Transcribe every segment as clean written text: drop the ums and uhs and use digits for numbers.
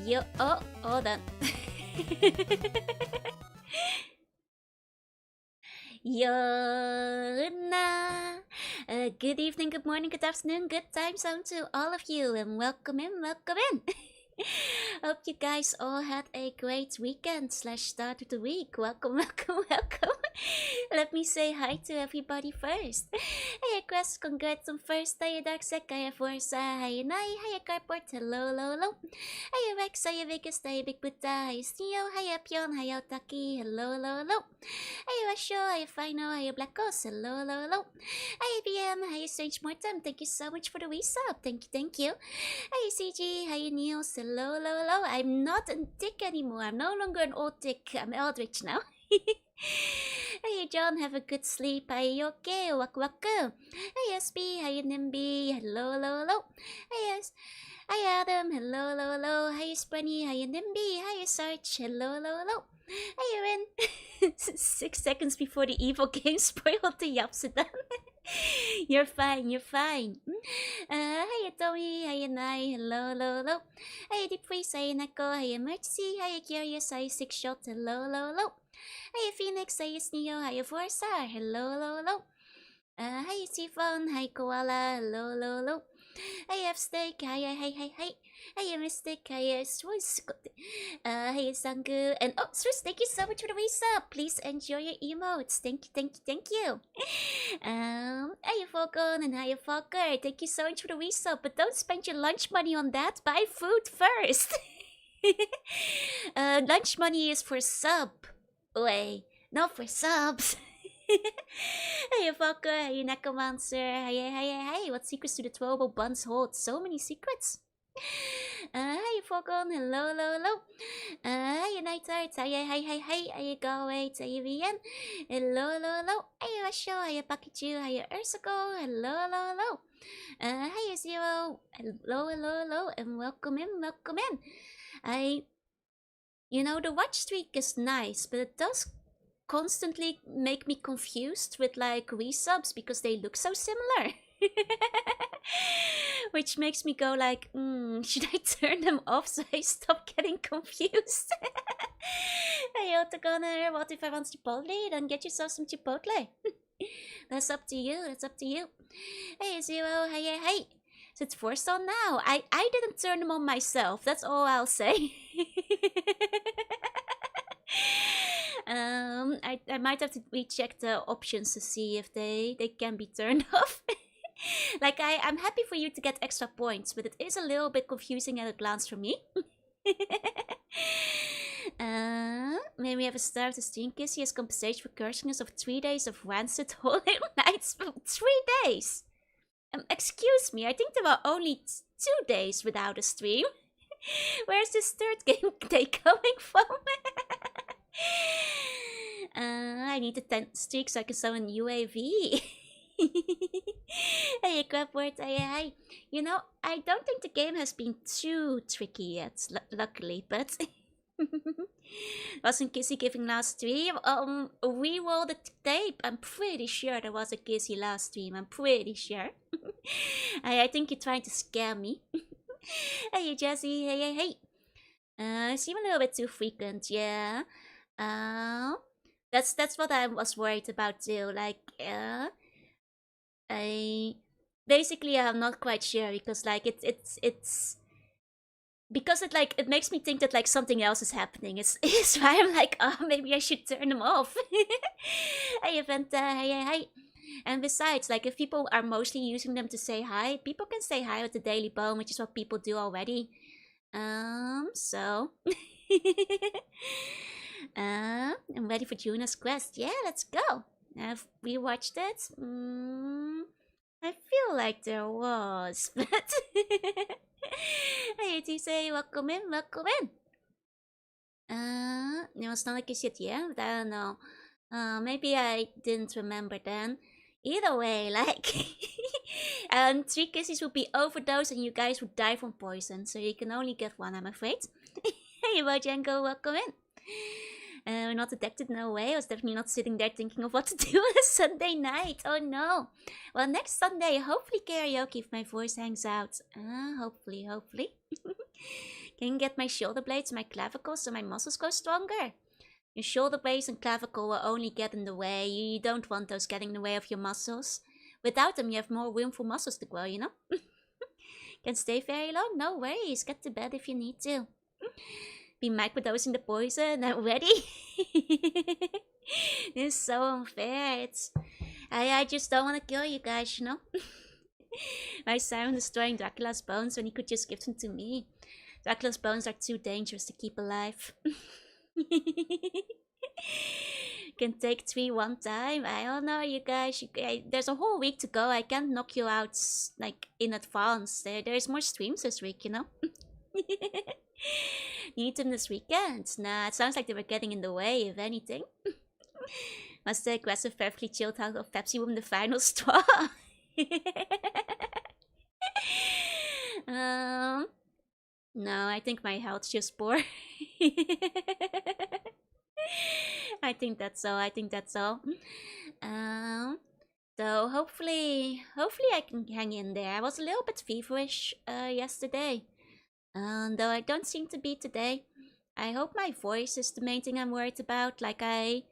Yo, oh, hold on. Jorunna. Good evening, good morning, good afternoon, good time zone to all of you, and welcome in, welcome in. Hope you guys all had a great weekend / start of the week. Welcome, welcome, welcome. Let me say hi to everybody first. Hey, Quest, congrats on first. Hey, Darksec, hey, Forza, hey, Nai, hey, Carport, hello, hello. Hey, Rex, hey, Vegas, hey, Big Buddha, hey, Steo, hey, Pion, hey, Otaki, hello, hello. Hey, Rasho, hey, Fino, hey, Black Ghost, hello, hello. Hey, BM, hey, Strange Mortem, thank you so much for the resub. Thank you. Hey, CG, hey, Niels, hello, hello. I'm not a dick anymore. I'm no longer an old dick. I'm Eldritch now. Hey, John, have a good sleep. Hey, okay, waku waku. Hey, SB, hey, Nimby, hello, hello. Hey, hi, Adam, hello, hello. Hey, Sprinny, hey, Nimby, hey, Sarge, hello, hello. Hey, Erin. 6 seconds before the evil game spoiled the Yapsudan. You're fine. Hey, Tommy, hey, Nai, hello. Hey, Deep Freeze, hey, Neko, hey, Emergency, hey, Curious, hey, Six Shot, hello. Hey, Phoenix, hey, Sneo, hey, Forza, hello. Hey, Siphon, hey, Koala, hello. Hey, F-Steak, hey. Hey, Mystic, hey, Swiss, hey, Sangu, and oh, Swiss, thank you so much for the resub. Please enjoy your emotes. Thank you. Hey, Falcon, and hey, Falker, thank you so much for the resub, but don't spend your lunch money on that. Buy food first. Lunch money is for sub. Wait, not for subs. Hey, Falker, hey, Necromancer, hey, what secrets do the 12 buns hold? So many secrets. Hey, Falcon, hello. Hey, Nightheart, hey, Galway, hey, Vian, hello. Hey, Rasho, hey, Pakachu, hey, Ursico, hello. Hey, Zero, hello, and welcome in. The watch streak is nice, but it does constantly make me confused with like resubs because they look so similar. Which makes me go like, should I turn them off so I stop getting confused? Hey, Otagoner, what if I want Chipotle? Then get yourself some Chipotle. That's up to you. Hey, Zero, hey. So it's forced on now. I didn't turn them on myself. That's all I'll say. I might have to recheck the options to see if they can be turned off. Like I'm happy for you to get extra points, but it is a little bit confusing at a glance for me. May we have a star of the stream Kissy as compensation for cursiness of 3 days of rancid holy nights. 3 days. Excuse me, I think there were only 2 days without a stream. Where's this third game day coming from? I need a 10 streak so I can summon UAV. Hey, Crabword, hey. I don't think the game has been too tricky yet, luckily, but... Wasn't Kissy giving last stream? Reroll the tape. I'm pretty sure there was a Kissy last stream. I'm pretty sure. I think you're trying to scare me. Hey, Jesse. Hey. Seem a little bit too frequent, yeah. That's what I was worried about too. Like, I'm not quite sure because like it's because it makes me think that like something else is happening. It's why I'm like, oh, maybe I should turn them off. Hey, Event, hey. And besides, like if people are mostly using them to say hi, people can say hi with the Daily Bone, which is what people do already. So I'm ready for Juna's quest. Yeah, let's go. Have we watched it? I feel like there was, but hey, TC, welcome in. It was not like you said, yeah, but I don't know. Maybe I didn't remember then. Either way, like, 3 kisses would be overdose and you guys would die from poison, so you can only get 1, I'm afraid. Hey, Bojango, welcome in. We're not addicted, no way. I was definitely not sitting there thinking of what to do on a Sunday night. Oh no. Well, next Sunday, hopefully karaoke if my voice hangs out. Hopefully. Can get my shoulder blades and my clavicle so my muscles go stronger. Your shoulder blades and clavicle will only get in the way. You don't want those getting in the way of your muscles. Without them, you have more room for muscles to grow, you know? Can stay very long? No worries. Get to bed if you need to. Be microdosing the poison already? This is so unfair. I just don't want to kill you guys, you know? Why Simon destroying Dracula's bones when he could just give them to me? Dracula's bones are too dangerous to keep alive. Can take 3 one time. I don't know, you guys. There's a whole week to go. I can't knock you out like in advance. There's more streams this week, you know. Need them this weekend. Nah, it sounds like they were getting in the way, if anything. Must the aggressive, perfectly chilled out of Pepsi win the final straw? No, I think my health's just poor. I think that's all. So hopefully I can hang in there. I was a little bit feverish yesterday, though I don't seem to be today. I hope my voice is the main thing I'm worried about. Like I've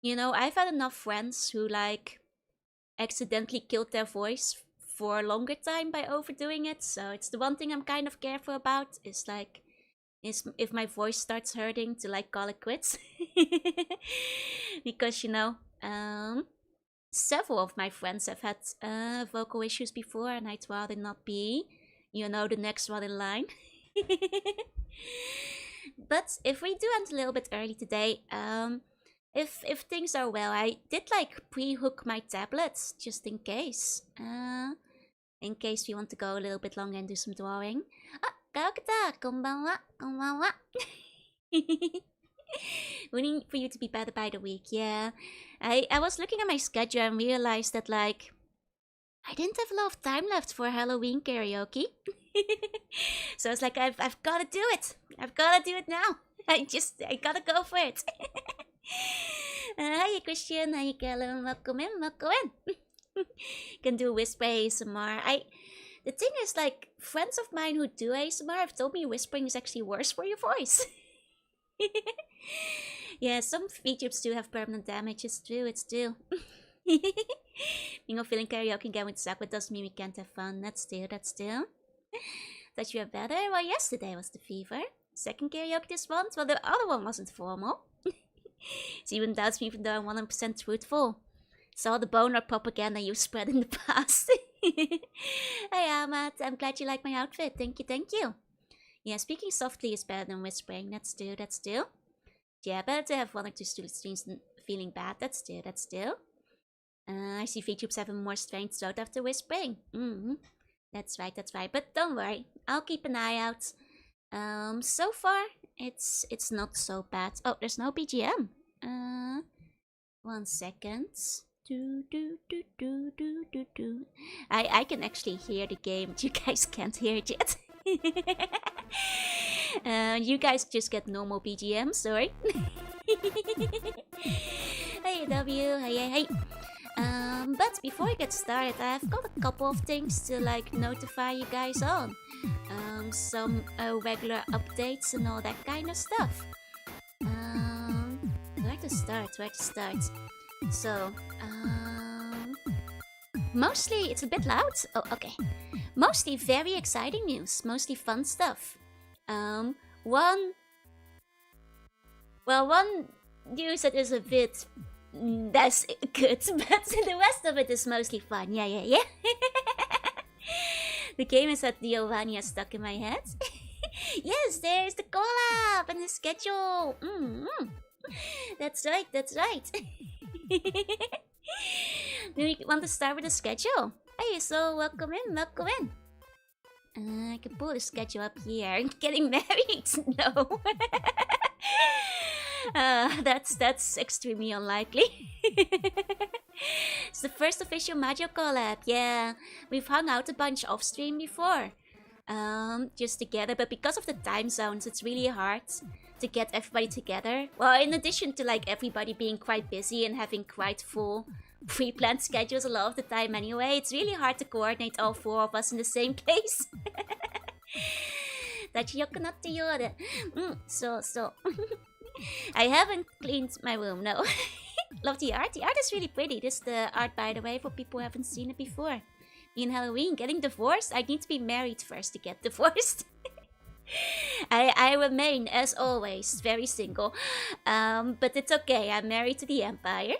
had enough friends who like accidentally killed their voice for a longer time by overdoing it. So it's the one thing I'm kind of careful about. Is if my voice starts hurting, to like call it quits. Because several of my friends have had vocal issues before, and I'd rather not be the next one in line. But if we do end a little bit early today, if things are well, I did like pre-hook my tablets just in case we want to go a little bit longer and do some drawing. Kaokata, konbanwa, konbanwa. Waiting for you to be better by the week. Yeah, I was looking at my schedule and realized that like I didn't have a lot of time left for Halloween karaoke. So it's like I've got to do it. I've got to do it now. I gotta go for it. Hi Christian, hi Callum, welcome in. Can do whisper ASMR. The thing is, like, friends of mine who do ASMR have told me whispering is actually worse for your voice. Yeah, some VTubers do have permanent damage. It's true. Being feeling karaoke again would suck, but doesn't mean we can't have fun. That's true. That you are better? Well, yesterday was the fever. Second karaoke this month? Well, the other one wasn't formal. So even doubts me even though I'm 100% truthful. Saw the boner propaganda you spread in the past. Hey Ahmad, I'm glad you like my outfit. Thank you. Yeah, speaking softly is better than whispering. That's true. Yeah, better to have 1 or 2 streams than feeling bad. That's true. I see VTubers having more strange throat after whispering. That's right. But don't worry, I'll keep an eye out. So far, it's not so bad. Oh, there's no BGM. 1 second. I can actually hear the game, but you guys can't hear it yet. You guys just get normal BGM, sorry. Hey W, hey. But before I get started, I've got a couple of things to like notify you guys on. Some regular updates and all that kind of stuff. Where to start? So, mostly it's a bit loud. Oh, okay. Mostly very exciting news. Mostly fun stuff. One news that is a bit that's good, but the rest of it is mostly fun. Yeah. The game is at Giovanni stuck in my head. Yes, there's the collab and the schedule. That's right. Do we want to start with the schedule? Hey, so welcome in. I can pull the schedule up here. Getting married? No. That's extremely unlikely. It's the first official Mario collab. Yeah, we've hung out a bunch off stream before. Just together, but because of the time zones, it's really hard to get everybody together. Well, in addition to like everybody being quite busy and having quite full pre-planned schedules a lot of the time anyway, it's really hard to coordinate all 4 of us in the same place. 形良くなってようで。そうそう。I haven't cleaned my room, no. Love the art. The art is really pretty. This is the art, by the way, for people who haven't seen it before. Me and Halloween getting divorced. I need to be married first to get divorced. I remain, as always, very single. But it's okay. I'm married to the Empire.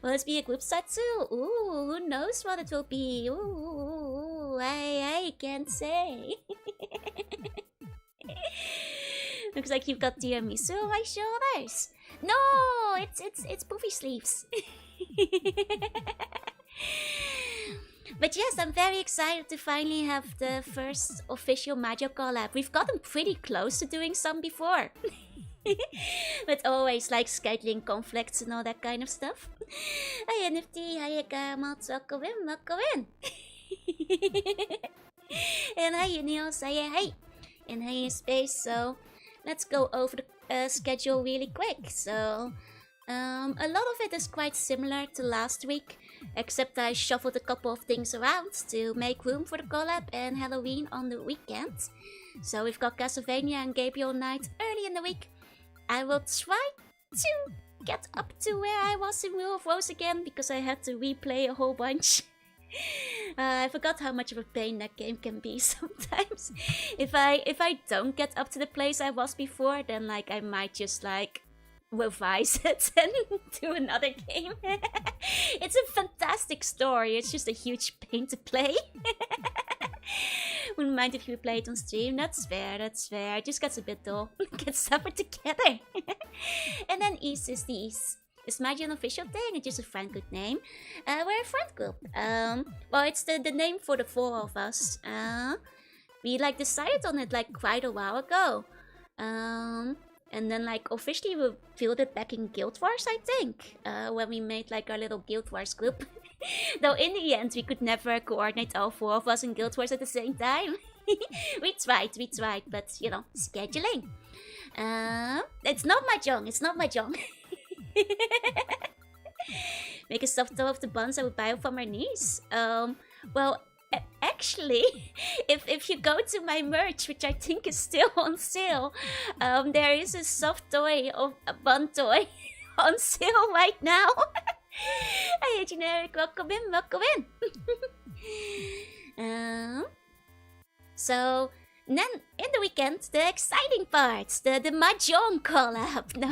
Will this be a group set too? Ooh, who knows what it will be? Ooh, I can't say. Looks like you've got tiramisu on my shoulders. No, it's poofy sleeves. But yes, I'm very excited to finally have the first official Majo collab. We've gotten pretty close to doing some before. But always like scheduling conflicts and all that kind of stuff. Hi NFT, hi Gamots, welcome in. And hi Unios, hi. And hi Space, so let's go over the schedule really quick. So, a lot of it is quite similar to last week, except I shuffled a couple of things around to make room for the collab and Halloween on the weekend. So we've got Castlevania and Gabriel Night early in the week. I will try to get up to where I was in Wheel of Rose again, because I had to replay a whole bunch. I forgot how much of a pain that game can be sometimes. If I don't get up to the place I was before, then like I might just like revise it and do another game. It's a fantastic story, it's just a huge pain to play. Wouldn't mind if you play it on stream. That's fair, that's fair. It just gets a bit dull. Get suffered together. And then East is the East. Is Maji an official thing? It's just a friend group name. We're a friend group. Well, it's the name for the four of us. We like decided on it like quite a while ago. And then like officially we revealed it back in Guild Wars, I think. When we made like our little Guild Wars group. Though in the end we could never coordinate all four of us in Guild Wars at the same time. we tried, but you know, scheduling. It's not mahjong. Make a soft toe of the buns I would buy from our niece. Well, actually, if you go to my merch, which I think is still on sale, there is a soft toy of a bun toy on sale right now. Hey, generic, welcome in. So then in the weekend, the exciting parts, the mahjong collab. No.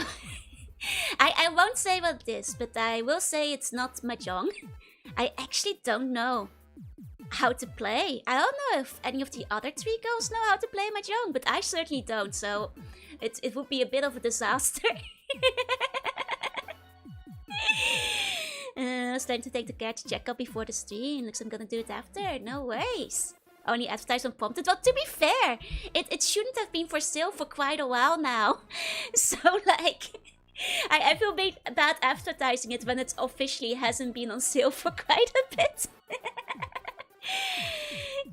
I won't say what it is, but I will say it's not mahjong. I actually don't know how to play. I don't know if any of the other three girls know how to play mahjong, but I certainly don't, so it would be a bit of a disaster. I was trying to take the care to check out before the stream. Looks I'm gonna do it after. No worries. Only advertised when prompted. Well, to be fair, it shouldn't have been for sale for quite a while now. So, like, I feel bad advertising it when it officially hasn't been on sale for quite a bit.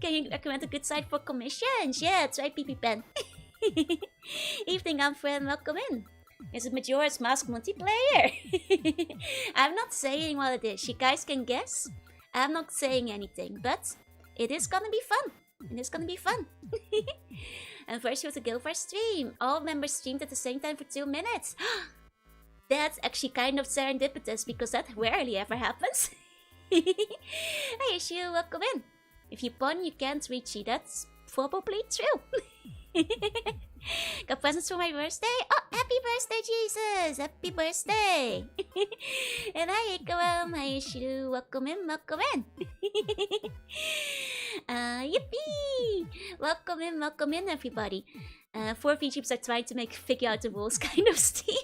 Can you recommend a good site for commissions? Yeah, try PP Pen. Evening, I'm friend. Welcome in. Is it Majora's Mask multiplayer? I'm not saying what it is. You guys can guess. I'm not saying anything, but it is gonna be fun. It is gonna be fun. And first with the Guild Wars stream. All members streamed at the same time for 2 minutes. That's actually kind of serendipitous because that rarely ever happens. Hey Issue, welcome in. If you pun, you can't reach you. That's probably true. Got presents for my birthday? Oh, happy birthday, Jesus! Happy birthday! And hi, Ikaram. Hi, Issue. Welcome in. Yippee! Welcome in, everybody. 4 VTubers are trying to figure out the rules kind of Steam.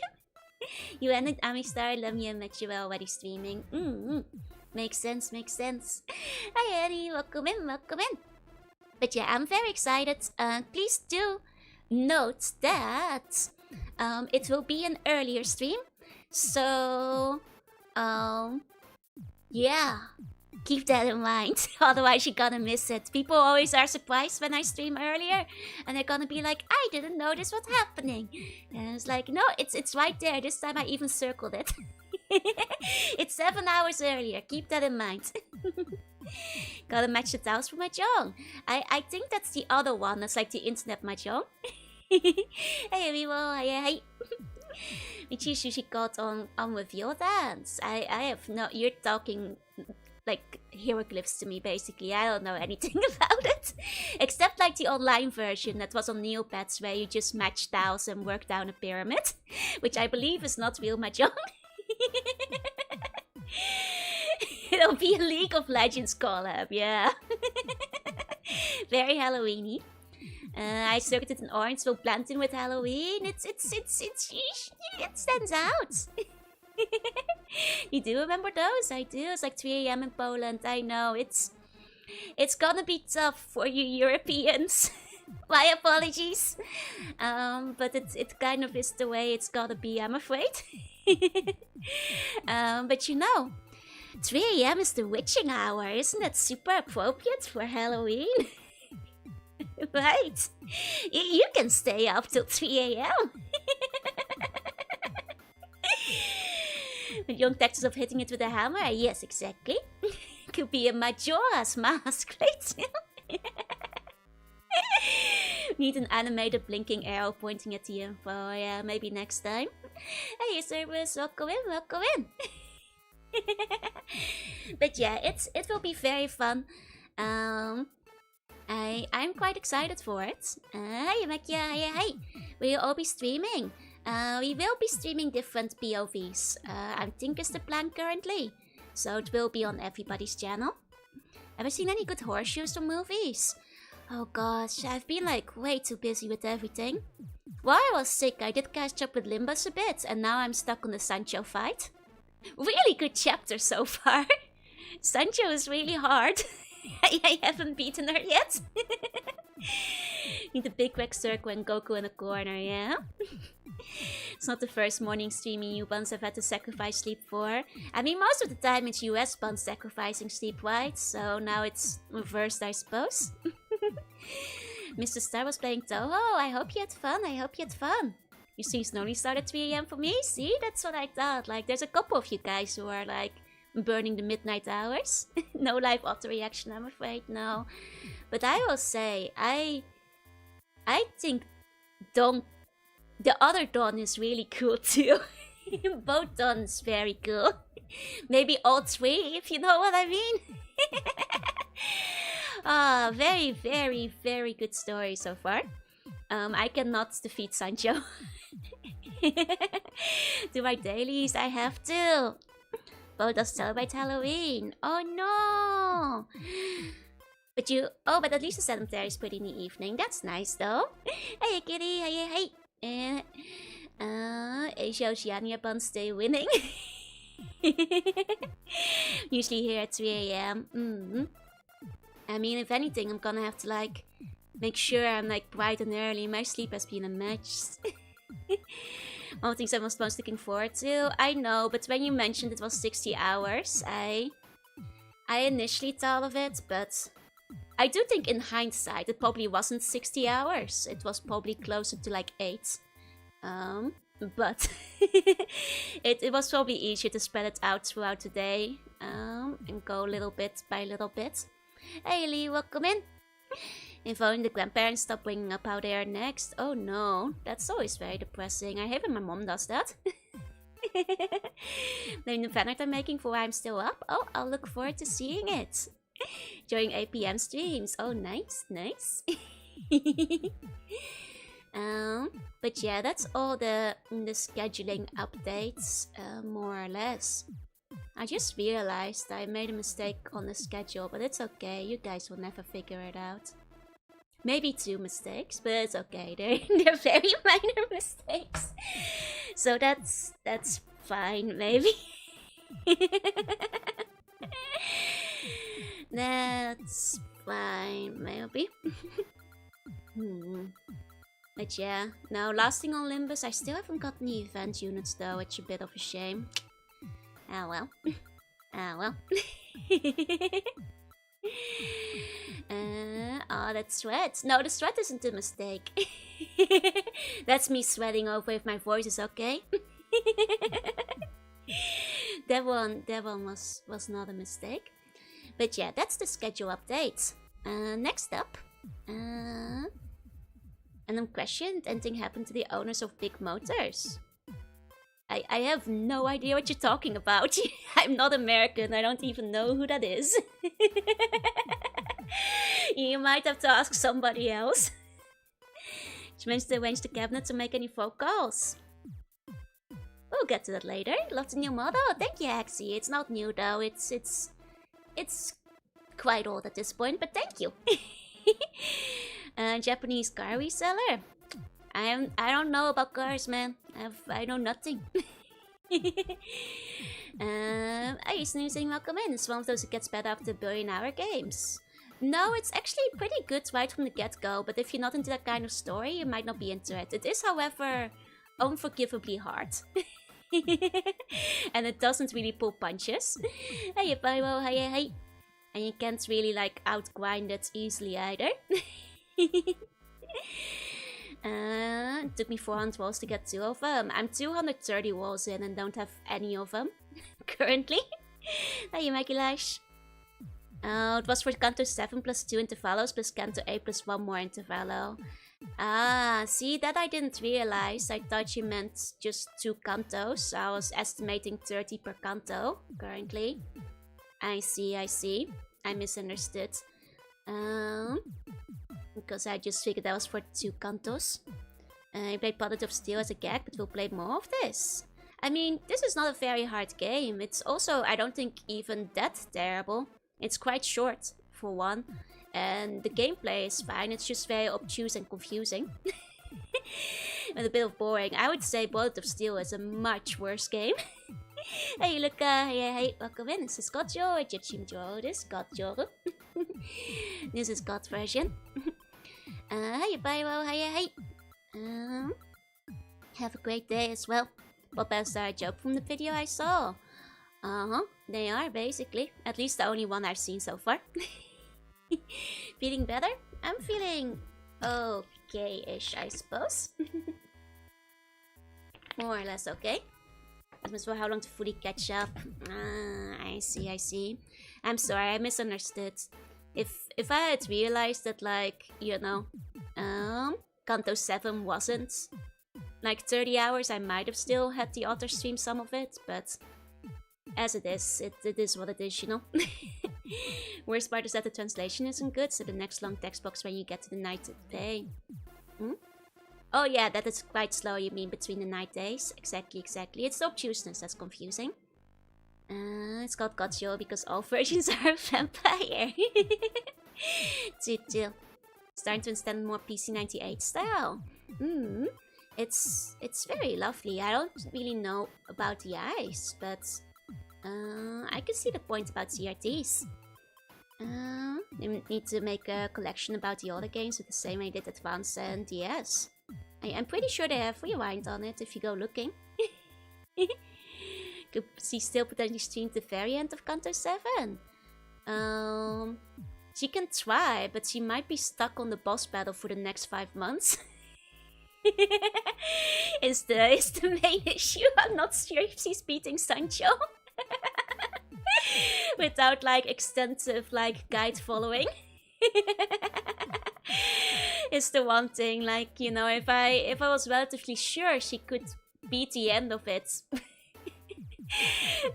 You ended Amistar, Lemmy, and met you already streaming. Makes sense. Hi, Eddie. Welcome in. But yeah, I'm very excited. Please do note that it will be an earlier stream. So, yeah. Keep that in mind, otherwise you're gonna miss it. People always are surprised when I stream earlier, and they're gonna be like, I didn't notice what's happening. And it's like, no, it's right there. This time I even circled it. It's 7 hours earlier. Keep that in mind. Gotta match the tiles for Mahjong. I think that's the other one. That's like the internet Mahjong. Hey everyone, hey. Michi Sushi got on with your dance. I have no. You're talking like hieroglyphs to me, basically. I don't know anything about it, except like the online version that was on Neopets, where you just match tiles and work down a pyramid, which I believe is not real Mahjong. It'll be a League of Legends collab, yeah. Very Halloweeny. I circuited an orange will blend in with Halloween. It stands out. You do remember those? I do. It's like 3 AM in Poland. I know it's gonna be tough for you Europeans. My apologies. But it kind of is the way it's gotta be, I'm afraid. But you know, 3 AM is the witching hour. Isn't that super appropriate for Halloween? Right. You can stay up till 3 AM. Young Texas of hitting it with a hammer? Yes, exactly. Could be a Majora's Mask, right? Need an animated blinking arrow pointing at the info. Yeah, maybe next time. Hey, service, welcome in. But yeah, it will be very fun. I'm quite excited for it. Hey, Makia, hey. We'll all be streaming. We will be streaming different POVs. I think is the plan currently. So it will be on everybody's channel. Have I seen any good horseshoes or movies? Oh gosh, I've been like way too busy with everything. While I was sick, I did catch up with Limbus a bit, and now I'm stuck on the Sancho fight. Really good chapter so far. Sancho is really hard. I haven't beaten her yet. Need a big red circle and Goku in a corner, yeah? It's not the first morning streaming you buns have had to sacrifice sleep for. I mean, most of the time it's US buns sacrificing sleep, right? So now it's reversed, I suppose. Mr. Star was playing Toho. I hope you had fun. You see, it's only started 3 AM for me. See, that's what I thought. Like, there's a couple of you guys who are like burning the midnight hours. No live auto reaction, I'm afraid, no. But I will say, I think the other Dawn is really cool too. Both Dawns very cool. Maybe all 3, if you know what I mean. Very, very, very good story so far. I cannot defeat Sancho. Do my dailies, I have to. Both us celebrate Halloween. Oh no! But at least the cemetery is pretty in the evening. That's nice though. Hey kitty, hey. Asia Oceania buns stay winning. Usually here at 3 AM. I mean, if anything, I'm gonna have to like make sure I'm like bright and early. My sleep has been a mess. One of the things I'm most looking forward to. I know, but when you mentioned it was 60 hours, I initially thought of it, but I do think in hindsight it probably wasn't 60 hours. It was probably closer to like 8. But it was probably easier to spread it out throughout the day and go little bit by little bit. Hey Lee, welcome in. Involving the grandparents stop bringing up how they are next. Oh no, that's always very depressing. I hate when my mom does that. Blame the fanart I'm making for why I'm still up. Oh, I'll look forward to seeing it. During 8 PM streams. Oh, nice. But yeah, that's all the scheduling updates, more or less. I just realized I made a mistake on the schedule, but it's okay. You guys will never figure it out. Maybe 2 mistakes, but it's okay. They're very minor mistakes. So that's fine, maybe. That's fine, maybe. But yeah, now last thing on Limbus, I still haven't got any event units though, it's a bit of a shame. Ah well. Oh, that sweat. No, the sweat isn't a mistake. That's me sweating over if my voice is okay. That one was not a mistake. But yeah, that's the schedule update. Next up, and I'm questioned. Anything happened to the owners of Big Motors? I have no idea what you're talking about. I'm not American. I don't even know who that is. You might have to ask somebody else. She managed to arrange the cabinet to make any phone calls. We'll get to that later. Love the new model. Thank you, Axie. It's not new though. It's quite old at this point, but thank you. Japanese car reseller. I don't know about cars, man. I know nothing. Are you snoozing? Welcome in. It's one of those that gets better after billion-hour games. No, it's actually pretty good right from the get-go, but if you're not into that kind of story, you might not be into it. It is, however, unforgivably hard. And it doesn't really pull punches. Hey, Pyro, hey. And you can't really, like, outgrind it easily either. It took me 400 walls to get 2 of them. I'm 230 walls in and don't have any of them currently. Hey, Maggie Lash. It was for Canto 7 plus 2 intervalos plus Canto 8 plus 1 more intervalo. Ah, see, that I didn't realize. I thought you meant just 2 cantos. I was estimating 30 per canto currently. I see. I misunderstood. Because I just figured that was for 2 cantos. I played Potted of Steel as a gag, but we'll play more of this. I mean, this is not a very hard game. It's also, I don't think, even that terrible. It's quite short, for one. And the gameplay is fine. It's just very obtuse and confusing. And a bit of boring. I would say Potted of Steel is a much worse game. Hey, look, hey, welcome in. This is God Joe, this is God Joe. This is God version. Hey, Pyro, hey. Have a great day as well. What else are a joke from the video I saw? They are, basically. At least the only one I've seen so far. Feeling better? I'm feeling okay-ish, I suppose. More or less okay. As for how long to fully catch up. I see. I'm sorry, I misunderstood. If I had realized that, like, you know, Canto 7 wasn't like 30 hours, I might have still had the author stream some of it, but as it is what it is, you know. Worst part is that the translation isn't good, so the next long text box when you get to the night day. Oh yeah, that is quite slow, you mean between the night days? Exactly. It's the obtuseness that's confusing. It's called Gotcho because all versions are a vampire. Chill. Starting to understand more PC98 style. It's very lovely. I don't really know about the eyes, but I can see the point about CRTs. They need to make a collection about the other games with the same way they did Advance and DS. I'm pretty sure they have Rewind on it if you go looking. Could she still potentially stream the variant of Canto 7? She can try, but she might be stuck on the boss battle for the next 5 months. is the main issue. I'm not sure if she's beating Sancho. Without like extensive like guide following. Is the one thing, like, you know, if I was relatively sure she could beat the end of it,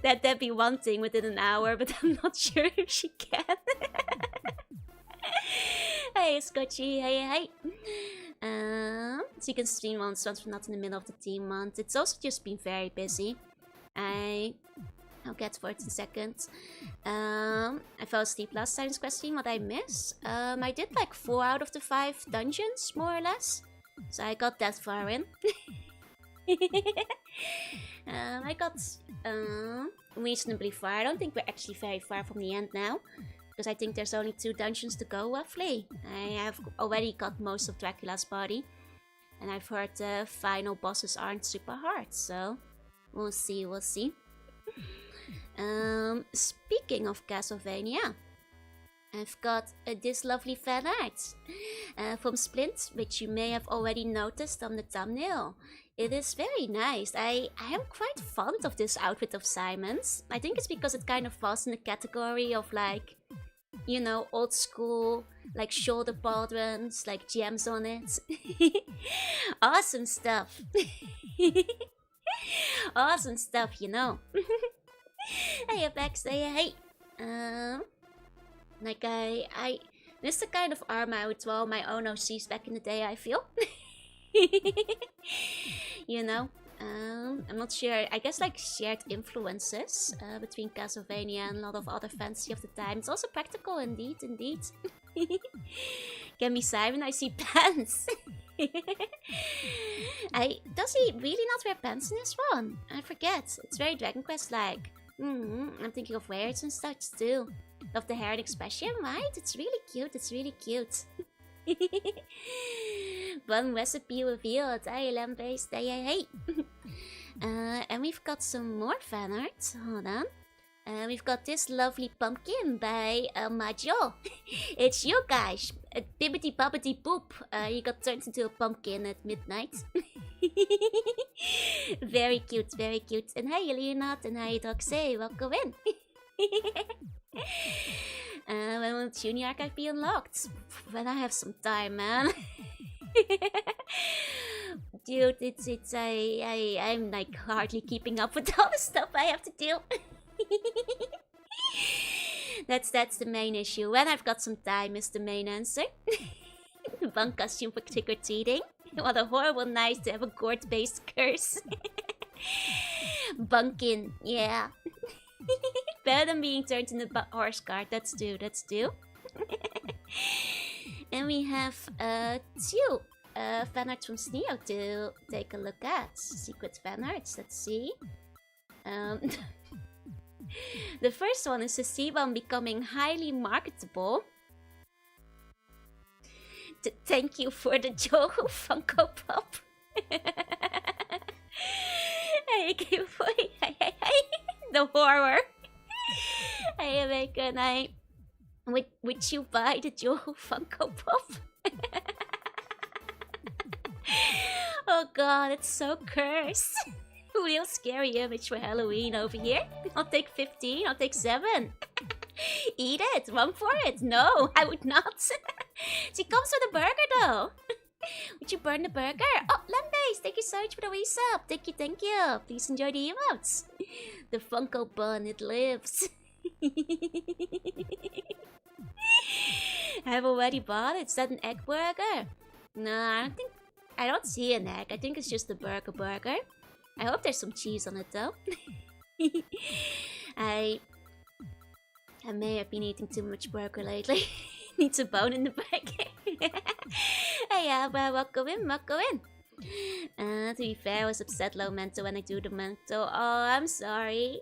that'd be one thing within an hour, but I'm not sure if she can. Hey, Scotchy, hey. So you can stream once we're not in the middle of the team month. It's also just been very busy. I'll get for it in a second. I fell asleep last time in Quest stream. What I miss? I did like 4 out of the 5 dungeons, more or less. So I got that far in. I got reasonably far. I don't think we're actually very far from the end now. Because I think there's only 2 dungeons to go, roughly. I have already got most of Dracula's body. And I've heard the final bosses aren't super hard, so we'll see. Speaking of Castlevania, I've got this lovely fan art from Splint, which you may have already noticed on the thumbnail. It is very nice. I am quite fond of this outfit of Simon's. I think it's because it kind of falls in the category of like, you know, old school, like shoulder pauldrons, like gems on it. Awesome stuff. Awesome stuff, you know. Hey, Apex, hey. Like this is the kind of armor I would draw my own OCs back in the day, I feel. You know, I'm not sure. I guess like shared influences between Castlevania and a lot of other fantasy of the time. It's also practical, indeed. Can be Simon, I see pants. Does he really not wear pants in this one? I forget. It's very Dragon Quest-like. I'm thinking of wears and such too. Love the hair and expression, right? It's really cute. One recipe revealed. Hey, lamb-based. Hey. And we've got some more fan art. Hold on. We've got this lovely pumpkin by Majo. It's you guys. Bibbidi bobbidi boop. You got turned into a pumpkin at midnight. Very cute. And hey, Leonard, and hey, Doxy. Welcome in. When will Junior Archive be unlocked? When I have some time, man. Dude, I'm like hardly keeping up with all the stuff I have to do. That's the main issue. When I've got some time is the main answer. One costume for trick-or-treating. What a horrible night to have a gourd-based curse. Bunkin, yeah. Better than being turned into a horse cart. That's due. And we have two fan arts from Sneo to take a look at. Secret fan arts, let's see. The first one is the Seaborn becoming highly marketable. Thank you for the Joe Funko Pop. Hey, the horror. Hey, Bacon, would you buy the Joe Funko Pop? Oh god, it's so cursed. Real scary image for Halloween over here. I'll take 15, I'll take 7. Eat it, run for it. No, I would not. She comes with a burger though. Would you burn the burger? Oh, Lambase, thank you so much for the resub. Thank you. Please enjoy the emotes. The Funko bun, it lives. I've already bought it. Is that an egg burger? No, I don't see an egg. I think it's just a burger. I hope there's some cheese on it though. I may have been eating too much burger lately. Needs a bone in the burger. Hey, well, welcome in. To be fair, I was upset low mental when I do the mental. Oh, I'm sorry.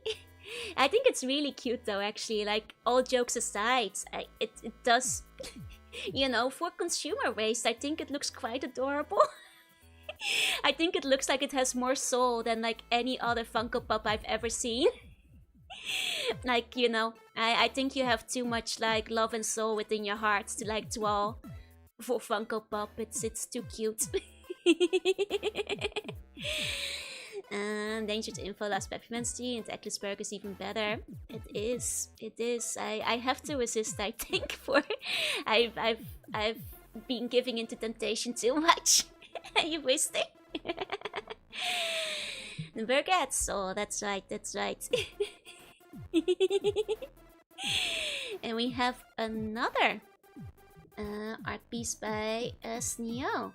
I think it's really cute though, actually. Like, all jokes aside, it does, you know, for consumer waste, I think it looks quite adorable. I think it looks like it has more soul than like any other Funko Pop I've ever seen. Like, you know, I think you have too much like love and soul within your heart to like draw for Funko Pop. It's too cute. Dangerous info, last peppermint tea, and Eclipse Burger is even better. It is. I have to resist, I think, for I've been giving into temptation too much. You wasting. The burgers. Oh, that's right. And we have another art piece by Sneo.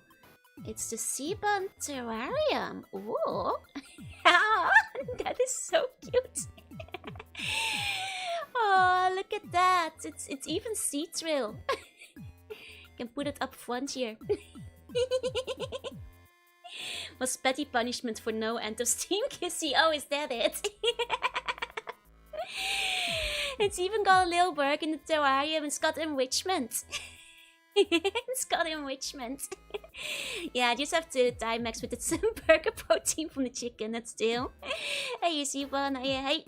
It's the Seaborn Terrarium. Ooh. That is so cute. Oh, look at that. It's even see-through. Can put it up front here. Was petty punishment for no end of steam kissy. Oh, is that it? It's even got a little burg in the terrarium. It's got enrichment. It's got enrichment. Yeah, I just have to Dimax with some burger protein from the chicken. That's still. Hey, you see one? Hey.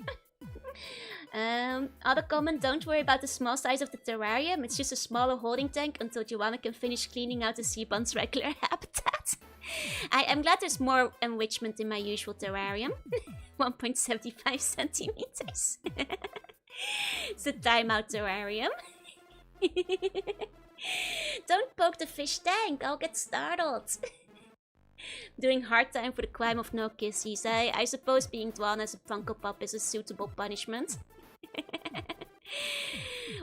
Other comment, don't worry about the small size of the terrarium. It's just a smaller holding tank until Joanna can finish cleaning out the Seaborn's regular habitat. I'm glad there's more enrichment in my usual terrarium. 1.75 centimeters. It's a timeout terrarium. Don't poke the fish tank, I'll get startled. Doing hard time for the crime of no kissies. I suppose being drawn as a Funko Pop is a suitable punishment.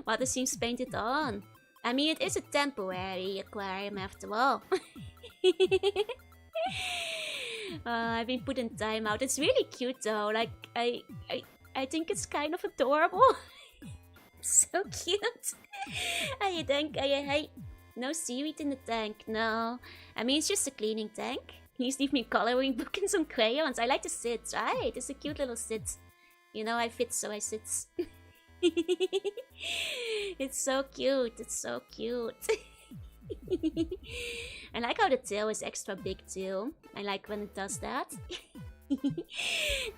Water seems painted on. I mean, it is a temporary aquarium after all. I've been put in timeout. It's really cute though. Like, I think it's kind of adorable. So cute. Hey, no seaweed in the tank, no. I mean, it's just a cleaning tank. Please leave me a coloring book and some crayons. I like to sit, right? It's a cute little sit. You know, I fit, so I sit. It's so cute. It's so cute. I like how the tail is extra big too. I like when it does that.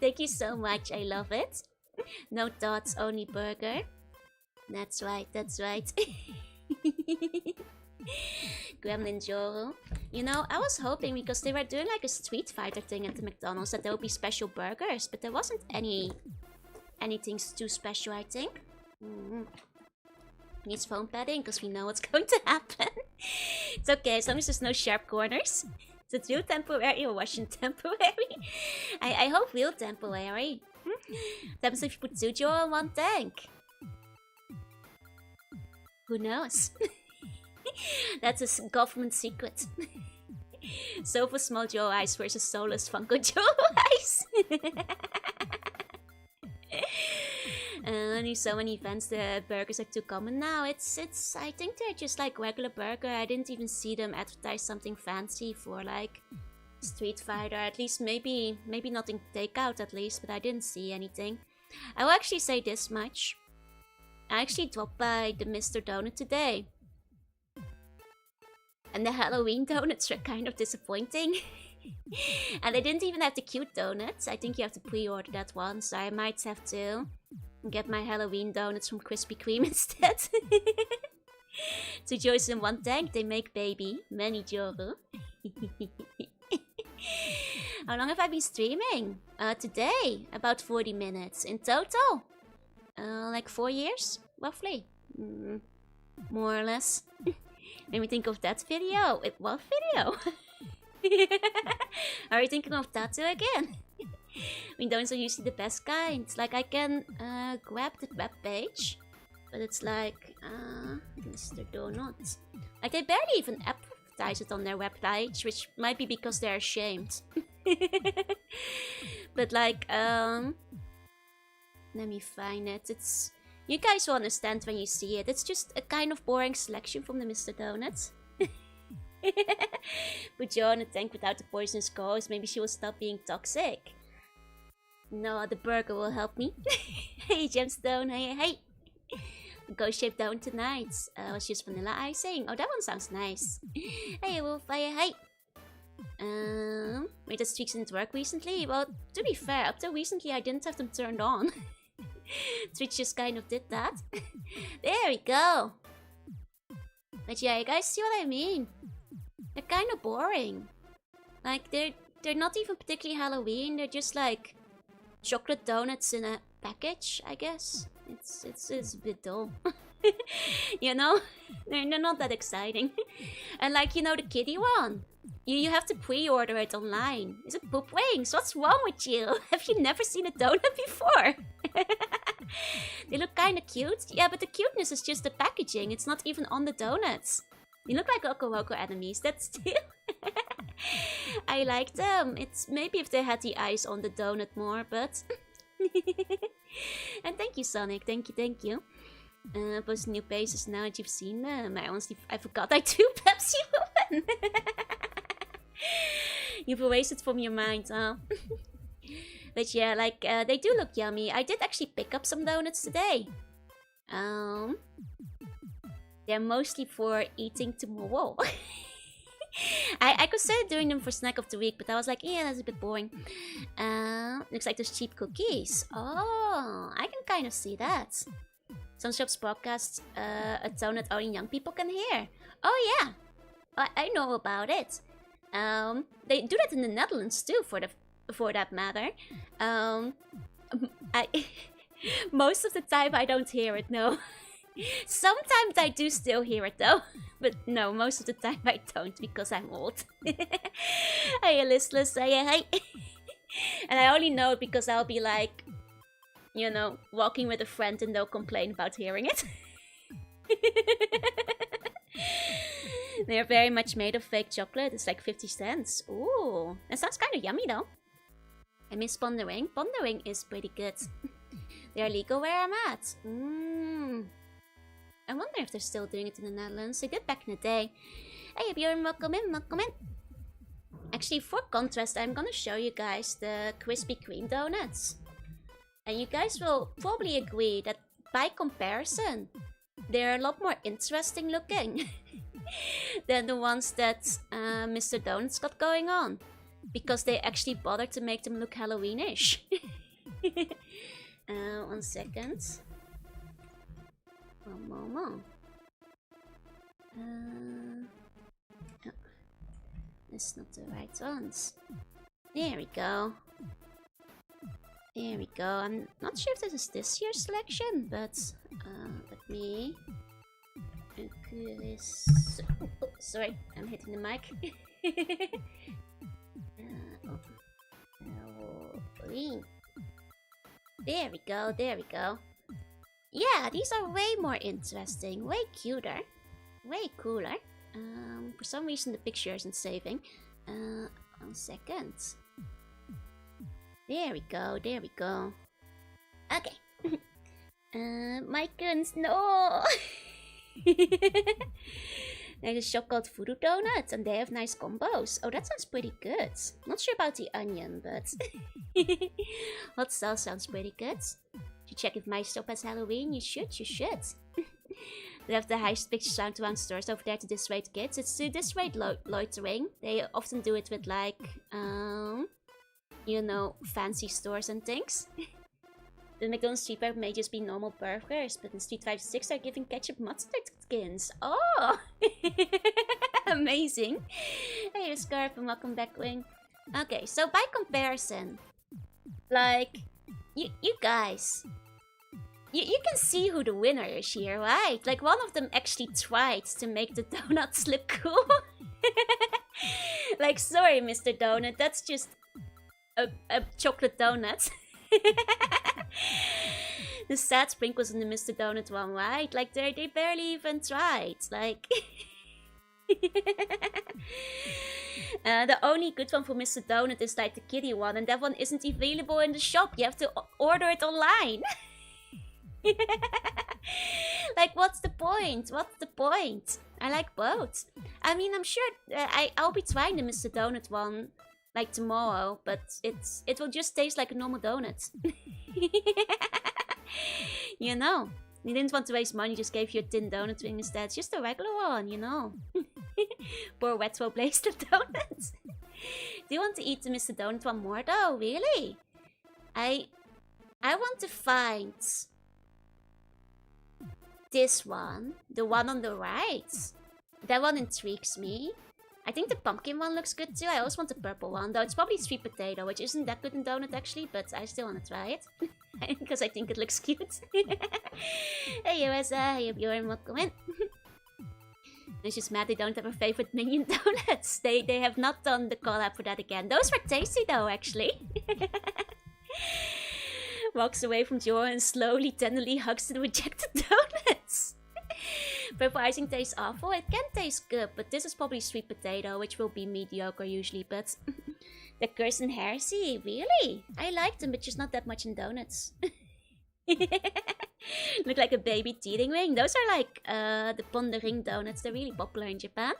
Thank you so much. I love it. No thoughts, only burger. That's right, that's right. Gremlin Joru. You know, I was hoping because they were doing like a Street Fighter thing at the McDonald's that there would be special burgers, but there wasn't anything too special, I think. Needs foam padding because we know what's going to happen. It's okay, as long as there's no sharp corners. Is it real temporary or Russian temporary? I hope real temporary. What happens if you put Sujo on one tank? Who knows? That's a government secret. So for small Joe Eyes versus soulless Funko Joe Eyes. Only so many events, the burgers are too common now. I think they're just like regular burger. I didn't even see them advertise something fancy for like Street Fighter. At least maybe nothing takeout at least, but I didn't see anything. I will actually say this much. I actually dropped by the Mr. Donut today. And the Halloween donuts were kind of disappointing. And they didn't even have the cute donuts. I think you have to pre-order that one, so I might have to get my Halloween donuts from Krispy Kreme instead. Two joys in one tank, they make baby. Many Joru. How long have I been streaming? Today, about 40 minutes. In total, like 4 years, roughly. More or less. Let me think of that video. What video? Are you thinking of tattoo again? I mean, those are usually the best kinds. Like, I can grab the web page, but it's like, Mr. Donut. Like, they barely even advertise it on their web page, which might be because they're ashamed. But like, let me find it. It's... You guys will understand when you see it. It's just a kind of boring selection from the Mr. Donuts. Put Jo in a tank without the poisonous ghost. Maybe she will stop being toxic. No, the burger will help me. Hey, Gemstone. Hey. Ghost-shaped down tonight. Was just vanilla icing. Oh, that one sounds nice. Hey, Wolf. Hey. Wait, the streaks didn't work recently? Well, to be fair, up till recently I didn't have them turned on. Twitch just kind of did that. There we go. But yeah, you guys see what I mean? They're kind of boring. Like, they're not even particularly Halloween. They're just like chocolate donuts in a package, I guess. It's a bit dull. You know? They're not that exciting. And like, you know, the kitty one. You have to pre-order it online. Is it poop wings? What's wrong with you? Have you never seen a donut before? They look kind of cute. Yeah, but the cuteness is just the packaging. It's not even on the donuts. They look like Okoroko enemies. That's still... I like them. It's maybe if they had the eyes on the donut more, but... And thank you, Sonic. Thank you. Post new pages now that you've seen them. I forgot I do Pepsi Woman. You've erased it from your mind, huh? But yeah, like, they do look yummy. I did actually pick up some donuts today. They're mostly for eating tomorrow. I considered doing them for snack of the week, but I was like, yeah, that's a bit boring. Looks like those cheap cookies. Oh, I can kind of see that. Some shops broadcast a donut only young people can hear. Oh yeah, I know about it. They do that in the Netherlands too, for that matter. I most of the time I don't hear it. No. Sometimes I do still hear it though, but no, most of the time I don't because I'm old. Hey, listless, hey. And I only know it because I'll be like, you know, walking with a friend and they'll complain about hearing it. They're very much made of fake chocolate. It's like 50 cents. Ooh, that sounds kind of yummy though. I miss pondering. Pondering is pretty good. They're legal where I'm at. I wonder if they're still doing it in the Netherlands. They did back in the day. Hey Bjorn, welcome in, welcome in. Actually, for contrast, I'm gonna show you guys the Krispy Kreme donuts. And you guys will probably agree that by comparison, they're a lot more interesting looking than the ones that Mr. Donuts got going on. Because they actually bothered to make them look Halloweenish. 1 second. One moment. Oh, that's not the right ones. There we go. There we go. I'm not sure if this is this year's selection, but let me. Oh, sorry, I'm hitting the mic. There we go, there we go. Yeah, these are way more interesting, way cuter, way cooler. For some reason the picture isn't saving. 1 second. There we go, there we go. Okay. My guns, no! They're the chocolate voodoo donuts and they have nice combos. Oh, that sounds pretty good. Not sure about the onion, but hot sauce sounds pretty good. You check if my shop has Halloween. You should. They have the highest picture sound around stores over there to dissuade kids. It's to dissuade loitering. They often do it with like, you know, fancy stores and things. The McDonald's Street Burger may just be normal burgers, but in Street 5 6 they're giving ketchup mustard skins. Oh! Amazing. Hey, Scarf, and welcome back, Wing. Okay, so by comparison, like, you guys, you can see who the winner is here, right? Like, one of them actually tried to make the donuts look cool. Like, sorry, Mr. Donut, that's just a chocolate donut. The sad sprinkles in the Mr. Donut one, right? Like, they barely even tried. Like, the only good one for Mr. Donut is like the kiddie one, and that one isn't available in the shop. You have to order it online. Like, what's the point? What's the point? I like both. I mean, I'm sure I'll be trying the Mr. Donut one like tomorrow, but it will just taste like a normal donut. You know, you didn't want to waste money, just gave you a tin donut ring instead. It's just a regular one, you know. Poor Wetwell blazed the donuts. Do you want to eat the Mr. Donut one more though? Really? I want to find this one, the one on the right. That one intrigues me. I think the pumpkin one looks good too. I also want the purple one, though it's probably sweet potato, which isn't that good in donut actually, but I still want to try it. Because I think it looks cute. Hey USA, hey Bjorn, welcome in. It's just mad they don't have a favorite Minion donuts. They have not done the collab for that again. Those were tasty though, actually. Walks away from Jorunna and slowly, tenderly hugs the rejected donuts. Purple icing tastes awful. It can taste good, but this is probably sweet potato, which will be mediocre usually. But the Curse and Heresy, really? I like them, but just not that much in donuts. Look like a baby teething ring. Those are like the pondering donuts. They're really popular in Japan.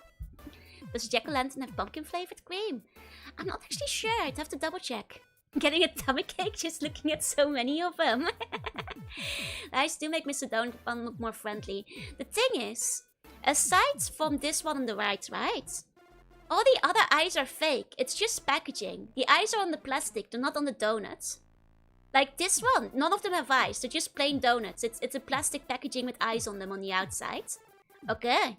Does jack-o'-lantern have pumpkin flavored cream? I'm not actually sure. I'd have to double check. Getting a tummy ache just looking at so many of them. I still make Mr. Donut one look more friendly. The thing is, aside from this one on the right, all the other eyes are fake. It's just packaging. The eyes are on the plastic, they're not on the donuts. Like this one, none of them have eyes. They're just plain donuts. It's a plastic packaging with eyes on them on the outside. Okay.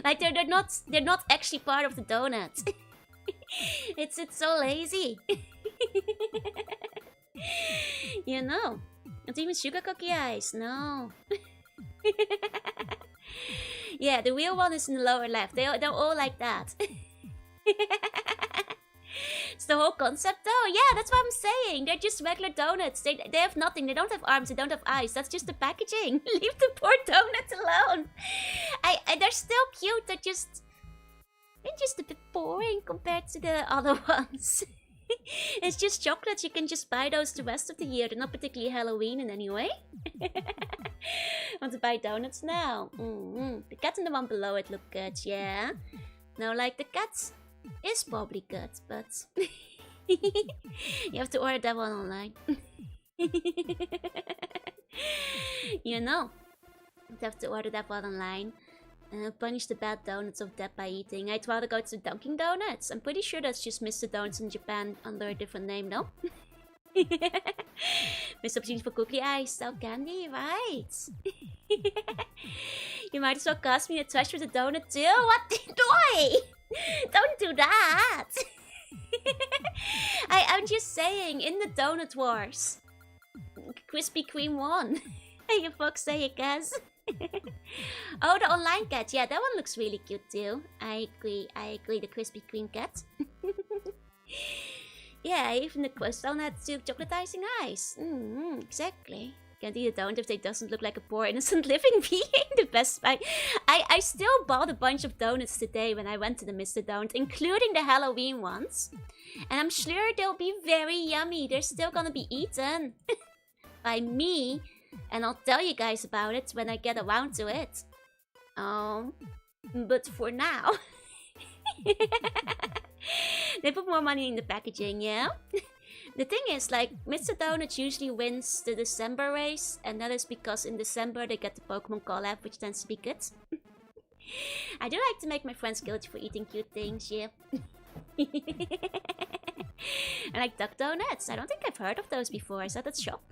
Like they're not actually part of the donut. It's so lazy. You know. Not even sugar cookie ice, no. Yeah, the real one is in the lower left. They're all like that. It's the whole concept though. Yeah, that's what I'm saying. They're just regular donuts. They have nothing. They don't have arms. They don't have eyes. That's just the packaging. Leave the poor donuts alone. They're still cute. They're just a bit boring compared to the other ones. It's just chocolates. You can just buy those the rest of the year. They're not particularly Halloween in any way. Want to buy donuts now? The cat and the one below it look good, yeah. No, like the cat is probably good, but you have to order that one online. You know, you have to order that one online. Punish the bad donuts of that by eating. I'd rather go to Dunkin' Donuts. I'm pretty sure that's just Mr. Donuts in Japan under a different name, no? Missed opportunity for cookie ice, sell candy, right? You might as well cost me a trash for the donut too. What? Doy! Don't do that! I'm just saying, in the donut wars, Krispy Kreme won. You folks say it, guys. Oh, the online cat. Yeah, that one looks really cute too. I agree, the Krispy Kreme cat. Yeah, even the croissant had chocolate icing ice. Exactly. Can't eat a donut if they doesn't look like a poor innocent living being. The best buy. I still bought a bunch of donuts today when I went to the Mr. Donut, including the Halloween ones. And I'm sure they'll be very yummy. They're still gonna be eaten by me. And I'll tell you guys about it when I get around to it. But for now... They put more money in the packaging, yeah? The thing is, like, Mr. Donut usually wins the December race, and that is because in December they get the Pokemon collab, which tends to be good. I do like to make my friends guilty for eating cute things, yeah. I like duck donuts. I don't think I've heard of those before. Is that at shop?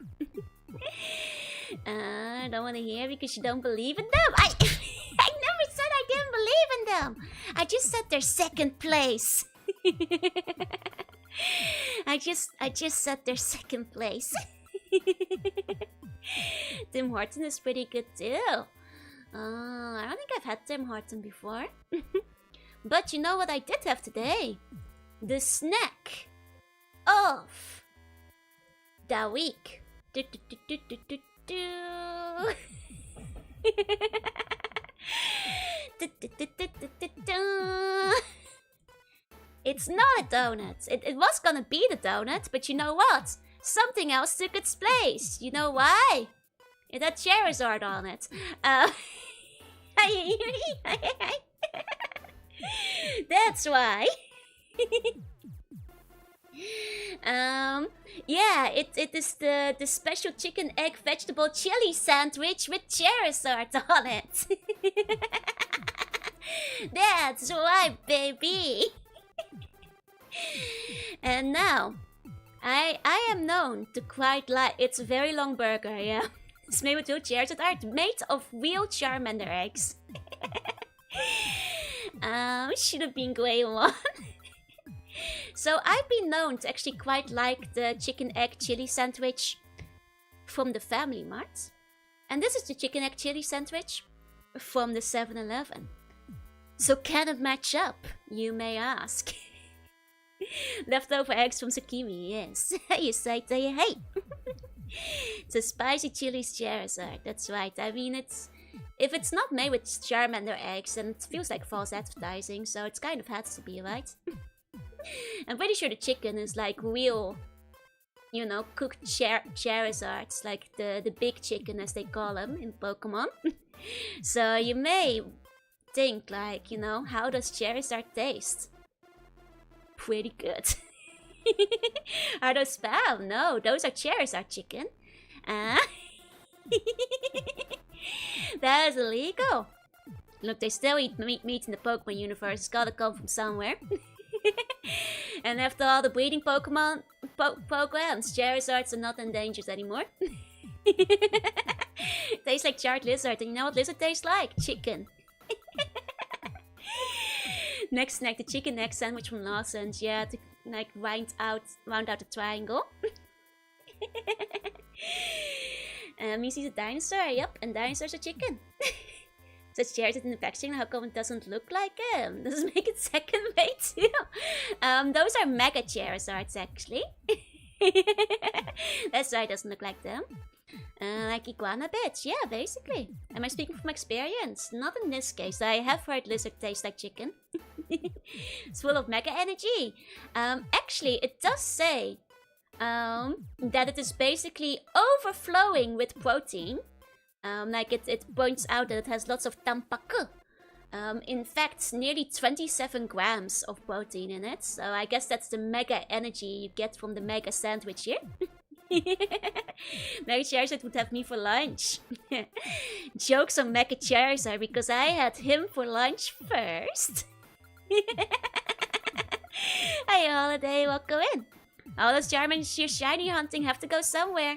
I don't want to hear because you don't believe in them. I never said I didn't believe in them. I just said they're second place. I just said they're second place. Tim Horton is pretty good too. I don't think I've had Tim Horton before. But you know what I did have today? The snack of the week. It's not a donut. It was gonna be the donut, but you know what? Something else took its place. You know why? It had Charizard on it. That's why. Yeah, it is the special chicken egg vegetable chili sandwich with Charizard on it. That's right, baby. And now, I am known to quite like. It's a very long burger, yeah. It's made with 2 Charizard art, made of real Charmander eggs. Should have been grey one. So I've been known to actually quite like the chicken egg chili sandwich from the Family Mart. And this is the chicken egg chili sandwich from the 7-Eleven. So can it match up, you may ask? Leftover eggs from Sakimi, yes. You say, hey. It's a spicy chili Charizard, that's right. I mean, if it's not made with Charmander eggs, then it feels like false advertising, so it's kind of has to be, right? I'm pretty sure the chicken is like real, you know, cooked Charizards, like the big chicken as they call them in Pokemon. So you may think like, you know, how does Charizard taste? Pretty good. Are those spam? No, those are Charizard chicken. That is illegal. Look, they still eat meat in the Pokemon universe. It's gotta come from somewhere. And after all the breeding Pokemon programs, Charizards are not endangered anymore. Tastes like charred lizard, and you know what lizard tastes like? Chicken. Next snack, the chicken egg sandwich from Lawson's. Yeah, to like round out the triangle. You see the dinosaur, yep, and dinosaurs are chicken. Such chairs in the packaging, how come it doesn't look like him? Does it make it second way too? Those are mega Charizards actually. That's why it doesn't look like them. Like iguana bitch, yeah, basically. Am I speaking from experience? Not in this case. I have heard lizard taste like chicken. It's full of mega energy. Actually, it does say that it is basically overflowing with protein. Like it points out that it has lots of tampaku. In fact, nearly 27 grams of protein in it. So I guess that's the mega energy you get from the mega sandwich here. Mega Charizard would have me for lunch. Jokes on Mega Charizard because I had him for lunch first. Hey Holiday, welcome in. All those Charmans your shiny hunting have to go somewhere.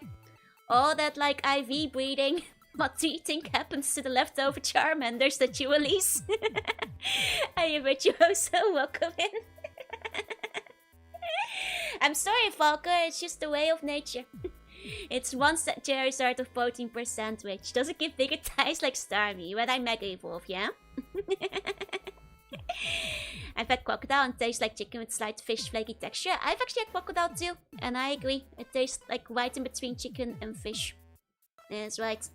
All that like IV breeding. What do you think happens to the leftover Charmanders that you release? Hey Virtuoso, welcome in. I'm sorry, Falker, it's just the way of nature. It's one Charizard of protein per sandwich. Does it give bigger thighs like Starmie when I Mega Evolve, yeah? I've had crocodile and tastes like chicken with slight fish flaky texture. I've actually had crocodile too, and I agree. It tastes like right in between chicken and fish. That's right.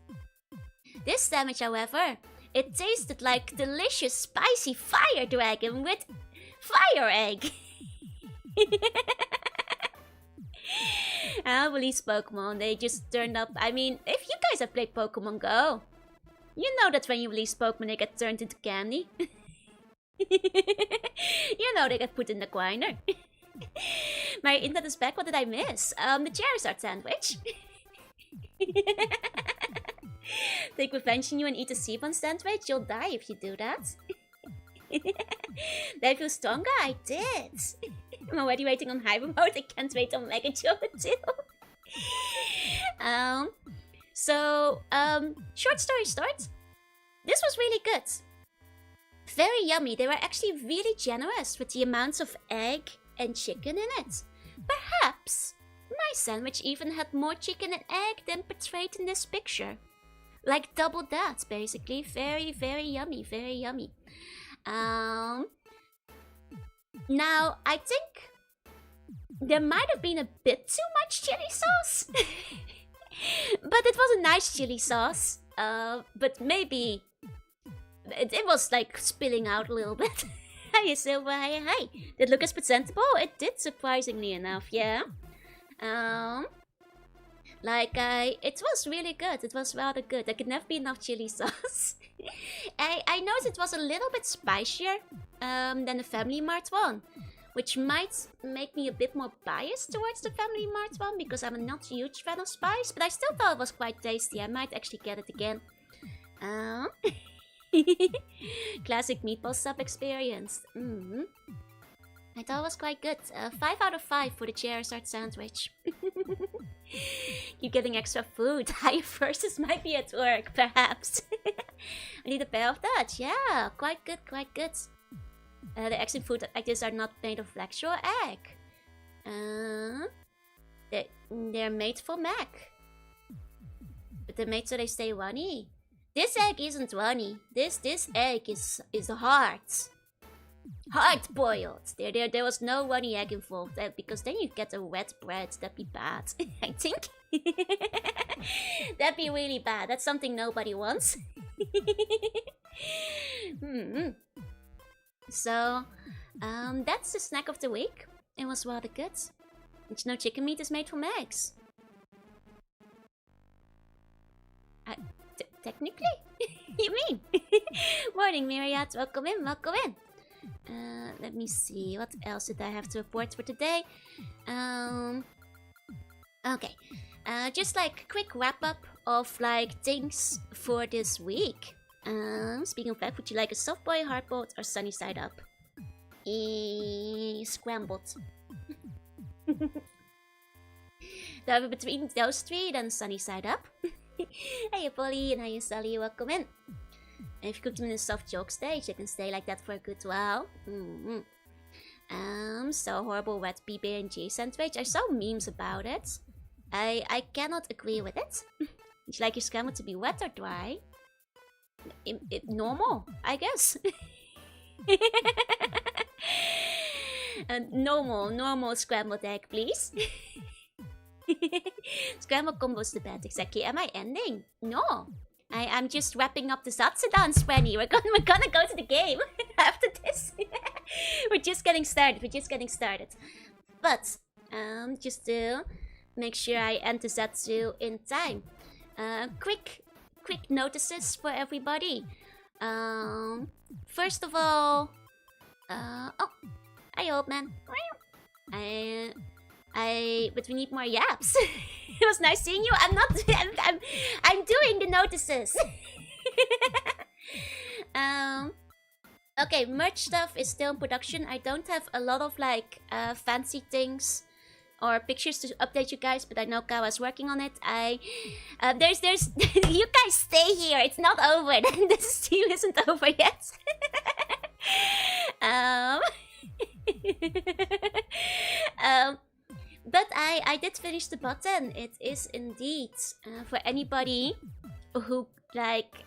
This sandwich, however, it tasted like delicious spicy fire dragon with fire egg. I release Pokemon, they just turned up. I mean, if you guys have played Pokemon Go, you know that when you release Pokemon, they get turned into candy. You know they get put in the grinder. My internet is back, what did I miss? The Charizard sandwich. Take revenge on you and eat a Seabon sandwich? You'll die if you do that. Did I feel stronger? I did. I'm already waiting on Hyper Mode. I can't wait on Mega Joba too. Short story short. This was really good. Very yummy. They were actually really generous with the amounts of egg and chicken in it. Perhaps my sandwich even had more chicken and egg than portrayed in this picture. Like double that, basically. Very, very yummy. Very yummy. Now, I think there might have been a bit too much chili sauce. But it was a nice chili sauce. But maybe it was like spilling out a little bit. Hi, Silver. Hi. Did it look as presentable? It did, surprisingly enough, yeah. It was really good. It was rather good. There could never be enough chili sauce. I noticed it was a little bit spicier than the Family Mart one, which might make me a bit more biased towards the Family Mart one because I'm not a huge fan of spice, but I still thought it was quite tasty. I might actually get it again. Classic meatball sub experience. I thought it was quite good. 5 out of 5 for the Charizard sandwich. Keep getting extra food. Higher versus might be at work, perhaps. I need a pair of that. Yeah, quite good, quite good. The eggs in food like this are not made of actual egg. They're made for Mac. But they're made so they stay runny. This egg isn't runny. This egg is hard. Hard boiled. There was no runny egg involved because then you get a wet bread. That'd be bad. I think. That'd be really bad. That's something nobody wants. So, that's the snack of the week. It was rather good. Did you know chicken meat is made from eggs? Technically? You mean? Morning, Myriad. Welcome in, welcome in. Let me see. What else did I have to report for today? Okay. Just like quick wrap up of like things for this week. Speaking of that, would you like a soft boiled, hard boiled, or sunny side up? Scrambled. So between those three, then sunny side up. Hey Polly and hi Sally, welcome in. If you cook them in a soft joke stage, they can stay like that for a good while. So horrible wet PB&J sandwich. I saw memes about it. I cannot agree with it. Would you like your scramble to be wet or dry? Normal, I guess. Normal scrambled egg, please. Scrambled combo's the best, exactly. Am I ending? No. I'm just wrapping up the Zatsu dance, Swenny. We're gonna go to the game after this. We're just getting started. But, just to make sure I end the Zatsu in time. Quick notices for everybody. First of all, oh, hi old man. But we need more yaps. It was nice seeing you. I'm doing the notices. Okay, merch stuff is still in production. I don't have a lot of like fancy things or pictures to update you guys, but I know Kawa's working on it. There's you guys stay here. It's not over. This stream isn't over yet. But I did finish the button. It is indeed for anybody who like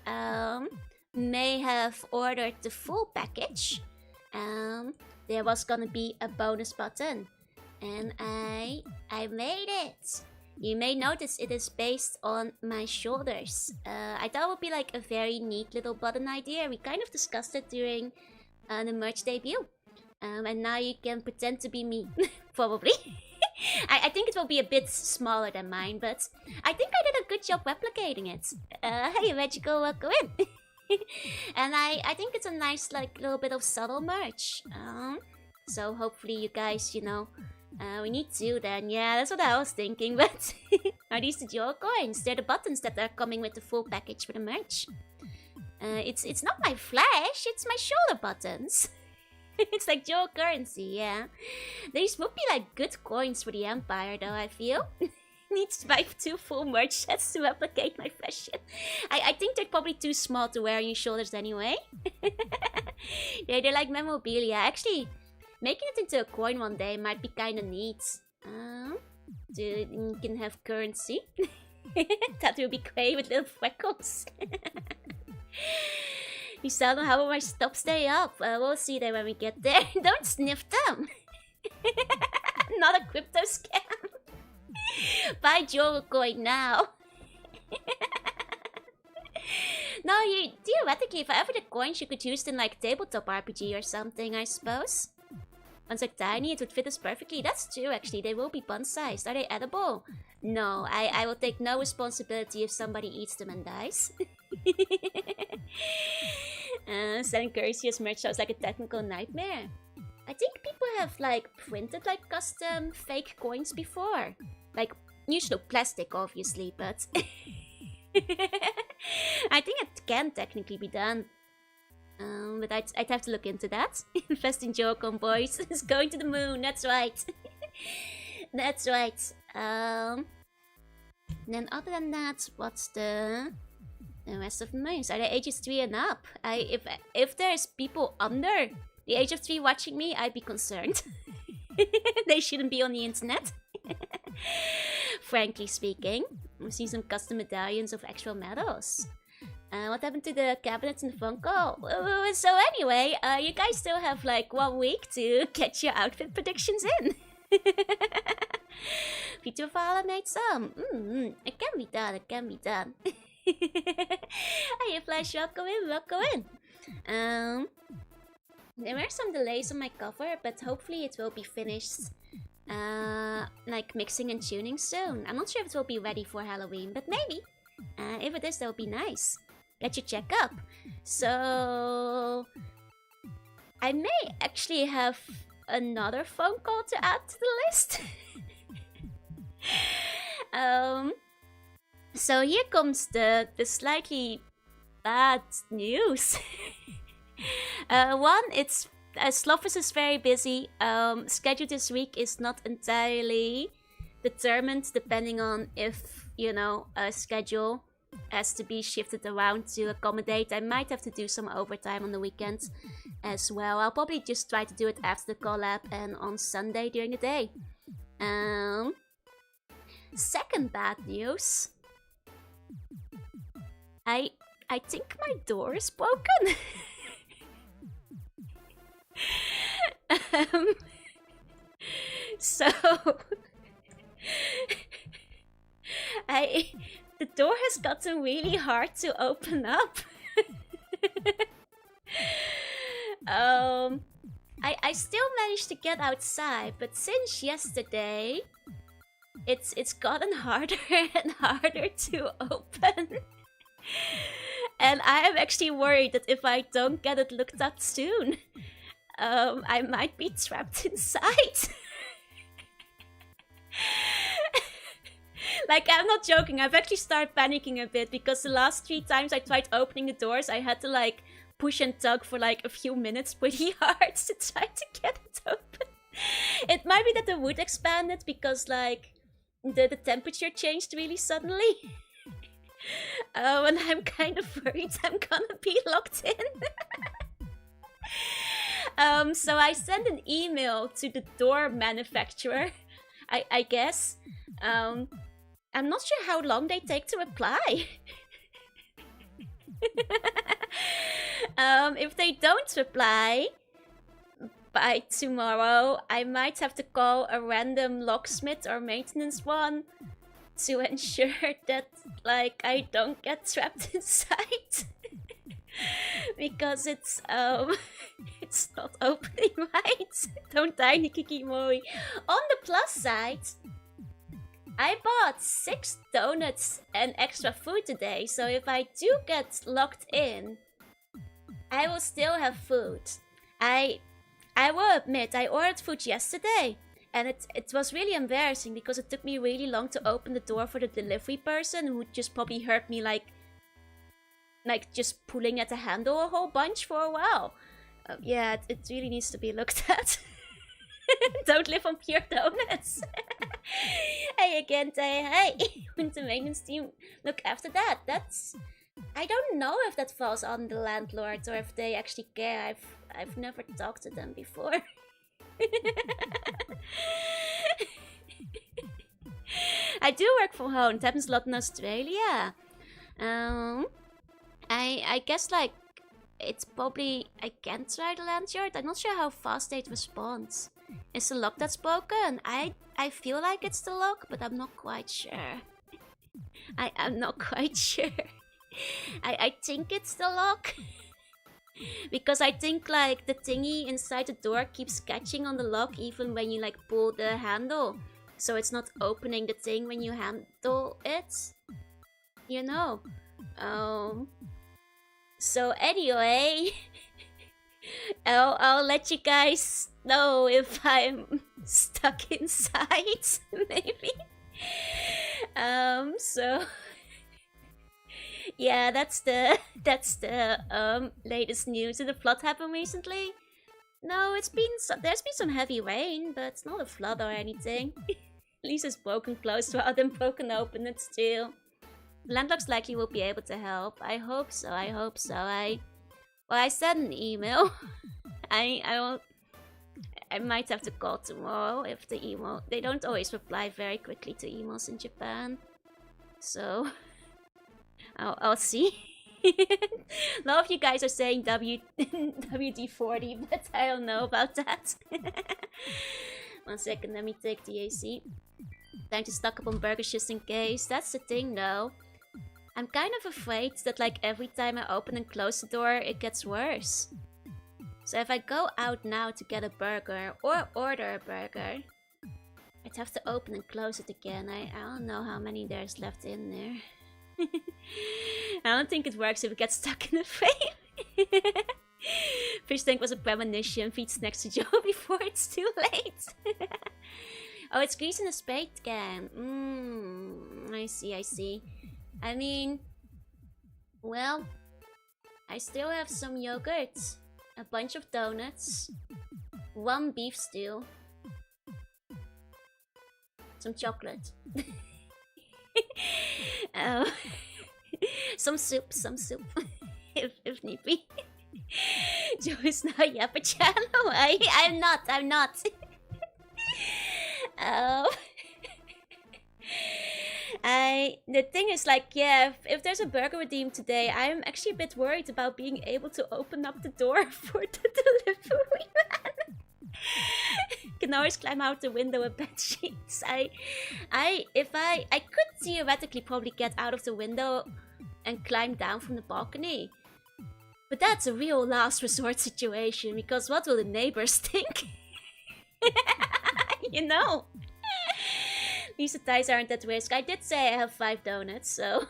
may have ordered the full package. There was gonna be a bonus button, and I made it. You may notice it is based on my shoulders. I thought it would be like a very neat little button idea. We kind of discussed it during the merch debut. And now you can pretend to be me, probably. I think it will be a bit smaller than mine, but I think I did a good job replicating it. Hey, Magical, welcome in. And I think it's a nice, like, little bit of subtle merch. So hopefully you guys, you know, we need two then. Yeah, that's what I was thinking, but are these the Joe coins? They're the buttons that are coming with the full package for the merch. It's not my flash, it's my shoulder buttons. It's like Joe currency, yeah. These would be like good coins for the Empire, though, I feel. Needs to buy 2 full merch sets to replicate my fashion. I think they're probably too small to wear on your shoulders anyway. They're like memorabilia. Actually, making it into a coin one day might be kind of neat. You can have currency. That would be great with little freckles. You still don't have my stop stay up. We'll see that when we get there. Don't sniff them. Not a crypto scam. Buy Joe coin now. No, theoretically, if I ever did coins, you could use it in like tabletop RPG or something, I suppose. Ones are tiny, it would fit us perfectly. That's true, actually. They will be bun-sized. Are they edible? No, I will take no responsibility if somebody eats them and dies. Selling currency as merch sounds like a technical nightmare. I think people have like printed like custom fake coins before. Like, usually plastic obviously, but I think it can technically be done. But I'd have to look into that. Invest in Joe-con, boys. It's going to the moon, that's right. That's right. Then other than that, what's the rest of the names? Are they ages 3 and up? If there's people under the age of 3 watching me, I'd be concerned. They shouldn't be on the internet. Frankly speaking. I've seen some custom medallions of actual medals. What happened to the cabinets and Funko? So anyway, you guys still have like 1 week to get your outfit predictions in. Vtuber made some. It can be done, it can be done. Hey Flash, welcome in. There were some delays on my cover, but hopefully it will be finished like mixing and tuning soon. I'm not sure if it will be ready for Halloween, but maybe. If it is, that would be nice. Let you check up. So I may actually have another phone call to add to the list. So here comes the slightly bad news. One, it's Slophus is very busy. Schedule this week is not entirely determined, depending on if, you know, a schedule has to be shifted around to accommodate. I might have to do some overtime on the weekends as well. I'll probably just try to do it after the collab and on Sunday during the day. Second bad news. I think my door is broken. So the door has gotten really hard to open up. I still managed to get outside, but since yesterday, it's gotten harder and harder to open. And I am actually worried that if I don't get it looked up soon, I might be trapped inside. Like, I'm not joking, I've actually started panicking a bit because the last 3 times I tried opening the doors, I had to like push and tug for like a few minutes pretty hard to try to get it open. It might be that the wood expanded because like the temperature changed really suddenly. And I'm kind of worried I'm gonna be locked in. So I sent an email to the door manufacturer, I guess. I'm not sure how long they take to reply. If they don't reply by tomorrow, I might have to call a random locksmith or maintenance one to ensure that, like, I don't get trapped inside. Because it's not opening right. Don't die, Nikikimori. On the plus side, I bought 6 donuts and extra food today, so if I do get locked in, I will still have food. I will admit, I ordered food yesterday, and it was really embarrassing because it took me really long to open the door for the delivery person, who just probably heard me like just pulling at the handle a whole bunch for a while. Yeah, it really needs to be looked at. Don't live on pure donuts. Hey again, hey. Wouldn't the maintenance team look after that? I don't know if that falls on the landlord or if they actually care. I've never talked to them before. I do work from home. It happens a lot in Australia. I guess like it's probably I can try the landlord. I'm not sure how fast they'd respond. Is the lock that's broken? I feel like it's the lock, but I'm not quite sure. I'm not quite sure. I think it's the lock. Because I think like the thingy inside the door keeps catching on the lock even when you like pull the handle. So it's not opening the thing when you handle it. You know. So anyway, I'll let you guys know if I'm stuck inside, maybe. So yeah, that's the latest news. Did the flood happen recently? No, there's been some heavy rain, but it's not a flood or anything. At least it's broken closed rather than broken open. It's still. Landlords likely will be able to help. I hope so. I sent an email. I might have to call tomorrow if the email. They don't always reply very quickly to emails in Japan, so I'll see. A lot of you guys are saying WD-40, but I don't know about that. 1 second, let me take the AC. Time to stock up on burgers just in case. That's the thing though. I'm kind of afraid that like every time I open and close the door, it gets worse. So if I go out now to get a burger or order a burger, I'd have to open and close it again. I don't know how many there's left in there. I don't think it works if it gets stuck in the frame. Fish tank was a premonition. Feed snacks to Joe before it's too late. Oh, it's grease in a spade can. I see. I mean, well, I still have some yogurt, a bunch of donuts, 1 beef stew, some chocolate. Some soup, if need be. Joe is now Yapachano. I'm not. Um, the thing is, like, yeah, if there's a burger redeem today, I'm actually a bit worried about being able to open up the door for the delivery man. Can always climb out the window and bed sheets. I could theoretically probably get out of the window and climb down from the balcony. But that's a real last resort situation, because what will the neighbors think? You know? These ties aren't at risk. I did say I have 5 donuts, so...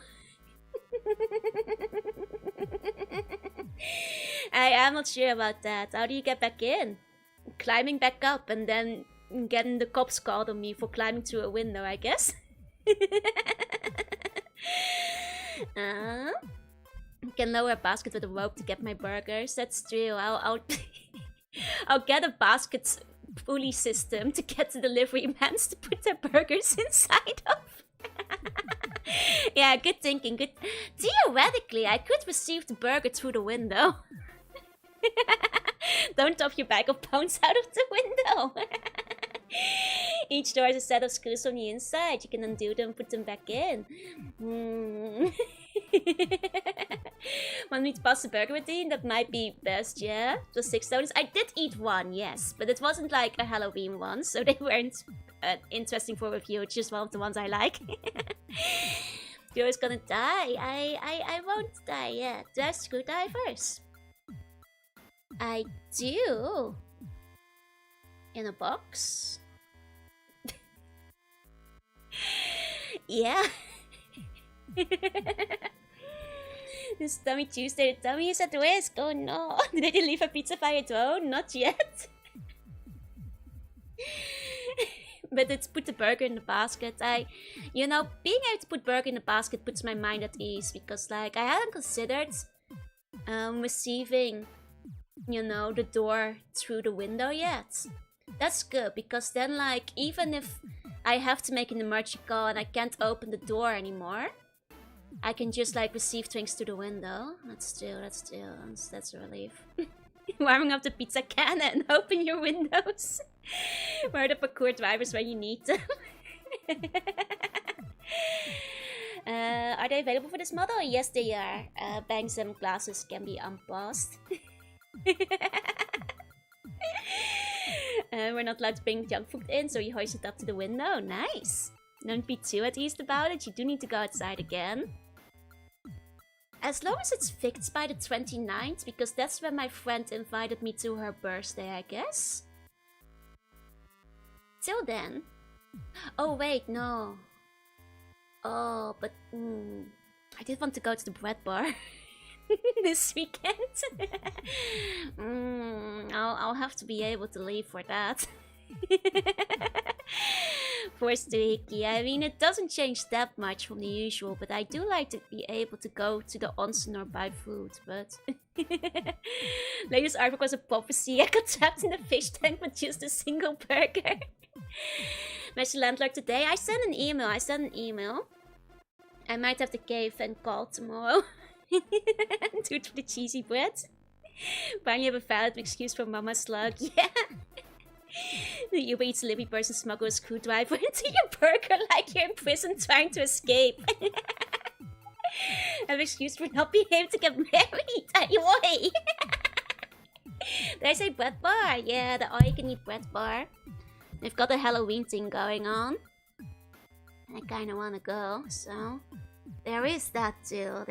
I am not sure about that. How do you get back in? Climbing back up and then getting the cops called on me for climbing through a window, I guess. Can lower a basket with a rope to get my burgers. That's true. I'll get a basket pulley system to get the delivery mans to put their burgers inside of. Yeah, good thinking. Good. Theoretically, I could receive the burger through the window. Don't top your bag of pounds out of the window. Each door has a set of screws on the inside. You can undo them, put them back in. Want me to pass the burger routine? That might be best, yeah? Just 6 donuts. I did eat one, yes, but it wasn't like a Halloween one, so they weren't interesting for review. It's just one of the ones I like. You're always gonna die. I won't die yet. Do I have screwdrivers? I do. In a box. Yeah. This Tummy Tuesday. The tummy is at risk. Oh no. Did you leave a pizza by your drone? Not yet. But it's put the burger in the basket. You know, being able to put burger in the basket puts my mind at ease, because, like, I hadn't considered receiving, you know, the door through the window yet. That's good, because then, like, even if I have to make an emergency call and I can't open the door anymore, I can just, like, receive drinks through the window. That's a relief. Warming up the pizza can and open your windows. Where are the parkour drivers when you need them? Are they available for this model? Yes, they are. Bangs and glasses can be unpaused. We're not allowed to bring junk food in, so you hoist it up to the window. Nice. Don't be too at ease about it. You do need to go outside again. As long as it's fixed by the 29th, because that's when my friend invited me to her birthday, I guess. Till then. Oh, wait, no. Oh, but I did want to go to the bread bar this weekend. I'll have to be able to leave for that. Forced to Hiki. I mean, it doesn't change that much from the usual, but I do like to be able to go to the onsen or buy food, but... Latest artwork was a prophecy. I got trapped in a fish tank with just a single burger. Message the landlord today. I sent an email. I might have to cave and call tomorrow. Do it for the cheesy bread. Finally have a valid excuse for Mama Slug. Yeah. The Uber Eats delivery person smuggle a screwdriver into your burger like you're in prison trying to escape. Have an excuse for not being able to get married. Why? Did I say bread bar? Yeah, the all-you-can-eat bread bar. They've got a Halloween thing going on. I kinda wanna go, so... There is that deal.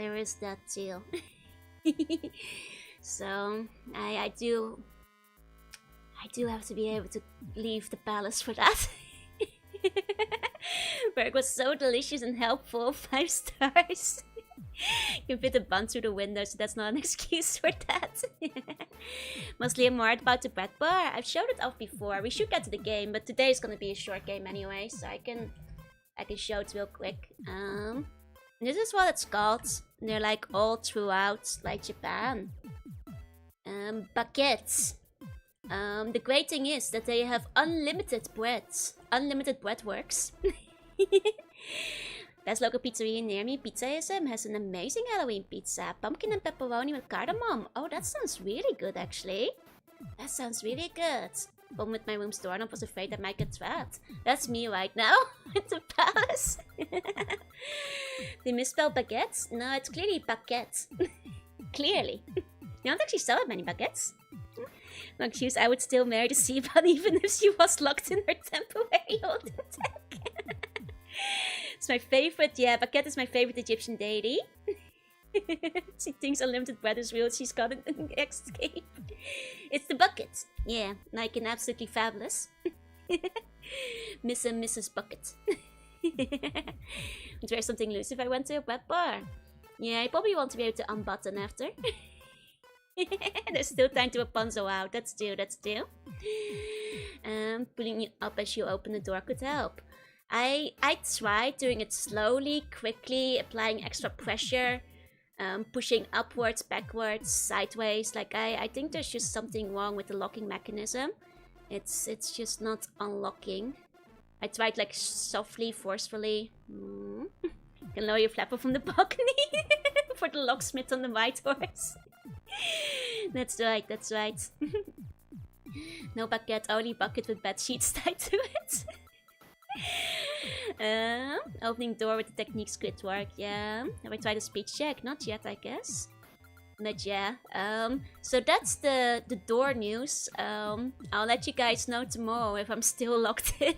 So, I do have to be able to leave the palace for that. Burger was so delicious and helpful. 5 stars. You can fit a bun through the window, so that's not an excuse for that. Mostly more about the bread bar. I've showed it off before. We should get to the game, but today is gonna be a short game anyway, so I can show it real quick. This is what it's called. They're like all throughout, like Japan. Baguettes. The great thing is that they have unlimited bread. Unlimited bread works. Best local pizzeria near me, Pizzaism, has an amazing Halloween pizza. Pumpkin and pepperoni with cardamom. Oh, that sounds really good, actually. That sounds really good. Problem with my room's doorknob, was afraid I might get trapped. That's me right now, at the palace. They misspelled baguettes? No, it's clearly baguette. Clearly. You don't actually sell that many baguettes. No excuse, I would still marry the Sivan even if she was locked in her temporary holding tech. It's my favorite, yeah, baguette is my favorite Egyptian deity. She thinks unlimited bread is real, she's got an escape. It's the bucket. Yeah, like an absolutely fabulous. Miss and Mrs. Bucket. Would wear something loose if I went to a wet bar. Yeah, I probably want to be able to unbutton after. There's still time to Rapunzel out. That's due, that's due. Pulling you up as you open the door could help. I tried doing it slowly, quickly, applying extra pressure. Pushing upwards, backwards, sideways. Like I think there's just something wrong with the locking mechanism. It's just not unlocking. I tried like softly, forcefully. You can lower your flapper from the balcony for the locksmith on the white horse. That's right, that's right. No bucket, only bucket with bed sheets tied to it. Opening door with the technique squid work, yeah. Have I tried a speech check? Not yet, I guess. But yeah, so that's the door news. I'll let you guys know tomorrow if I'm still locked in.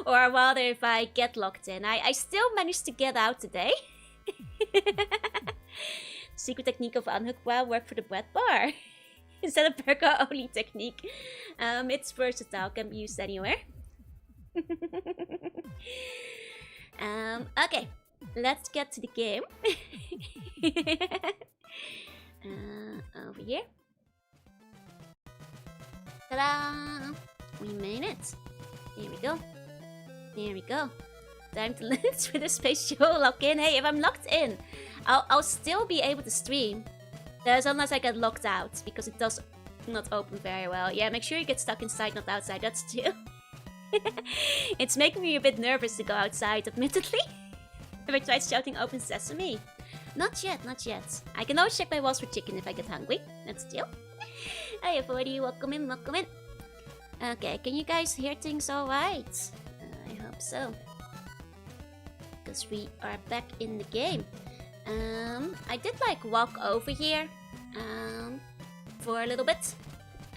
Or rather, if I get locked in. I still managed to get out today. Secret technique of unhook well work for the bread bar. Instead of burger only technique. It's versatile, can be used anywhere. Okay, let's get to the game. Over here. Ta-da! We made it. Here we go. There we go. Time to link with a spatial lock in. Hey, if I'm locked in, I'll still be able to stream. There's unless I get locked out, because it does not open very well. Yeah, make sure you get stuck inside, not outside. That's too. It's making me a bit nervous to go outside, admittedly. Have I tried shouting open sesame? Not yet, not yet. I can always check my walls for chicken if I get hungry. That's deal. Hey everybody, welcome in, welcome in. Okay, can you guys hear things alright? I hope so. Because we are back in the game. I did like walk over here for a little bit.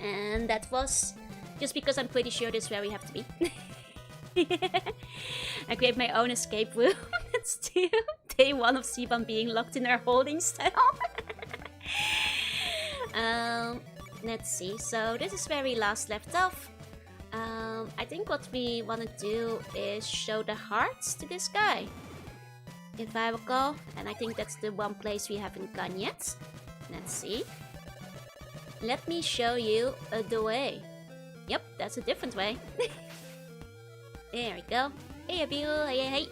And that was just because I'm pretty sure this is where we have to be. I create my own escape room. It's still day one of Sivan being locked in her holding cell. Let's see. So this is where we last left off. I think what we want to do is show the hearts to this guy, if I recall. And I think that's the one place we haven't gone yet. Let's see. Let me show you the way. Yep, that's a different way. There we go. Hey, Abiel. Hey, hey, hey.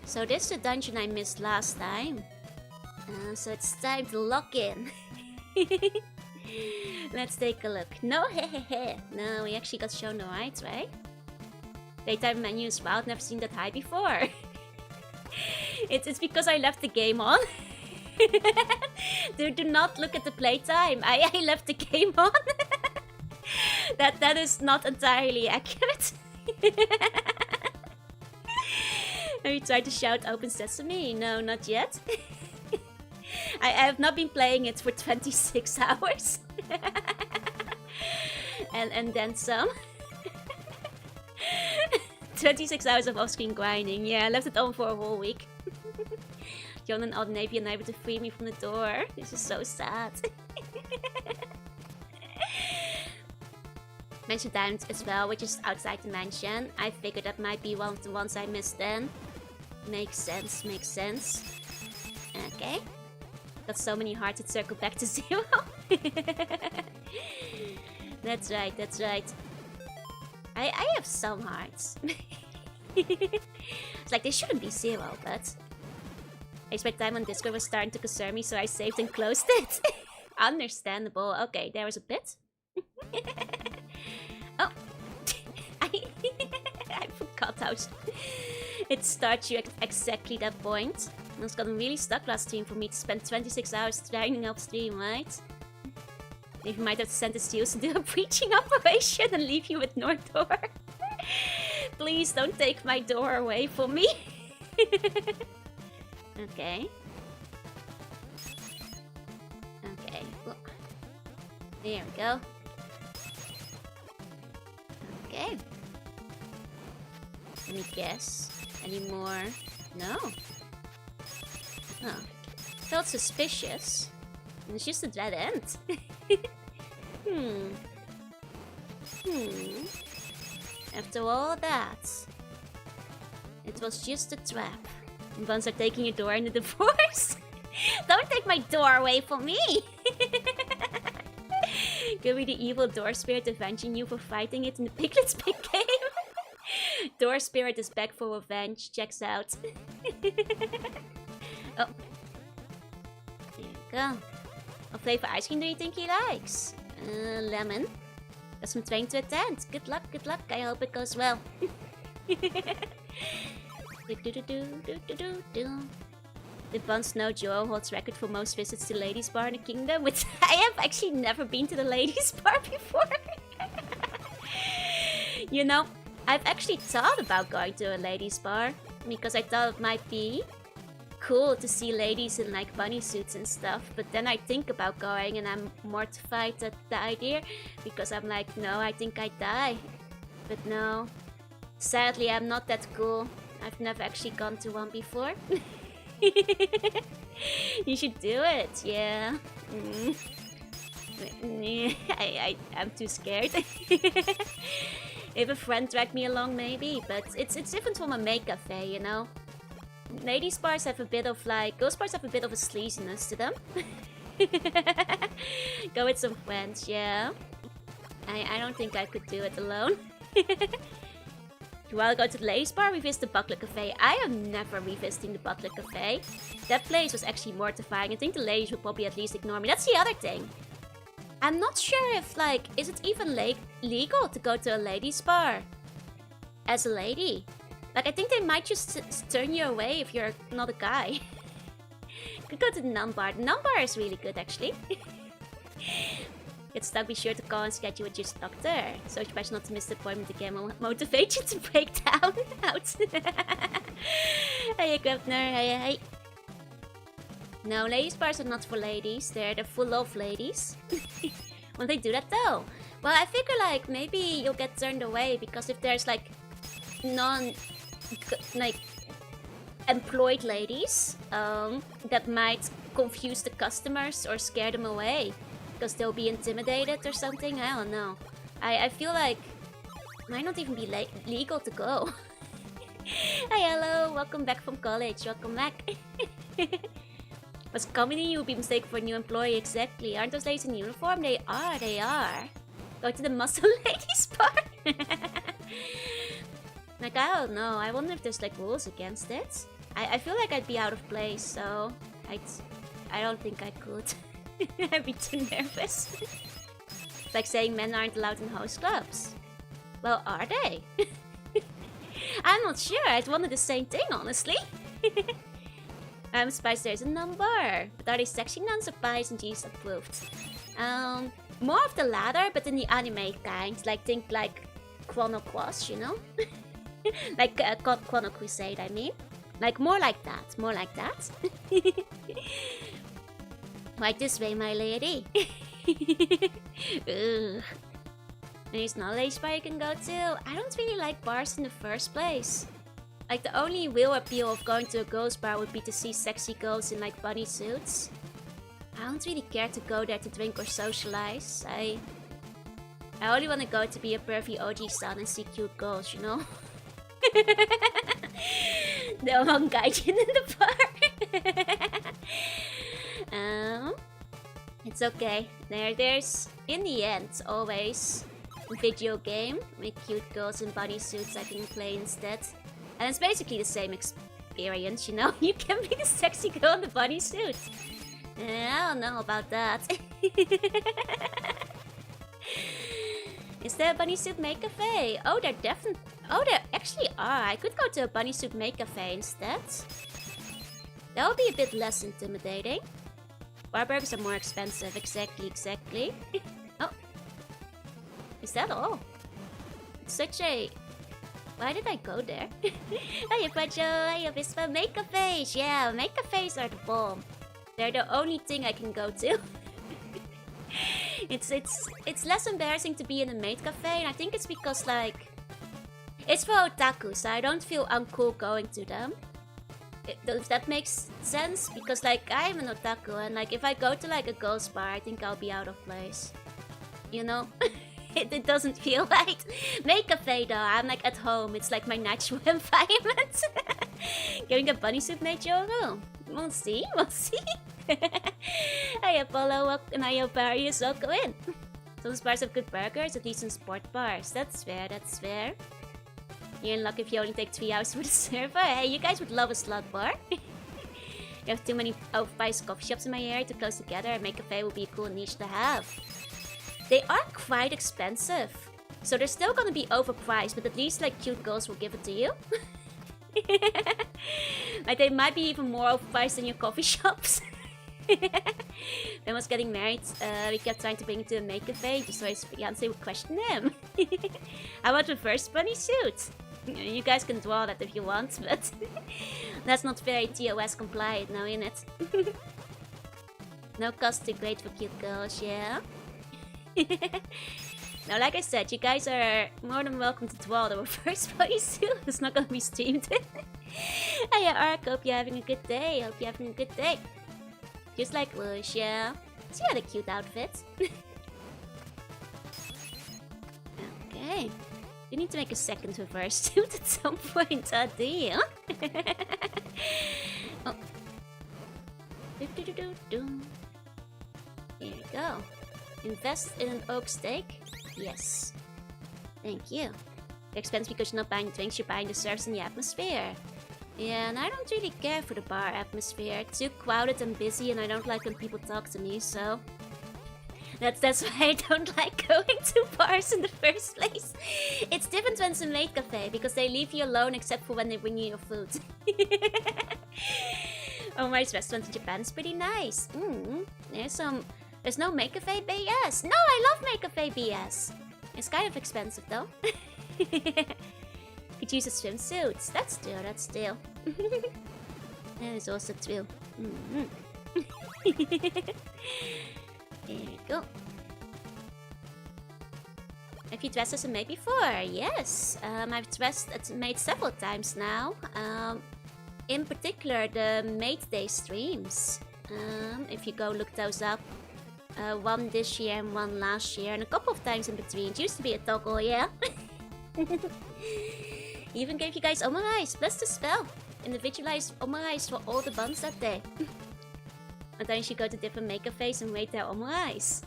So this is the dungeon I missed last time. So it's time to lock in. Let's take a look. No, hehehe. No, we actually got shown the right way. Daytime menu is wild. Never seen that high before. It's because I left the game on. Do not look at the playtime. I left the game on. That is not entirely accurate. Have you tried to shout open sesame? No, not yet. I have not been playing it for 26 hours. and then some. 26 hours of off-screen grinding. Yeah, I left it on for a whole week. John and Odd Navy unable to free me from the door. This is so sad. Mansion Diamond as well, which is outside the mansion. I figured that might be one of the ones I missed then. Makes sense, makes sense. Okay. Got so many hearts it circled back to 0. That's right, that's right. I have some hearts. It's like they shouldn't be 0, but I expect time on Discord was starting to concern me, so I saved and closed it. Understandable. Okay, there was a bit. Oh. about how it starts you at exactly that point. It was gotten really stuck last stream for me to spend 26 hours trying up stream, right? Maybe might have to send the steals to do a breaching operation and leave you with no door. Please don't take my door away from me. Okay. Okay. Well, there we go. Okay. Let me guess. Any more? No. Oh. Felt suspicious. And it's just a dead end. After all that, it was just a trap. And Buns are taking your door in the divorce. Don't take my door away from me! Could be the evil door spirit avenging you for fighting it in the Piglet's Big Game. Door spirit is back for revenge. Checks out. Oh. There you go. What flavor ice cream do you think he likes? Lemon. That's from 20 to attend. Good luck, good luck. I hope it goes well. Did Buns know Joe holds record for most visits to Ladies Bar in the Kingdom? Which I have actually never been to the Ladies Bar before. You know, I've actually thought about going to a Ladies Bar because I thought it might be cool to see ladies in like bunny suits and stuff, but then I think about going and I'm mortified at the idea because I'm like, no, I think I'd die. But no, sadly I'm not that cool. I've never actually gone to one before. You should do it, yeah. I'm too scared. If a friend dragged me along, maybe, but it's different from a maid cafe, you know. Ladies bars have a bit of like, girls bars have a bit of a sleaziness to them. Go with some friends, yeah. I don't think I could do it alone. While I go to the ladies bar, we visit the Butler Cafe. I am never revisiting the Butler Cafe. That place was actually mortifying. I think the ladies would probably at least ignore me. That's the other thing. I'm not sure if like, is it even legal to go to a ladies bar as a lady? Like, I think they might just turn you away if you're not a guy. Could go to the nun bar. The nun bar is really good, actually. Get stuck, be sure to call and schedule with your doctor. So special not to miss the appointment again will motivate you to break down. Out. Hey, Governor. Hey. No, ladies bars are not for ladies. They're full of ladies. Won't they do that though? Well, I figure like maybe you'll get turned away because if there's like employed ladies, that might confuse the customers or scare them away because they'll be intimidated or something. I don't know. I feel like it might not even be legal to go. Hi, hello, welcome back from college. Welcome back. Was coming in, you'll be mistaken for a new employee. Exactly. Aren't those ladies in uniform? They are. Go to the muscle ladies bar. Like, I don't know. I wonder if there's like rules against it. I feel like I'd be out of place, so I don't think I could. I'd be too nervous. It's like saying men aren't allowed in host clubs. Well, are they? I'm not sure. I'd wonder the same thing, honestly. I'm surprised there's a nun bar. But are they sexy nuns or pies and G's approved? More of the latter, but in the anime kind. Like, think like Chrono Cross, you know? Like Chrono Crusade, I mean. Like, more like that. Right this way, my lady. Ugh. There's no ladies bar you can go to. I don't really like bars in the first place. Like, the only real appeal of going to a girls bar would be to see sexy girls in like bunny suits. I don't really care to go there to drink or socialize. I only want to go to be a pervy OG son and see cute girls, you know? They won't guide you in the bar. It's okay. There's in the end always a video game with cute girls in bunny suits I can play instead. And it's basically the same experience, you know? You can be the sexy girl in the bunny suit. I don't know about that. Is there a bunny suit maid cafe? Oh, they're definitely... Oh, there actually are. I could go to a bunny suit make cafe instead. That would be a bit less intimidating. Bar burgers are more expensive. Exactly. Oh. Is that all? It's such a... Why did I go there? Hiya, Pacho. Hiya, Vispa. Make cafes. Yeah, make cafes are the bomb. They're the only thing I can go to. It's less embarrassing to be in a maid cafe, and I think it's because, like... It's for otaku, so I don't feel uncool going to them. If that makes sense, because like I'm an otaku and like if I go to like a girls bar, I think I'll be out of place. You know? it doesn't feel right. Make cafe though, I'm like at home. It's like my natural environment. Getting a bunny suit made Joru. We'll see. Hi Apollo and hi Barrius, welcome in. Some bars have good burgers, at least in sport bars. That's fair. You're in luck if you only take 3 hours for the server. Hey, you guys would love a slot bar. You have too many overpriced coffee shops in my area to close together, and make cafe would be a cool niche to have. They are quite expensive, so they're still gonna be overpriced, but at least like cute girls will give it to you. Like they might be even more overpriced than your coffee shops. Ben was getting married. We kept trying to bring him to a make cafe just so his fiance would question him. How about reverse bunny suit? You guys can draw that if you want, but that's not very TOS compliant now, in it. No cost too great for cute girls, yeah? Now, like I said, you guys are more than welcome to draw the reverse bunny suit. It's not gonna be streamed. Hiya, Ark. Hope you're having a good day. Just like Lush, yeah? She had a cute outfit. Okay. You need to make a second reverse suit at some point, do you? Oh. Here we go. Invest in an oak steak? Yes. Thank you. They're expensive because you're not buying drinks, you're buying the service and the atmosphere. Yeah, and I don't really care for the bar atmosphere. It's too crowded and busy, and I don't like when people talk to me, so... That's why I don't like going to bars in the first place. It's different when it's a maid cafe, because they leave you alone except for when they bring you your food. Omar's restaurant in Japan is pretty nice. There's no maid cafe BS. No, I love maid cafe BS. It's kind of expensive though. Could use a swimsuit. That's true. That is also true. There you go. Have you dressed as a maid before? Yes. I've dressed as a maid several times now. In particular, the Maid Day streams. If you go look those up. One this year and one last year, and a couple of times in between. It used to be a toggle, yeah? Even gave you guys omarais, bless the spell. Individualized omarais for all the buns that day. Sometimes you go to different maid cafes and rate their omarais.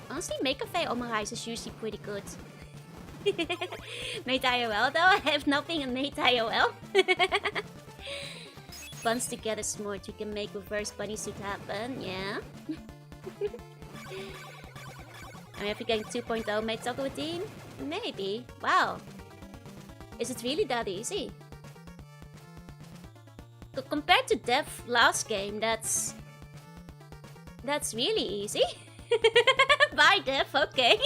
Honestly, maid cafe omarais is usually pretty good. Maid IOL though? I have nothing in Maid IOL. Buns together smart, we can make reverse bunny suit happen, yeah? I mean, if you're getting 2.0 maid toggle routine? Maybe. Wow. Is it really that easy? Compared to Dev last game, that's really easy. Bye Dev, okay.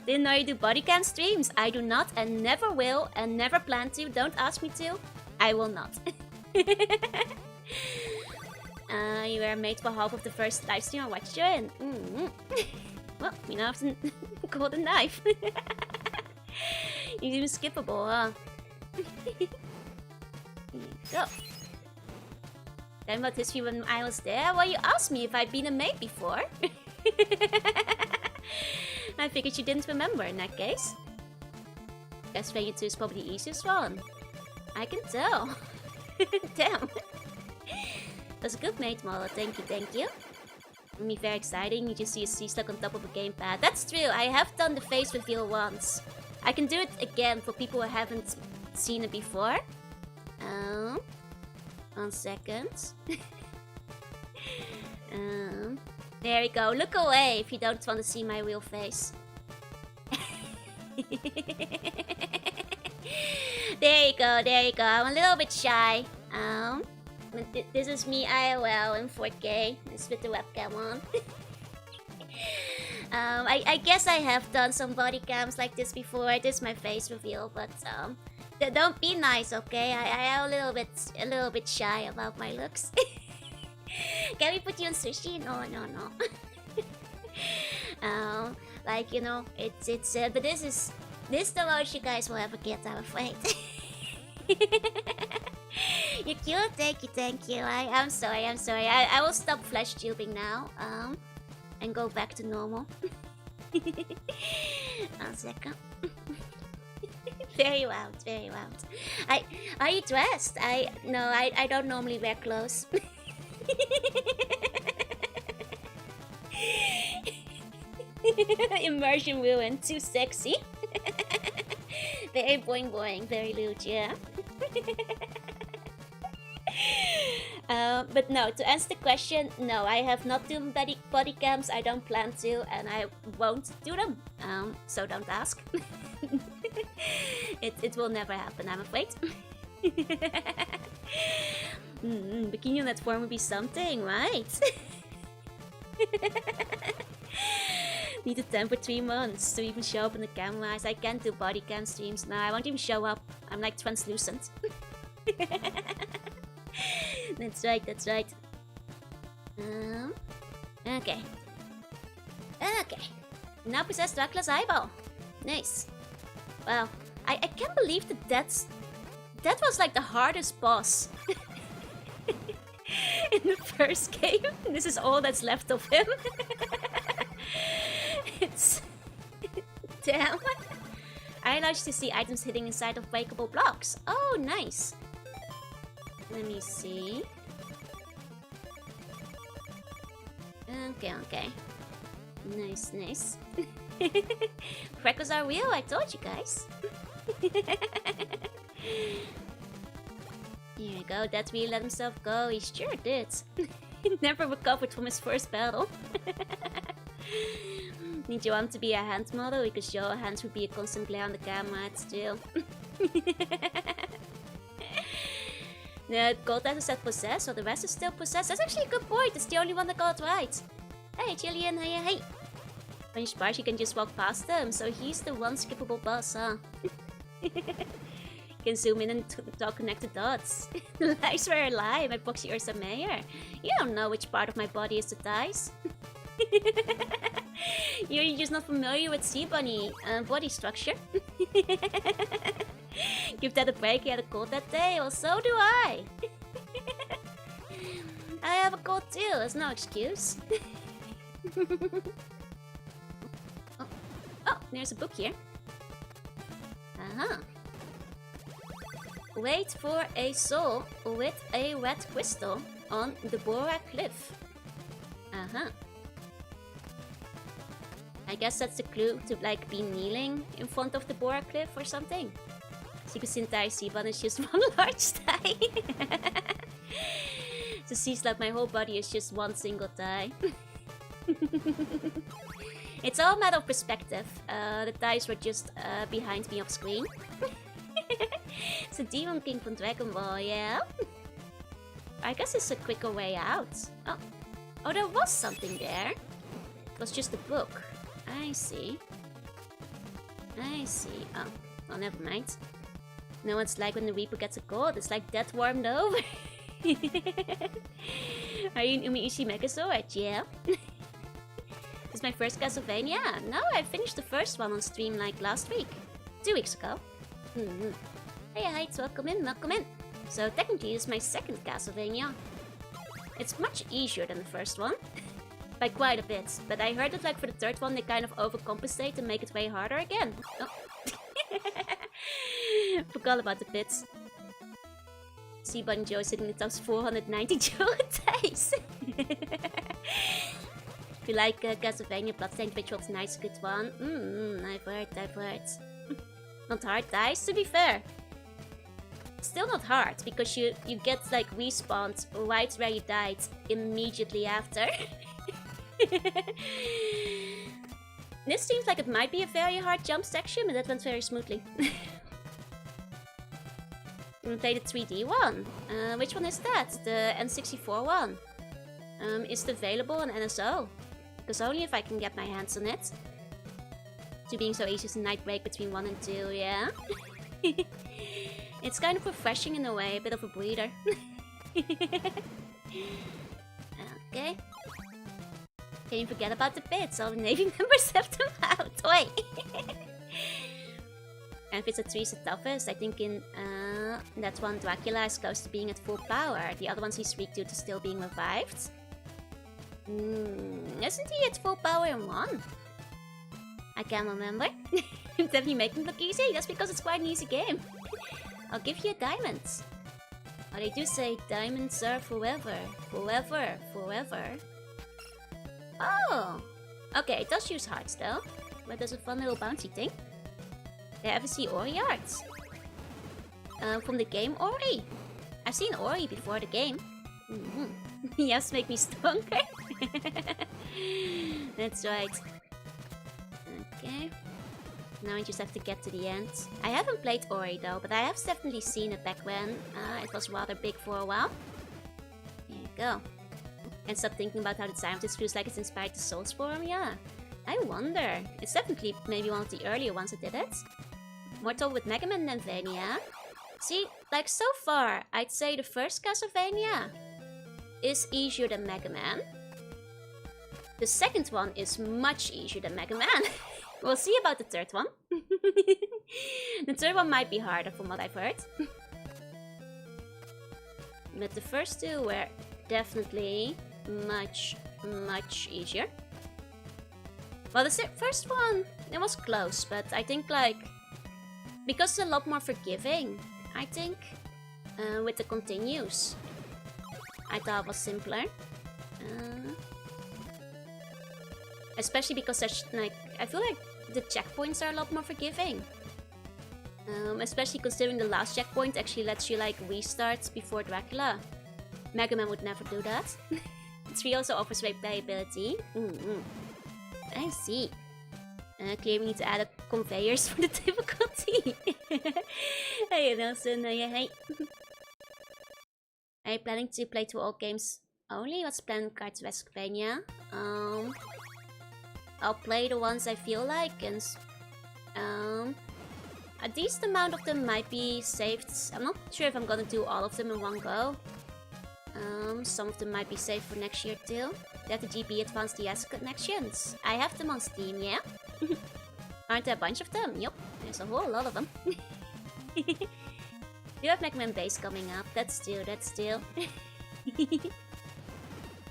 Didn't know you do body cam streams. I do not and never will and never plan to. Don't ask me to. I will not. You were made for half of the first live stream I watched you in. Well, you know, I have to call the knife. You're skippable, huh? Here you go. Then about history when I was there? Well, you asked me if I'd been a maid before. I figured you didn't remember in that case. Castlevania 2 is probably the easiest one. I can tell. Damn. That's a good maid model, thank you. For me, very exciting. You just see a C-Slug on top of a gamepad. That's true, I have done the face reveal once. I can do it again for people who haven't seen it before. 1 second. There we go. Look away if you don't want to see my real face. There you go, there you go. I'm a little bit shy. This is me IOL in 4K. It's with the webcam on. I guess I have done some body cams like this before. This is my face reveal, but don't be nice, okay? I am a little bit shy about my looks. Can we put you on sushi? No. Like, you know, it's but this is the most you guys will ever get, I'm afraid. You're cute, thank you. I'm sorry. I will stop flesh tubing now. And go back to normal. 1 second. Very loud. Are you dressed? No, I don't normally wear clothes. Immersion ruined. Too sexy. Very boing, very lewd, yeah. But no, to answer the question, no, I have not done body cams. I don't plan to, and I won't do them. So don't ask. It will never happen, I'm afraid. Bikini on that form would be something, right? Need a temp for 3 months to even show up in the cameras. I can't do body cam streams now. I won't even show up. I'm like translucent. That's right. Okay. Now possess Dracula's eyeball. Nice. Wow. I can't believe that was like the hardest boss in the first game. This is all that's left of him. It's damn. I like to see items hidden inside of breakable blocks. Oh, nice. Let me see. Okay. Nice. Crackers are real, I told you guys. Here we go, that really let himself go. He sure did. He never recovered from his first battle. Need Joanne to be a hand model because your hands would be a constant glare on the camera. It's still. The gold item said possessed, so the rest is still possessed. That's actually a good point. It's the only one that got it right. Hey, Jillian, hey. When you sparse, you can just walk past them, so he's the one skippable boss, huh? You can zoom in and connect the dots. The lies were a lie, my boxy Ursa Mayer. You don't know which part of my body is the dice. You're just not familiar with Sea Bunny body structure. Give that a break, he had a cold that day, well so do I. I have a cold too, there's no excuse. Oh, there's a book here. Wait for a soul with a red crystal on the Bora Cliff. I guess that's the clue to like be kneeling in front of the Bora Cliff or something. So you can see the entire sea bun is just one large tie. So seems like my whole body is just one single tie. It's all a matter of perspective. The ties were just behind me off screen. It's a Demon King from Dragon Ball, yeah? I guess it's a quicker way out. Oh, there was something there. It was just a book. I see. Oh, well, never mind. No, it's like when the Reaper gets a gold. It's like that warmed over. Are you an Umiishi Megazord? Yeah. This is my first Castlevania. No, I finished the first one on stream like last week. 2 weeks ago. Hey, heights, welcome in. So technically this is my second Castlevania. It's much easier than the first one. By quite a bit. But I heard that like for the third one they kind of overcompensate and make it way harder again. Oh. Forgot about the bits. Sea Bunny Joe sitting in the top 490 Joe days. If you like Castlevania Bloodstained Ritual's nice good one. I've heard. Not hard dice, to be fair. Still not hard, because you get like respawned right where you died immediately after. This seems like it might be a very hard jump section, but that went very smoothly. We play the 3D one. Which one is that? The N64 one. Is it available on NSO? Because only if I can get my hands on it. To being so easy as a night break between 1 and 2, yeah? It's kind of refreshing in a way, a bit of a breather. Okay. Can you forget about the bits? All the Navy members have them out. Wait. And if it's a 3 is the toughest, I think in that one Dracula is close to being at full power. The other ones he's weak due to still being revived. Isn't he at full power in 1? I can't remember. Definitely make him look easy. That's because it's quite an easy game. I'll give you a diamond. Oh, they do say diamonds are forever. Forever. Forever. Oh! Okay, it does use hearts though. But there's a fun little bouncy thing. Did I ever see Ori arts? From the game Ori? I've seen Ori before the game. Yes, make me stronger. That's right. Okay. Now I just have to get to the end. I haven't played Ori though, but I have definitely seen it back when it was rather big for a while. There you go. And stop thinking about how the design of this feels like it's inspired the Soulsborne, yeah. I wonder. It's definitely maybe one of the earlier ones that did it. More told with Mega Man than Vania. See, like so far, I'd say the first Castlevania is easier than Mega Man. The second one is much easier than Mega Man. We'll see about the third one. The third one might be harder from what I've heard. But the first two were definitely much easier. Well, the first one, it was close, but I think like, because it's a lot more forgiving, I think, with the continues, I thought it was simpler. Especially because there's like, I feel like the checkpoints are a lot more forgiving. Especially considering the last checkpoint actually lets you like restart before Dracula. Mega Man would never do that. 3 also offers replayability. I see. Clearly we need to add a conveyors for the difficulty. Hey Nelson, hey. Are you planning to play through all games only? What's planned with Castlevania? I'll play the ones I feel like, and a decent amount of them might be saved. I'm not sure if I'm gonna do all of them in one go. Some of them might be saved for next year too. They have the GB Advanced DS connections. I have them on Steam, yeah? Aren't there a bunch of them? Yup, there's a whole lot of them. You have Mega Man Base coming up. That's still.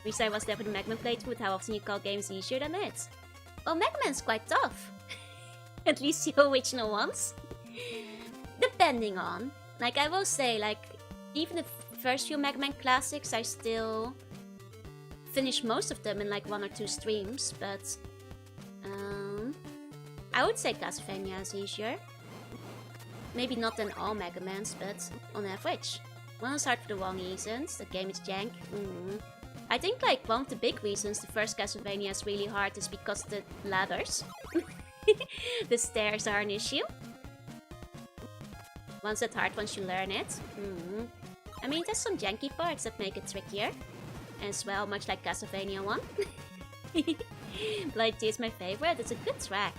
Wish I was there for the Mega Man playthrough with how often you call games easier than it. Well, Mega Man's quite tough. At least the original ones. Depending on. Like, I will say, like, even the first few Mega Man classics, I still finish most of them in like 1 or 2 streams, but I would say Castlevania is easier. Maybe not than all Mega Mans, but on average. One is hard for the wrong reasons. The game is jank. I think like one of the big reasons the first Castlevania is really hard is because the ladders. The stairs are an issue. Once that's hard once you learn it. I mean, there's some janky parts that make it trickier. As well, much like Castlevania 1. Blight is my favorite. It's a good track.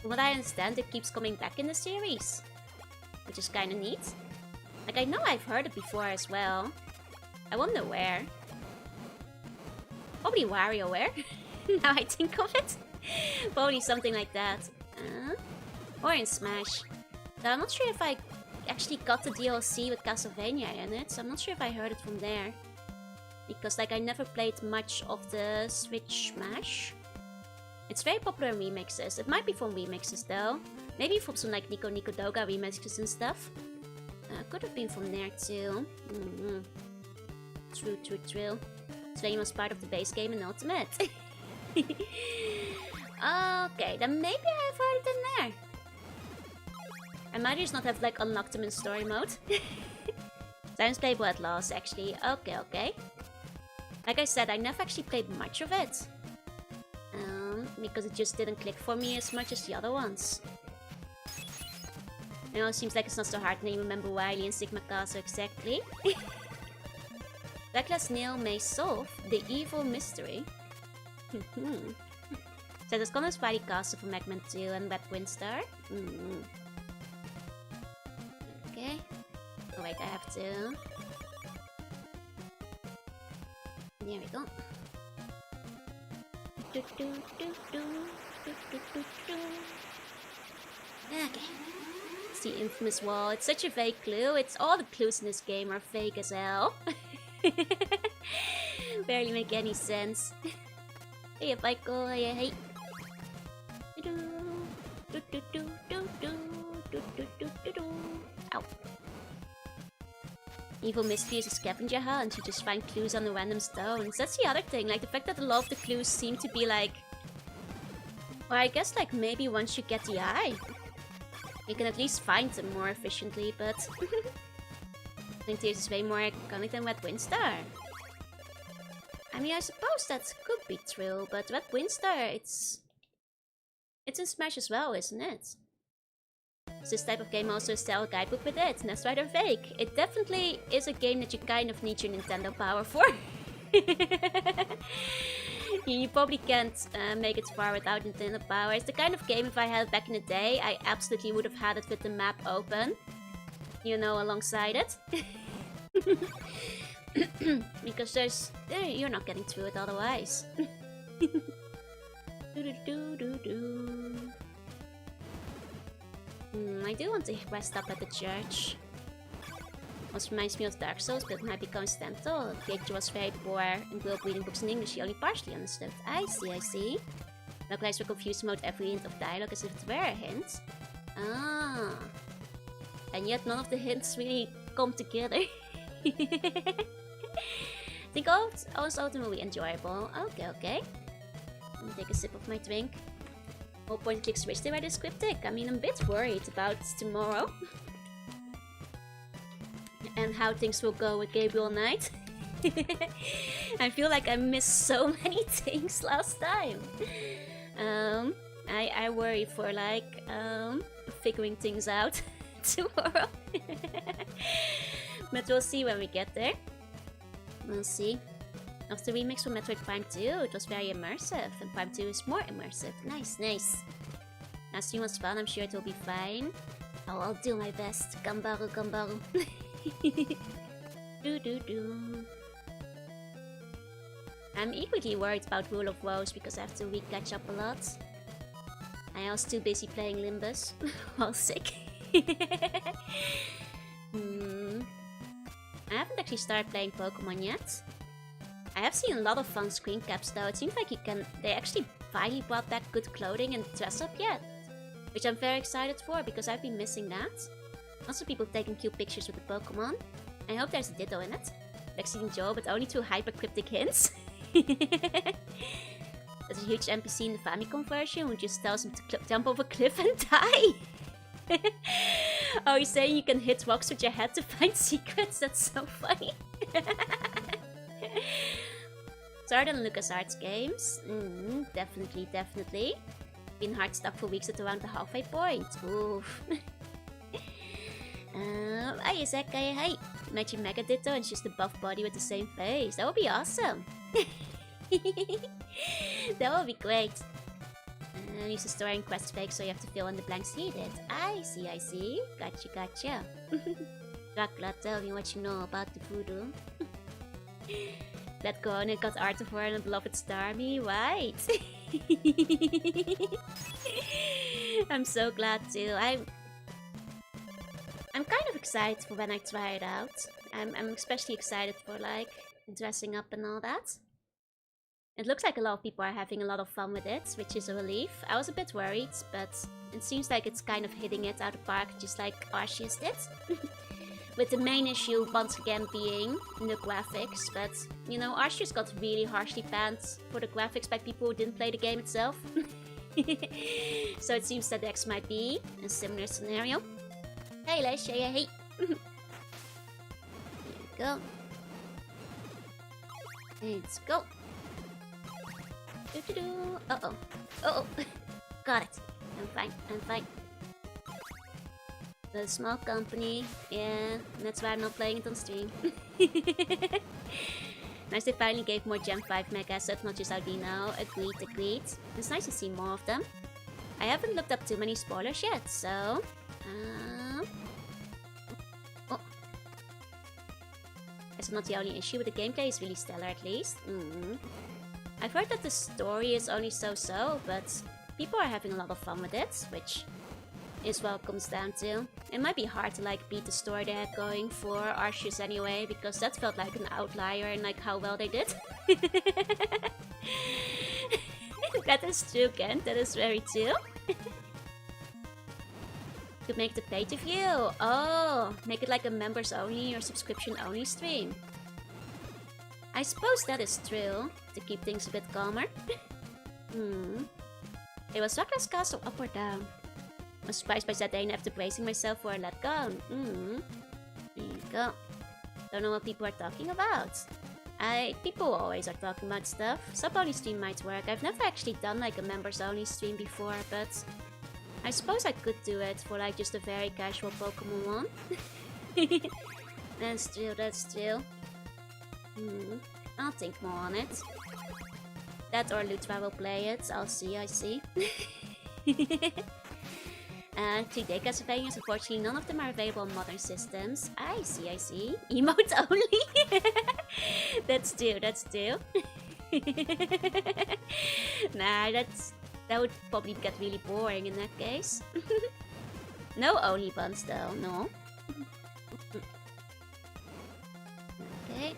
From what I understand, it keeps coming back in the series. Which is kinda neat. Like, I know I've heard it before as well. I wonder where. Probably WarioWare. Now I think of it. Probably something like that. Or in Smash. But I'm not sure if I actually got the DLC with Castlevania in it. So I'm not sure if I heard it from there. Because like I never played much of the Switch Smash. It's very popular in remixes. It might be from remixes though. Maybe from some like Nico Nico Doga remixes and stuff. Could have been from there too. True. Svenny was part of the base game in Ultimate. Okay, then maybe I've heard it in there. I might just not have like unlocked them in story mode. Sounds playable at loss actually. Okay. Like I said, I never actually played much of it. because it just didn't click for me as much as the other ones. You know, it seems like it's not so hard to remember Wily and Sigma Castle exactly. Backlash Nail may solve the evil mystery. So there's Connor's Wily Castle from Eggman 2 and Web Windstar. Okay. Oh wait, I have to. There we go. Okay. It's the infamous wall. It's such a fake clue. It's all the clues in this game are fake as hell. Barely make any sense. Hey, Michael. Hey. Ow. Evil Mystery is a scavenger hunt. You just find clues on the random stones. That's the other thing. Like, the fact that a lot of the clues seem to be like... Well, I guess, like, maybe once you get the eye, you can at least find them more efficiently, but... I think this is way more iconic than Red Windstar. I mean, I suppose that could be true, but Red Windstar, it's in Smash as well, isn't it? Is this type of game also sell a guidebook with it? And that's why they're fake. It definitely is a game that you kind of need your Nintendo power for. You probably can't make it far without Nintendo power. It's the kind of game, if I had it back in the day, I absolutely would have had it with the map open. You know, alongside it. Because you're not getting through it otherwise. I do want to rest up at the church. Also reminds me of Dark Souls, but it might become incidental. The teacher was very poor and grew up reading books in English he only partially understood. I see. Localized were confused about every hint of dialogue as if it were a hint. Ah. And yet none of the hints really come together. I think all ultimately enjoyable. Okay. Let me take a sip of my drink. All point click switch they were this cryptic. I mean, I'm a bit worried about tomorrow. And how things will go with Gabriel Knight. I feel like I missed so many things last time. I worry for like figuring things out tomorrow. But we'll see when we get there. We'll see. After the remix from Metroid Prime 2, it was very immersive, and Prime 2 is more immersive. Nice. Last stream was fun, I'm sure it will be fine. Oh, I'll do my best. Gambaru. I'm equally worried about Rule of Woes because I have to re-catch up a lot. I was too busy playing Limbus while sick. I haven't actually started playing Pokemon yet. I have seen a lot of fun screen caps though. It seems like they actually finally brought back good clothing and dress up yet. Which I'm very excited for because I've been missing that. Also people taking cute pictures with the Pokemon. I hope there's a Ditto in it. Like seeing Joe, but only through hyper cryptic hints. There's a huge NPC in the Famicom version who just tells him to jump off a cliff and die. Oh, you're saying you can hit rocks with your head to find secrets? That's so funny. Started on LucasArts games. Definitely. Been hard stuck for weeks at around the halfway point. Oof. Hi Isekai, hi. Imagine Mega Ditto and just a buff body with the same face. That would be awesome. That would be great. Use a story and quest fake so you have to fill in the blanks needed. I see. Gotcha. Dracula, tell me what you know about the voodoo. Let go and got art of her and a beloved Starmie, right? I'm so glad too. I'm kind of excited for when I try it out. I'm especially excited for like dressing up and all that. It looks like a lot of people are having a lot of fun with it, which is a relief. I was a bit worried, but it seems like it's kind of hitting it out of the park, just like Arceus did. With the main issue once again being the graphics, but you know, Arceus got really harshly banned for the graphics by people who didn't play the game itself. So it seems that X might be a similar scenario. Hey Lesh, hey. There you go. Let's go. Uh-oh. Uh-oh. Got it. I'm fine. I'm fine. The small company. Yeah, that's why I'm not playing it on stream. Nice they finally gave more Gen 5 megas, so it's not just Audino. Agreed, agreed. It's nice to see more of them. I haven't looked up too many spoilers yet, so... Oh. That's not the only issue, but the gameplay is really stellar at least. I've heard that the story is only so-so, but people are having a lot of fun with it, which is what it comes down to. It might be hard to like beat the story they had going for Arceus anyway, because that felt like an outlier in like how well they did. That is true, Ken. That is very true. Could make the pay-to-view. Oh, make it like a members only or subscription only stream. I suppose that is true, to keep things a bit calmer. It was Dracula's Castle up or down? I was surprised by Zidane after bracing myself for a letdown. There you go. Don't know what people are talking about. People always are talking about stuff. Sub-only stream might work. I've never actually done like a members-only stream before, but I suppose I could do it for like just a very casual Pokemon one. That's true, that's true. I'll think more on it. That or Lutra will play it. I'll see, I see. 3D Castlevanias, unfortunately none of them are available on modern systems. I see, I see. Emote only? That's true, that's true. Nah, that would probably get really boring in that case. No only buns though, no. Okay.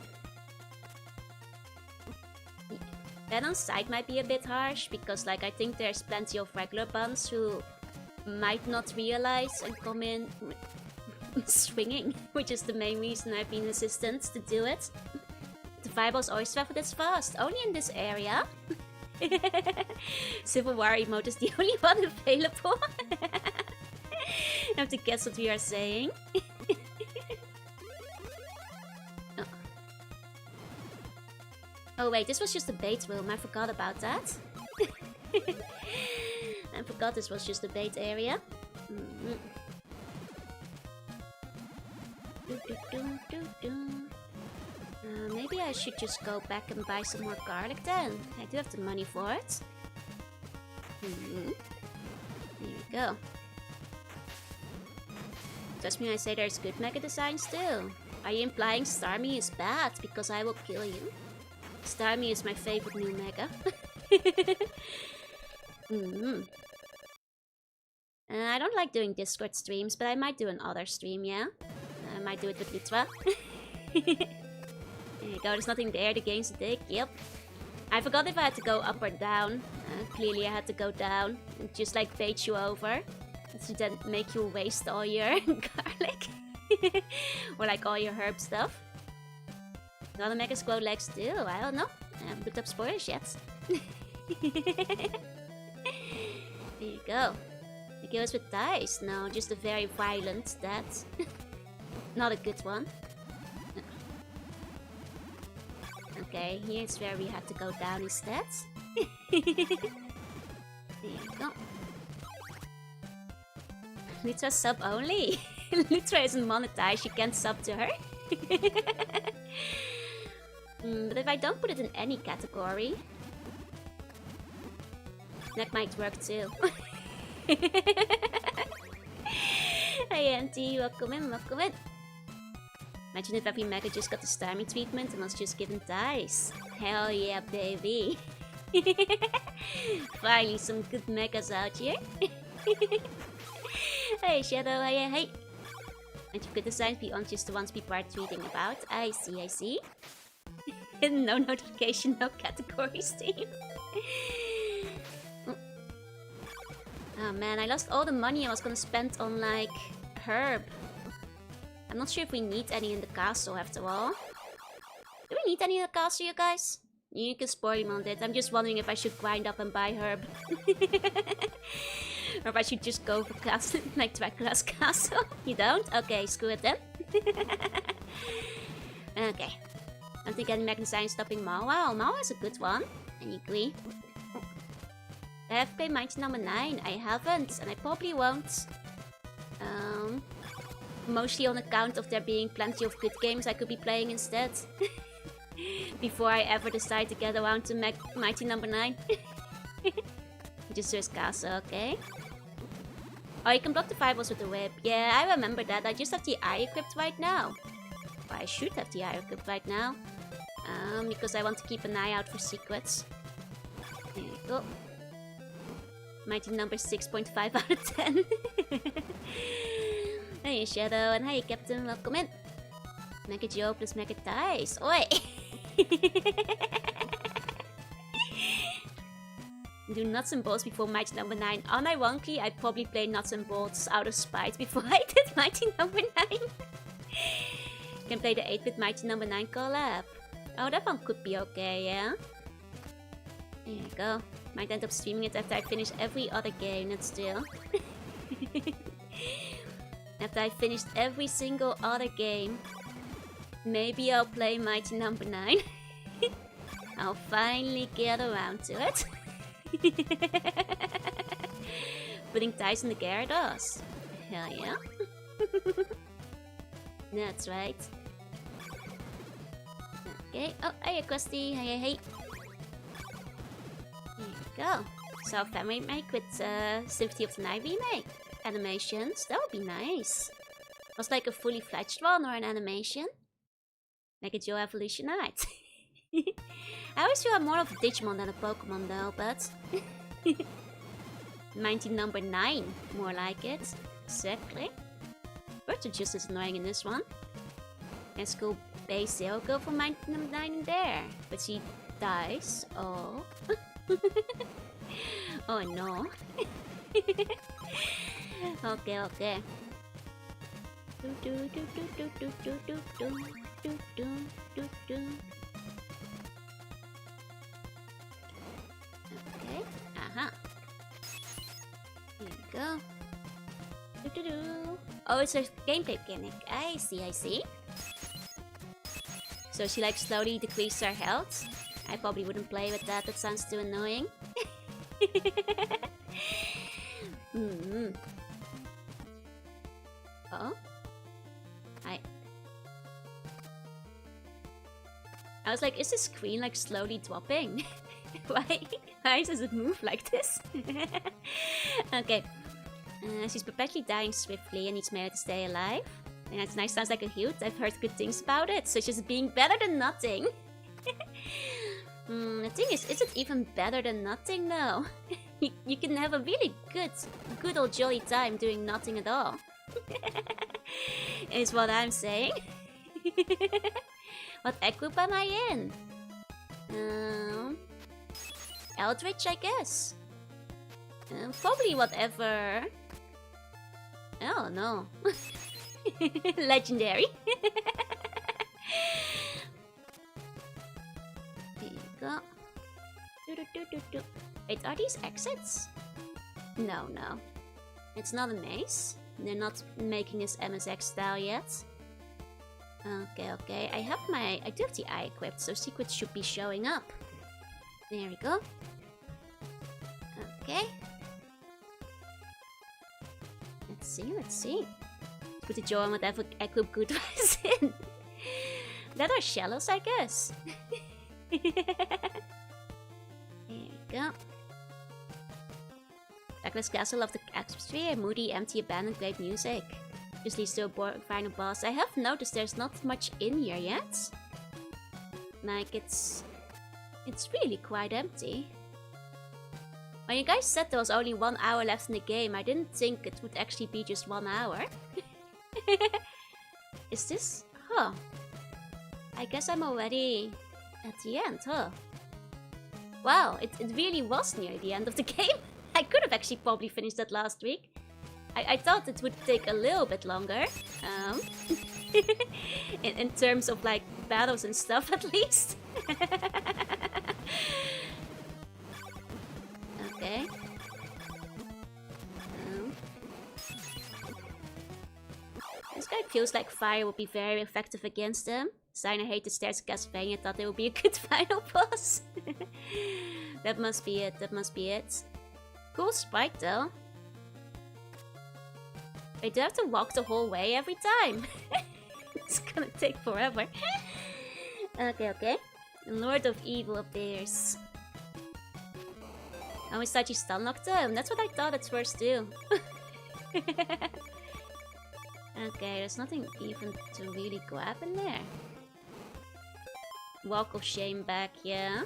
That on site might be a bit harsh, because like I think there's plenty of regular buns who might not realize and come in swinging, which is the main reason I've been hesitant to do it. The fireballs always travel this fast, only in this area. Civil War emote is the only one available. I have to guess what we are saying. Oh wait, this was just a bait room, I forgot about that. I forgot this was just a bait area. Maybe I should just go back and buy some more garlic then. I do have the money for it. There we go. Trust me, I say there's good mega designs too. Are you implying Starmie is bad because I will kill you? Starmie is my favorite new mega. I don't like doing Discord streams, but I might do another stream, yeah? I might do it with Litra. There you go, there's nothing there, the game's a dick, yep. I forgot if I had to go up or down. Clearly I had to go down, and just like bait you over. To then make you waste all your garlic. Or like all your herb stuff. Not a Mega Squad legs too, I don't know. I haven't looked up spoilers yet. There you go. It kills with dice. No, just a very violent death. Not a good one. Okay, here's where we had to go down instead. There you go. Lutra sub only? Lutra isn't monetized, you can't sub to her. But if I don't put it in any category, that might work too. Hey Auntie, welcome in, welcome in. Imagine if every mega just got the Starmie treatment and was just given dice. Hell yeah, baby. Finally, some good megas out here. Hey Shadow, hey. And you good designs beyond just the ones people are tweeting about. I see, I see. No notification, no category Steam. Oh man, I lost all the money I was gonna spend on like herb. I'm not sure if we need any in the castle after all. Do we need any in the castle, you guys? You can spoil me on it. I'm just wondering if I should grind up and buy herb. Or if I should just go for castle, like Dracula's castle. You don't? Okay, screw it then. Okay. I don't think any Magna Science stopping Mao. Wow, Mao is a good one. I agree. I have played Mighty Number 9. I haven't, and I probably won't. Mostly on account of there being plenty of good games I could be playing instead. Before I ever decide to get around to Mighty Number 9. Just search castle, okay. Oh, you can block the fireballs with the whip. Yeah, I remember that. I just have the eye equipped right now. Or I should have the eye equipped right now. Because I want to keep an eye out for secrets. There you go. Mighty Number 6.5 out of 10. Hey Shadow, and hey Captain, welcome in. Mega Joe plus Mega Dice. Oi! Do nuts and bolts before Mighty Number 9. Unironically, I'd probably play nuts and bolts out of spite before I did Mighty Number 9. Can play the 8-bit Mighty Number 9 collab. Oh, that one could be okay, yeah? There you go. Might end up streaming it after I finish every other game, that's still. After I finished every single other game, maybe I'll play Mighty Number 9. I'll finally get around to it. Putting dice in the Gyarados. Hell yeah. That's right. Okay. Oh, hey, Krusty. Hey, hey. There you go. So, fan remake with Symphony of the Night remake. Animations. That would be nice. Was like a fully fledged one or an animation. Like a Joe Evolutionite. I always feel I'm more of a Digimon than a Pokemon though, but... Mighty Number 9, more like it. Exactly. Birds are just as annoying in this one. Let's go base 0, go for Mighty Number 9 in there. But she dies. Oh. Oh no. Okay, okay. Okay, aha. Here we go. Oh, it's a gameplay mechanic. I see, I see. So she like slowly decreases her health. I probably wouldn't play with that, that sounds too annoying. Oh? I was like, is the screen like slowly dropping? Why does it move like this? Okay. She's perpetually dying swiftly and needs melee to stay alive. And that's nice, sounds like a hoot. I've heard good things about it, such as being better than nothing. The thing is it even better than nothing though? You can have a really good old jolly time doing nothing at all. Is what I'm saying. What egg group am I in? Eldritch, I guess. Probably whatever. Oh no. Legendary. There you go. Wait, are these exits? No, no. It's not a maze. They're not making this MSX style yet. Okay, okay. I do have the eye equipped, so secrets should be showing up. There we go. Okay. Let's see, let's see. Put the jaw on whatever equip good was in. That are shallows, I guess. There we go. Douglas Castle of the atmosphere, moody, empty, abandoned, great music. Just leads to a boring final boss. I have noticed there's not much in here yet. Like, it's really quite empty. When you guys said there was only 1 hour left in the game, I didn't think it would actually be just 1 hour. Is this? Huh. I guess I'm already at the end, huh? Wow, it really was near the end of the game. I could have actually probably finished that last week. I thought it would take a little bit longer. In terms of like battles and stuff at least. Okay. This guy feels like fire would be very effective against him. Sign, I hate the stairs of Castlevania. Thought they would be a good final boss. That must be it. That must be it. Cool sprite though. I do have to walk the whole way every time. It's gonna take forever. Okay. Lord of Evil appears. Oh, it's that you stun locked him. That's what I thought at first too. Okay, there's nothing even to really grab in there. Walk of Shame back, yeah.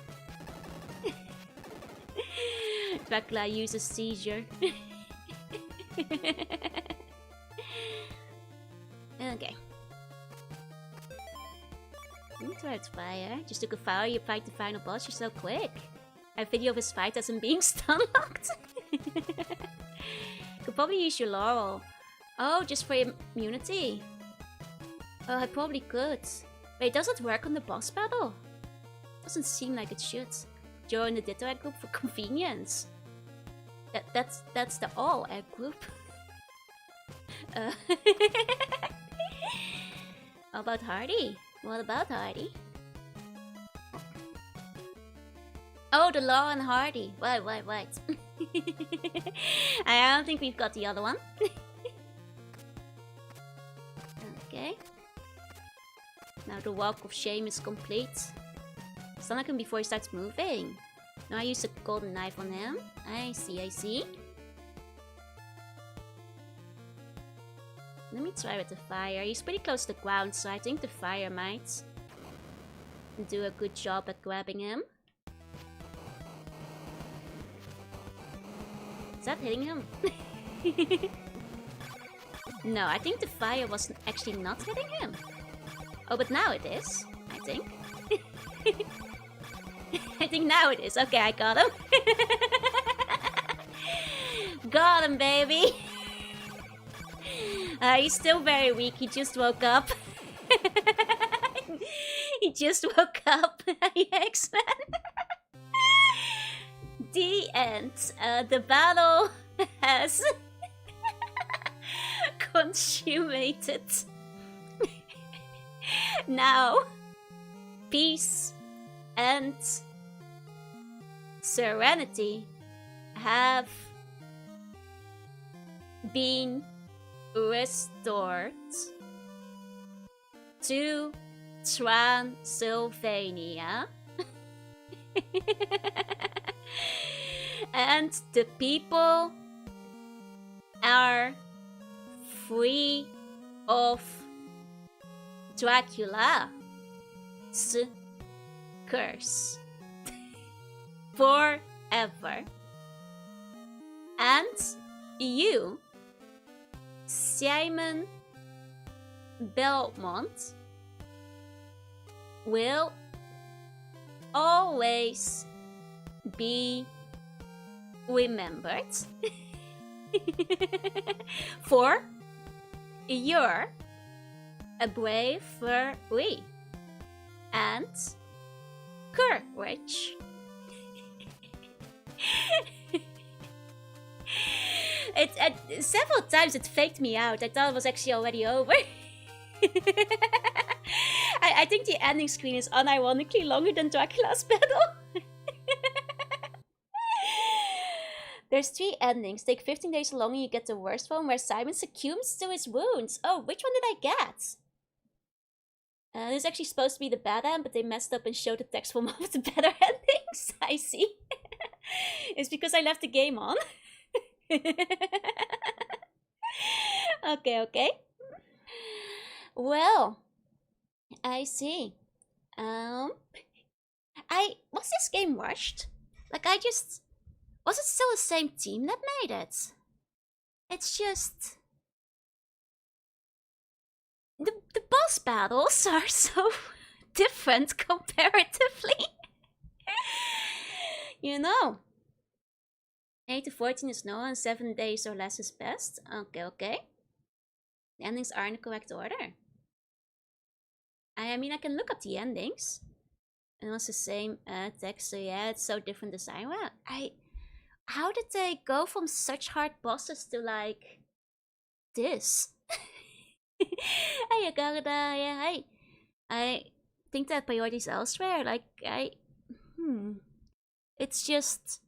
Dracula uses seizure. Okay. Towards fire. Just took a fire, you fight the final boss, you're so quick. A video of his fight as him being stun locked. Could probably use your laurel. Oh, just for immunity. Oh, I probably could. Wait, does it work on the boss battle? Doesn't seem like it should. Join the Ditto egg group for convenience. That's the all egg group. How about Hardy? What about Hardy? Oh, the Law and Hardy. Wait. I don't think we've got the other one. Okay. Now the Walk of Shame is complete. Stun like him before he starts moving. Now I use a golden knife on him. I see. Let me try with the fire. He's pretty close to the ground, so I think the fire might do a good job at grabbing him. Is that hitting him? No, I think the fire was actually not hitting him. Oh, but now it is, I think. I think now it is. Okay, I got him. Got him, baby. He's still very weak. He just woke up. He just woke up. X-Men. The end. The battle has consummated. Now, peace and serenity have been restored to Transylvania. And the people are free of Dracula's curse forever. And you, Simon Belmont, will always be remembered for your bravery and courage. Several times it faked me out. I thought it was actually already over. I think the ending screen is unironically longer than Dracula's battle. There's 3 endings. Take 15 days longer, you get the worst one, where Simon succumbs to his wounds. Oh, which one did I get? This is actually supposed to be the bad end, but they messed up and showed the text from one of the better endings. I see. It's because I left the game on. Okay. Well, I see. Was this game rushed? Like, was it still the same team that made it? It's just... The boss battles are so different comparatively. You know. 8 to 14 is no, and 7 days or less is best. Okay. The endings are in the correct order. I mean, I can look up the endings. And it was the same text, so yeah, it's so different design. Well, how did they go from such hard bosses to like this? Hey, Garda, yeah, hi. I think that priorities elsewhere. Like, it's just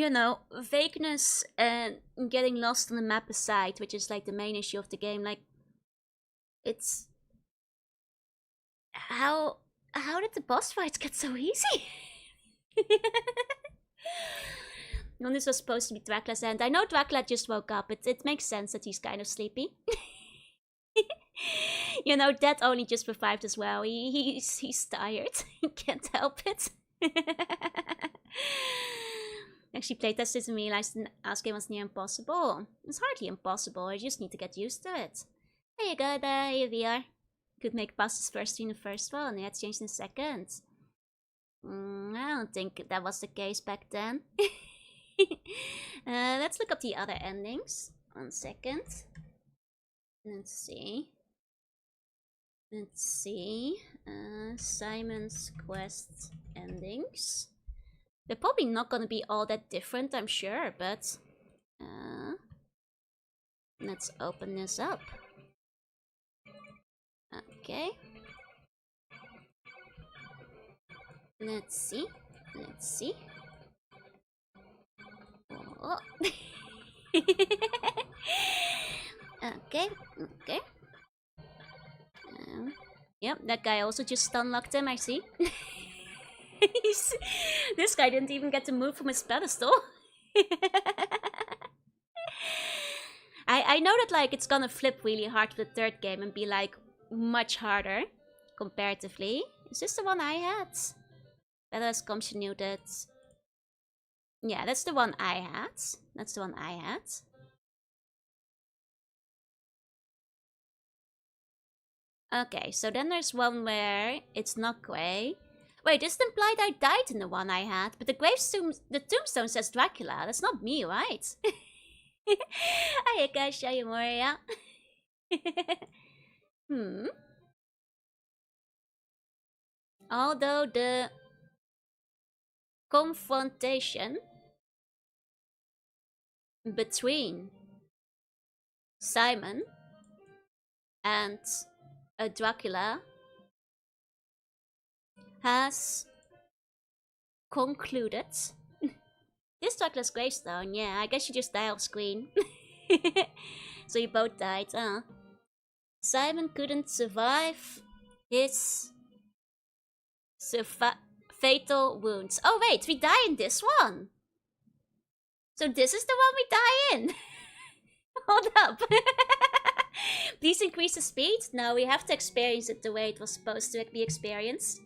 you know, vagueness and getting lost on the map aside, which is like the main issue of the game, like it's how did the boss fights get so easy? When this was supposed to be Dracula's end. I know Dracula just woke up. It makes sense that he's kind of sleepy. You know, Death only just revived as well. He's tired. He can't help it. Actually playtested this and realized the last game was near impossible. It's hardly impossible, you just need to get used to it. There you go, there you VR. Could make passes first in the first one, yeah, it's changed in the second. I don't think that was the case back then. Let's look up the other endings. 1 second. Let's see. Simon's Quest endings. They're probably not gonna be all that different, I'm sure, but let's open this up. Okay. Let's see. Oh. Okay. Yep, that guy also just stunlocked him, I see. This guy didn't even get to move from his pedestal. I know that like it's gonna flip really hard for the third game and be like much harder comparatively. Is this the one I had? That has continued. Yeah, that's the one I had. Okay, so then there's one where it's not grey. Wait, this implied I died in the one I had, but the tombstone says Dracula. That's not me, right? Hiya guys, how you Moria? Although the confrontation between Simon and a Dracula has concluded. This Dracula's gravestone, yeah, I guess you just die off screen. So you both died, huh? Simon couldn't survive his fatal wounds. Oh wait, we die in this one. So this is the one we die in. Hold up. Please increase the speed. No, we have to experience it the way it was supposed to be experienced.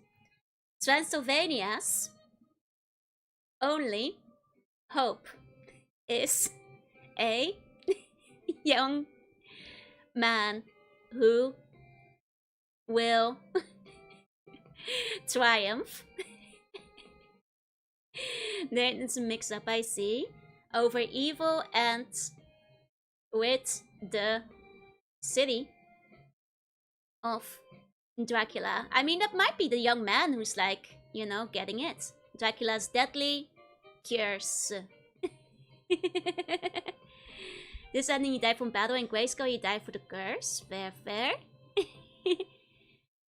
Transylvania's only hope is a young man who will triumph. There's a mix-up, I see, over evil and with the city of Dracula. I mean, that might be the young man who's like, you know, getting it. Dracula's deadly cures. This ending, you die from battle, and Grayskull, you die for the curse. Fair.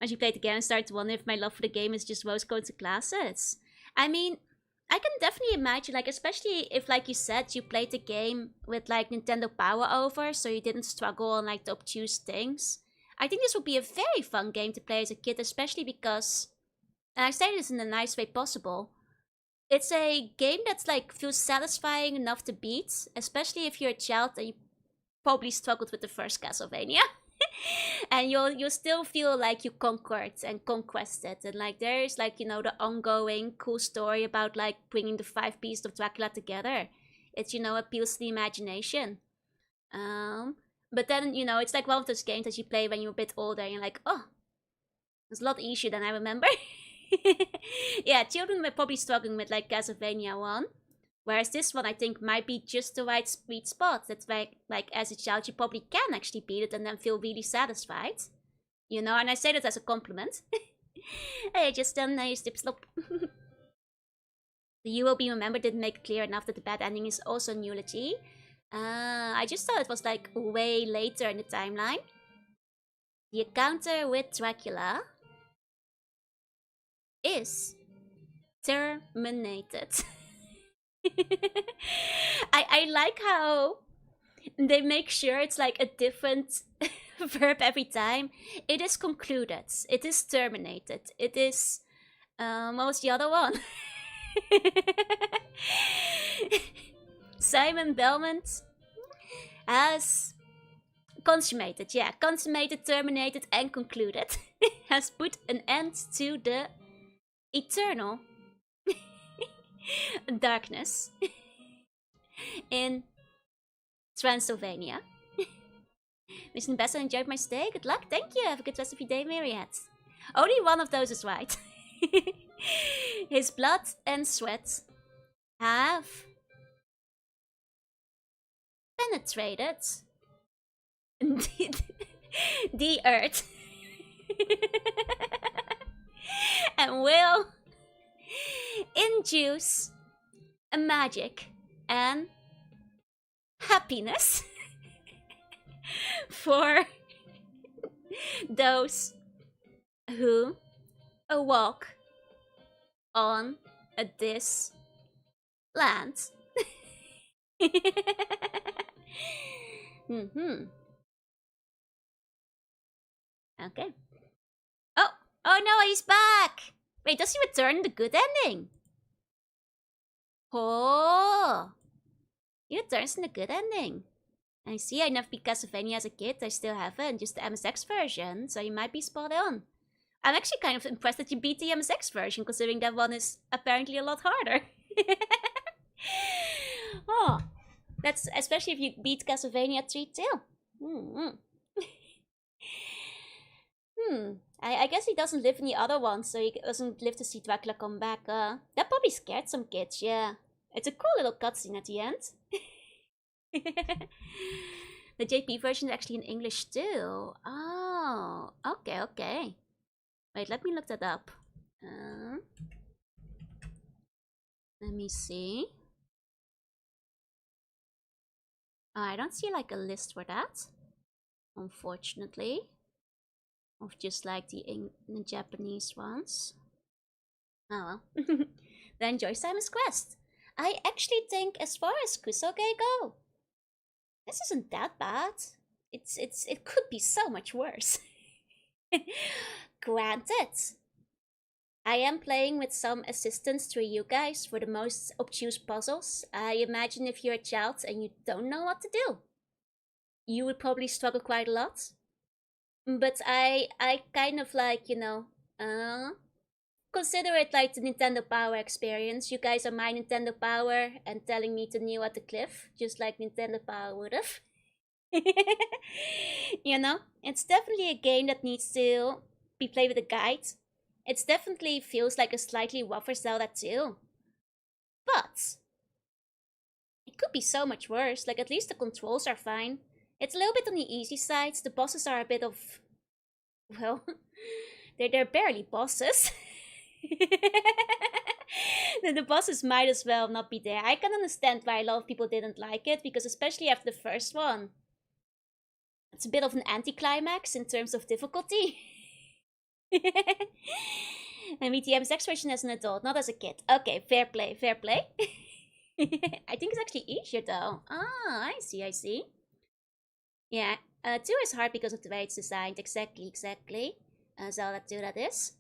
As you played the game, I started to wonder if my love for the game is just rose-colored glasses. I mean, I can definitely imagine, like, especially if, like you said, you played the game with, like, Nintendo Power over, so you didn't struggle on, like, the obtuse things. I think this would be a very fun game to play as a kid, especially because, and I say this in the nice way possible, it's a game that's, like, feels satisfying enough to beat, especially if you're a child and you probably struggled with the first Castlevania. And you'll still feel like you conquered and conquested, and like there's like, you know, the ongoing cool story about like bringing the 5 pieces of Dracula together. It's, you know, appeals to the imagination. But then, you know, it's like one of those games that you play when you're a bit older and you're like, oh, it's a lot easier than I remember. Yeah, children were probably struggling with like Castlevania 1. Whereas this one, I think, might be just the right sweet spot. That's like as a child, you probably can actually beat it and then feel really satisfied. You know, and I say that as a compliment. Hey, just done a slip slop. The You Will Be Remembered didn't make it clear enough that the bad ending is also an eulogy. I just thought it was like way later in the timeline. The encounter with Dracula is terminated. I like how they make sure it's like a different verb every time. It is concluded. It is terminated. It is what was the other one? Simon Belmont has consummated, yeah, consummated, terminated, and concluded. Has put an end to the eternal darkness in Transylvania. Wishing the best and enjoyed my stay. Good luck, thank you. Have a good rest of your day, Myriad. Only one of those is right. His blood and sweat have penetrated the earth and will induce a magic and happiness for those who walk on this land. Okay. Oh no, he's back! Wait, does he return the good ending? Oh! He returns in the good ending. I see, I never beat Castlevania as a kid, I still haven't, just the MSX version, so you might be spot on. I'm actually kind of impressed that you beat the MSX version, considering that one is apparently a lot harder. Oh, that's especially if you beat Castlevania 3 too. I guess he doesn't live in the other one, so he doesn't live to see Dracula come back. That probably scared some kids, yeah. It's a cool little cutscene at the end. The JP version is actually in English too. Oh, okay. Wait, let me look that up. Let me see. Oh, I don't see like a list for that, unfortunately. Of just like the Japanese ones. Oh well. Then enjoy Simon's Quest. I actually think as far as Kusoge go, this isn't that bad. It could be so much worse. Granted, I am playing with some assistance to you guys for the most obtuse puzzles. I imagine if you're a child and you don't know what to do, you would probably struggle quite a lot. But I kind of like, consider it like the Nintendo Power experience. You guys are my Nintendo Power and telling me to kneel at the cliff, just like Nintendo Power would have. It's definitely a game that needs to be played with a guide. It definitely feels like a slightly rougher Zelda too. But it could be so much worse. Like, at least the controls are fine. It's a little bit on the easy side. The bosses are a bit of... well, they're barely bosses. The bosses might as well not be there. I can understand why a lot of people didn't like it, because especially after the first one, it's a bit of an anticlimax in terms of difficulty. And meet the MSX version as an adult, not as a kid. Okay, fair play. I think it's actually easier though. Ah, I see. Yeah, 2 is hard because of the way it's designed. Exactly. Zelda 2 that is.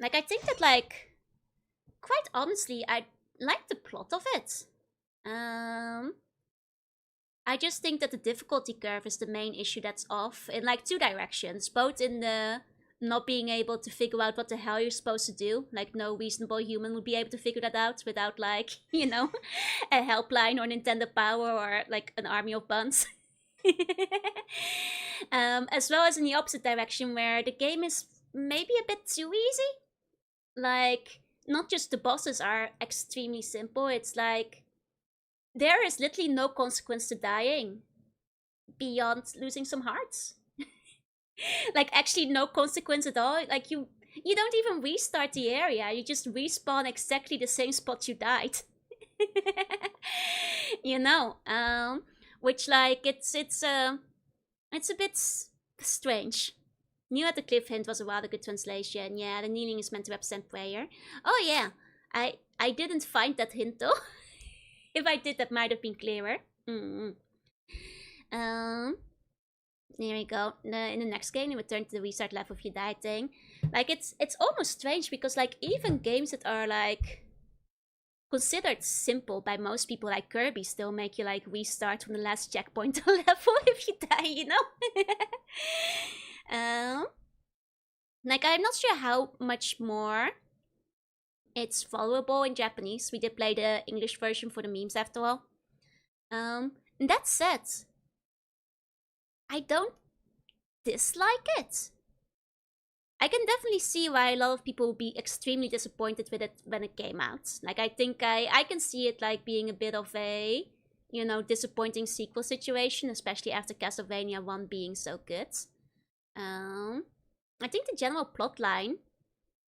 Like, I think that, like, quite honestly, I like the plot of it. I just think that the difficulty curve is the main issue that's off in, like, 2 directions. Both in the not being able to figure out what the hell you're supposed to do. Like, no reasonable human would be able to figure that out without, like, a helpline or Nintendo Power or, like, an army of buns. As well as in the opposite direction, where the game is maybe a bit too easy. Like, not just the bosses are extremely simple, it's like there is literally no consequence to dying beyond losing some hearts. Like, actually no consequence at all. Like, you don't even restart the area, you just respawn exactly the same spot you died. Which, like, it's a bit strange. Knew at the cliff hint was a rather good translation. Yeah, the kneeling is meant to represent prayer. Oh yeah, I didn't find that hint though. If I did, that might have been clearer. Mm. Here we go. In the next game, you return to the restart level if you die thing. Like, it's almost strange because, like, even games that are, like, considered simple by most people, like Kirby, still make you, like, restart from the last checkpoint level if you die, you know? Like, I'm not sure how much more it's followable in Japanese. We did play the English version for the memes after all. That said, I don't dislike it. I can definitely see why a lot of people would be extremely disappointed with it when it came out. Like, I think I can see it like being a bit of a, you know, disappointing sequel situation, especially after Castlevania 1 being so good. I think the general plot line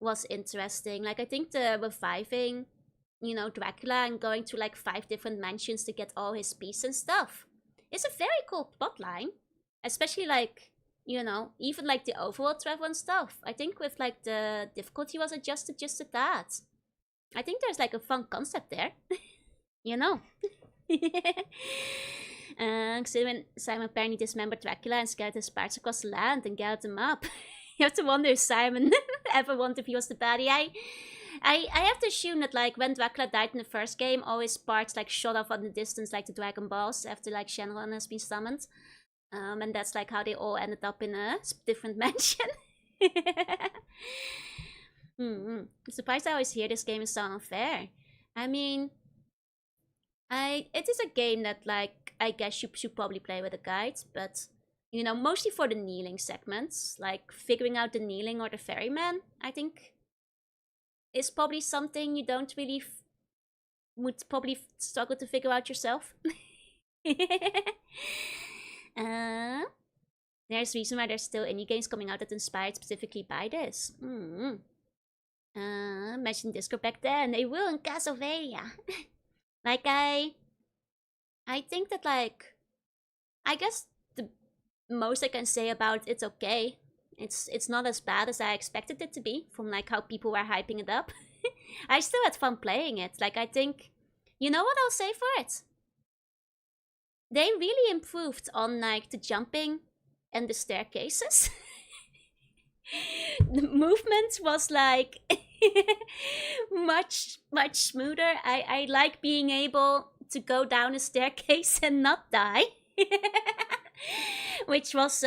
was interesting. Like, I think the reviving, you know, Dracula and going to like 5 different mansions to get all his piece and stuff is a very cool plot line. Especially like, you know, even like the overworld travel and stuff. I think with like the difficulty was adjusted just to that. I think there's like a fun concept there. You know. Simon apparently dismembered Dracula and scattered his parts across the land and gathered them up. You have to wonder if Simon ever wondered if he was the baddie. I have to assume that like when Dracula died in the first game, all his parts like shot off in the distance like the Dragon Balls after like Shenron has been summoned. And that's like how they all ended up in a different mansion. I'm surprised I always hear this game is so unfair. I mean, it is a game that like I guess you should probably play with a guide, but you know, mostly for the kneeling segments, like figuring out the kneeling or the ferryman, I think is probably something you don't really would probably struggle to figure out yourself. There's reason why there's still indie games coming out that inspired specifically by this. Mentioned Discord back then. They will in Castlevania. Like I think that like, I guess the most I can say about it's okay. It's not as bad as I expected it to be from like how people were hyping it up. I still had fun playing it. Like I think, you know what I'll say for it? They really improved on like the jumping and the staircases. The movement was like much smoother. I like being able to go down a staircase and not die. Which was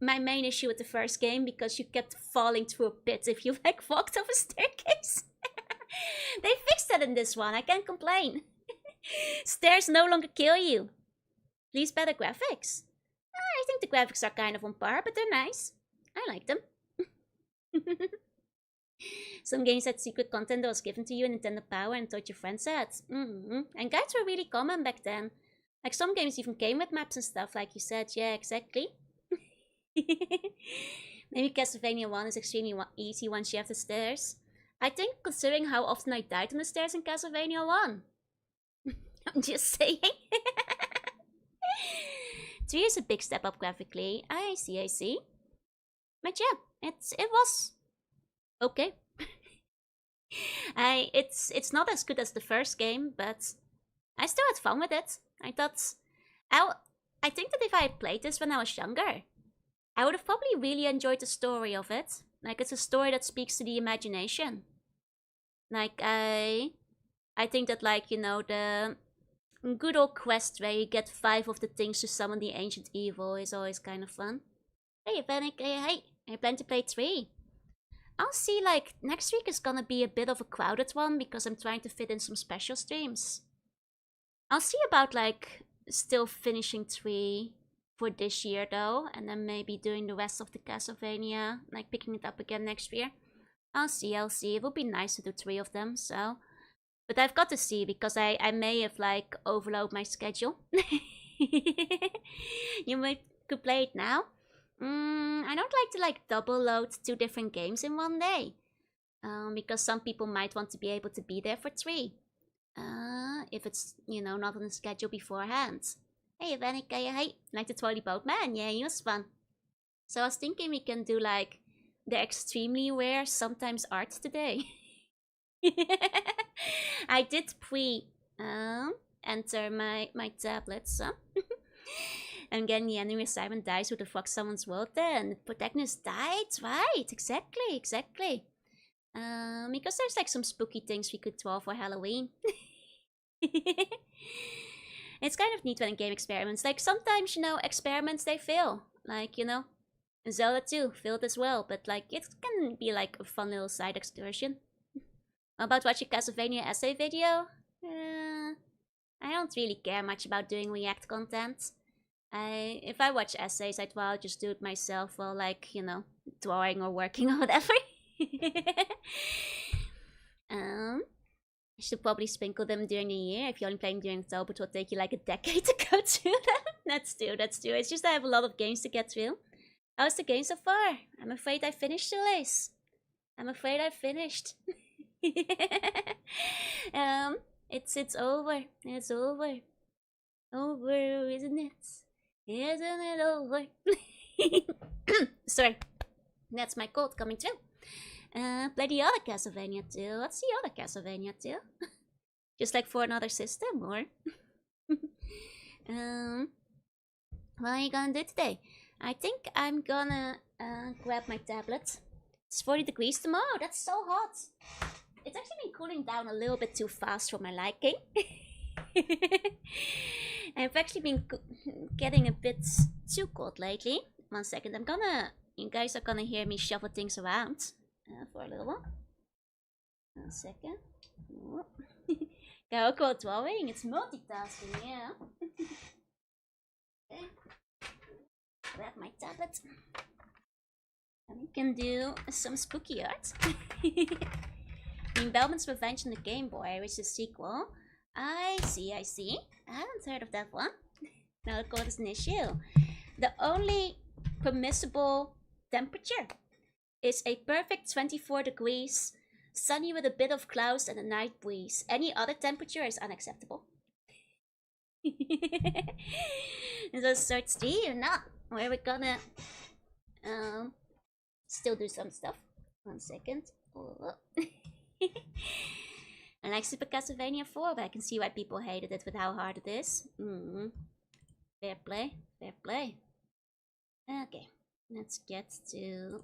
my main issue with the first game because you kept falling through a pit if you like walked off a staircase. They fixed that in this one. I can't complain. Stairs no longer kill you. Please better graphics. I think the graphics are kind of on par, but they're nice. I like them. Some games had secret content that was given to you in Nintendo Power and taught your friends that. And guides were really common back then. Like some games even came with maps and stuff, like you said. Yeah, exactly. Maybe Castlevania 1 is extremely easy once you have the stairs. I think considering how often I died on the stairs in Castlevania 1. I'm just saying. 3 is a big step up graphically. I see. But yeah, it was okay. It's not as good as the first game, but I still had fun with it. I think that if I had played this when I was younger, I would have probably really enjoyed the story of it. Like it's a story that speaks to the imagination. Like I think that like, you know, the good old quest where you get 5 of the things to summon the ancient evil is always kind of fun. Hey, Panic, hey, I plan to play 3. I'll see, like, next week is gonna be a bit of a crowded one because I'm trying to fit in some special streams. I'll see about, like, still finishing 3 for this year, though, and then maybe doing the rest of the Castlevania, like, picking it up again next year. I'll see. It would be nice to do 3 of them, so... But I've got to see, because I may have, like, overload my schedule. You could play it now. I don't like to, like, double load 2 different games in one day. Because some people might want to be able to be there for 3. If it's, you know, not on the schedule beforehand. Hey, Vanica, hey, like the Twirly Boat Man. Yeah, he was fun. So I was thinking we can do, like, the extremely rare sometimes art today. I did enter my tablets. And again, the enemy assignment dies. Who the fuck someone's world then? The protagonist died, right? Exactly. Because there's like some spooky things we could draw for Halloween. It's kind of neat when in game experiments. Like sometimes, you know, experiments they fail. Like, you know, Zelda 2 failed as well, but like it can be like a fun little side excursion. About watching Castlevania essay video? I don't really care much about doing React content. If I watch essays, I'd rather just do it myself while, like, you know, drawing or working or whatever. I should probably sprinkle them during the year. If you're only playing during October, it will take you like a decade to go through them. That's true. It's just I have a lot of games to get through. How's the game so far? I'm afraid I finished the race. I'm afraid I finished. It's over. It's over. Over, isn't it? Isn't it over? Sorry. That's my cold coming through. Play the other Castlevania too. What's the other Castlevania too? Just like for another system, or? What are you gonna do today? I think I'm gonna grab my tablet. It's 40 degrees tomorrow. That's so hot. It's actually been cooling down a little bit too fast for my liking. I've actually been getting a bit too cold lately. 1 second, you guys are gonna hear me shuffle things around for a little while. 1 second. Go cold drawing, it's multitasking, yeah. Okay. Grab my tablet. And we can do some spooky art. In Belmont's Revenge on the Game Boy, which is a sequel. I see. I haven't heard of that one. Now the cold is an issue. The only permissible temperature is a perfect 24 degrees, sunny with a bit of clouds and a night breeze. Any other temperature is unacceptable. So search 3 or not, where we're gonna still do some stuff. 1 second. Oh. I like Super Castlevania 4, but I can see why people hated it with how hard it is. Fair play. Okay, let's get to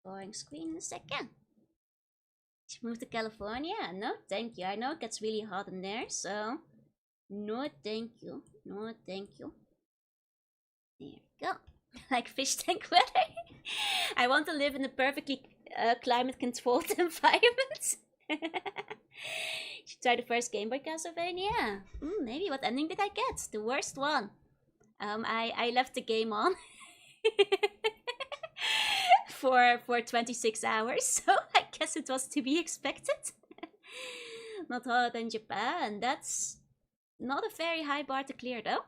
boring screen in a second. Move to California? No, thank you. I know it gets really hot in there, so no, thank you. There we go. Like fish tank weather. I want to live in a perfectly climate-controlled environment. Should try the first Game Boy Castlevania. Maybe. What ending did I get? The worst one. I left the game on for 26 hours, so I guess it was to be expected. Not harder than Japan. That's not a very high bar to clear, though.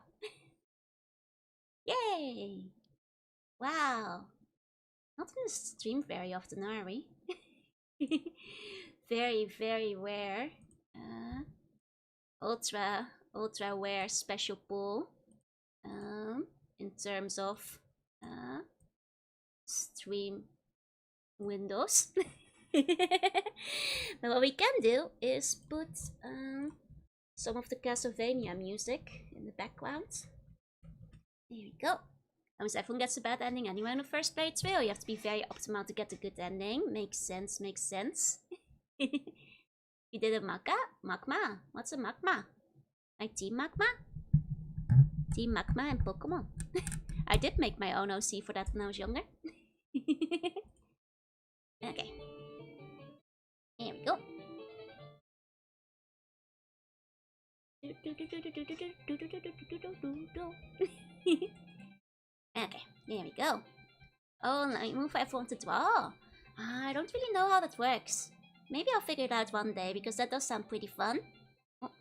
Yay! Wow. Not gonna stream very often, are we? Very, very rare. Ultra rare special pull. In terms of stream windows. But what we can do is put some of the Castlevania music in the background. There we go. Almost everyone gets a bad ending anyway in the first playthrough. You have to be very optimal to get a good ending. Makes sense. You did a Magma? What's a Magma? Like Team Magma? Team Magma and Pokemon. I did make my own OC for that when I was younger. Okay. Here we go. Okay, there we go. Oh, let me move everyone to draw. I don't really know how that works. Maybe I'll figure it out one day, because that does sound pretty fun. Oh.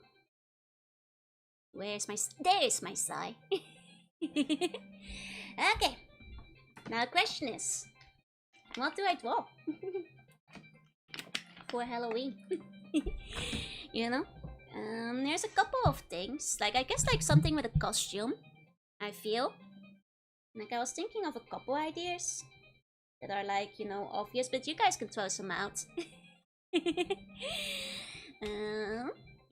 There's my sigh. Okay. Now the question is, what do I draw? For Halloween. You know? There's a couple of things. Like, I guess like something with a costume, I feel. Like, I was thinking of a couple ideas that are like, you know, obvious, but you guys can throw some out.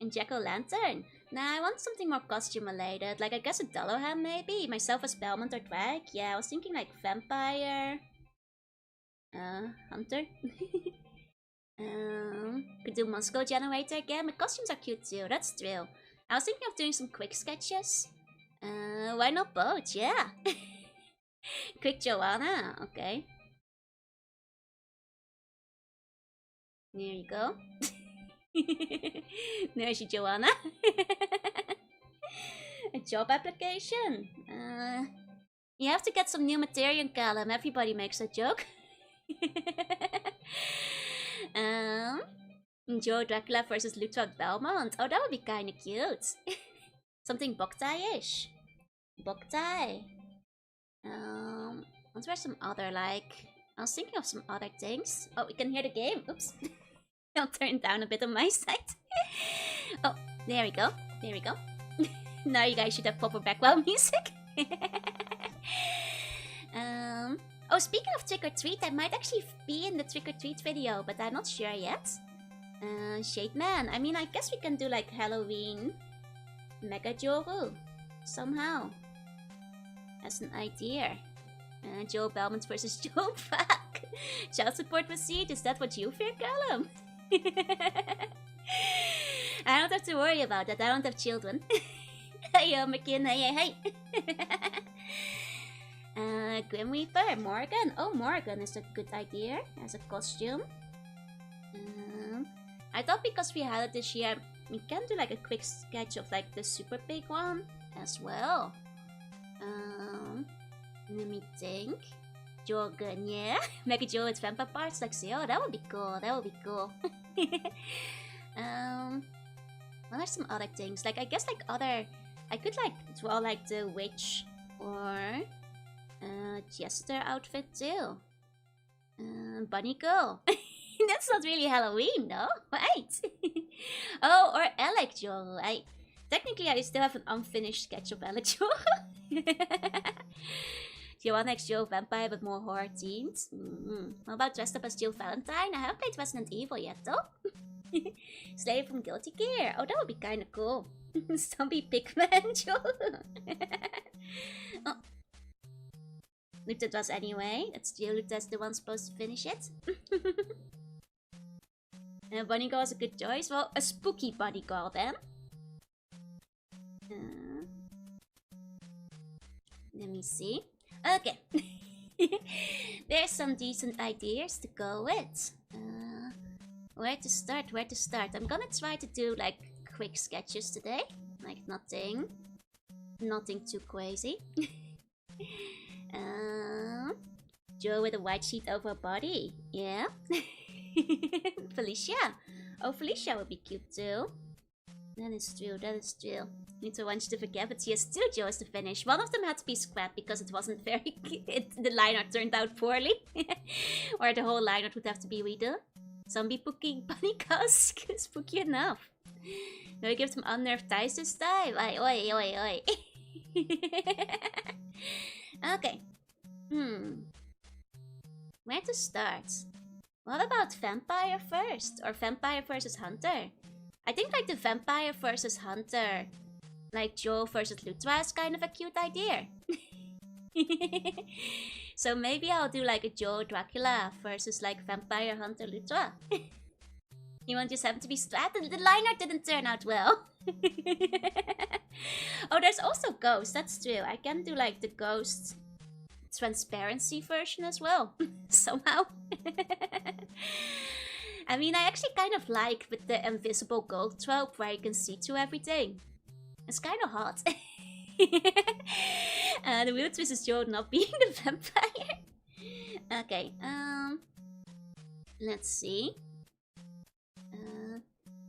And jack-o'-lantern. Nah, I want something more costume-related. Like, I guess a Dullowham, maybe? Myself as Belmont or Drag? Yeah, I was thinking, like, vampire... hunter? Could do Moscow generator again. My costumes are cute, too. That's true. I was thinking of doing some quick sketches. Why not both? Yeah. Quick Joanna. Okay. There you go. There's your Joanna. A job application. You have to get some new material, Callum. Everybody makes a joke. Joe Dracula versus Luthor Belmont. Oh, that would be kinda cute. Something boktai-ish. Boktai. Let's wear some other, like... I was thinking of some other things. Oh, we can hear the game. Oops. I'll turn down a bit on my side. Oh, there we go. There we go. Now you guys should have proper background music. Oh, speaking of trick or treat, I might actually be in the trick or treat video, but I'm not sure yet. Shade Man. I mean, I guess we can do like Halloween Mega Joru somehow. As an idea. Joe Belmont versus Joe Pack. Child support received. Is that what you fear, Callum? I don't have to worry about that. I don't have children. Hey, McKin. Hey. Grim Reaper, Morgan. Oh, Morgan is a good idea as a costume. I thought because we had it this year, we can do like a quick sketch of like the super big one as well. Let me think. Jorgun, yeah. Mega Joe with vampire parts, like, oh, that would be cool. That would be cool. What are some other things? Like, I guess like other... I could like draw like the witch or jester outfit too. Bunny girl. That's not really Halloween, no? Right? Oh, or Alec Joe. Technically, I still have an unfinished sketch of Alec Joe. Joanna X Joe Vampire but more horror themed. What about dressed up as Jill Valentine? I haven't played Resident Evil yet though. Slayer from Guilty Gear. Oh, that would be kinda cool. Zombie Pigman Joe. Oh. Luta does anyway. That's Jill Luta's the one supposed to finish it. Bunny Girl is a good choice. Well, a spooky Bunny Girl then. Let me see. Okay. There's some decent ideas to go with. Where to start? I'm gonna try to do like quick sketches today. Like nothing too crazy. Joe with a white sheet over her body. Yeah. Felicia. Oh, Felicia would be cute too. That is true. Need to want you to forget, but she has two Joes to finish. One of them had to be scrapped because it wasn't very the line art turned out poorly. Or the whole line art would have to be redone. Zombie Pookie Bunny Cusk. Spooky enough. Now we give some unnerved ties this time. Oi. Okay. Where to start? What about vampire first? Or vampire versus hunter? I think like the vampire versus hunter, like Joe versus Lutra is kind of a cute idea. So maybe I'll do like a Joe Dracula versus like vampire hunter Lutra. You won't just have to be strapped. The line art didn't turn out well. Oh, there's also Ghost. That's true. I can do like the Ghost transparency version as well. Somehow. I mean, I actually kind of like with the invisible gold trope where you can see through everything. It's kind of hot. The weird twist is Joe not being the vampire. Okay, let's see.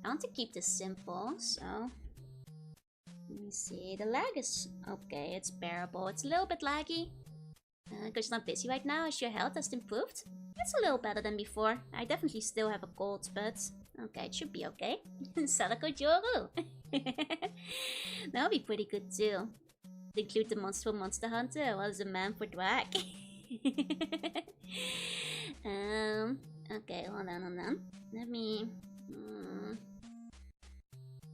I want to keep this simple, so... Let me see, the lag is okay, it's bearable. It's a little bit laggy. Because it's not busy right now, as your health has improved. It's a little better than before. I definitely still have a cold, but... Okay, it should be okay. Sadako Joru! That'll be pretty good too. To include the monster Monster Hunter, while as a man for drag. Okay, hold on. Let me...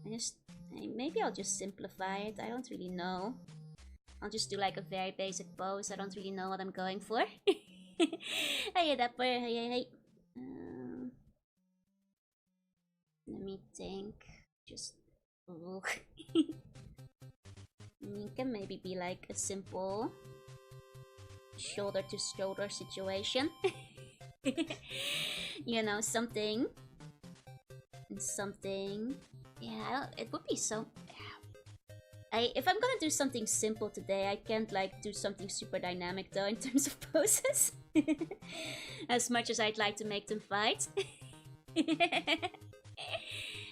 Maybe I'll just simplify it. I don't really know. I'll just do like a very basic pose. I don't really know what I'm going for. Hey, Dapper. Hey. Let me think. Just. Ooh. It can maybe be like a simple shoulder to shoulder situation. You know, something. Yeah, it would be so. If I'm gonna do something simple today, I can't like do something super dynamic though in terms of poses. As much as I'd like to make them fight.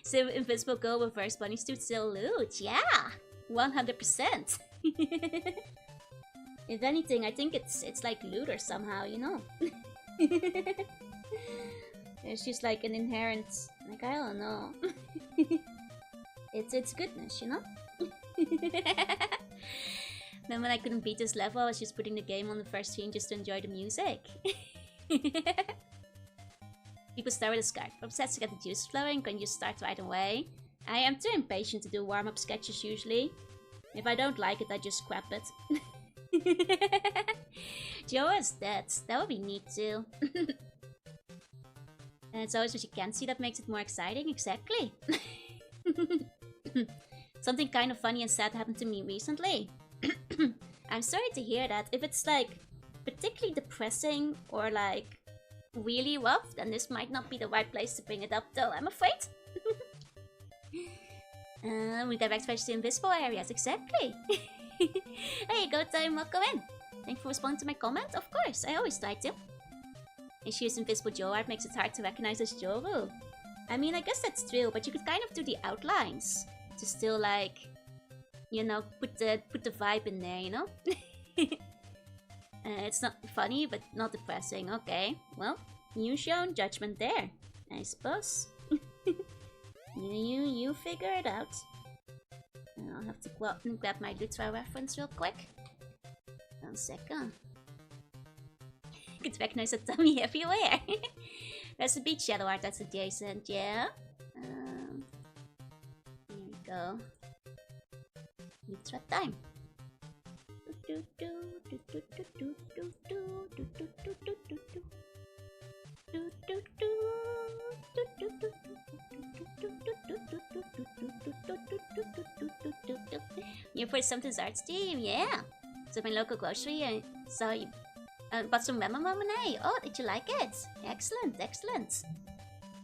So Invisible Girl reverse bunny suit still loot, yeah, 100%. If anything, I think it's like looter somehow, you know. There's just like an inherent, like, I don't know. It's goodness, you know. Then when I couldn't beat this level, I was just putting the game on the first screen just to enjoy the music. People start with a scarf. Obsessed to get the juice flowing, can you start right away? I am too impatient to do warm-up sketches usually. If I don't like it, I just scrap it. Joe is dead. That would be neat too. And it's always what you can't see that makes it more exciting, exactly. Something kind of funny and sad happened to me recently. I'm sorry to hear that. If it's like particularly depressing or like really rough, then this might not be the right place to bring it up though, I'm afraid. We direct fetch to invisible areas, exactly. Hey, go time, welcome in. Thanks for responding to my comment. Of course, I always try to. Issues invisible Joe art makes it hard to recognize as Joru. I mean, I guess that's true, but you could kind of do the outlines to still like, you know, put the vibe in there, you know. It's not funny, but not depressing. Okay, well, you shown judgment there, I suppose. You figure it out. I'll have to go out and grab my Lutra reference real quick. 1 second. You could recognize a tummy everywhere. There's a beach shadow art that's adjacent, yeah. Here we go. Lutra time. You put some desserts team, yeah. So my local grocery, I saw you bought some lemon lemonade. Oh, did you like it? Excellent, excellent.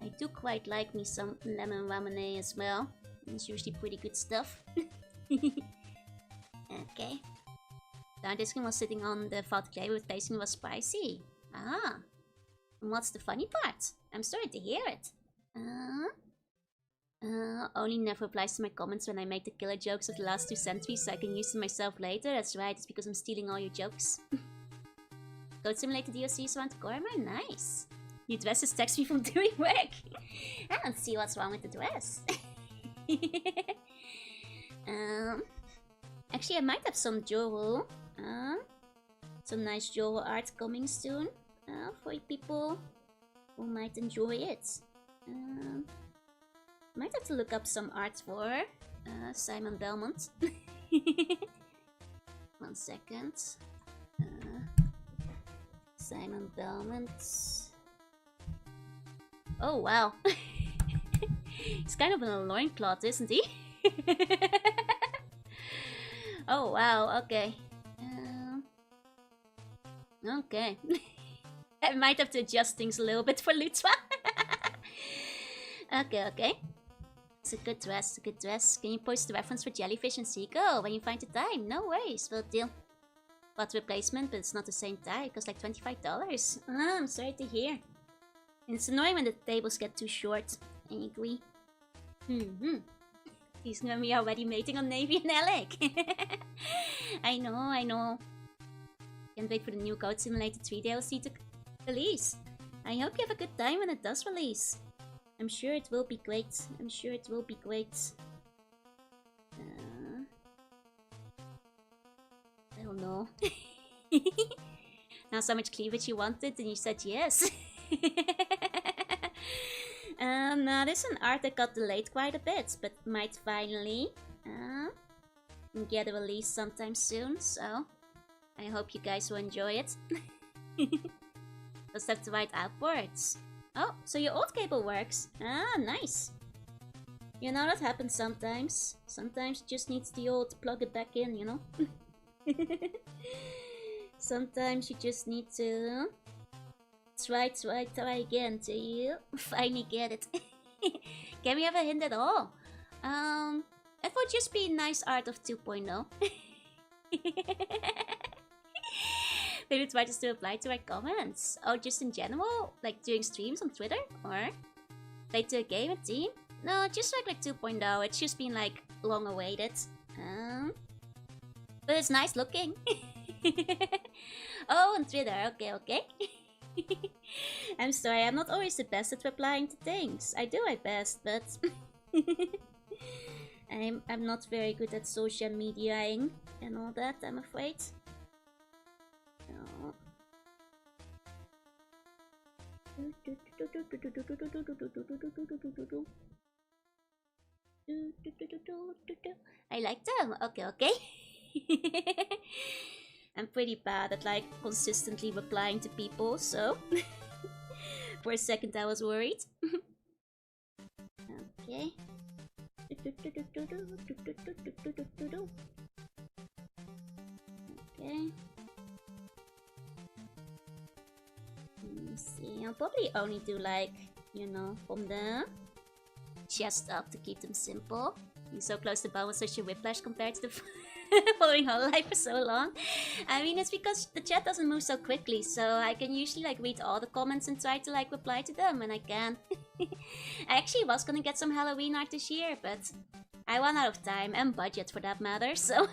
I do quite like me some lemon lemonade as well. It's usually pretty good stuff. Okay. Now this one was sitting on the fat clay with placing was spicy. Ah. And what's the funny part? I'm sorry to hear it. Only never replies to my comments when I make the killer jokes of the last 2 centuries so I can use them myself later. That's right, it's because I'm stealing all your jokes. Code Simulator DLCs around the corner? Nice. Your dress distracts me from doing work. I don't see what's wrong with the dress. Actually, I might have some Joru. Some nice Joru art coming soon. For people who might enjoy it. Might have to look up some art for Simon Belmont. 1 second. Simon Belmont. Oh wow. He's kind of in a loincloth, isn't he? Oh wow, okay. Okay. I might have to adjust things a little bit for Lutra. Okay. It's a good dress, a good dress. Can you post the reference for Jellyfish and Seagull when you find the time? No worries, we'll deal. Bought replacement, but it's not the same tie. It costs like $25. I'm sorry to hear. And it's annoying when the tables get too short. I agree. He's gonna be already mating on Navy and Alec. I know. Can't wait for the new Code Simulator 3 DLC to release. I hope you have a good time when it does release. I'm sure it will be great. I don't know. Now so much cleavage you wanted and you said yes. Now this is an art that got delayed quite a bit, but might finally get a release sometime soon, so I hope you guys will enjoy it. Just have to write outwards. Oh, so your old cable works. Ah, nice. You know, that happens sometimes. Sometimes you just need the old plug it back in, you know? Sometimes you just need to try again till you finally get it. Can we have a hint at all? It would just be nice art of 2.0. Maybe try just to reply to our comments. Or just in general, like during streams on Twitter? Or play to a game, a team? No, just like 2.0. It's just been like long awaited. But it's nice looking. Oh, on Twitter. Okay. I'm sorry, I'm not always the best at replying to things. I do my best, but I'm not very good at social mediaing and all that, I'm afraid. No. I like them. Okay. I'm pretty bad at like consistently replying to people, so for a second I was worried. Okay. Okay. Let's see. I'll probably only do like, you know, from the chest up to keep them simple. Being so close to bone was such a whiplash compared to the following whole life for so long. I mean, it's because the chat doesn't move so quickly, so I can usually like read all the comments and try to like reply to them, and I can't. I actually was gonna get some Halloween art this year, but I ran out of time and budget for that matter, so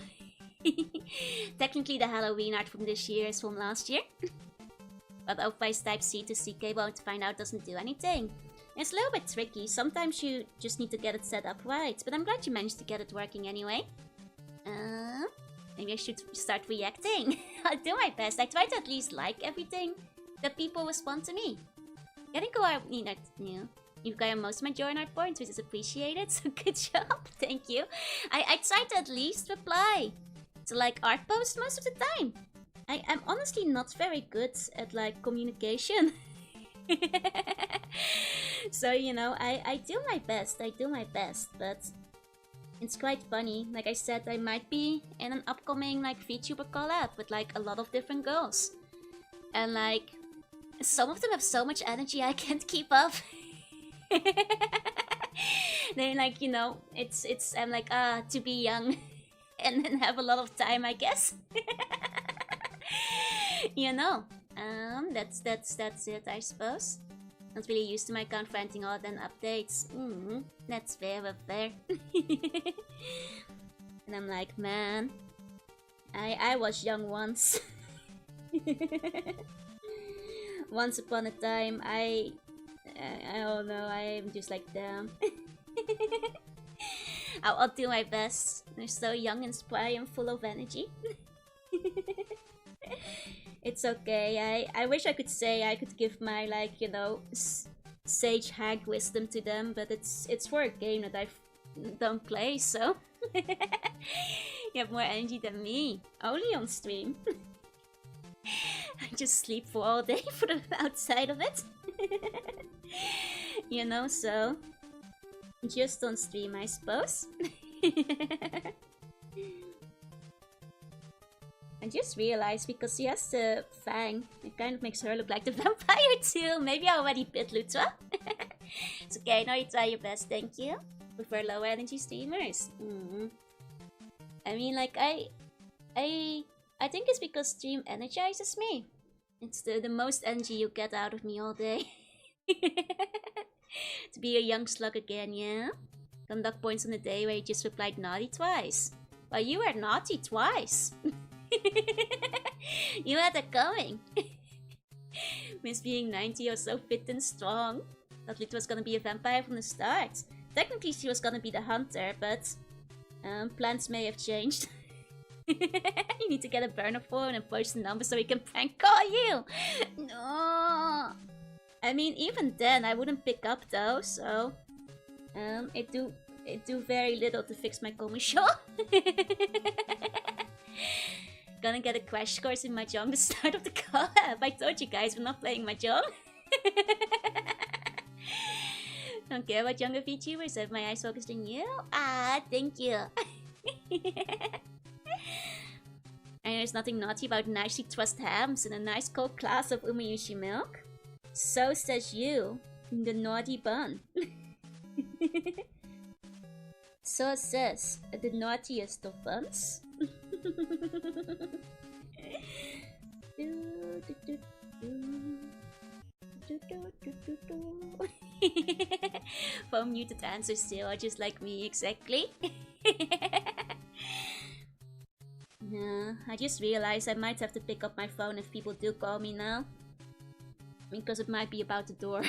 technically the Halloween art from this year is from last year. But otherwise type C to CK won't find out doesn't do anything. It's a little bit tricky, sometimes you just need to get it set up right, but I'm glad you managed to get it working anyway. Maybe I should start reacting. I'll do my best. I try to at least like everything that people respond to me. Getting go out, you know, you've got most of my Jorunna art points, which is appreciated, so good job. Thank you. I try to at least reply to like art posts most of the time. I'm honestly not very good at like communication. So, you know, I do my best, but it's quite funny. Like I said, I might be in an upcoming like Vtuber collab with like a lot of different girls. And like, some of them have so much energy I can't keep up. They're like, you know, I'm like, to be young and then have a lot of time, I guess. You know, that's it, I suppose. Not really used to my account for anything other than updates. That's fair. And I'm like, man, I was young once. Once upon a time, I don't know, I'm just like, damn. I'll do my best. They're so young, inspiring, and full of energy. It's okay. I wish I could say I could give my, like, you know, sage hag wisdom to them, but it's for a game that I don't play, so you have more energy than me. Only on stream. I just sleep for all day for the outside of it. You know, so just on stream, I suppose. I just realized because she has the fang, it kind of makes her look like the vampire too. Maybe I already bit Lutra. It's okay, now you try your best, thank you. Prefer low energy streamers. I mean, like, I think it's because stream energizes me. It's the most energy you get out of me all day. To be a young slug again, yeah? Conduct points on the day where you just replied naughty twice. Well, you were naughty twice. You had it coming. Miss being 90 or so fit and strong. Thought Lita was gonna be a vampire from the start. Technically she was gonna be the hunter, but plans may have changed. You need to get a burner phone and post the number so we can prank call you. No. I mean, even then, I wouldn't pick up though, so... it do very little to fix my commission. Gonna get a crash course in Mahjong the start of the collab. I told you guys we're not playing Mahjong. Don't care about younger VTubers, I have my eyes focused on you. Ah, thank you. And there's nothing naughty about nicely trussed hams and a nice cold glass of umeyushi milk. So says you, the naughty bun. So says the naughtiest of buns. Phone muted answers still are just like me, exactly. Yeah, I just realized I might have to pick up my phone if people do call me now. Because it might be about the door.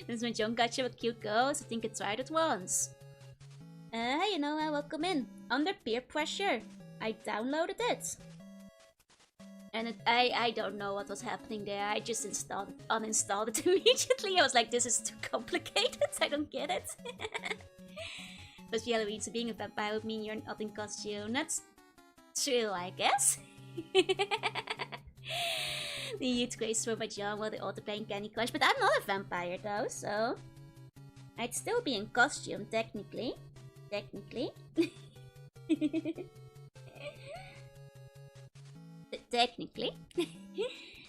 This Mahjong gacha with cute girls, I think I tried it once. You know, welcome in. Under peer pressure. I downloaded it. And I don't know what was happening there. I just uninstalled it immediately. I was like, this is too complicated. I don't get it. But Halloween, so being a vampire would mean you're not in costume. That's true, I guess. The youth grace for Mahjong while they all playing Candy Crush. But I'm not a vampire though, so... I'd still be in costume, technically. Technically. Technically.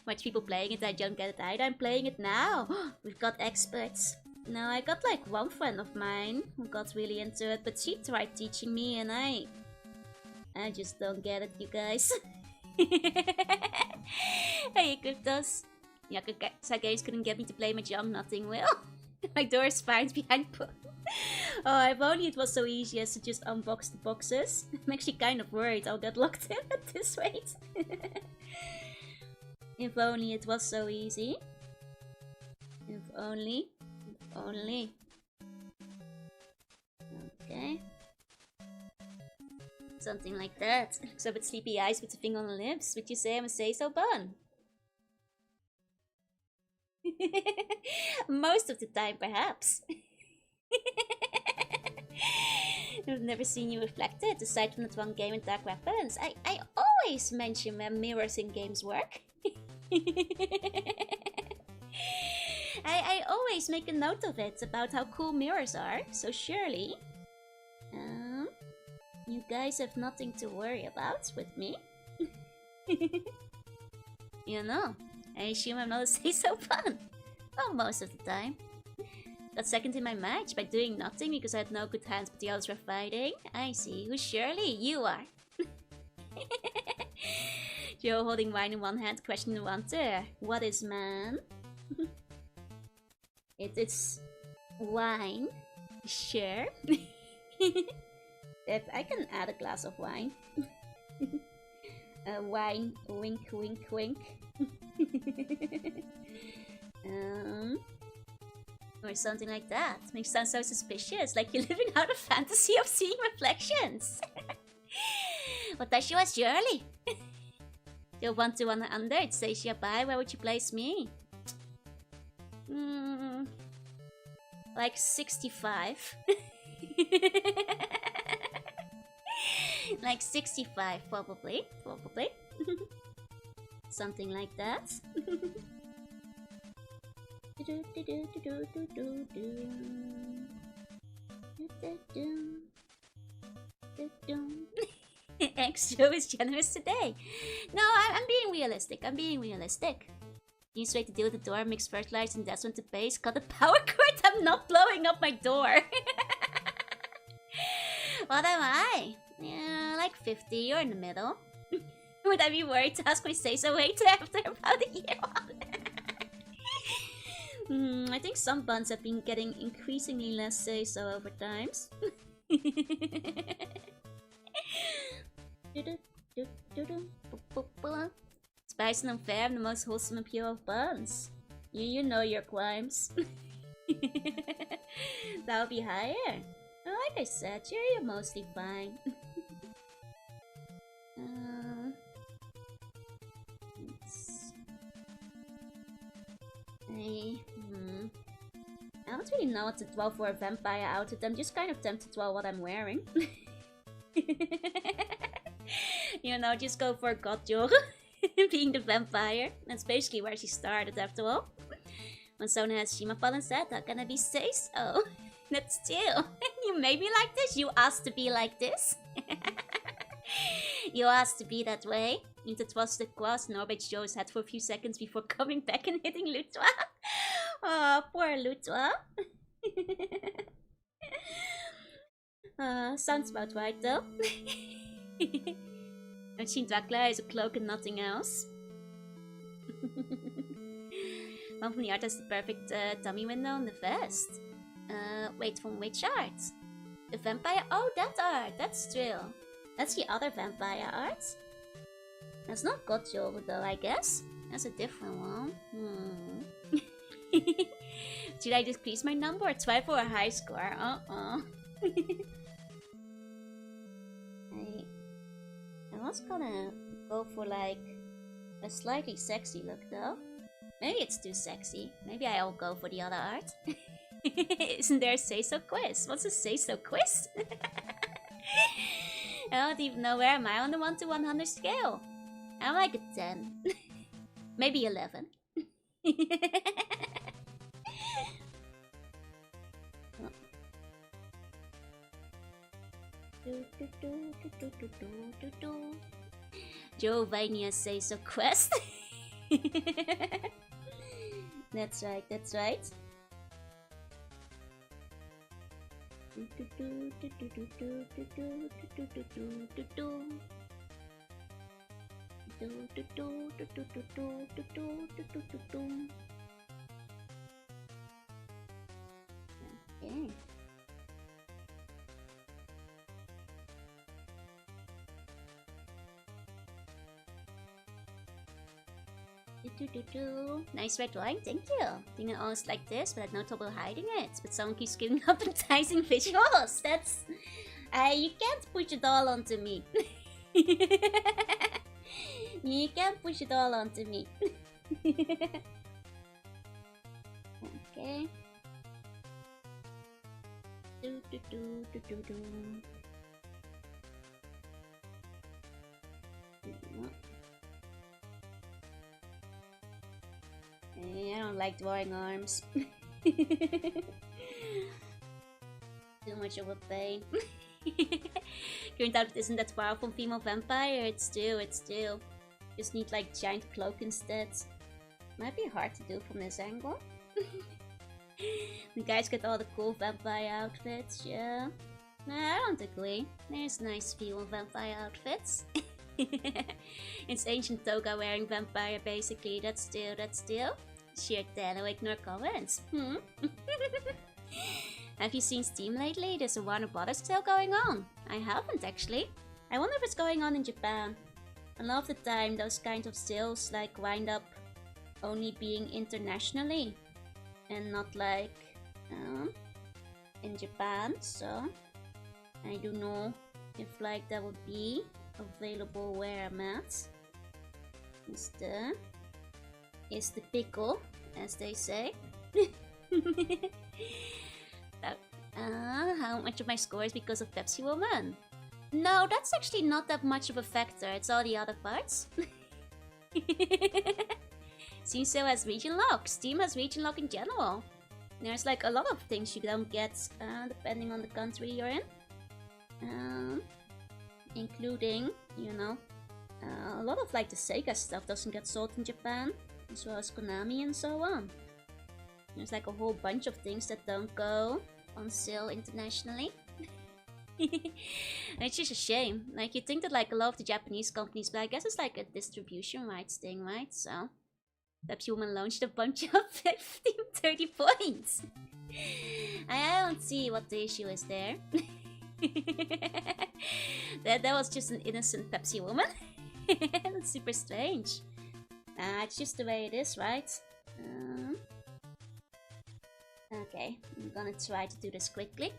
Watch people playing it, I don't get it either. I'm playing it now. We've got experts. No, I got like one friend of mine who got really into it, but she tried teaching me and I just don't get it, you guys. Hey, Cryptos. Yakuza games couldn't get me to play Mahjong, nothing will. My door is fine behind. Oh, if only it was so easy as to just unbox the boxes. I'm actually kind of worried I'll get locked in at this rate. If only it was so easy. If only. If only. Okay. Something like that. Looks a bit sleepy eyes with a finger on the lips. Would you say I'm a say-so bun? Most of the time, perhaps. I've never seen you reflected, aside from that one game in Dark Weapons. I always mention when mirrors in games work. I always make a note of it, about how cool mirrors are, so surely... you guys have nothing to worry about with me. You know, I assume I'm not a say-so fun. Well, most of the time. Got second in my match by doing nothing because I had no good hands but the others were fighting. I see. Who's Shirley? You are. Joe holding wine in one hand, questioning the wanter. What is man? It's wine. Sure. If I can add a glass of wine. Wine, wink, wink, wink. Or something like that. Makes you sound so suspicious, like you're living out a fantasy of seeing reflections. What does she was Shirley? You're 1 to 100, says she bye. Where would you place me? Like 65. Like 65, probably. Something like that. Extra is generous today. No, I'm being realistic. Easiest way to deal with the door, mix fertilizer and that's when to base. Cut the power cord. I'm not blowing up my door. What am I? Yeah, like 50. You're in the middle. Would I be worried to ask my say-so later after about a year? I think some buns have been getting increasingly less say-so over times. Spice and unfair, I'm the most wholesome and pure of buns. You know your crimes. That'll be higher. Like I said, you're mostly fine. I don't really know what to draw for a vampire outfit. I'm just kind of tempted to draw what I'm wearing. You know, just go for God Jorunna being the vampire. That's basically where she started after all. When Sona has Shimapal and said, how can I be say so? That's chill. You made me like this? You asked to be like this? You asked to be that way? Into twas the cross, Norbert shows his head for a few seconds before coming back and hitting Lutwa. Oh, poor Lutwa. Sounds about right though. Machine Dracula is a cloak and nothing else. One from the art has the perfect dummy window on the vest. Wait, from which art? The vampire? Oh, that art! That's true. That's the other vampire art. That's not Godzilla though, I guess. That's a different one. Should I decrease my number or try for a high score? I was gonna go for like a slightly sexy look though. Maybe it's too sexy. Maybe I'll go for the other art. Isn't there a say-so quiz? What's a say-so quiz? I don't even know where am I on the 1 to 100 scale. I'm like a 10. Maybe 11. Giovannia says a quest. That's right, that's right. Okay. Nice red drawing, thank you. Doing it almost like this, but I had no trouble hiding it. But someone keeps giving up enticing visuals. That's... you can't push it all onto me. You can't push it all onto me. Okay. I don't like drawing arms. Too much of a pain. Turned out it isn't that powerful female vampire. It's still. Just need like giant cloak instead. Might be hard to do from this angle. The guys get all the cool vampire outfits, yeah. Nah, I don't agree. There's nice female vampire outfits. It's ancient toga wearing vampire basically. That's still. Sheer 10, I'll ignore comments. Have you seen Steam lately? There's a Warner Brothers sale going on. I haven't actually. I wonder if it's going on in Japan. A lot of the time those kind of sales like wind up only being internationally and not like in Japan, so I don't know if like that would be available where I'm at. Is the pickle, as they say. How much of my score is because of Pepsi Woman? No, that's actually not that much of a factor. It's all the other parts. Steam sale has region lock. Steam has region lock in general. There's like a lot of things you don't get depending on the country you're in. Including, you know, a lot of like the Sega stuff doesn't get sold in Japan, as well as Konami and so on. There's like a whole bunch of things that don't go on sale internationally. It's just a shame. Like, you think that like a lot of the Japanese companies, but I guess it's like a distribution rights thing, right? So Pepsi Woman launched a bunch of 15, 30 points. I don't see what the issue is there. that was just an innocent Pepsi Woman. That's super strange. It's just the way it is, right? Okay, I'm gonna try to do this quickly.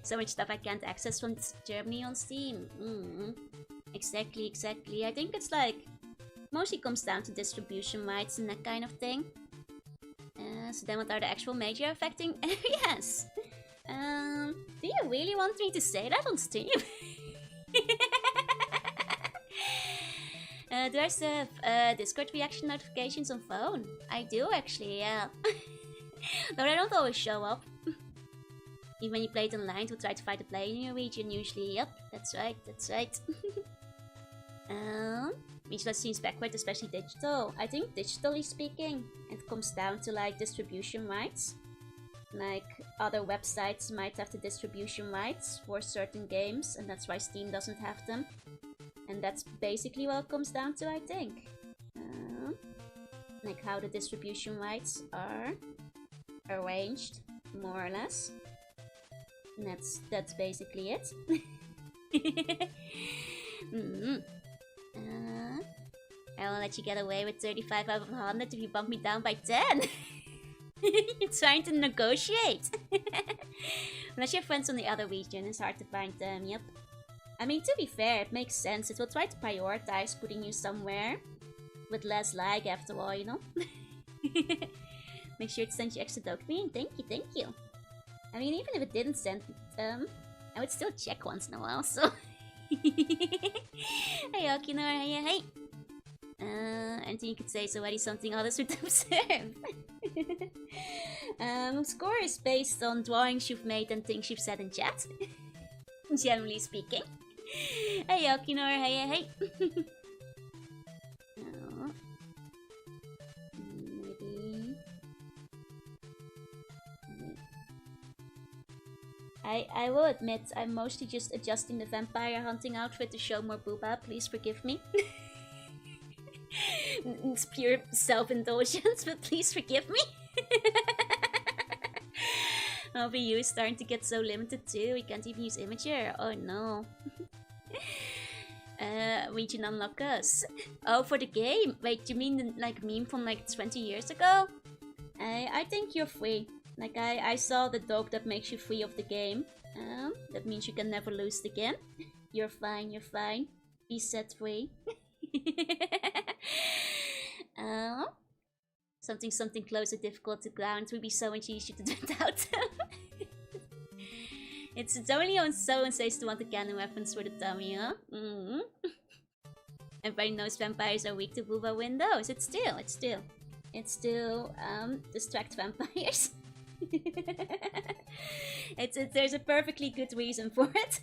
So much stuff I can't access from Germany on Steam. Exactly. I think it's like mostly comes down to distribution rights and that kind of thing. So then what are the actual major affecting areas? Do you really want me to say that on stream? Do I still have Discord reaction notifications on phone? I do actually, yeah. Though they don't always show up. Even when you play it online to try to find a player in your region, usually, yep, that's right, that's right. Regional seems backward, especially digital. I think digitally speaking, it comes down to like distribution rights. Like other websites might have the distribution rights for certain games, and that's why Steam doesn't have them. And that's basically what it comes down to, I think. Like how the distribution rights are arranged, more or less. And that's basically it. I will let you get away with 35 out of 100 if you bump me down by 10. You're trying to negotiate. Unless you have friends on the other region, it's hard to find them, yep. I mean, to be fair, it makes sense. It will try to prioritize putting you somewhere with less lag after all, you know? Make sure to send you extra dopamine. Thank you, thank you. I mean, even if it didn't send I would still check once in a while, so... Hey, Okino, hey. Anything you could say is already something others would observe. Score is based on drawings you've made and things you've said in chat. Generally speaking. Hey, Okino, hey. Maybe... I will admit, I'm mostly just adjusting the vampire hunting outfit to show more booba. Please forgive me. It's pure self-indulgence, but please forgive me. OBU is starting to get so limited too, we can't even use Imager. Oh no. Region unlock us. Oh, for the game? Wait, you mean the like meme from like 20 years ago? I think you're free. Like I saw the dope that makes you free of the game. That means you can never lose it again. You're fine, you're fine. Be set free. Something close or difficult to ground would be so much easier to do without them. It's only on so and says to want the cannon weapons for the dummy, huh? Everybody knows vampires are weak to booba windows. It's still distract vampires. There's a perfectly good reason for it.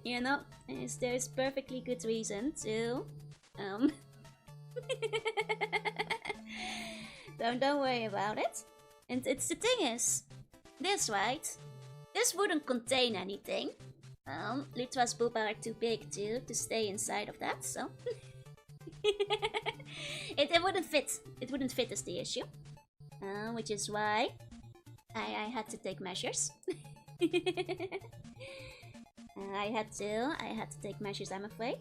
You know, there's perfectly good reason to don't worry about it. And it's the thing is, this right? This wouldn't contain anything. Litra's booba are too big to stay inside of that, so it wouldn't fit. It wouldn't fit is the issue. Which is why I had to take measures. I had to take measures, I'm afraid.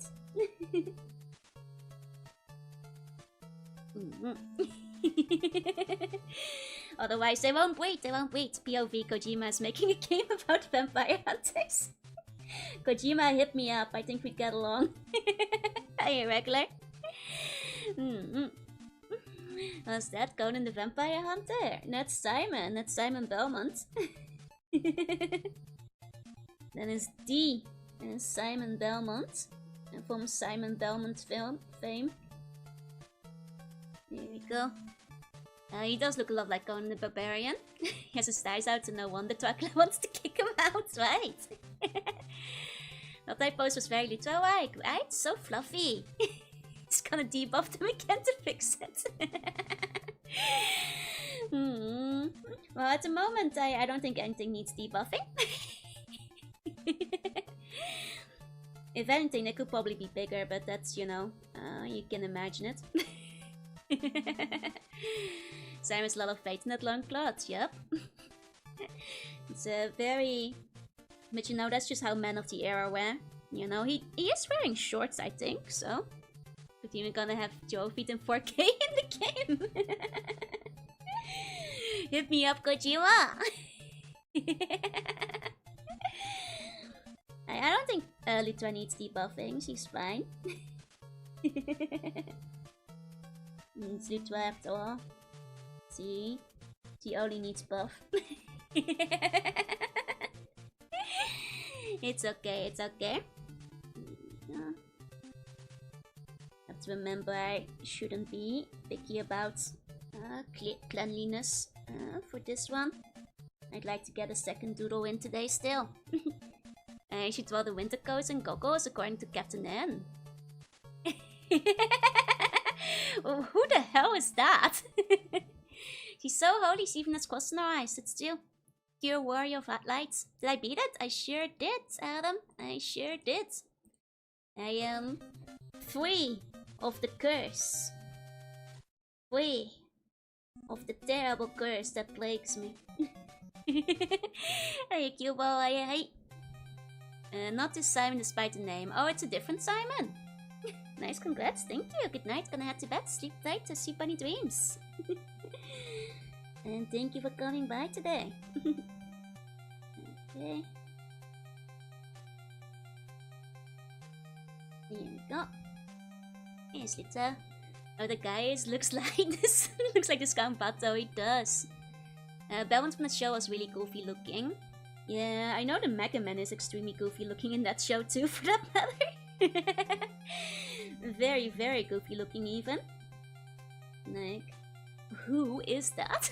Otherwise they won't wait, POV Kojima is making a game about vampire hunters. Kojima, hit me up, I think we'd get along. Are you regular? Was that Conan the Vampire Hunter? That's Simon Belmont. That is D. Simon Belmont. From Simon Belmont fame. There we go. He does look a lot like Conan the Barbarian. He has his thighs out, so no wonder Dracula wants to kick him out, right? That type post was very Litra-like, right? So fluffy. He's gonna debuff them again to fix it. Well, at the moment, I don't think anything needs debuffing. If anything, they could probably be bigger, but that's, you know, you can imagine it. Simon's a lot of faith in that long cloth, yep. It's a very... But you know, that's just how men of the era wear. You know, he is wearing shorts, I think, so... But even gonna have Joe feet in 4K in the game. Hit me up, Kojima! I don't think Litra needs debuffing, she's fine. Sleep 12 after all. See? She only needs buff. It's okay, it's okay. Have to remember I shouldn't be picky about cleanliness for this one. I'd like to get a second doodle in today still. I should draw the winter coats and goggles according to Captain N. Well, who the hell is that? She's so holy, she even has cross in her eyes. It's still pure warrior of lights. Did I beat it? I sure did, Adam. I sure did. I am free of the curse. Free of the terrible curse that plagues me. Hey, Cubo, hey. Not this Simon despite the name. Oh, it's a different Simon. Nice, congrats, thank you. Good night, gonna head to bed. Sleep tight, sleep bunny dreams. And thank you for coming by today. Okay. Here we go. Here's Lita. Oh, the guy looks like this. Looks like this Count Pato, he does. Balance from the show was really goofy looking. Yeah, I know the Mega Man is extremely goofy looking in that show too, for that matter. Very, very goofy looking even. Like, who is that?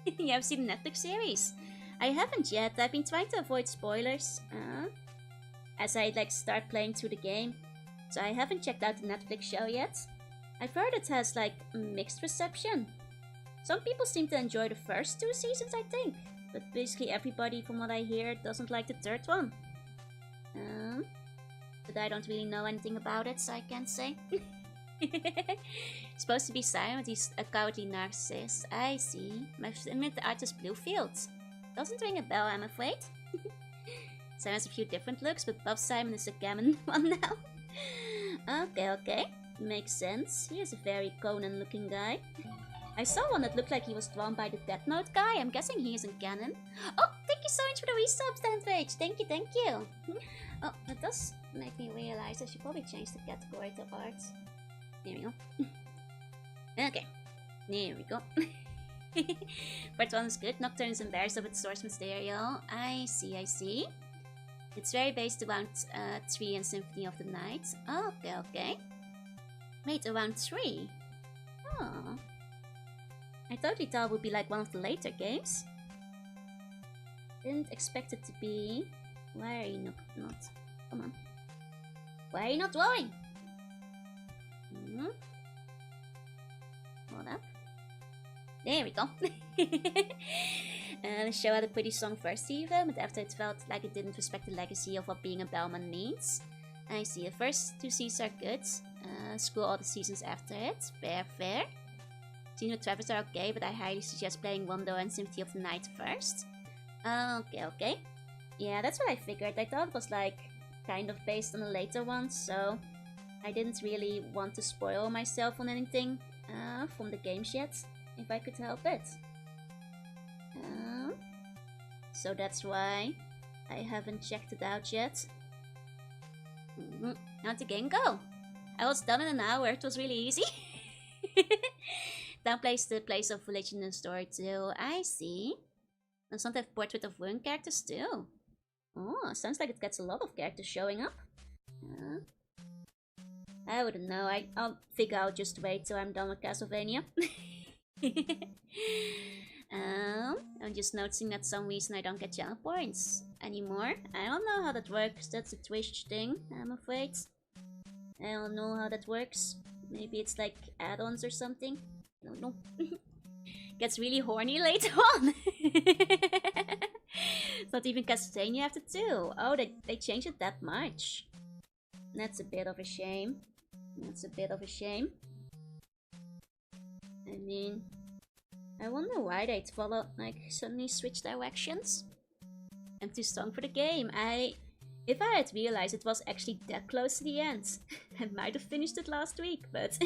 You have seen the Netflix series? I haven't yet. I've been trying to avoid spoilers as I start playing through the game. So I haven't checked out the Netflix show yet. I've heard it has mixed reception. Some people seem to enjoy the first 2 seasons, I think. But basically everybody, from what I hear, doesn't like the 3rd one. But I don't really know anything about it, so I can't say. Supposed to be Simon, but he's a cowardly narcissist. I see. My favorite artist Bluefield. Doesn't ring a bell, I'm afraid. Simon has a few different looks, but Buff Simon is a gammon one now. Okay. Makes sense. He is a very Conan looking guy. I saw one that looked like he was drawn by the Death Note guy. I'm guessing he isn't canon. Oh, thank you so much for the resub, Stanfage. Thank you. Oh, that does make me realize I should probably change the category to art. There we go. Okay. There we go. Part 1 is good. Nocturne is embarrassed of its source material. I see. It's very based around 3 and Symphony of the Night. Okay. Wait, around 3? Oh. I totally thought it would be like one of the later games. Didn't expect it to be. Why are you not? Come on. Why are you not drawing? Hold up. There we go. The show had a pretty strong first season, but after it felt like it didn't respect the legacy of what being a Bellman means. I see. The first 2 seasons are good. Screw all the seasons after it. Fair. Scene with Travis are okay, but I highly suggest playing Rondo and Symphony of the Night first. Okay. Yeah, that's what I figured. I thought it was kind of based on the later ones, so I didn't really want to spoil myself on anything from the games yet, if I could help it. So that's why I haven't checked it out yet. How'd the game go? I was done in an hour, it was really easy. Downplays the place of religion and story too. I see. And some have portrait of women characters too. Oh, sounds like it gets a lot of characters showing up. I wouldn't know. I'll figure I'll just wait till I'm done with Castlevania. I'm just noticing that some reason I don't get channel points anymore. I don't know how that works. That's a Twitch thing, I'm afraid. I don't know how that works. Maybe it's like add-ons or something. I don't know. Gets really horny later on. It's not even Castlevania after 2. Oh, they changed it that much. That's a bit of a shame. I mean, I wonder why they'd follow, suddenly switch directions. I'm too strong for the game. If I had realized it was actually that close to the end, I might have finished it last week, but...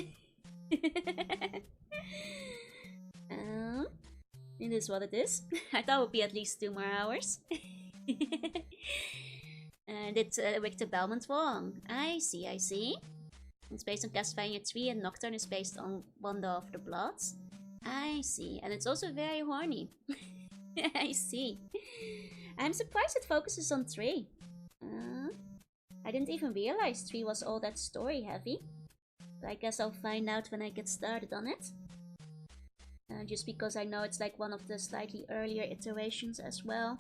it is what it is. I thought it would be at least 2 more hours. And it's Victor Belmont wrong. I see. It's based on Castlevania 3 and Nocturne is based on Wonder of the Bloods. I see, and it's also very horny. I see. I'm surprised it focuses on 3. I didn't even realize 3 was all that story heavy. But I guess I'll find out when I get started on it. Just because I know it's like one of the slightly earlier iterations as well.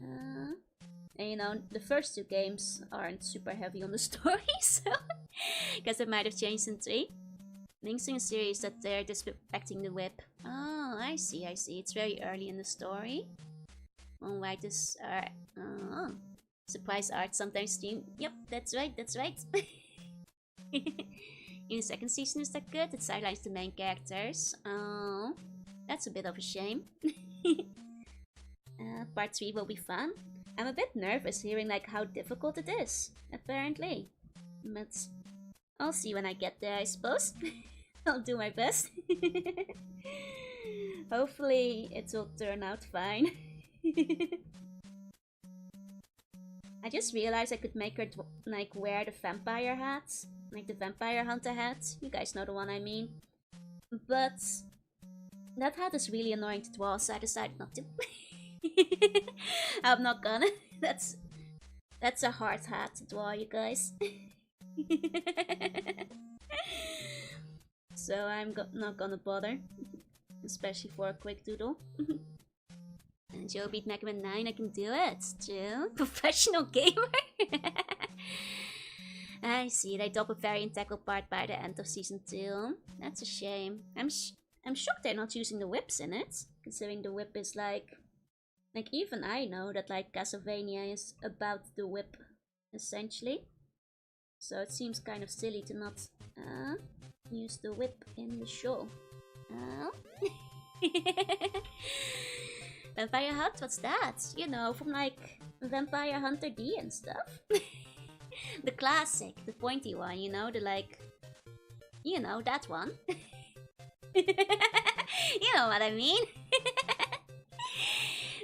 And you know, the first 2 games aren't super heavy on the story, so I guess it might have changed in 3. Links in a series that they're disrespecting the whip. Oh, I see, I see. It's very early in the story. Alright, this surprise art sometimes stream. Yep, that's right, that's right. In the second season, is that good? It sidelines the main characters. Oh, that's a bit of a shame. Part 3 will be fun. I'm a bit nervous hearing like how difficult it is, apparently. But I'll see when I get there, I suppose. I'll do my best. Hopefully it will turn out fine. I just realized I could make her like wear the vampire hats. Like the vampire hunter hat. You guys know the one I mean. But that hat is really annoying to draw, so I decided not to. I'm not gonna. That's a hard hat to draw, you guys. So I'm not gonna bother. Especially for a quick doodle. And Joe beat Mega Man 9, I can do it. Joe, professional gamer. I see, they drop a very integral part by the end of season 2. That's a shame. I'm shocked they're not using the whips in it, considering the whip is like even I know that like Castlevania is about the whip, essentially. So it seems kind of silly to not use the whip in the show. Vampire Hut, what's that? You know, from like Vampire Hunter D and stuff. The classic, the pointy one, you know, the like, you know, that one. You know what I mean?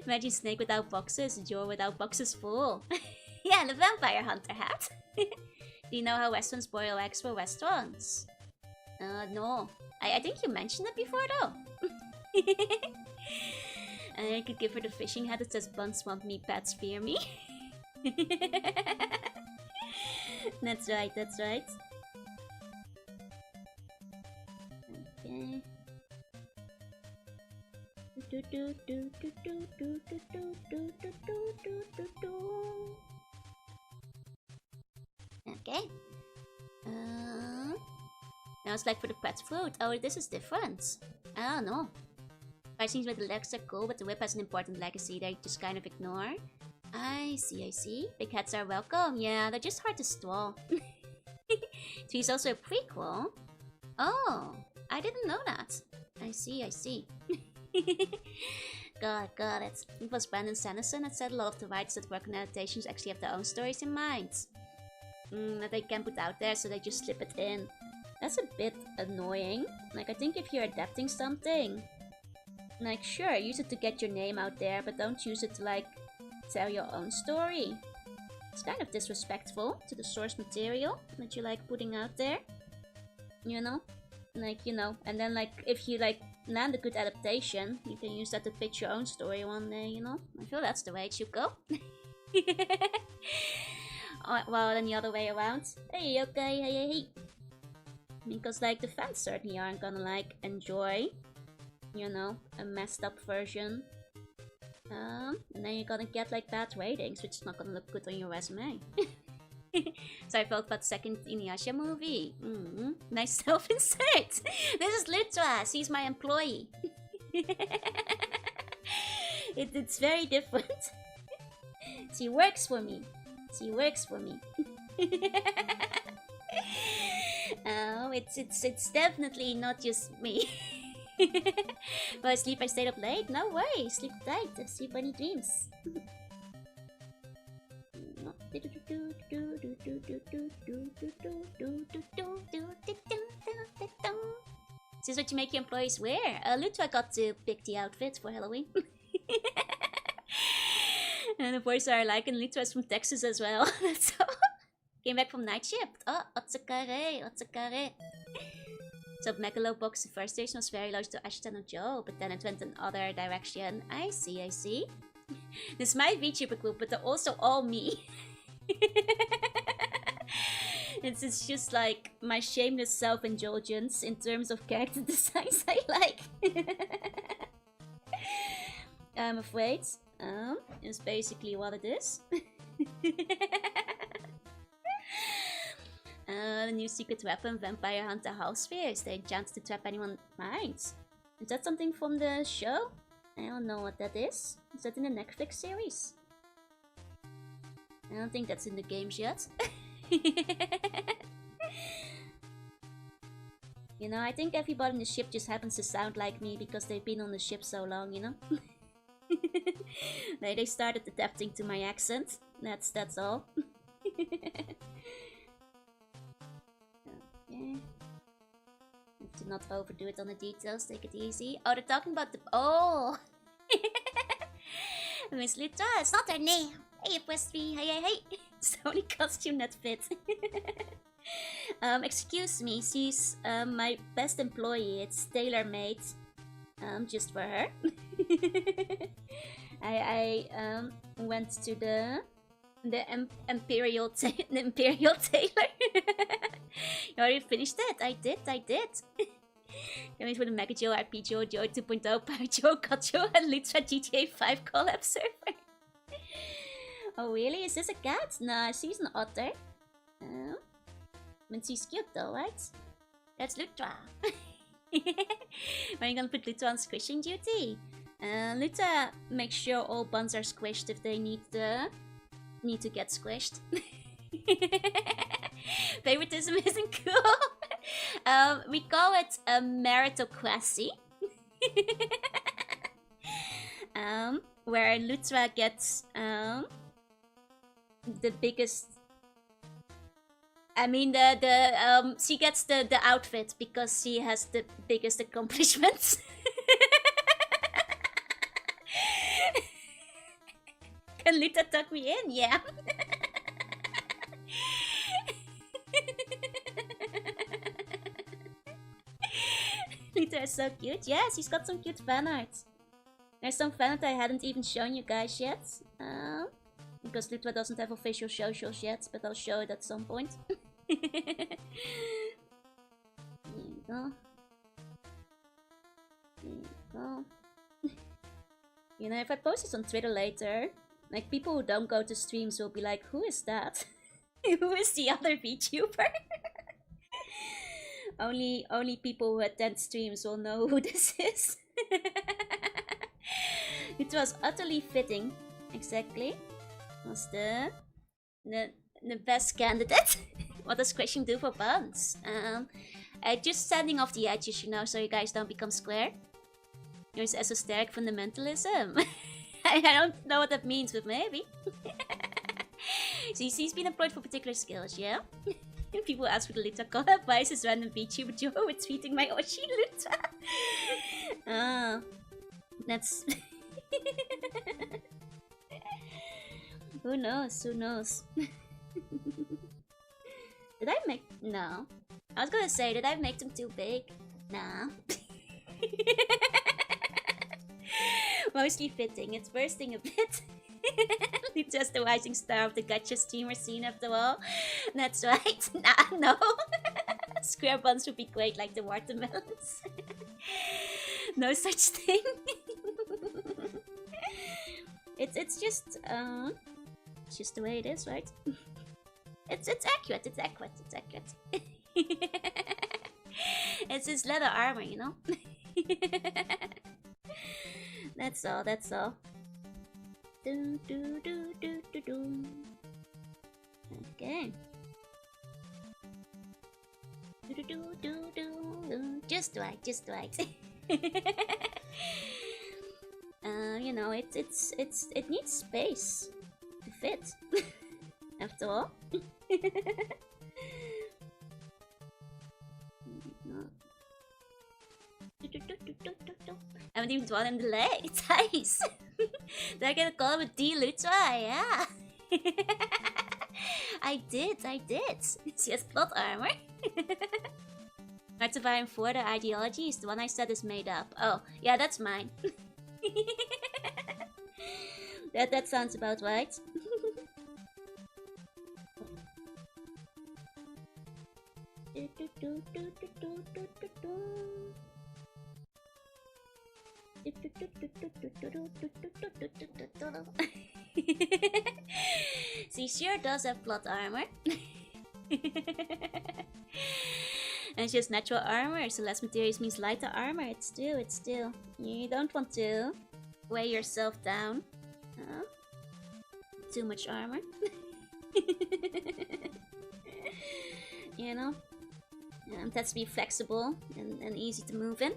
Imagine Snake without boxes, Joe without boxes full. Yeah, the Vampire Hunter hat. Do you know how restaurants boil eggs for restaurants? No. I think you mentioned it before though. And I could give her the fishing hat that says buns want me, pets fear me. That's right, that's right. Okay. Okay. Now it's like for the pet food. Oh, this is different. I don't know. Fight scenes with the legs are cool, but the whip has an important legacy they just kind of ignore. I see, I see. Big hats are welcome. Yeah, they're just hard to stall. 3 is also a prequel. Oh, I didn't know that. I see, I see. Got it. It was Brandon Sanderson that said a lot of the writers that work on adaptations actually have their own stories in mind. That they can put out there, so they just slip it in. That's a bit annoying. Like, I think if you're adapting something, like, sure, use it to get your name out there, but don't use it to, like, tell your own story. It's kind of disrespectful to the source material that you're, like, putting out there. You know? Like, you know, and then, like, if you, like, land a good adaptation, you can use that to pitch your own story one day, you know? I feel that's the way it should go. Well, then the other way around. Hey, okay, hey. Because, like, the fans certainly aren't gonna, like, enjoy, you know, a messed up version. And then you're gonna get, like, bad ratings, which is not gonna look good on your resume. So I felt about the second Inuyasha movie. Nice self-insert. This is Lutras, he's my employee. It's very different. She works for me. She works for me. Oh, it's definitely not just me. Well, I sleep, I stayed up late? No way, sleep tight, sleep any dreams. This is what you make your employees wear. Lutra got to pick the outfit for Halloween. And the boys are like, and Lutra's from Texas as well. So Came back from night shift. Oh, otsukare, otsukare. So Megalobox, the first station was very close to Ashita no Joe, but then it went in other direction. I see, I see. This is my VTuber group, but they're also all me. It's just like my shameless self-indulgence in terms of character designs I like. I'm afraid. Is basically what it is. The new secret weapon, Vampire Hunter House Spheres. They enchant to trap anyone's minds. Is that something from the show? I don't know what that is. Is that in the Netflix series? I don't think that's in the games yet. You know, I think everybody in the ship just happens to sound like me because they've been on the ship so long, you know? They started adapting to my accent. That's all. Okay. Have to not overdo it on the details, take it easy. Oh, they're talking about the... Oh! Miss Lita, it's not her name. Hey, Westby, hey. It's the only costume that fits. Excuse me, she's my best employee. It's tailor-made. Just for her. I went to the Imperial Tailor. You already finished it? I did. Going for the Mega Joe, RP Joe, Joe 2.0, Power Joe, Gacho, and Lutra GTA 5 collab server. Oh really? Is this a cat? Nah, she's an otter. But she's cute though, right? That's Lutra. When are you gonna put Lutra on squishing duty? Lutra makes sure all buns are squished if they need to get squished. Favoritism isn't cool. We call it a meritocracy. Where Lutra gets the biggest. I mean she gets the outfit because she has the biggest accomplishments. Can Lutra tuck me in? Yeah. Lutra is so cute. Yes, he's got some cute fan art. There's some fan art I hadn't even shown you guys yet. Because Lutra doesn't have official socials yet, but I'll show it at some point. There you go. There you go. You know, if I post this on Twitter later, like people who don't go to streams will be like, who is that? Who is the other VTuber? Only people who attend streams will know who this is. It was utterly fitting. Exactly. Was the best candidate. What does squishing do for buns? Just standing off the edges, you know, so you guys don't become square. There's esoteric fundamentalism. I don't know what that means, but maybe. She's been employed for particular skills, yeah? People ask for the Lutra collab. Why is this random VTuber Joe tweeting my Oshi Lutra? That's... Who knows? Who knows? Did I make... No. I was gonna say, did I make them too big? Nah. Mostly fitting. It's bursting a bit. It's just the rising star of the gacha streamer scene after all. That's right. Nah, no. Square buns would be great like the watermelons. No such thing. It's just the way it is, right? It's accurate. It's accurate. It's accurate. It's his leather armor, you know. That's all. That's all. Do do do do do do. Okay. Do do do do do. Just right. Just right. You know, it needs space to fit. After all. I haven't even drawn in the leg. It's nice. Did I get a call with D Lutra? Yeah. I did. She has plot armor. Artivium 4, the ideology is the one I said is made up. Oh, yeah, that's mine. that sounds about right. She sure does have plot armor. And she has natural armor, so less materials means lighter armor. It's true. You don't want to weigh yourself down. Too much armor. You know? It has to be flexible and easy to move in.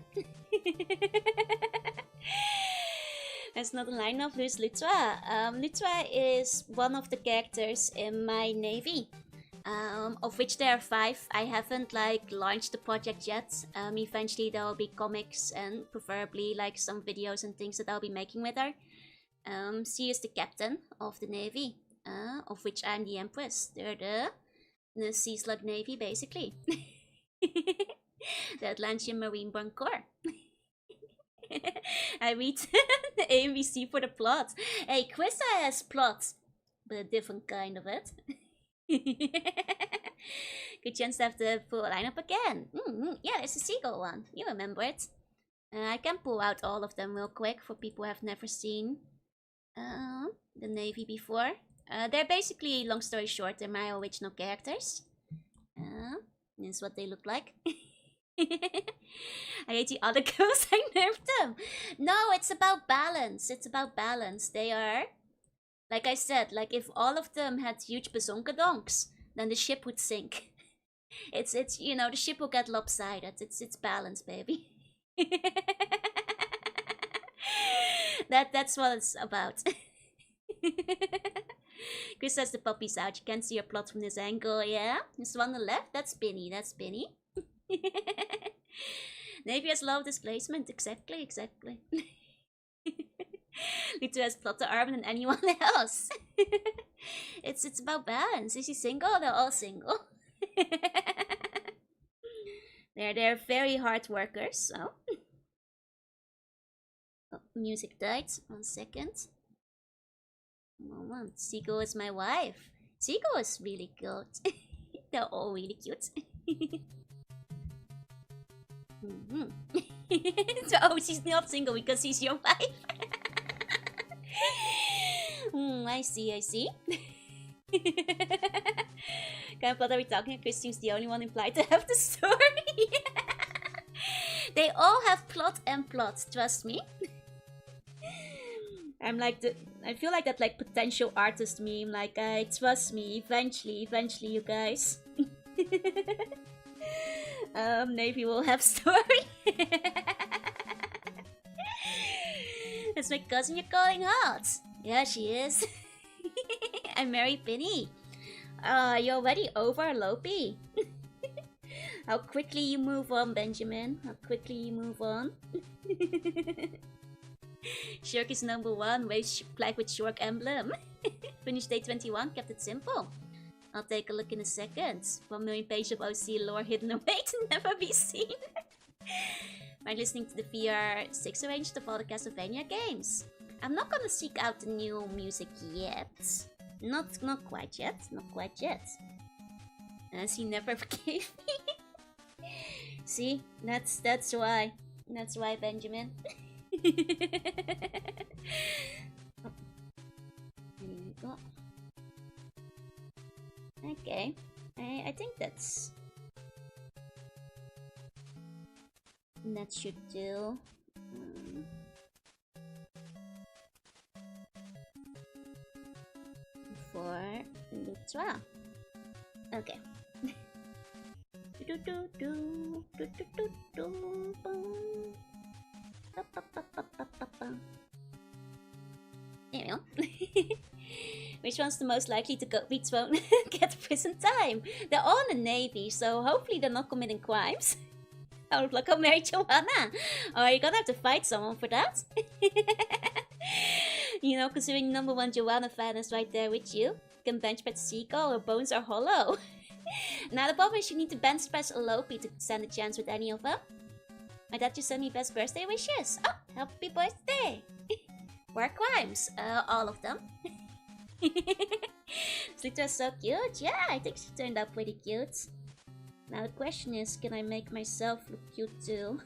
That's not a line-up. Who's Lutra? Lutra is one of the characters in my navy. Of which there are 5. I haven't launched the project yet. Eventually there will be comics and preferably some videos and things that I'll be making with her. She is the captain of the navy, of which I'm the empress. They're the Sea Slug Navy, basically. The Atlantean Marineborn Corps. I read the AMVC for the plot. Hey, Quista has plots, but a different kind of it. Good chance to have the full lineup again. Yeah, there's a seagull one. You remember it. I can pull out all of them real quick for people who have never seen the Navy before. They're basically, long story short, they're my original characters. This is what they look like. I hate the other girls, I nerfed them. No, it's about balance. It's about balance. They are, like I said, if all of them had huge bazonkadonks, then the ship would sink. It's you know, the ship will get lopsided. It's balance, baby. That's what it's about. Chris says the puppy's out. You can't see your plot from this angle, yeah? This one on the left, that's Spinny, Maybe has low displacement, exactly. Lito has plot to armor than anyone else. It's about balance. Is he single? They're all single. They're very hard workers, so. Oh, music died. 1 second. Moment. Seagull is my wife. Seagull is really cute. They're all really cute. So, oh, she's not single because she's your wife. I see. Kind of plot are we talking? Chris seems the only one implied to have the story. They all have plot and plot, trust me. I'm I feel like that potential artist meme, trust me, eventually you guys. Navy will have story. That's my cousin you're calling hot. Yeah, she is. I'm Mary Penny. You're already over Lopi. How quickly you move on, Benjamin. How quickly you move on. Shirk is #1, wave flag with Shork emblem. Finish day 21, kept it simple. I'll take a look in a second. 1 million pages of OC lore hidden away to never be seen. I'm listening to the VR 6 arranged of all the Castlevania games. I'm not gonna seek out the new music yet. Not quite yet. As he never forgave me. See, that's why. That's why, Benjamin. There you go. Okay, I think that should do. For Lutra. Okay. There we go. Which one's the most likely to go? Beats won't get prison time. They're all in the Navy, so hopefully they're not committing crimes. I would like to marry Joanna. Or you're gonna have to fight someone for that. You know, considering #1 Joanna fan is right there with you. can bench press Seagull, her bones are hollow. Now the problem is you need to bench press a Lopi to stand a chance with any of them. My dad just sent me best birthday wishes. Oh, happy birthday! Work rhymes. All of them. Slita is so cute. Yeah, I think she turned out pretty cute. Now the question is, can I make myself look cute too?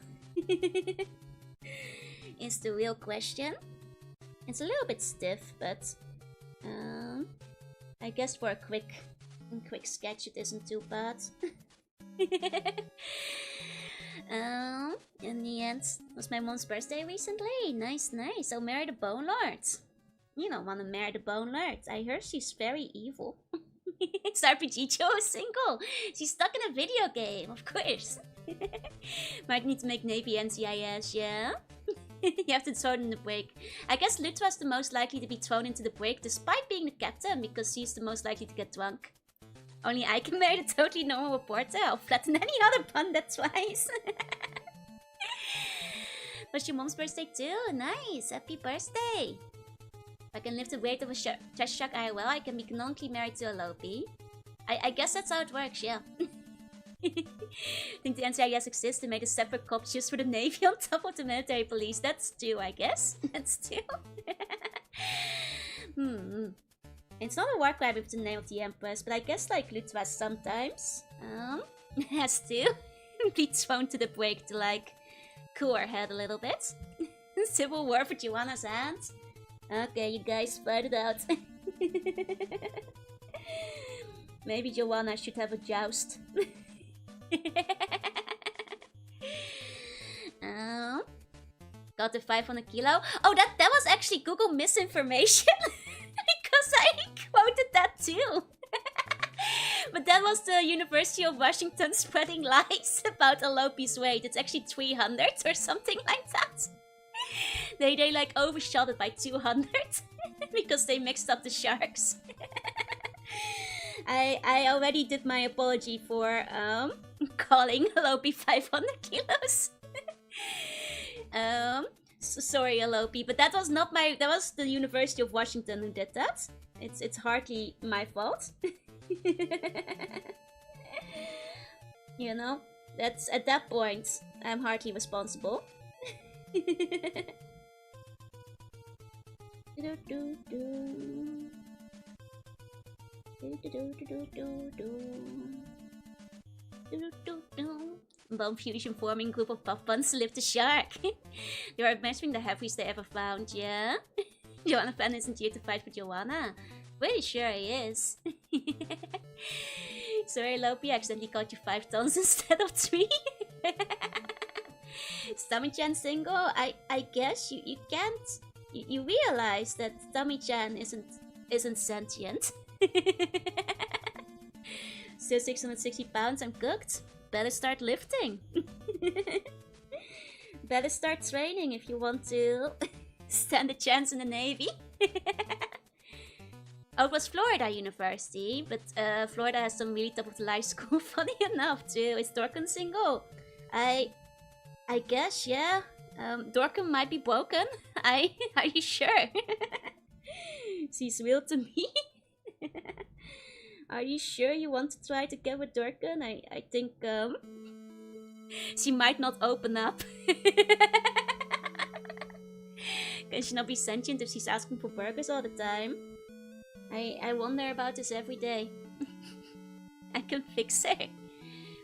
Is the real question. It's a little bit stiff, but I guess for a quick sketch it isn't too bad. In the end, it was my mom's birthday recently. Nice. I'll marry the Bone Lord. You don't want to marry the Bone Lord. I heard she's very evil. It's RPG Joe is single. She's stuck in a video game, of course. Might need to make Navy NCIS, yeah? You have to throw it in the break. I guess Lut was the most likely to be thrown into the break despite being the captain because she's the most likely to get drunk. Only I can marry the totally normal reporter. I'll flatten any other panda twice. Was your mom's birthday too? Nice! Happy birthday! If I can lift the weight of a trash shark IRL, I can be canonically married to a Lopi. I guess that's how it works, yeah. Think the NCIS exists to make a separate corps just for the Navy on top of the military police. That's true, I guess. That's true. It's not a war crime with the name of the Empress, but I guess like Lutwa sometimes has to be thrown to the break to like cool her head a little bit. Civil war for Joanna's hands. Okay, you guys fight it out. Maybe Joanna should have a joust. Got the 500 kilo. Oh, that was actually Google misinformation. Because I quoted that too. But that was the University of Washington spreading lies about a Lopi's weight. It's actually 300 or something like that. They like overshot it by 200 because they mixed up the sharks. I already did my apology for calling Alopi 500 kilos. Sorry Alopi, but that was not my. That was the University of Washington who did that. It's hardly my fault. You know, that's at that point I'm hardly responsible. Bone fusion forming group of puff buns to lift the shark. They are measuring the heaviest they ever found, yeah? Joanna Fan isn't here to fight for Joanna. Pretty sure he is. Sorry Lopi, I accidentally caught you 5 tons instead of 3. Tommy-chan single? I guess you can't. You realize that Tommy-chan isn't sentient. Still 660 pounds, I'm cooked. Better start lifting. Better start training if you want to stand a chance in the Navy. Oh, it was Florida University, but Florida has some really top of the line school, funny enough too. Is Dorkin single? I guess, yeah. Dorkin might be broken. Are you sure? She's real to me. Are you sure you want to try to get with Dorkin? I think she might not open up. Can she not be sentient if she's asking for burgers all the time? I wonder about this every day. I can fix her.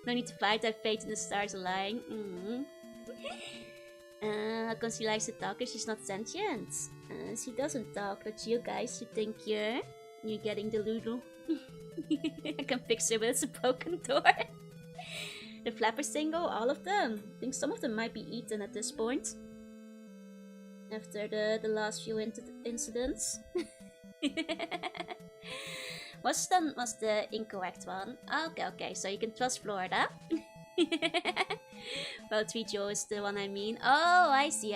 No need to fight, I have faith in the stars align. How come she likes to talk if she's not sentient? She doesn't talk, but you guys, you think you're getting deluded. I can fix her, but it's a broken door. The flapper single, all of them. I think some of them might be eaten at this point. After the last few incidents. Was the incorrect one? Okay, so you can trust Florida. Well, 3 Joe is the one I mean. Oh, I see.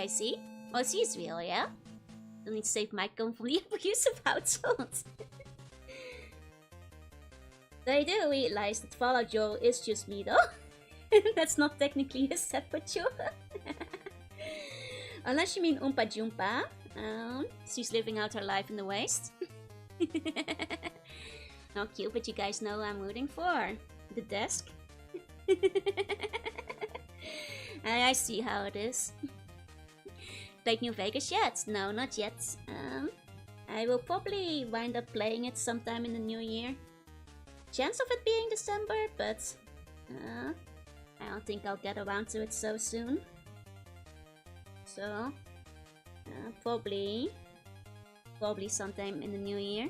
Oh, she's real, yeah? Don't need to save my gun from the abusive household. I do realize that Fallout Joe is just me though. That's not technically a separate Joe. Unless you mean Oompa Joompa. She's living out her life in the waste. Not cute, but you guys know who I'm rooting for. The desk. I see how it is. Played New Vegas yet? No, not yet. I will probably wind up playing it sometime in the new year. Chance of it being December, but I don't think I'll get around to it so soon. So, probably sometime in the new year.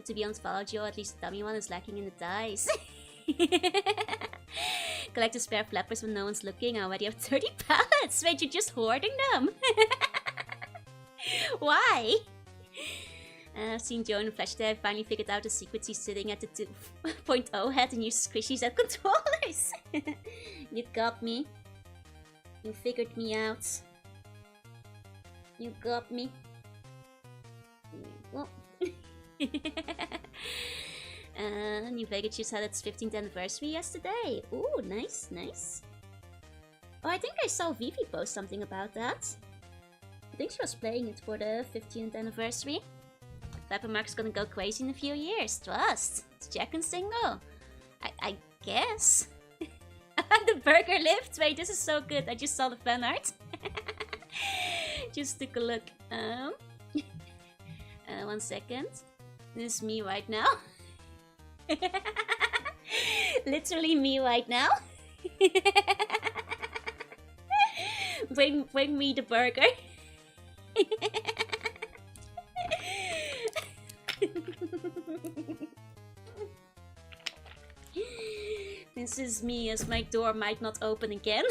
To be honest, Follow Joe, at least the dummy one is lacking in the dice. Collect a spare flappers when no one's looking. I already have 30 pallets. Wait, you're just hoarding them? Why? I've seen Joe in the flesh there. I finally figured out the secret. He's sitting at the 2.0 head and use squishies as controllers. You got me. You figured me out. You got me. Well. New Vegas just had its 15th anniversary yesterday. Ooh, nice, nice. Oh, I think I saw Vivi post something about that. I think she was playing it for the 15th anniversary. Flappermark's gonna go crazy in a few years. Trust. It's Jack and single. I guess. The burger lift. Wait, this is so good. I just saw the fan art. Just took a look. 1 second. This is me right now. Literally me right now. Bring me the burger. This is me as my door might not open again.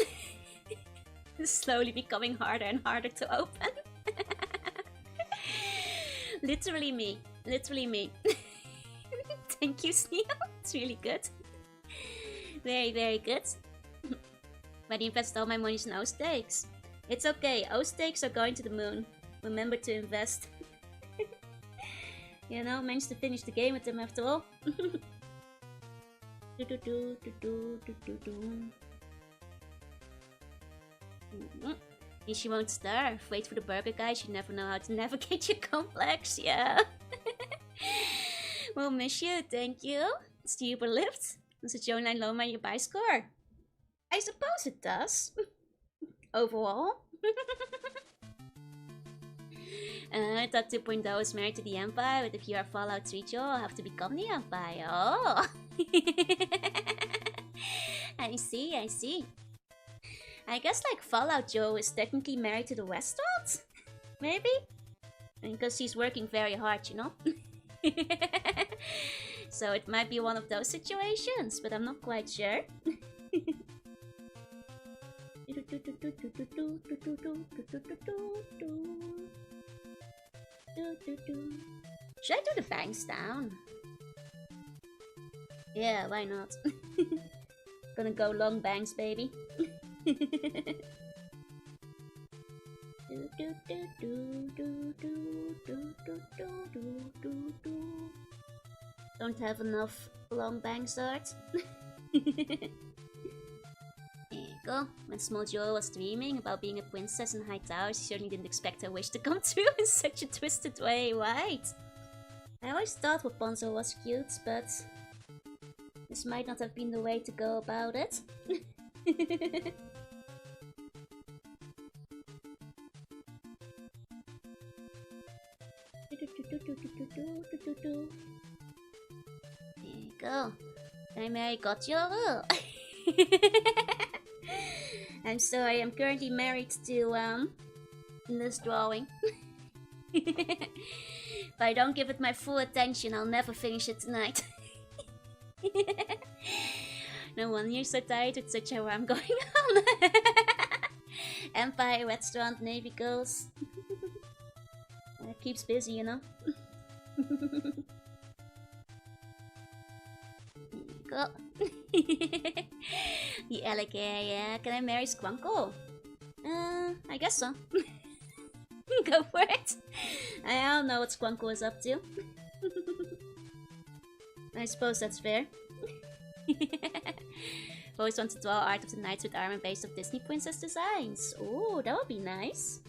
It's slowly becoming harder and harder to open. Literally me. Literally me. Thank you, Sneal. It's really good. Very, very good. But I invested all my money in O stakes. It's okay. O stakes are going to the moon. Remember to invest. You know, managed to finish the game with them after all. She won't starve. Wait for the burger guys. You never know how to navigate your complex. Yeah. We'll miss you. Thank you. It's the Uber lift. Does the Joan line lower your buy score? I suppose it does. Overall. That 2.0 is married to the Empire, but if you are Fallout 3 Joe, I'll have to become the Empire. Oh! I see, I see. I guess like Fallout Joe is technically married to the restaurant? Maybe? Because he's working very hard, you know? So it might be one of those situations, but I'm not quite sure. Should I do the bangs down? Yeah, why not? Gonna go long bangs, baby. Don't have enough long bangs art. There you go. When small Joe was dreaming about being a princess in high towers, she certainly didn't expect her wish to come true in such a twisted way, right? I always thought Rapunzel was cute, but this might not have been the way to go about it. There you go. Can I marry Gotyo? I'm sorry, I'm currently married to this drawing. If I don't give it my full attention, I'll never finish it tonight. No wonder you're so tired with such a I'm going on. Empire, restaurant, Navy girls. It keeps busy, you know. Go. The alligator, yeah. Can I marry Squunko? I guess so. Go for it. I don't know what Squunko is up to. I suppose that's fair. I've always wanted to draw art of the knights with armor based on Disney princess designs. Oh, that would be nice.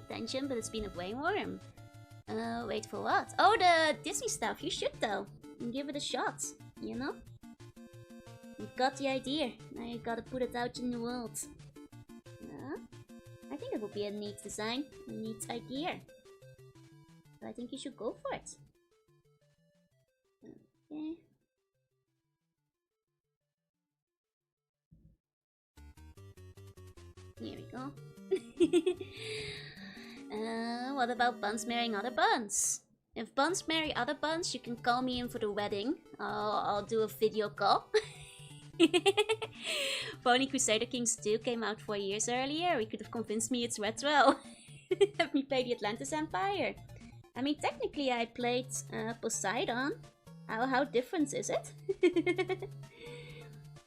Tension, but it's been way warm. Wait for what? Oh, the Disney stuff. You should though. And give it a shot. You know? You got the idea. Now you gotta put it out in the world. I think it would be a neat design. A neat idea. So I think you should go for it. Okay. Here we go. What about buns marrying other buns? If buns marry other buns, you can call me in for the wedding. I'll do a video call. Pony Crusader Kings 2 came out 4 years earlier. We could have convinced me it's retro. Have me play the Atlantis Empire. I mean, technically I played Poseidon. How different is it?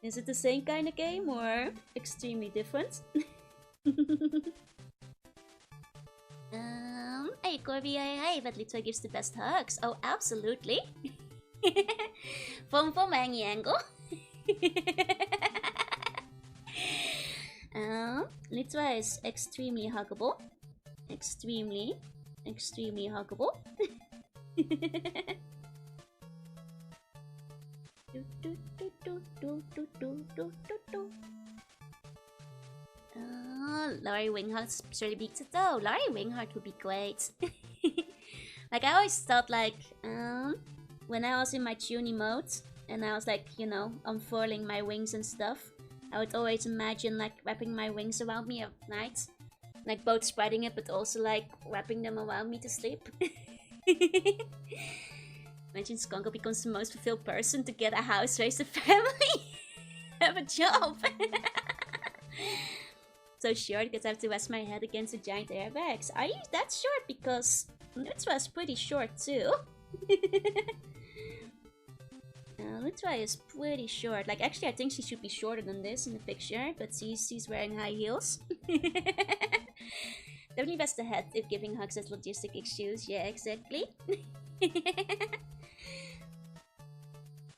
Is it the same kind of game or extremely different? Hey Corby, hey, but Litwa gives the best hugs. Oh, absolutely. From any angle. Litwa is extremely huggable. Extremely huggable. Laurie Winghart's really big to though. Laurie Wingheart would be great. Like I always thought like when I was in my tuny mode and I was like, you know, unfurling my wings and stuff, I would always imagine like wrapping my wings around me at night. Like both spreading it but also like wrapping them around me to sleep. Imagine Skonko becomes the most fulfilled person to get a house, raise a family, have a job. So short because I have to rest my head against the giant airbags. Are you that short? Because Lutra is pretty short too. Lutra is pretty short. Like actually I think she should be shorter than this in the picture, but she's wearing high heels. Definitely best ahead if giving hugs as logistic issues. Yeah, exactly.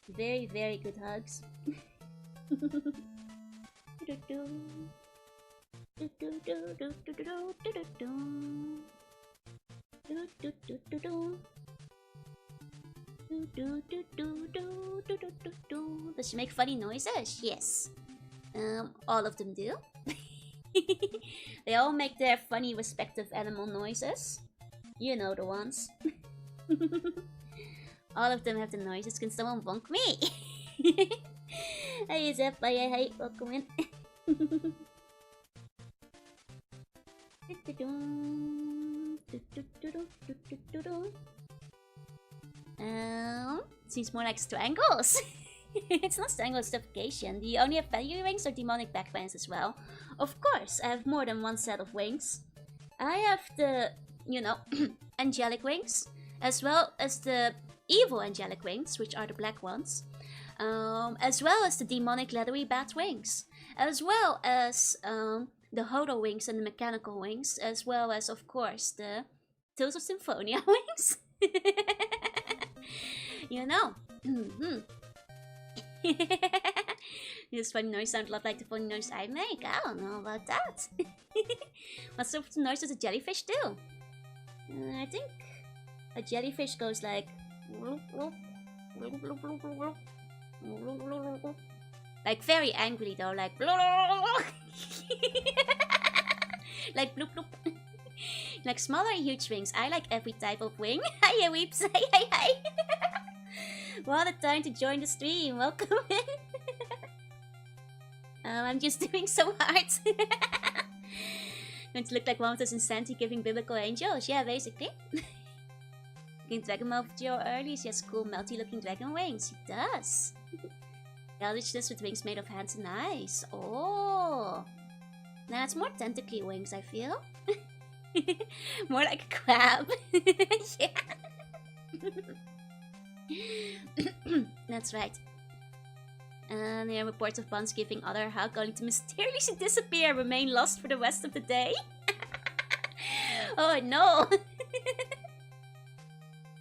Very, very good hugs. Does she make funny noises? Yes. All of them do. They all make their funny respective animal noises. You know the ones. All of them have the noises. Can someone bonk me? Hey Zep, hey, welcome in. Seems more like strangles. It's not strangle, it's suffocation. Do you only have value wings or demonic backbands as well? Of course, I have more than one set of wings. I have the, you know, angelic wings, as well as the evil angelic wings, which are the black ones, as well as the demonic leathery bat wings, as well as the Hodo wings and the mechanical wings, as well as, of course, the Tales of Symphonia wings. You know. This funny noise sounds a lot like the funny noise I make. I don't know about that. What sort of noise does a jellyfish do? I think a jellyfish goes like... Like very angrily though, like... Like bloop bloop. Like small or huge wings. I like every type of wing. Hiya weeps. Hi. What a time to join the stream. Welcome in. I'm just doing so hard. Going to look like one of those insanity giving biblical angels. Yeah, basically. Looking dragon mouth Joe early. She has cool melty looking dragon wings. She does. Eldritchness with wings made of hands and eyes. Oh. Now it's more tentacly wings, I feel. More like a crab. Yeah. That's right. And there are reports of buns giving other hug only to mysteriously disappear and remain lost for the rest of the day. Oh no!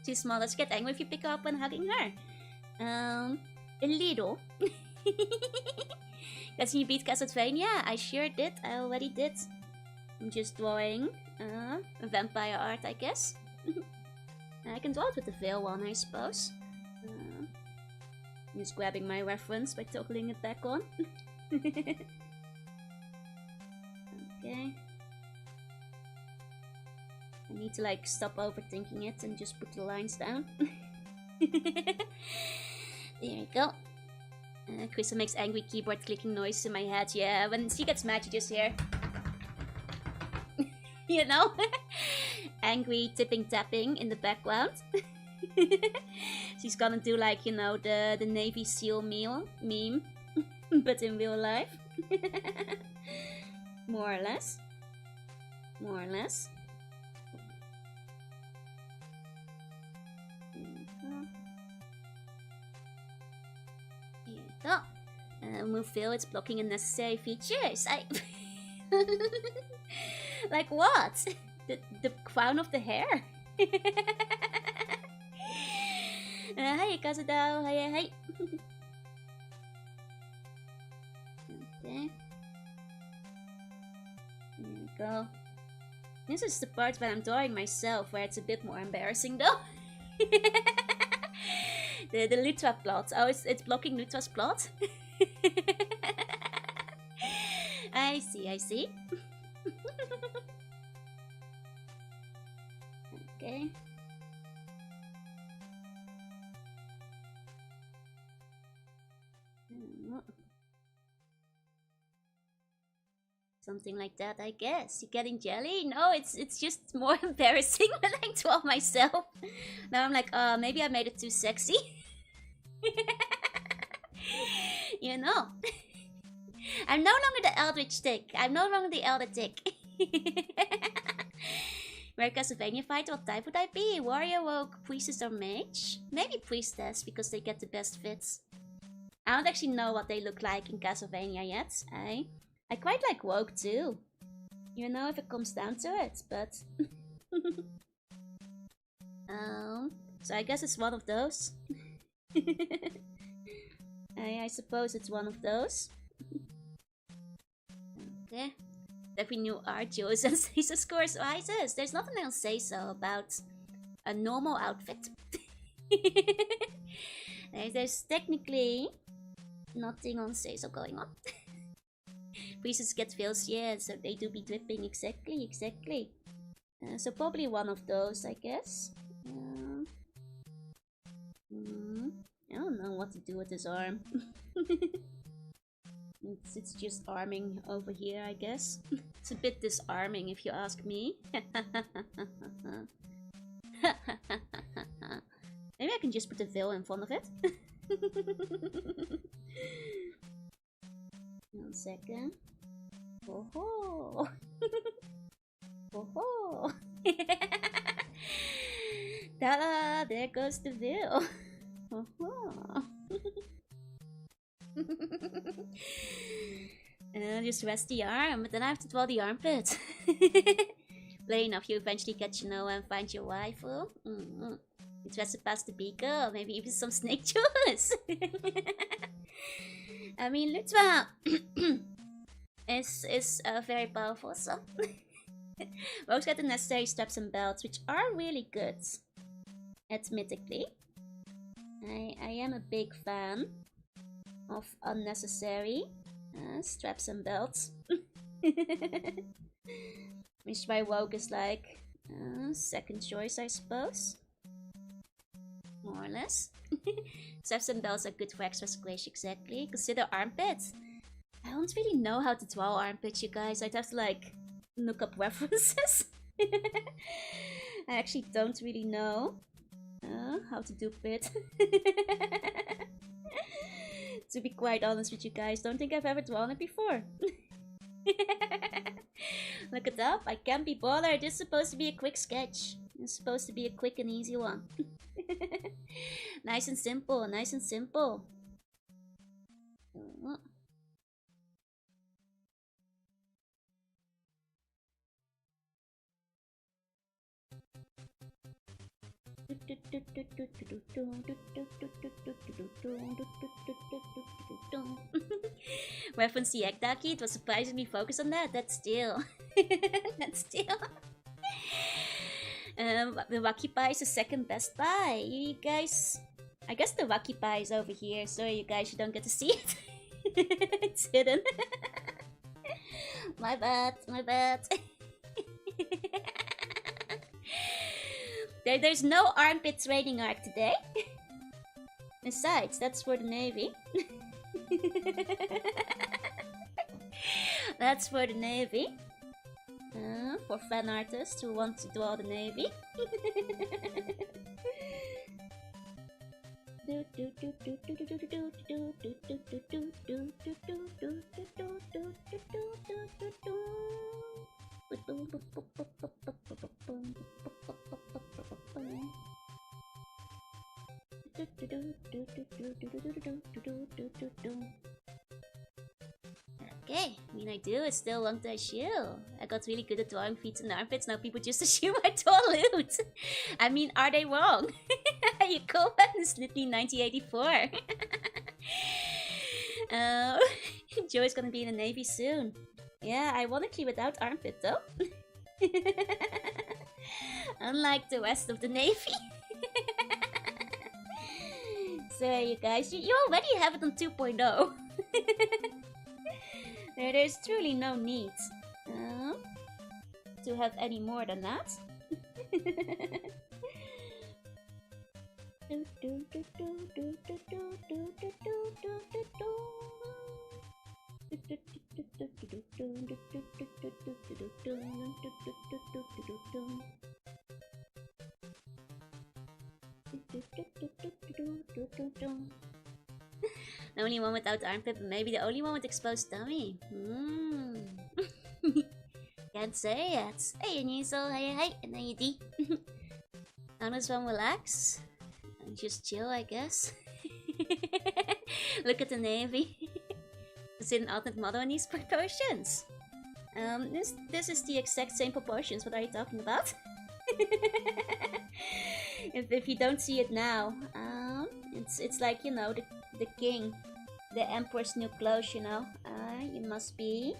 Too small. Let's get angry if you pick her up when hugging her. A little. Because you beat Castlevania? I sure did. I already did. I'm just drawing a vampire art, I guess. I can draw it with the veil one, I suppose. I'm just grabbing my reference by toggling it back on. Okay. I need to like stop overthinking it and just put the lines down. There we go. Crystal makes angry keyboard clicking noises in my head. Yeah, when she gets mad, you just hear. You know? Angry tipping tapping in the background. She's gonna do like, you know, the Navy SEAL meme. But in real life. More or less. More or less. Here we go. Move fill, it's blocking unnecessary features. Like what? The crown of the hair? Hi, Kazudao. Hi, hi. Okay. There we go. This is the part where I'm drawing myself, where it's a bit more embarrassing though. the Lutra plot. Oh, it's blocking Lutra's plot? I see, I see. Okay. Something like that, I guess. You getting jelly? No, it's just more embarrassing when I draw myself. Now I'm like, maybe I made it too sexy. You know. I'm no longer the Eldritch Tick. I'm no longer the Elder Tick. Where Castlevania fight, what type would I be? Warrior, Rogue, Priestess, or Mage? Maybe Priestess, because they get the best fits. I don't actually know what they look like in Castlevania yet. I quite like Rogue too. You know, if it comes down to it, but... so I guess it's one of those. I suppose it's one of those. Okay. Every new art shows and says so scores rises. There's nothing else to say so about a normal outfit. There's technically nothing on say so going on. Priestess get feels, yeah, so they do be dripping, exactly. So probably one of those, I guess. I don't know what to do with this arm. It's just arming over here, I guess. It's a bit disarming if you ask me. Maybe I can just put a veil in front of it. 1 second. Oh ho! Oh ho! Ta-da! There goes the veil. Oh ho! Just rest the arm, but then I have to draw the armpit. Play enough, you eventually get to know and find your waifu. You dress it past the beaker, or maybe even some snake juice. I mean, Lutra is very powerful, so. Rogues get the necessary straps and belts, which are really good. Admittedly. I am a big fan of unnecessary straps and belts. Which why Rogue is like second choice, I suppose. More or less. Straps and belts are good for extra squish, exactly. Consider armpits. I don't really know how to draw armpits, you guys. I'd have to like look up references. I actually don't really know how to do pit. To be quite honest with you guys, don't think I've ever drawn it before. Look it up. I can't be bothered. This is supposed to be a quick sketch. It's supposed to be a quick and easy one. Nice and simple. Nice and simple. Reference the Ekdaki, it was surprisingly focused on that. That's still. That's still. The Wacky Pie is the second best pie. You guys. I guess the Wacky Pie is over here. Sorry, you guys, you don't get to see it. It's hidden. My bad, my bad. There's no armpit training arc today. Besides, that's for the Navy. That's for the Navy. For fan artists who want to draw the Navy. Okay, I mean I do, it's still a long day shoe. I got really good at drawing feet and armpits, now people just assume I draw loot. I mean, are they wrong? You cool man, it's literally 1984. Joey's gonna be in the Navy soon. Yeah, ironically without armpit though. Unlike the rest of the Navy. So you guys, you already have it on 2.0. There's truly no need to have any more than that. The only one without armpit, but maybe the only one with exposed tummy. Can't say yet. Hey, Anisol, hey, and then you D. Now this one relax. And just chill, I guess. Look at the Navy. Is it an alternate model in these proportions? This is the exact same proportions. What are you talking about? if you don't see it now, it's like, you know, the king, the emperor's new clothes, you know. You must be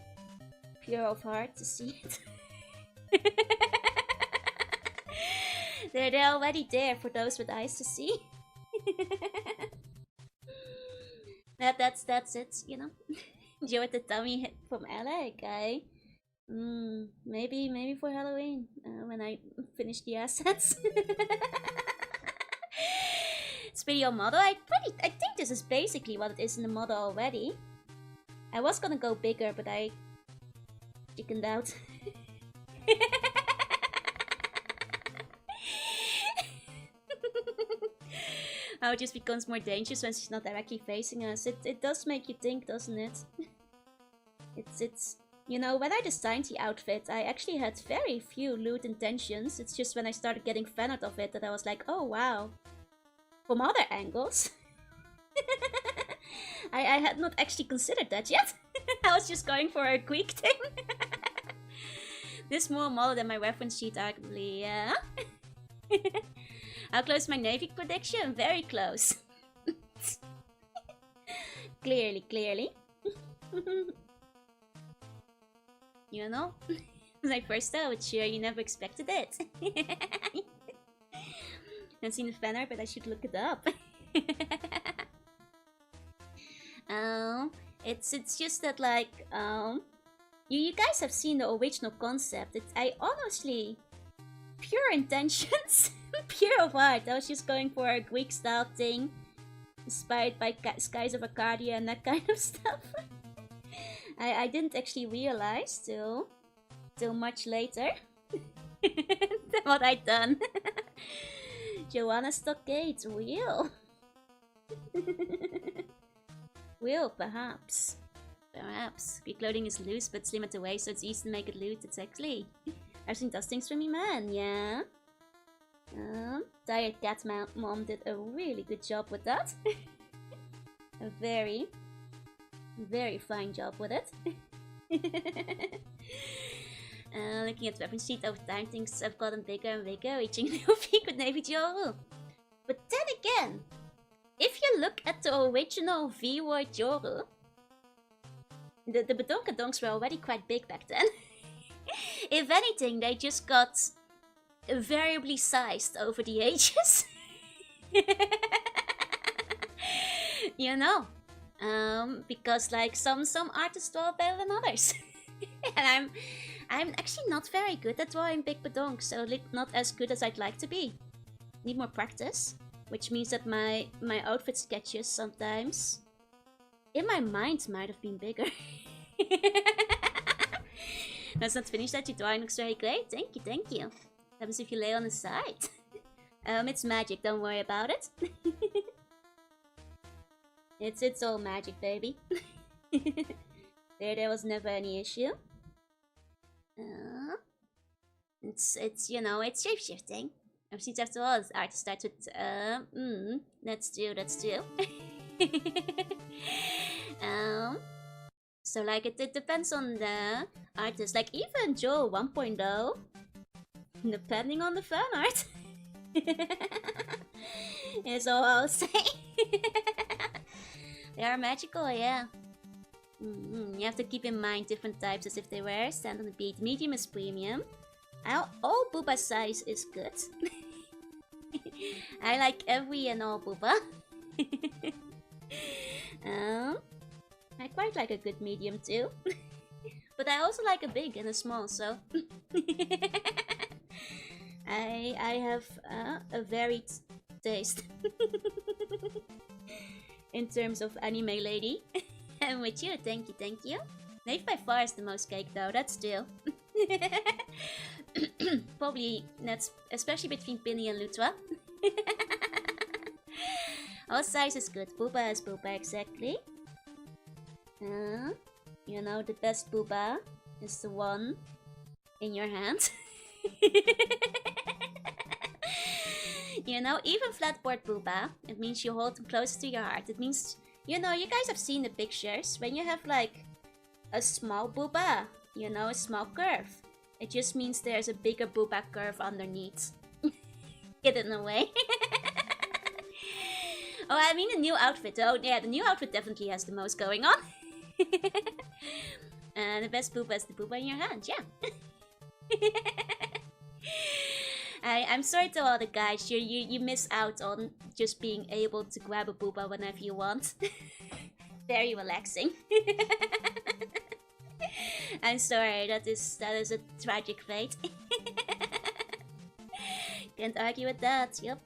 pure of heart to see it. They're already there for those with eyes to see. That's it, you know. Joe with the tummy hit from LA, guy. Maybe for Halloween, when I finish the assets. It's pretty on model. I think this is basically what it is in the model already. I was gonna go bigger, but I chickened out. How it just becomes more dangerous when she's not directly facing us. It does make you think, doesn't it? It's you know, when I designed the outfit, I actually had very few loot intentions. It's just when I started getting fan art of it that I was like, oh wow. From other angles. I had not actually considered that yet. I was just going for a quick thing. This more model than my reference sheet, arguably, yeah. How close is my Navy prediction? Very close. Clearly. You know? When I first saw it, sure, you never expected it. I haven't seen the fan art, but I should look it up. It's just that, like, you guys have seen the original concept. I honestly, pure intentions, pure of heart. I was just going for a Greek style thing, inspired by Skies of Arcadia and that kind of stuff. I didn't actually realize till much later what I'd done. Jorunna Stockade, real. Will, perhaps. Perhaps. Your clothing is loose but slim at the waist, so it's easy to make it loose. Exactly. Everything does things for me, man, yeah? Tired Cat Mom did a really good job with that. A very, very fine job with it. Looking at weapon sheet over time, things have gotten bigger and bigger, reaching a new peak with Navy Joru. But then again, if you look at the original V-Word Joru, the Badonkadonks were already quite big back then. If anything, they just got variably sized over the ages. You know, because like some artists draw better than others. And I'm actually not very good at drawing big badonks, so not as good as I'd like to be. Need more practice, which means that my outfit sketches sometimes, in my mind, might have been bigger. Let's not finish that. Your drawing looks very great. Thank you, thank you. What happens if you lay on the side? It's magic. Don't worry about it. It's all magic, baby. There was never any issue. It's you know, it's shapeshifting. Since after all, the artist starts with that's true. So like it depends on the artist. Like even Joe 1.0, depending on the fan art. Is all I'll say. They are magical, yeah. You have to keep in mind different types as if they were. Stand on the beat. Medium is premium. All booba size is good. I like every and all booba. I quite like a good medium too. But I also like a big and a small, so... I have a varied taste. In terms of anime lady. And with you, thank you. Nave by far is the most cake though, that's still. Probably, that's especially between Pinny and Lutwa. All size is good. Booba is booba, exactly. You know, the best booba is the one in your hand. You know, even flatboard booba, it means you hold them closer to your heart. It means, you know, you guys have seen the pictures. When you have like a small booba, you know, a small curve. It just means there's a bigger booba curve underneath. Hidden away. Oh, I mean the new outfit. Oh, yeah, the new outfit definitely has the most going on. And the best booba is the booba in your hand, yeah. I'm sorry to all the guys, you miss out on just being able to grab a booba whenever you want. Very relaxing. I'm sorry, that is a tragic fate. Can't argue with that, yep.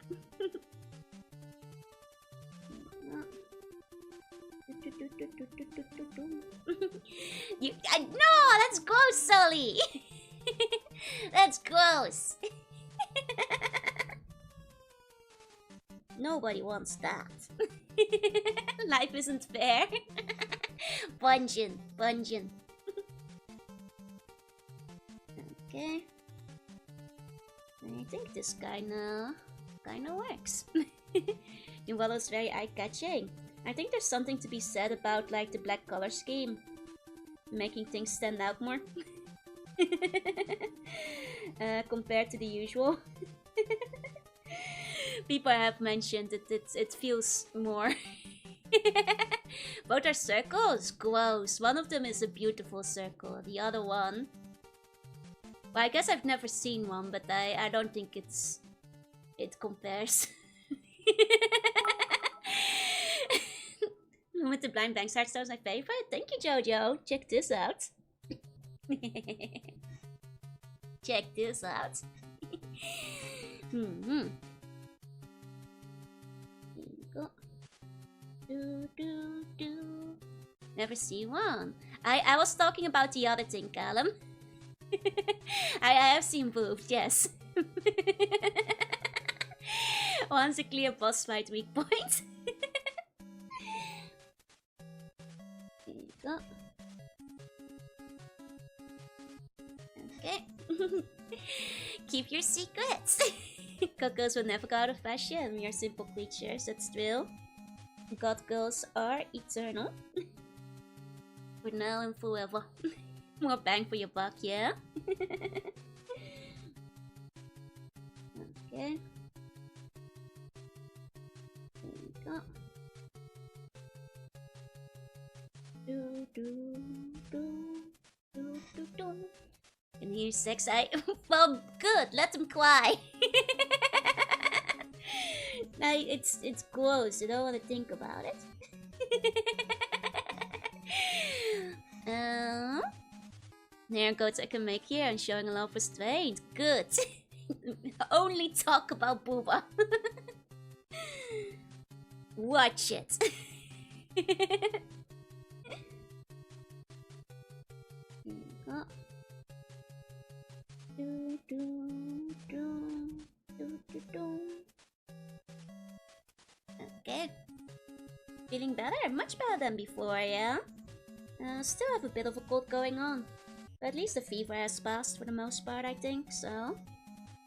No, that's gross, Sully! That's gross! Nobody wants that. Life isn't fair. Bungeon. Okay. I think this kinda works. New model is very eye-catching. I think there's something to be said about like the black color scheme, making things stand out more. Compared to the usual. People have mentioned that it feels more. Both are circles. Gross. One of them is a beautiful circle. The other one... Well, I guess I've never seen one, but I don't think it compares. With the blind bank start is my favorite. Thank you, Jojo. Check this out. Check this out. Here you go. Never see one. I was talking about the other thing, Callum. I have seen boobs, yes. Once a clear boss fight weak point. Here you go. Okay. Keep your secrets. Cocos will never go out of fashion. We are simple creatures, that's true. God girls are eternal. For now and forever. More bang for your buck, yeah? Okay. There we go. Do, do, do, do, do, do. Can hear sex. Well, good. Let them cry. It's gross. You don't want to think about it. There goes I can make here and showing a lot of restraint. Good. Only talk about booba. Watch it. Oh. Do, do, do, do, do, do. Okay. Feeling better? Much better than before, yeah? Still have a bit of a cold going on. But at least the fever has passed for the most part, I think, so...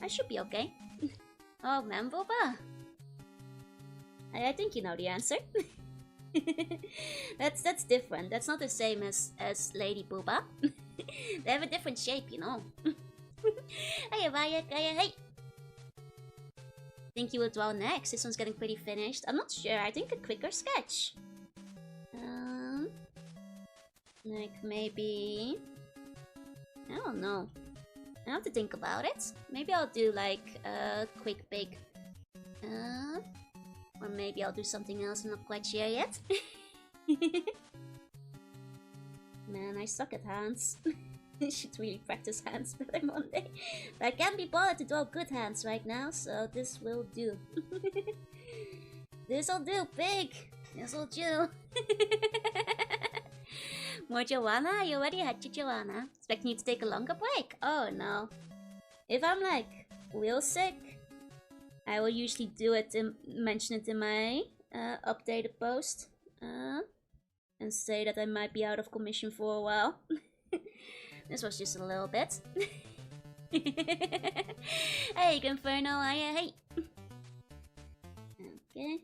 I should be okay. Oh, man, Boba. I think you know the answer. That's different. That's not the same as Lady Booba. They have a different shape, you know. Hey, Avaya, hey. Think you will draw next. This one's getting pretty finished. I'm not sure. I think a quicker sketch. Like maybe... I don't know. I have to think about it. Maybe I'll do like a quick big... or maybe I'll do something else. I'm not quite sure yet. Man, I suck at hands. I should really practice hands better one day. But I can't be bothered to draw good hands right now, so this will do. This'll do, pig! This'll do. More Joanna? You already had your Joanna. Expecting you to take a longer break? Oh no. If I'm like real sick, I will usually do it and mention it in my updated post. And say that I might be out of commission for a while. This was just a little bit. Hey, Inferno, hey. Okay.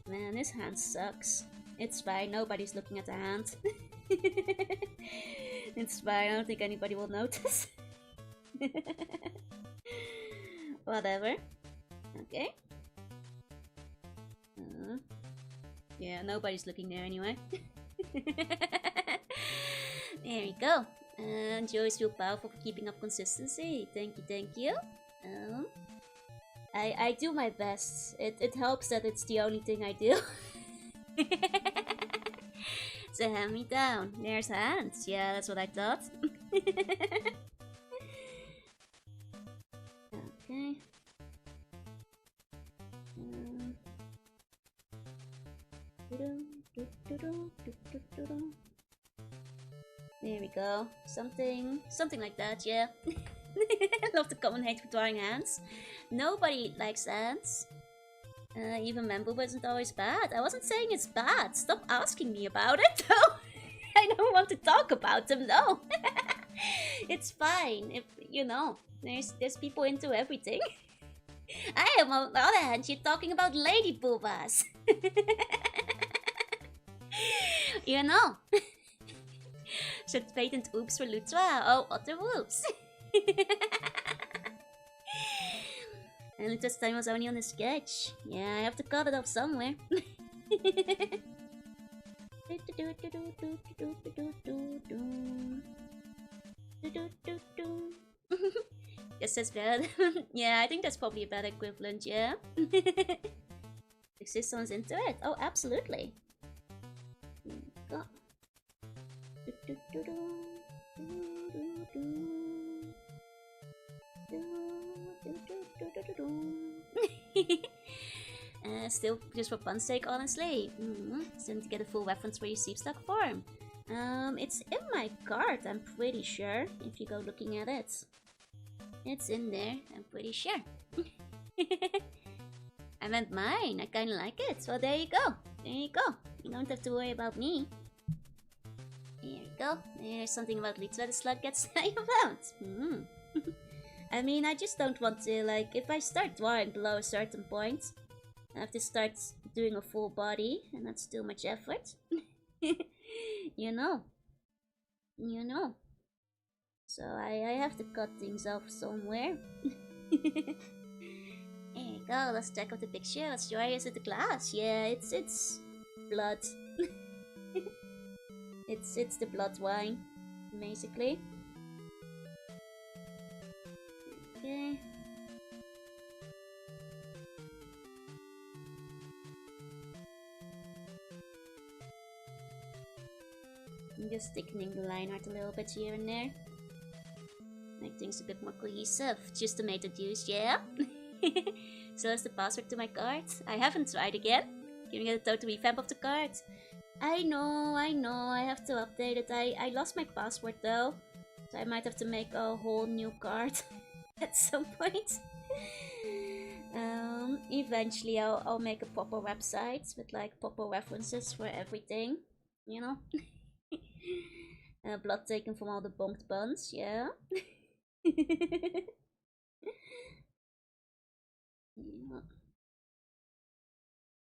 Man, this hand sucks. It's fine, nobody's looking at the hand. It's fine, I don't think anybody will notice. Whatever. Okay. Yeah, nobody's looking there anyway. There we go. Joy's real powerful for keeping up consistency. Thank you. I do my best. It helps that it's the only thing I do. So hand me down. There's hands. Yeah, that's what I thought. Okay. There we go. Something like that, yeah. I love the common hate for drawing hands. Nobody likes hands. Even Membo isn't always bad. I wasn't saying it's bad. Stop asking me about it, though. I don't want to talk about them, no. It's fine. If you know, there's people into everything. I am, on the other hand, you're talking about lady boobas. You know. Should patent oops for Lutra. Oh, other whoops. And Lutra's time was only on the sketch. Yeah, I have to cut it off somewhere. Guess that's better. Yeah, I think that's probably a better equivalent, yeah. If someone's into it. Oh, absolutely. Go. Still, just for fun's sake, honestly. Still need to get a full reference for your Seepstock form. It's in my cart, I'm pretty sure, if you go looking at it. It's in there, I'm pretty sure. I meant mine, I kinda like it, so there you go. There you go. You don't have to worry about me. There you go. There's something about Leeds where the slug gets around. I mean, I just don't want to, like, if I start drawing below a certain point, I have to start doing a full body, and that's too much effort. You know. You know. So I have to cut things off somewhere. There you go, let's check out the picture. What's dry is it the glass? Yeah, it's blood. It's the blood wine, basically. Okay. I'm just thickening the line art a little bit here and there. Make things a bit more cohesive. Just tomato juice, yeah? So that's the password to my card. I haven't tried again. Giving it a total revamp of the card. I know, I have to update it. I lost my password though. So I might have to make a whole new card at some point. Eventually I'll make a proper website with like proper references for everything. You know? Blood taken from all the bonked buns, yeah. Yeah.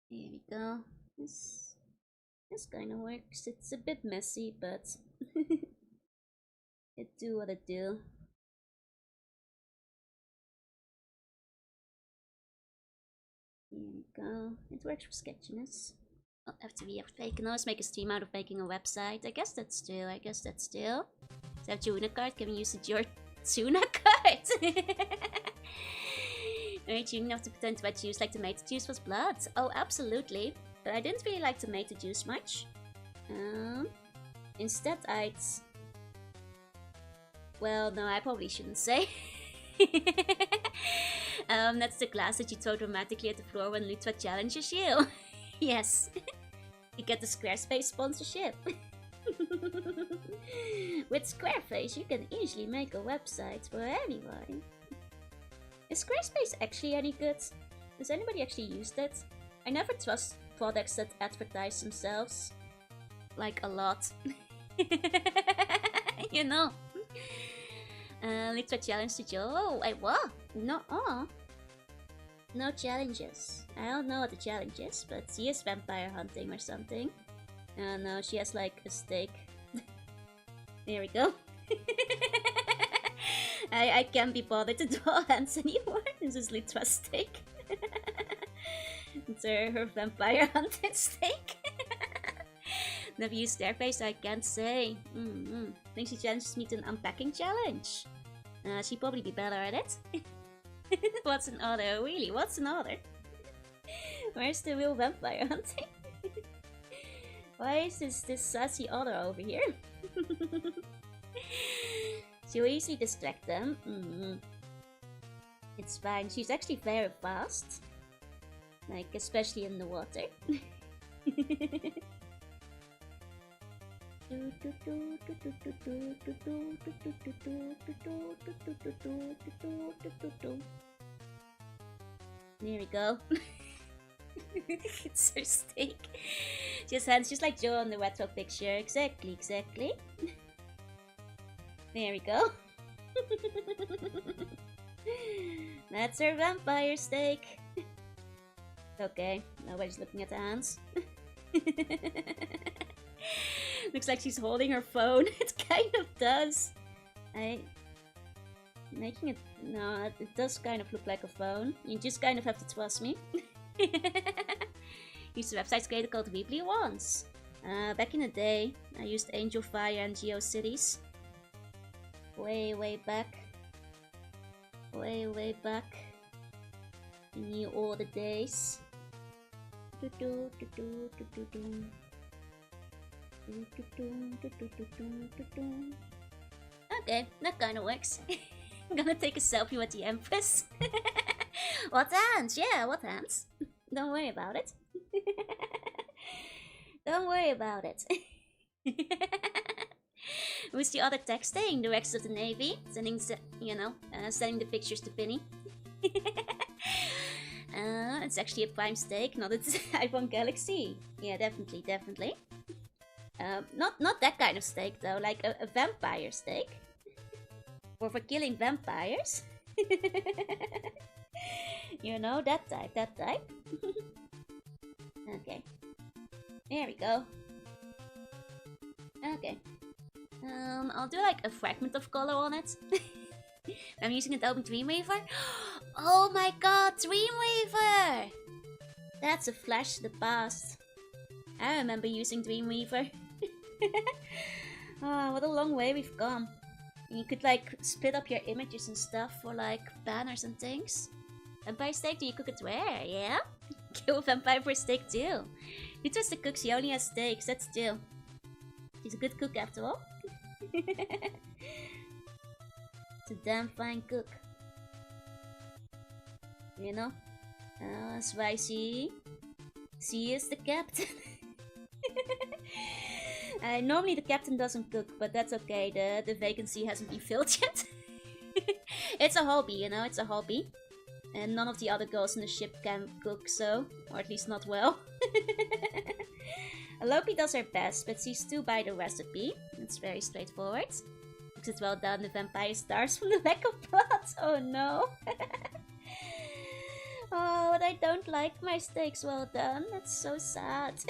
Here we go. This kind of works. It's a bit messy, but it do what it do. Here we go. It works for sketchiness. Oh, FTV after I can always make a stream out of making a website. I guess that's still. So I have Jorunna card. Can we use the Jorunna card? Alright, you didn't have to pretend wet juice like tomato juice was blood. Oh, absolutely. But I didn't really like tomato juice much. Instead I'd... Well, no, I probably shouldn't say. That's the glass that you throw dramatically at the floor when Lutra challenges you. Yes. You get the Squarespace sponsorship. With Squarespace, you can easily make a website for anyone. Is Squarespace actually any good? Does anybody actually use it? I never trust products that advertise themselves. Like a lot. You know. Litra challenge to Joe. Oh, I what? No, no challenges. I don't know what the challenge is, but she is vampire hunting or something. No, she has like a steak. There we go. I can't be bothered to draw hands anymore. This is Litra's steak. It's her vampire hunting steak. Never used Stairface, so I can't say. Think she challenges me to an unpacking challenge. She'd probably be better at it. What's an order? Really, what's an order? Where's the real vampire hunting? Why is this sassy order over here? She'll easily distract them. It's fine. She's actually very fast. Like, especially in the water. There we go. It's her steak. She has hands just like Joe on the retro picture. Exactly. There we go. That's her vampire steak. Okay, nobody's looking at the hands. Looks like she's holding her phone. It kind of does. Making it... No, it does kind of look like a phone. You just kind of have to trust me. Used a website creator called Weebly once. Back in the day, I used Angel Fire and GeoCities. Way back. Way back. In the older days. Okay, that kinda works. I'm gonna take a selfie with the Empress. What hands? Yeah, what hands? Don't worry about it. Don't worry about it. Who's the other texting? The rest of the Navy? Sending, sending the pictures to Penny. It's actually a Prime steak, not an iPhone Galaxy. Yeah, definitely. Not that kind of steak though, like a vampire steak. Or for killing vampires. You know, that type, that type. Okay. There we go. Okay. I'll do like a fragment of color on it. I'm using Adobe Dreamweaver. Oh my god, Dreamweaver! That's a flash to the past. I remember using Dreamweaver. Oh, what a long way we've come. You could like split up your images and stuff for like banners and things. Vampire steak, do you cook it where? Yeah? Kill a vampire for steak too. You trust the cook, she only has steaks, that's still. She's a good cook after all. It's a damn fine cook. You know? That's why she is the captain. Normally the captain doesn't cook, but that's okay. The vacancy hasn't been filled yet. It's a hobby, you know, it's a hobby. And none of the other girls in the ship can cook, so... Or at least not well. Loki does her best, but she's still by the recipe. It's very straightforward. Cooks it well done, the vampire starves from the lack of blood. Oh no. Oh, but I don't like my steaks well done. That's so sad.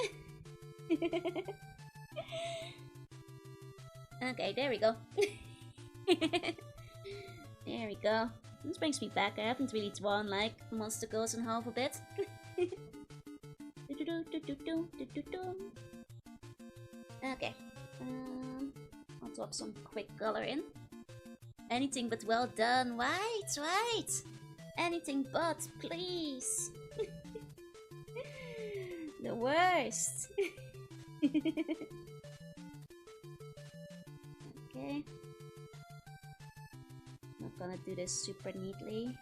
Okay, there we go. There we go. This brings me back. I haven't really drawn like Monster Girls in half a bit. Okay. I'll drop some quick color in. Anything but well done. White, white. Anything but, please. The worst. Okay. Not gonna do this super neatly.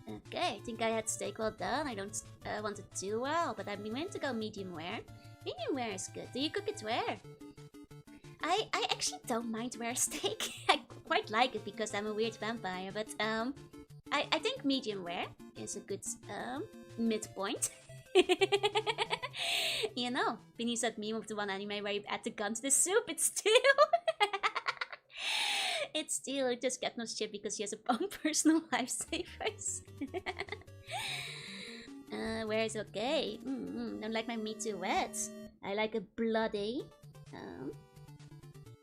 Okay, I think I had steak well done. I don't want it too well, but I'm meant to go medium rare. Medium rare is good. Do you cook it rare? I actually don't mind rare steak. I quite like it because I'm a weird vampire, but I think medium rare is a good midpoint. You know, Vinny's that meme of the one anime where you add the gun to the soup, it's still... It's still, it just gets no shit because she has her own personal lifesavers. Where is okay? Don't like my meat too wet. I like it bloody.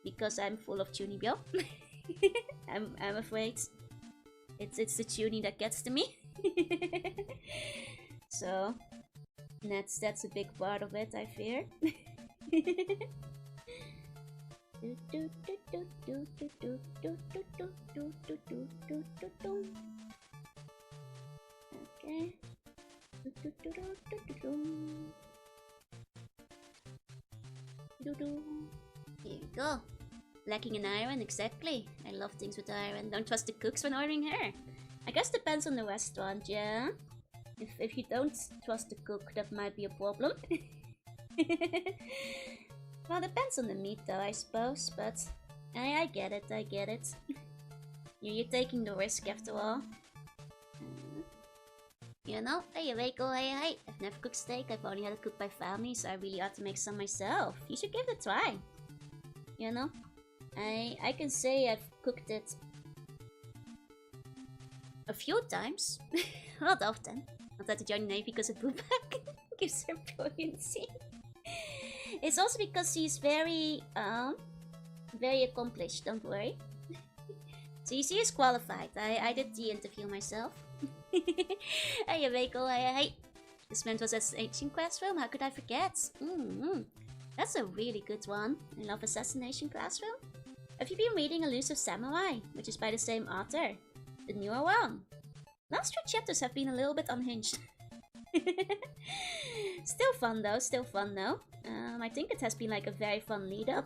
Because I'm full of tunibyo. I'm afraid. It's the tuning that gets to me. So that's a big part of it, I fear. Okay. Here you go. Lacking in iron, exactly. I love things with iron. Don't trust the cooks when ordering her. I guess depends on the restaurant, yeah? If you don't trust the cook, that might be a problem. Well, depends on the meat though, I suppose, but I get it, I get it. You're taking the risk after all. You know, hey Reiko, hey. I've never cooked steak, I've only had it cooked by family, so I really ought to make some myself. You should give it a try. You know, I can say I've cooked it a few times. Not often. Not that to join the Navy because of Boopak gives her buoyancy. It's also because she's very accomplished, don't worry. See, she is qualified. I did the interview myself. Hey, Reiko, hey. This meant was Assassination Classroom, how could I forget? That's a really good one. I love Assassination Classroom. Have you been reading Elusive Samurai, which is by the same author? The newer one. Last 3 chapters have been a little bit unhinged. Still fun though, still fun though. I think it has been like a very fun lead up.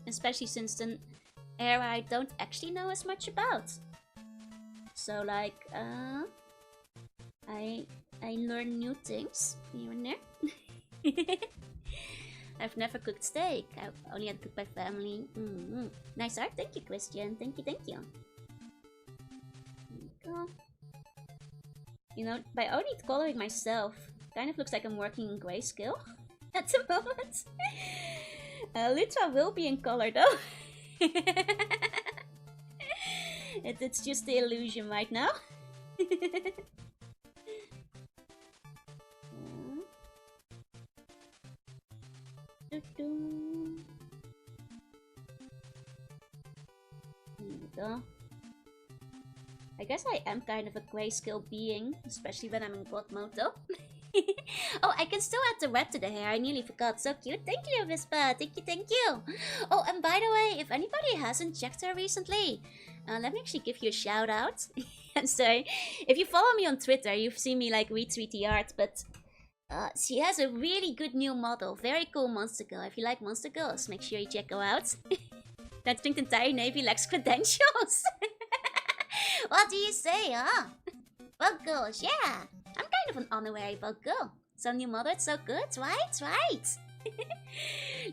Especially since an era I don't actually know as much about. So like, I learn new things here and there. I've never cooked steak. I've only had cooked by family. Nice art. Thank you, Christian. Thank you, thank you. There you go. You know, by only coloring myself, kind of looks like I'm working in grayscale at the moment. Lutra will be in color though. It's just the illusion right now. There we go. I guess I am kind of a grayscale being, especially when I'm in God mode though. Oh, I can still add the red to the hair. I nearly forgot. So cute. Thank you, Vispa. Thank you, thank you. Oh, and by the way, if anybody hasn't checked her recently, let me actually give you a shout out. I'm sorry. If you follow me on Twitter, you've seen me like retweet the art, but she has a really good new model. Very cool monster girl. If you like monster girls, make sure you check her out. That think the entire Navy lacks credentials. What do you say, huh? Bug girls, yeah. I'm kind of an honorary bug girl. Some new model, it's so good, right? Right.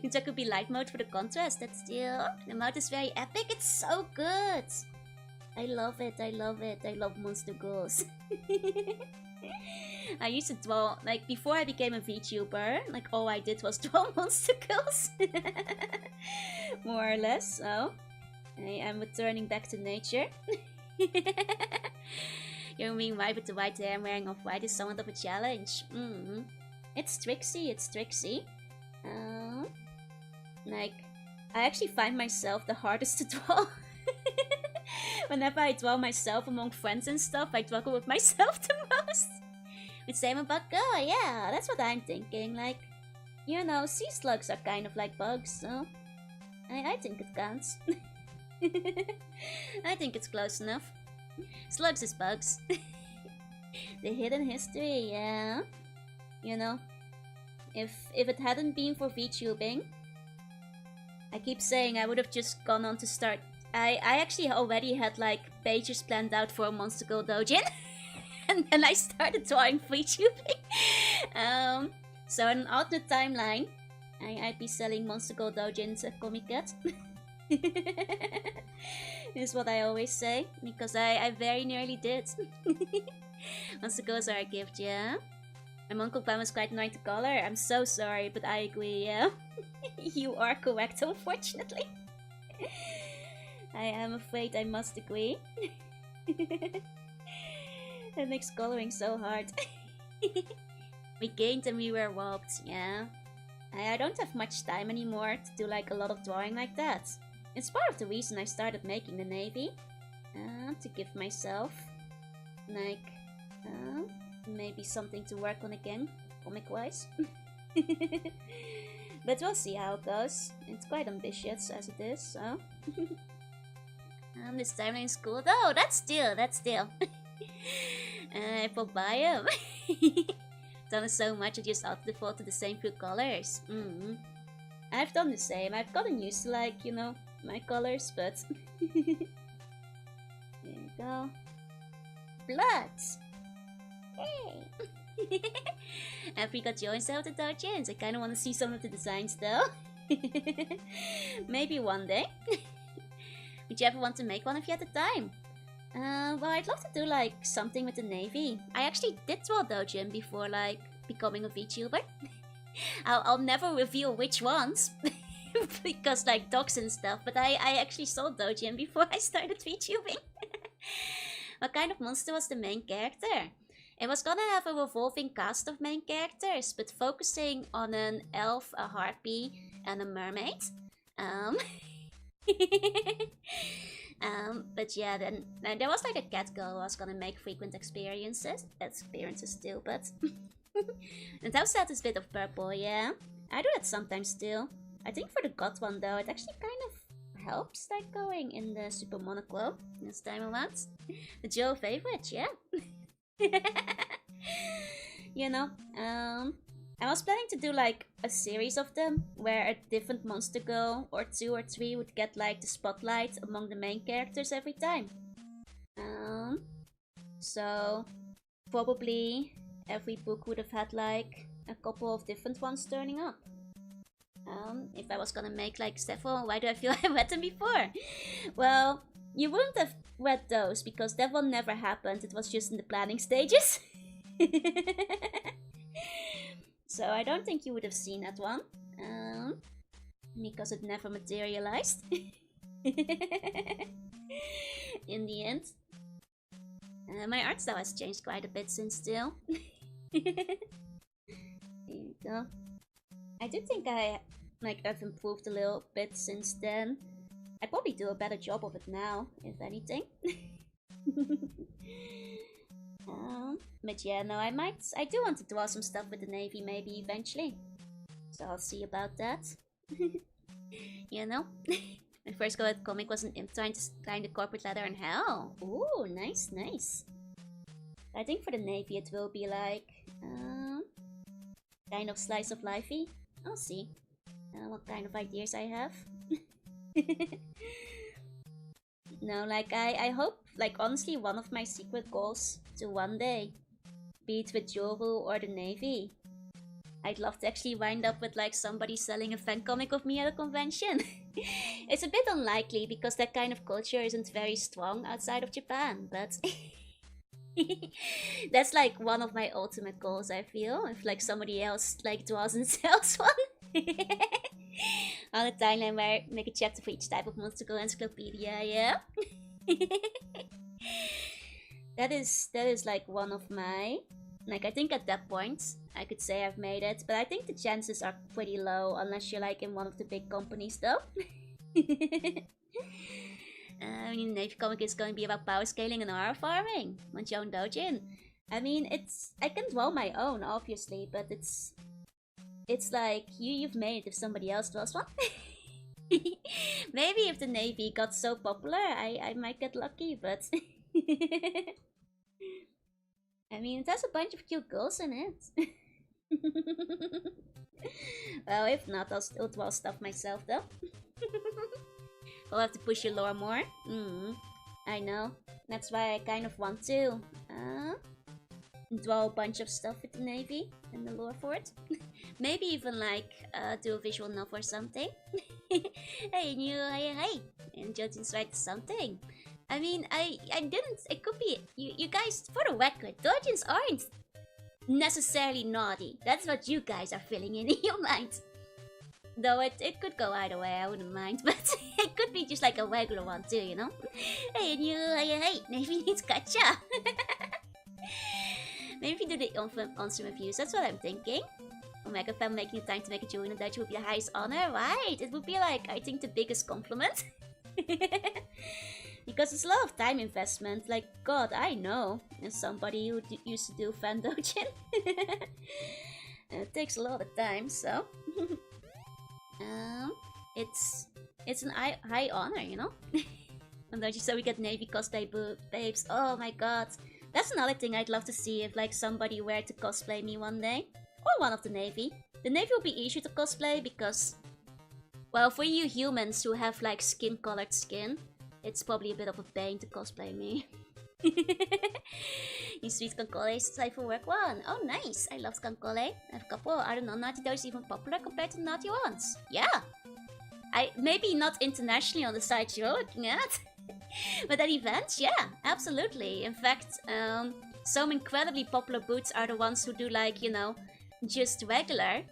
Ninja could be light mode for the contrast, that's still. The mode is very epic, it's so good. I love it, I love it. I love monster girls. I used to draw, like, before I became a VTuber, like, all I did was draw monster girls. More or less, so. I am returning back to nature. You mean why with the white hair and wearing off-white is somewhat of a challenge? It's tricksy, it's tricksy. Like, I actually find myself the hardest to draw. Whenever I draw myself among friends and stuff, I struggle with myself the most. The same about girl, yeah, that's what I'm thinking. Like, you know, sea slugs are kind of like bugs, so I think it counts. I think it's close enough. Slugs is bugs. The hidden history, yeah. You know, if it hadn't been for VTubing, I keep saying I would have just gone on to start. I actually already had like pages planned out for a Monster Girl Dojin. And then I started drawing VTubing. So in an alternate timeline, I'd be selling Monster Girl Dojins at Comic Cat. Is what I always say, because I very nearly did. Monster Girls are a gift, yeah? My Monko plan was quite annoying to color. I'm so sorry, but I agree, yeah? You are correct, unfortunately. I am afraid I must agree. That makes coloring so hard. We gained and we were robbed, yeah? I don't have much time anymore to do like a lot of drawing like that. It's part of the reason I started making the Navy. To give myself, like, maybe something to work on again, comic-wise. But we'll see how it goes. It's quite ambitious as it is, so. This timeline is cool. Oh, that's still. I will buy them. Done it so much I just auto-default to the same few colors. I've done the same. I've gotten used to, like, you know, my colors, but there you go. Blood! Hey! Africa joins out the Dojins. I kinda wanna see some of the designs though. Maybe one day. Would you ever want to make one if you had the time? Well, I'd love to do like something with the Navy. I actually did draw Dojin before like becoming a VTuber. I'll never reveal which ones. Because like dogs and stuff, but I actually saw Dojin before I started VTubing. What kind of monster was the main character? It was gonna have a revolving cast of main characters, but focusing on an elf, a harpy, and a mermaid. But yeah, then there was like a cat girl who was gonna make frequent experiences too, but and that set is a bit of purple, yeah. I do that sometimes still. I think for the god one though, it actually kind of helps like going in the super monoclo this time around. The Joe favorite, yeah. You know, I was planning to do like a series of them where a different monster girl or 2 or 3 would get like the spotlight among the main characters every time. So probably every book would have had like a couple of different ones turning up. If I was gonna make like several, why do I feel I read them before? Well, you wouldn't have read those because that one never happened. It was just in the planning stages. So I don't think you would have seen that one. Because it never materialized. In the end. My art style has changed quite a bit since still. There you go. I do think I've improved a little bit since then. I probably do a better job of it now, if anything. But yeah, no, I do want to draw some stuff with the Navy maybe eventually. So I'll see about that. You know? My first go at comic was an imp trying to climb the corporate ladder in hell. Ooh, nice, nice. I think for the Navy it will be like, kind of slice of lifey. I'll see what kind of ideas I have. No, like I hope, like honestly, one of my secret goals to one day, be it with Joru or the Navy, I'd love to actually wind up with like somebody selling a fan comic of me at a convention. It's a bit unlikely because that kind of culture isn't very strong outside of Japan, but that's like one of my ultimate goals, I feel. If like somebody else like draws and sells one. On a timeline where make a chapter for each type of monster encyclopedia, yeah. That is like one of my, like I think at that point I could say I've made it, but I think the chances are pretty low unless you're like in one of the big companies though. I mean, Navy comic is going to be about power scaling and horror farming. Want your own dojin? I mean, I can draw my own obviously, but it's like you've made it if somebody else draws one. Maybe if the Navy got so popular, I might get lucky, but I mean, it has a bunch of cute girls in it. Well, if not, I'll still draw stuff myself though. I'll have to push your lore more. I know. That's why I kind of want to draw a bunch of stuff with the Navy and the lore for it. Maybe even like do a visual novel or something. Hey, hey, and Jotun's write something. I mean, I didn't. It could be you guys. For the record, Dojins aren't necessarily naughty. That's what you guys are feeling in your mind. Though it could go either way, I wouldn't mind. But it could be just like a regular one too, you know. Hey, and hey, maybe needs gotcha. Maybe do the on-stream reviews. That's what I'm thinking. Omega Fan making the time to make a Jorunna Dutch would be the highest honor, right? It would be like, I think, the biggest compliment. Because it's a lot of time investment. Like, God, I know. As somebody who used to do fan dojin. It takes a lot of time, so. It's an high honor, you know? And don't you so we get Navy cosplay babes. Oh my God. That's another thing I'd love to see if like somebody were to cosplay me one day. Or one of the Navy. The Navy will be easier to cosplay because, well, for you humans who have like skin-colored skin, it's probably a bit of a pain to cosplay me. You sweet Skankole is time for work one. Oh nice, I love Skankole. I have a couple, I don't know, naughty those even popular compared to the naughty ones. Yeah. Maybe not internationally on the site you're looking at. But at events, yeah, absolutely. In fact, some incredibly popular boots are the ones who do like, you know, just regular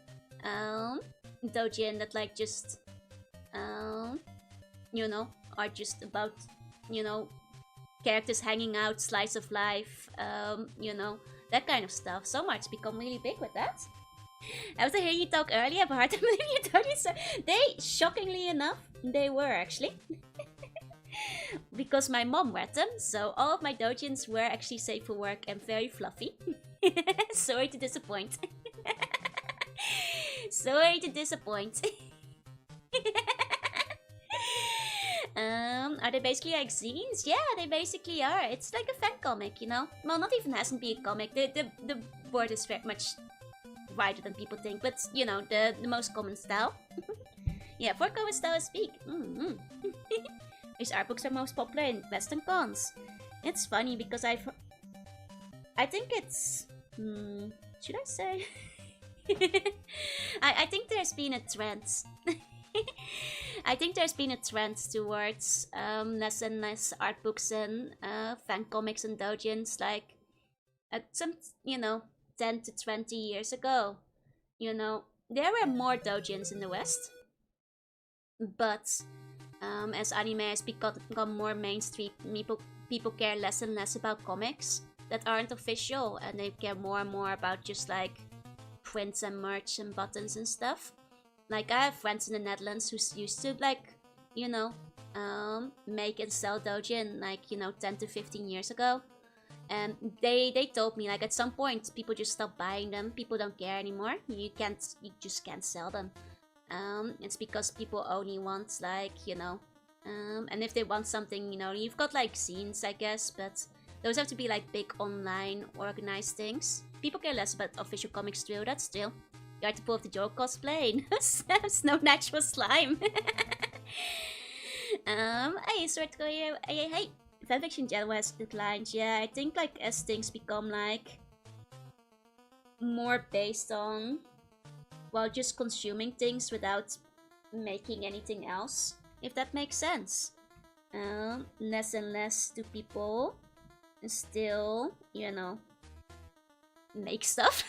dojin that like just you know, are just about, you know, characters hanging out, slice of life, you know, that kind of stuff. So much become really big with that. I was hearing you talk earlier about them. You told me so. They, shockingly enough, they were actually. Because my mom read them, so all of my dojins were actually safe for work and very fluffy. Sorry to disappoint. Sorry to disappoint. Are they basically like zines? Yeah, they basically are. It's like a fan comic, you know? Well, not even hasn't been a comic. The board is very much wider than people think, but you know, the most common style. Yeah, for common style I speak. Which art books are most popular in Western cons? It's funny because I think it's should I say? I think there's been a trend. I think there's been a trend towards less and less art books and fan comics and doujins. Like some, you know, 10 to 20 years ago, you know, there were more doujins in the West, but as anime has become more mainstream, people care less and less about comics that aren't official, and they care more and more about just like prints and merch and buttons and stuff. Like I have friends in the Netherlands who used to like, you know, make and sell doujin like 10 to 15 years ago, and they told me like at some point people just stop buying them. People don't care anymore. You just can't sell them. It's because people only want like and if they want something, you've got like scenes, I guess, but those have to be like big online organized things. People care less about official comics too. That's still. You have to pull off the joke cosplay. Snow natural slime. Hey, sort of here. Hey. Fanfiction general has declined. Yeah, I think like as things become like more based on, well, just consuming things without making anything else, if that makes sense. Less and less do people still, make stuff.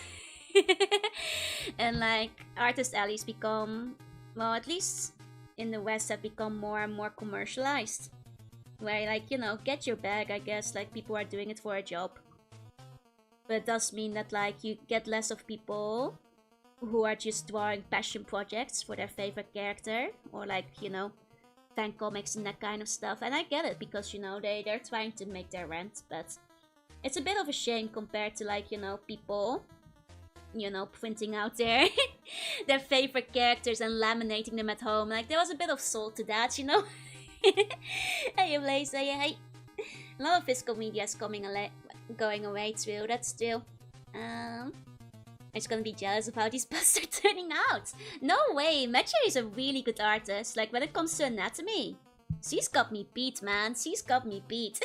And like artist alleys become, well, at least in the West, have become more and more commercialized. Where like, get your bag, I guess, like people are doing it for a job. But it does mean that like you get less of people who are just drawing passion projects for their favorite character, or like, fan comics and that kind of stuff. And I get it, because they're trying to make their rent, but it's a bit of a shame compared to like, people printing out their their favorite characters and laminating them at home. Like there was a bit of soul to that, Hey, Blaze, hey. A lot of physical media is going away too. That's true. I'm just gonna be jealous of how these busts are turning out. No way, Meche is a really good artist. Like when it comes to anatomy, she's got me beat, man. She's got me beat.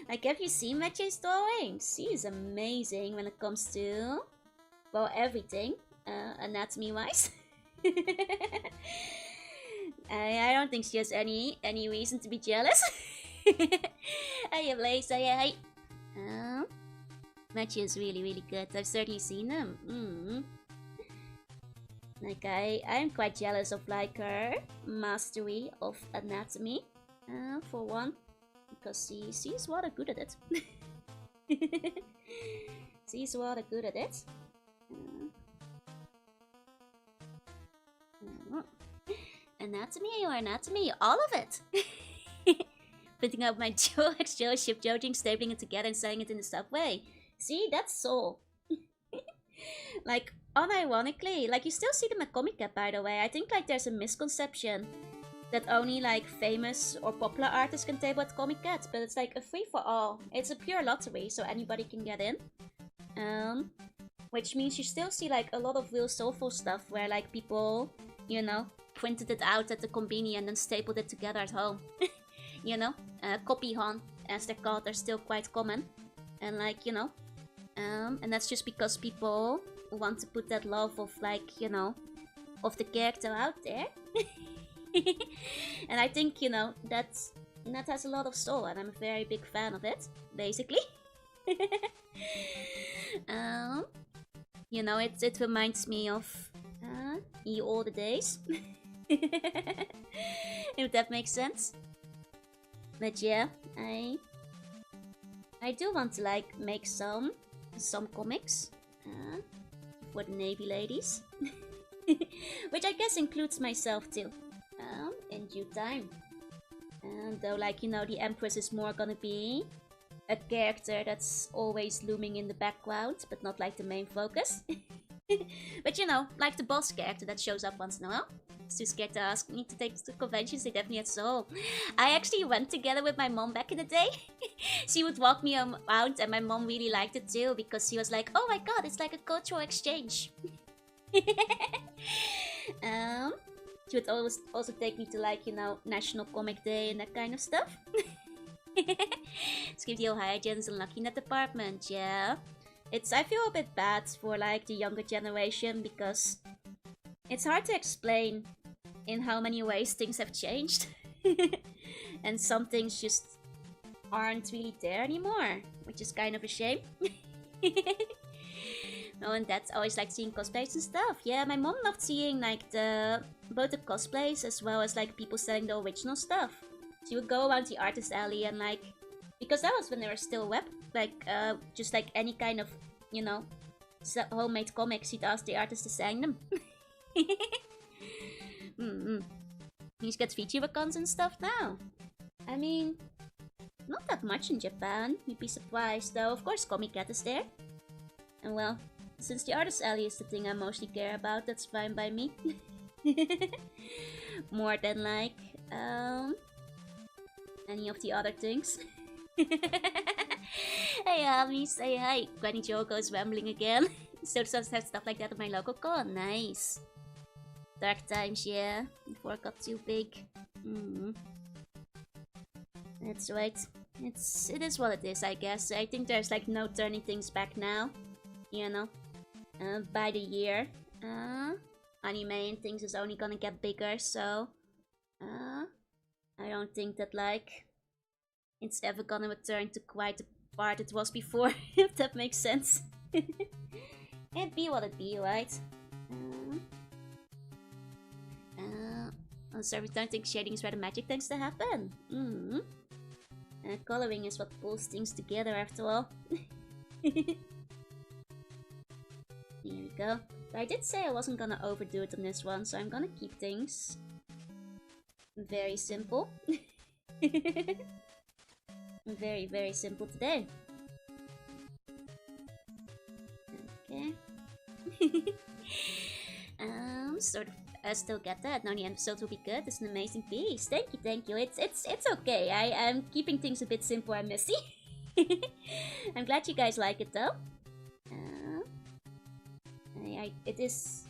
Like, have you seen Meche's drawings? She is amazing when it comes to, well, everything, anatomy-wise. I don't think she has any reason to be jealous. Hey, Blaze, hey. Meche is really good. I've certainly seen them. Like I'm quite jealous of like her mastery of anatomy, for one, because she's rather good at it. She's rather good at it. Anatomy, all of it. Putting up my Joe X Joe ship jojing, stapling it together and selling it in the subway. See, that's soul. Like, unironically, like you still see them at Comic Cap, by the way. I think like there's a misconception that only like famous or popular artists can table at Comic Cat, but it's like a free for all. It's a pure lottery, so anybody can get in. Which means you still see like a lot of real soulful stuff where like people, printed it out at the conveni and then stapled it together at home. Copyhon, as they're called, are still quite common. And like, and that's just because people want to put that love of like, of the character out there. And I think, that has a lot of soul, and I'm a very big fan of it, basically. It reminds me of ye older days. If that makes sense. But yeah, I do want to like make some comics for the Navy ladies. Which I guess includes myself too, in due time. Though like, the Empress is more gonna be a character that's always looming in the background, but not like the main focus. But like the boss character that shows up once in a while. It's too scared to ask me to take to conventions, they definitely had soul. I actually went together with my mom back in the day. She would walk me around, and my mom really liked it too, because she was like, oh my god, it's like a cultural exchange. She would always also take me to like, National Comic Day and that kind of stuff. Let's give the Ohio Gens a lucky in that department, yeah. I feel a bit bad for like the younger generation because it's hard to explain in how many ways things have changed. And some things just aren't really there anymore, which is kind of a shame. Oh, and that's always like seeing cosplays and stuff. Yeah, my mom loved seeing like both the cosplays as well as like people selling the original stuff. She would go around the artist alley and like, because that was when there was still web, like just like any kind of, you know, homemade comics, you'd ask the artist to sign them. He's got VTuber cons and stuff now. I mean, not that much in Japan. You'd be surprised though. Of course, Comic Cat is there. And well, since the artist alley is the thing I mostly care about, that's fine by me. More than like any of the other things. Hey Ami, say hi. Granny Joe goes rambling again. So just have stuff like that at my local con. Nice. Dark times, yeah. Before it got too big. That's right. It is what it is, I guess. I think there's like no turning things back now. You know. By the year. Anime and things is only gonna get bigger, so I don't think that like it's ever gonna return to quite the part it was before, if that makes sense. It'd be what it be, right? So I don't think shading is where the magic tends to happen. Coloring is what pulls things together after all. Here we go. But I did say I wasn't gonna overdo it on this one, so I'm gonna keep things very simple. Very, very simple today. Okay. Sort of. I still get that. Now the episode will be good. It's an amazing piece. Thank you, thank you. It's okay. I'm keeping things a bit simple and messy. I'm glad you guys like it though. It is.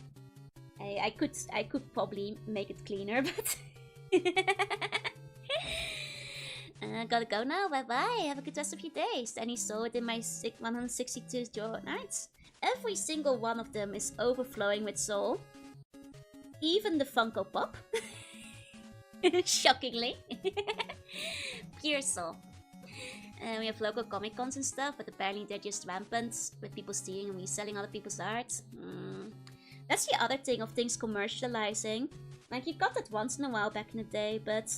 I could probably make it cleaner, but. Gotta go now. Bye bye. Have a good rest of your days. And he saw it in my 162 Jorunna nights. Every single one of them is overflowing with soul. Even the Funko Pop. Shockingly. Pure soul. We have local Comic Cons and stuff, but apparently they're just rampant with people stealing and reselling other people's art. That's the other thing of things commercializing. Like, you got that once in a while back in the day, but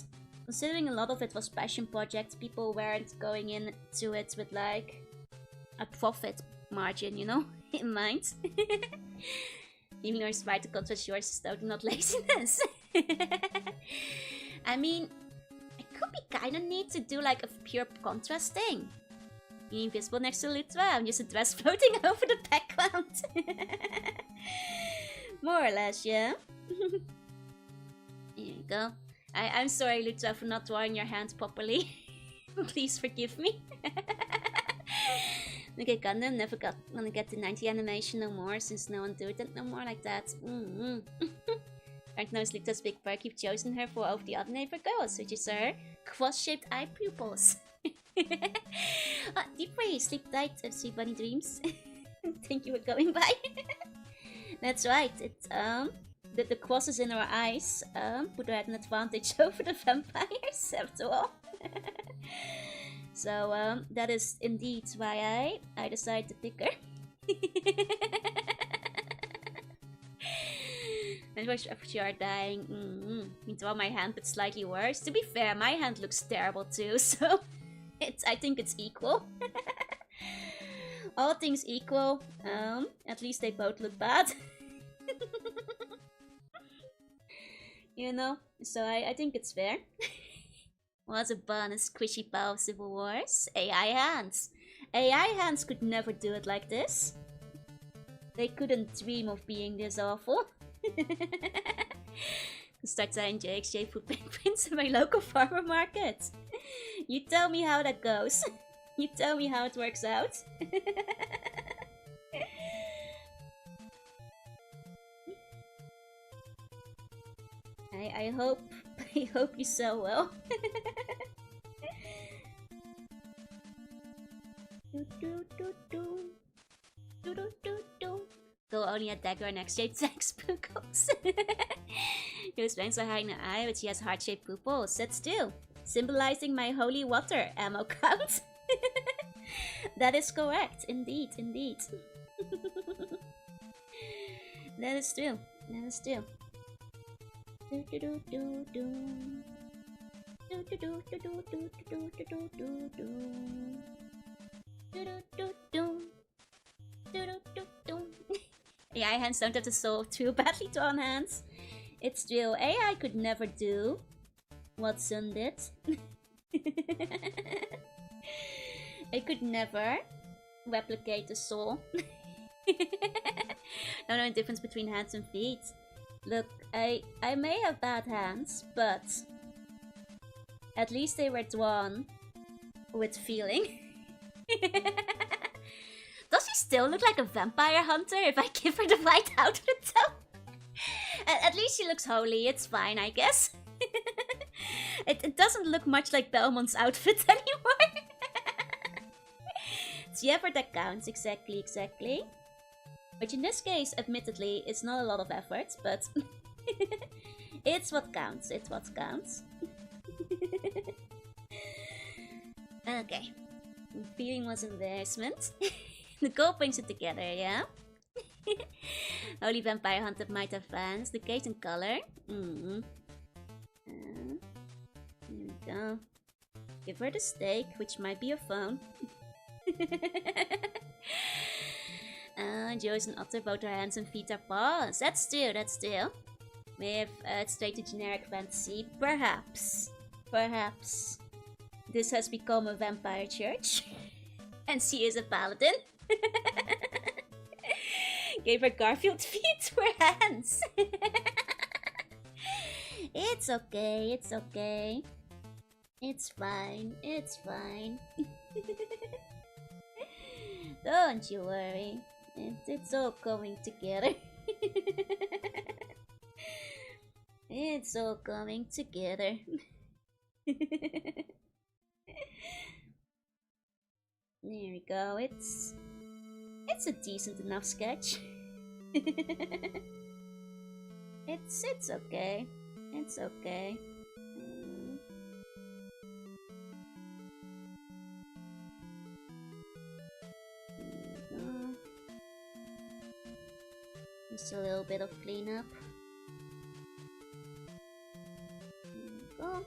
considering a lot of it was passion projects, people weren't going into it with like a profit margin, you know, in mind. Even though it's right to contrast yours is totally not laziness. I mean, it could be kinda neat to do like a pure contrast thing. Invisible next to Lutra and just a dress floating over the background. More or less, yeah. Here you go. I'm sorry, Lutra, for not drawing your hand properly. Please forgive me. Okay, Gundam never gonna get the 90 animation no more, since no one do it no more like that. Right now, Lutra's big bird keep choosing her for over the other neighbor girls, which is her cross-shaped eye pupils. Deep way, sleep tight, sweet bunny dreams. Thank you for going by. That's right, it's the crosses in her eyes put her at an advantage over the vampires, after all. So that is indeed why I decided to pick her. And if you are dying, meanwhile my hand but slightly worse. To be fair, my hand looks terrible too, so I think it's equal. All things equal, at least they both look bad. You know, so I think it's fair. Was a bonus squishy power of Civil Wars. AI hands. AI hands could never do it like this. They couldn't dream of being this awful. Start selling JXJ food prints at my local farmer market. You tell me how that goes. You tell me how it works out. I hope you sell well. pupil, only a dagger and X-shaped sparkles. Those fangs are hiding an eye, but she has heart-shaped pupils. That's true. Symbolizing my holy water ammo count. That is correct. Indeed, indeed. That is true. That is true. Do do do do do. Do do do do do do do do do do do. Do do do do. Do do do do. AI hands don't have to solve too badly drawn hands. It's true. AI could never do what Sun did. It could never replicate the soul. No, no difference between hands and feet. Look, I may have bad hands, but at least they were drawn with feeling. Does she still look like a vampire hunter if I give her the white outfit though? At least she looks holy, it's fine, I guess. It doesn't look much like Belmont's outfit anymore. It's the effort that counts, exactly, exactly. Which in this case, admittedly, it's not a lot of effort, but it's what counts, it's what counts. Okay. Feeling was embarrassment. The goal brings it together, yeah? Holy Vampire Hunter might have fans. The case and color. Here we go. Give her the steak, which might be your phone. Joyce and Otter both our hands and feet are paws. That's true, that's true. May have straight to generic fantasy. Perhaps. Perhaps. This has become a vampire church. And she is a paladin. Gave her Garfield feet for hands. It's okay, it's okay. It's fine, it's fine. Don't you worry. It's all coming together. It's all coming together. There we go. It's a decent enough sketch. It's okay. It's okay. Just a little bit of cleanup. There we go.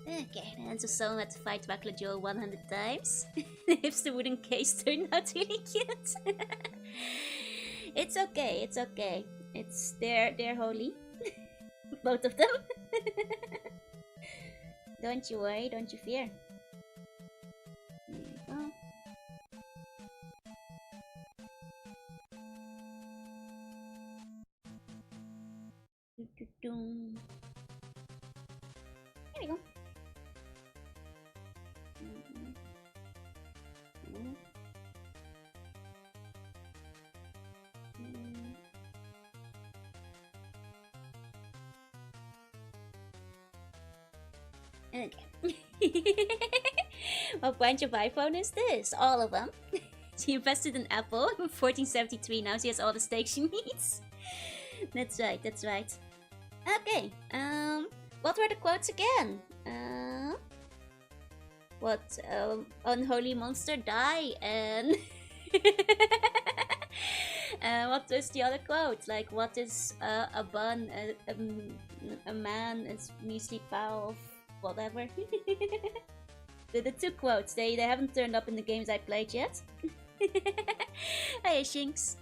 Okay, the hands of someone had to fight Backla Joe 100 times. The hipster wooden case turned out really cute. It's okay, it's okay. They're holy. Both of them. Don't you worry, don't you fear. There you go. There we go. Okay. What branch of iPhone is this? All of them. She invested in Apple in 1473. Now she has all the steak she needs. That's right, that's right. Okay, what were the quotes again? What, unholy monster die and... what was the other quote? Like, what is a bun, a man is measly power of whatever. The two quotes, they haven't turned up in the games I played yet. Hey, Shinx.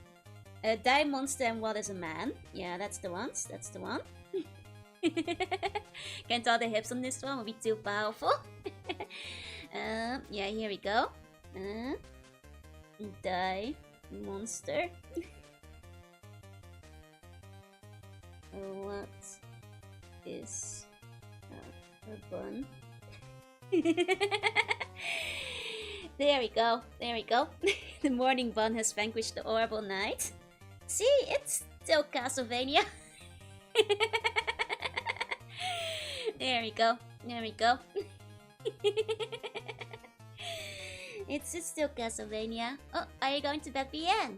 Die monster and what is a man? Yeah, that's the ones, that's the one. Can't tell the hips on this one, will be too powerful. Yeah, here we go. Die monster. What is a bun? There we go, there we go. The morning bun has vanquished the horrible night. See, it's still Castlevania. There we go, there we go. It's still Castlevania. Oh, are you going to bed, BN?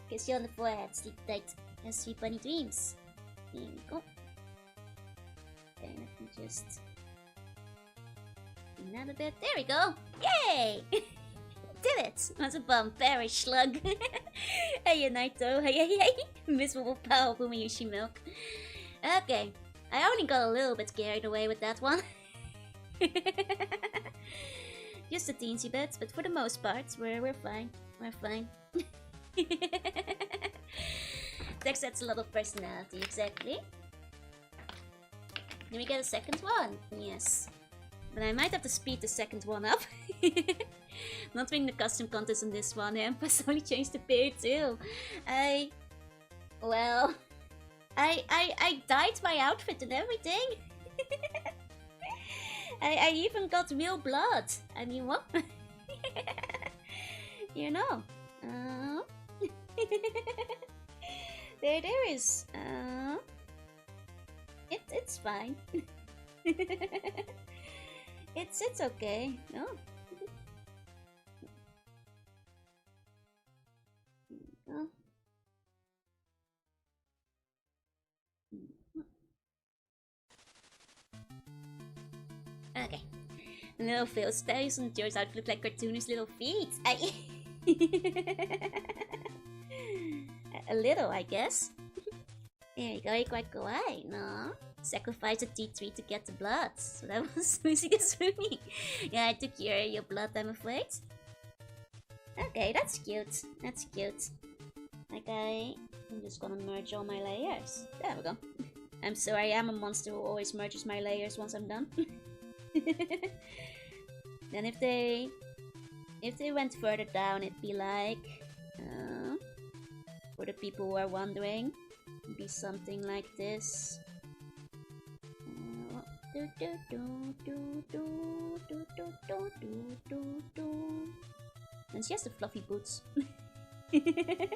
Kiss you on the forehead. Sleep tight. And sweet bunny dreams. Here we go. Okay, let me just... Another bit. There we go. Yay! Did it! That's a vampirish slug. Hey, Naito. Hey. Miserable power Bumayushi milk. Okay. I only got a little bit carried away with that one. Just a teensy bit, but for the most part, we're fine. We're fine. Dex adds a lot of personality, exactly. Then we get a second one. Yes. But I might have to speed the second one up. Not winning the custom contest in this one, Empas only changed the beard too. Well... I dyed my outfit and everything. I even got real blood. I mean, what? You know. There is. It's fine. It's okay. No. Oh. Okay. Little Phil's face on Joe's outfit look like cartoonish little feet. A little, I guess. There you go, you're quite kawaii, no? Sacrifice a T3 to get the blood. So that was Susie Kasumi. Yeah, I took your blood, I'm afraid. Okay, that's cute. That's cute. Like I'm just gonna merge all my layers. There we go. I'm sorry, I am a monster who always merges my layers once I'm done. Then if they went further down, it'd be like, for the people who are wondering, it'd be something like this. And she has the fluffy boots. I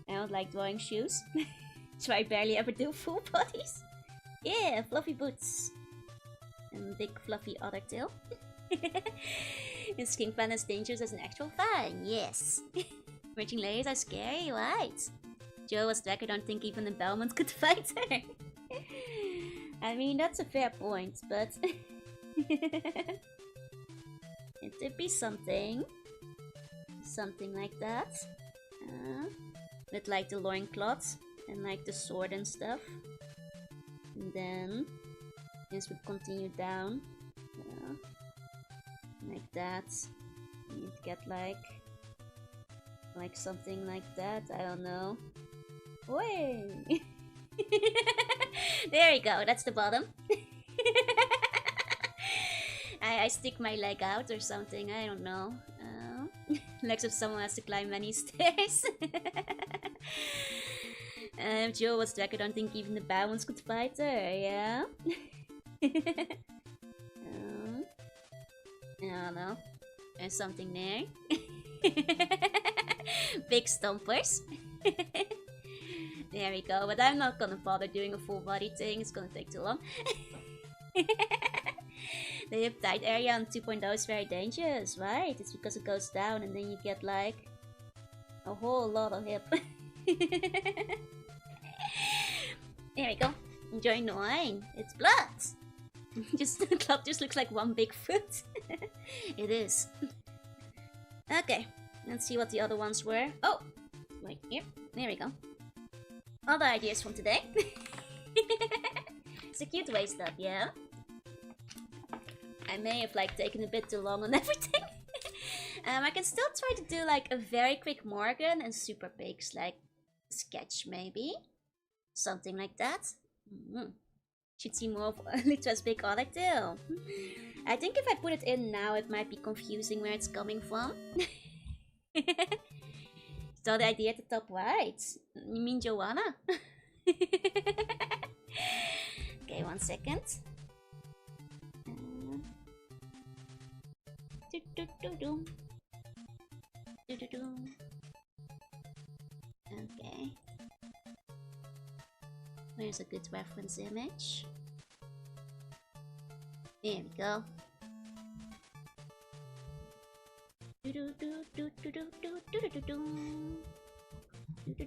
don't like drawing shoes. So I barely ever do full bodies. Yeah, fluffy boots. And big fluffy otter tail. Is King Fan as dangerous as an actual fan? Yes. Merging layers are scary, right? Joe was back, I don't think even the Belmont could fight her. I mean, that's a fair point, but... It'd be something. Something like that. With like the loincloth and like the sword and stuff. And then this would continue down. Like that. You'd get like something like that. I don't know. Way. There we go. That's the bottom. I stick my leg out or something. I don't know. Legs of someone has to climb many stairs. If Joe was back, I don't think even the bad ones could fight her. Yeah. I don't know. There's something there. Big stompers. There we go, but I'm not gonna bother doing a full body thing, it's gonna take too long. The hip tight area on 2.0 is very dangerous, right? It's because it goes down and then you get like a whole lot of hip. There we go. Enjoying the wine. It's blood. The club just looks like one big fruit. It is. Okay, let's see what the other ones were. Oh, right here. There we go. Other ideas from today. It's a cute waist up, yeah? I may have like taken a bit too long on everything. I can still try to do like a very quick Morgan and super pigs, like sketch maybe. Something like that. Should see more of Litra's big other tail. I think if I put it in now, it might be confusing where it's coming from. So the idea at the top right. You mean Jorunna? Okay, 1 second. Okay. Where's a good reference image? There we go. Here we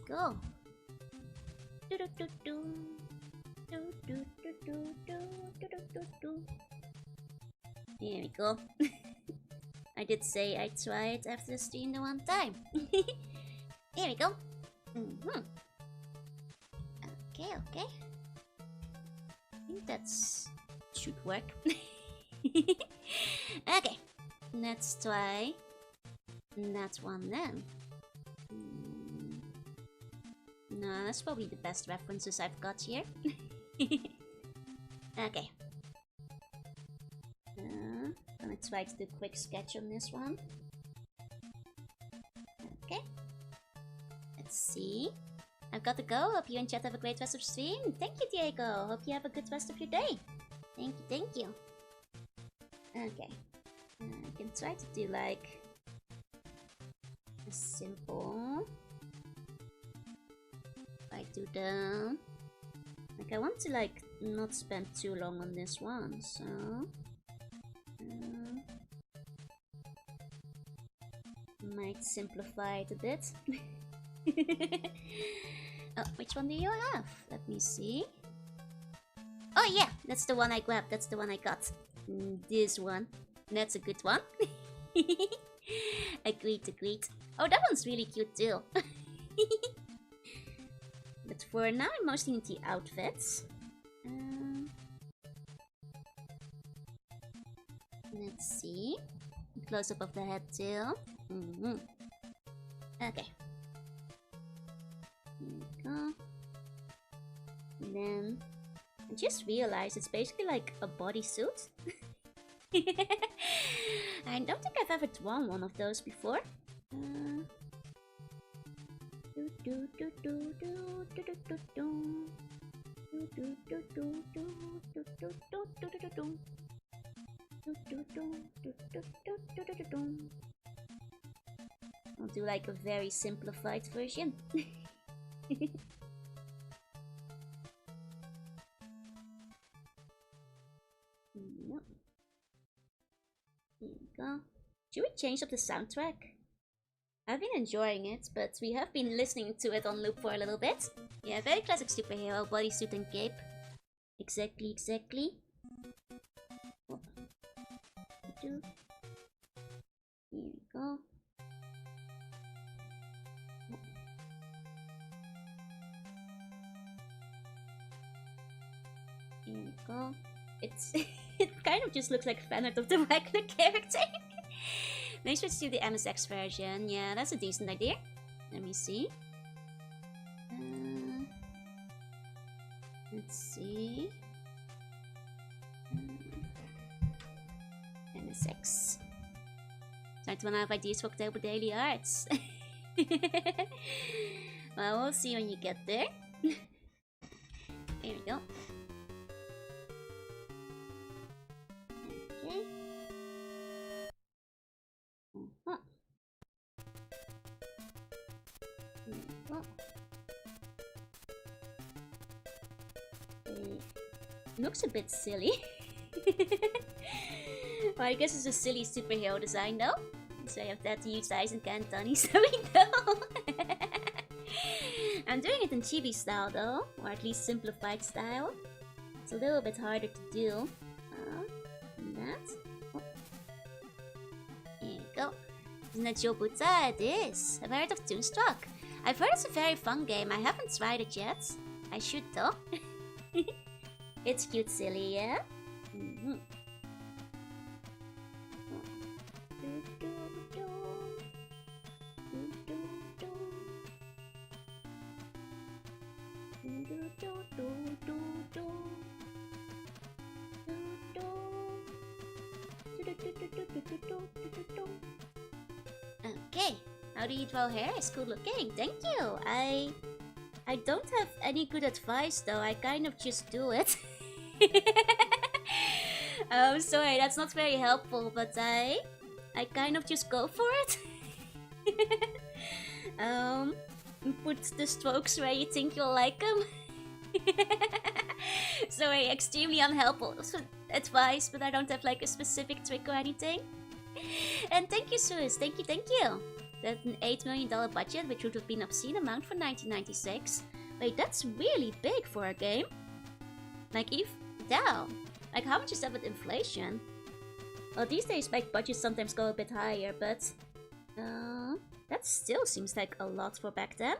go. Here we go. I did say I'd try it after the stream the one time. Here we go. Okay, okay. I think that's should work. Okay, let's try that one then. No, that's probably the best references I've got here. Okay. Gonna try to do a quick sketch on this one. Okay. Let's see. I've got to go. Hope you and chat have a great rest of the stream. Thank you, Diego. Hope you have a good rest of your day. Thank you, thank you. Okay. I can try to do like a simple. I do the like I want to like not spend too long on this one, so might simplify it a bit. Oh, which one do you have? Let me see. Oh yeah, that's the one I grabbed. That's the one I got. This one. That's a good one. Agreed, agreed. Oh, that one's really cute too. But for now, I'm mostly into outfits. Let's see. Close up of the head too. Okay. Here we go. And then I just realized it's basically like a bodysuit. I don't think I've ever drawn one of those before. I'll do like a very simplified version. No. Here we go. Should we change up the soundtrack? I've been enjoying it, but we have been listening to it on loop for a little bit. Yeah, very classic superhero, bodysuit and cape. Exactly, exactly. Oh. Here we go. Here we go. It's it kind of just looks like fan art of the regular character. Let me switch to the MSX version. Yeah, that's a decent idea. Let me see. Let's see. MSX. Time to run out of ideas for October Daily Arts. Well, we'll see when you get there. Here we go. Okay. Here we go. Looks a bit silly. Well, I guess it's a silly superhero design though. So I have that huge eyes and Cantoni, so we know. I'm doing it in chibi style though, or at least simplified style. It's a little bit harder to do. That. Oh. Here we go. Isn't that Jobuta? It is. Have I heard of Toonstruck? I've heard it's a very fun game. I haven't tried it yet. I should though. It's cute, silly, yeah? Okay, how do you draw hair? It's cool looking. Thank you. I don't have any good advice though. I kind of just do it. Oh, sorry, that's not very helpful, but I kind of just go for it. Put the strokes where you think you'll like them. Sorry, extremely unhelpful advice, but I don't have like a specific trick or anything. And thank you, Suis. Thank you, thank you. That's an $8 million budget, which would have been an obscene amount for 1996. Wait, that's really big for a game. Like, damn. Like, how much is that with inflation? Well, these days, like, budgets sometimes go a bit higher, but... that still seems like a lot for back then.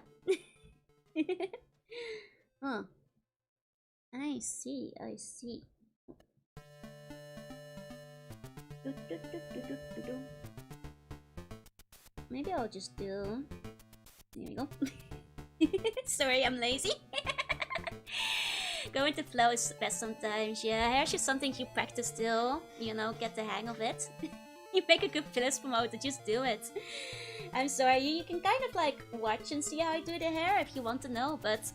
Huh. I see, I see. Maybe I'll just do... There we go. Sorry, I'm lazy. Going to flow is best sometimes. Yeah, hair's just something you practice still. You know, get the hang of it. You make a good fitness promoter, just do it. I'm sorry, you can kind of like watch and see how I do the hair if you want to know, but...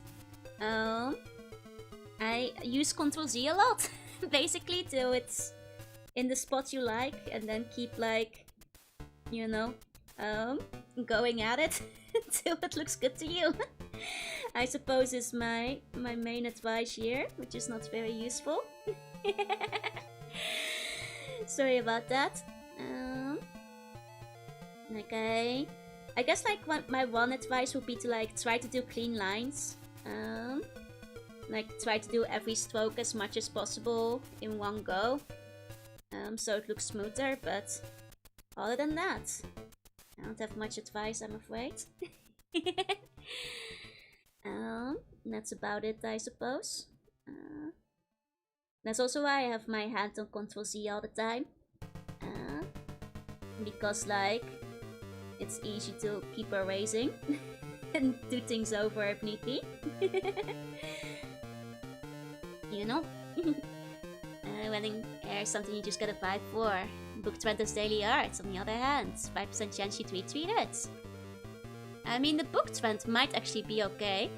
I use Ctrl-Z a lot. Basically, till it's in the spot you like, and then keep like... You know... going at it until it looks good to you. I suppose is my main advice here, which is not very useful. Sorry about that. Okay, I guess like my one advice would be to like try to do clean lines. Like try to do every stroke as much as possible in one go. So it looks smoother, but other than that, I don't have much advice, I'm afraid. That's about it, I suppose. That's also why I have my hand on Ctrl-Z all the time. Because, like, it's easy to keep erasing and do things over if need be. You know? Wedding hair is something you just gotta fight for. Book trend is daily art, on the other hand. 5% chance you'd retweet it. I mean, the book trend might actually be okay.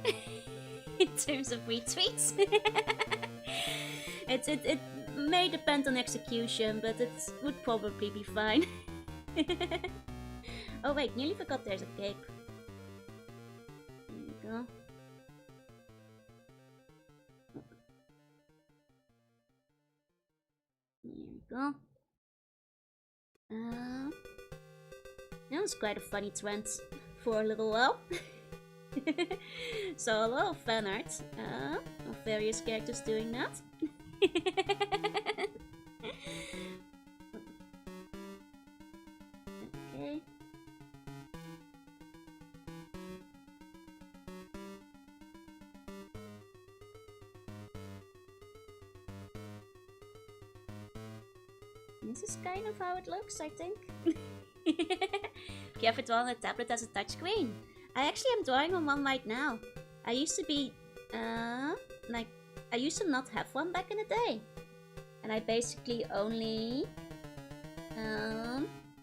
In terms of retweets. It may depend on execution, but it would probably be fine. Oh wait, nearly forgot there's a cape. There we go. There we go. That was quite a funny trend for a little while. So a lot of fan art of various characters doing that. Okay. This is kind of how it looks, I think. If you ever draw on a tablet as a touchscreen. I actually am drawing on one right now. I used to be, like, I used to not have one back in the day. And I basically only,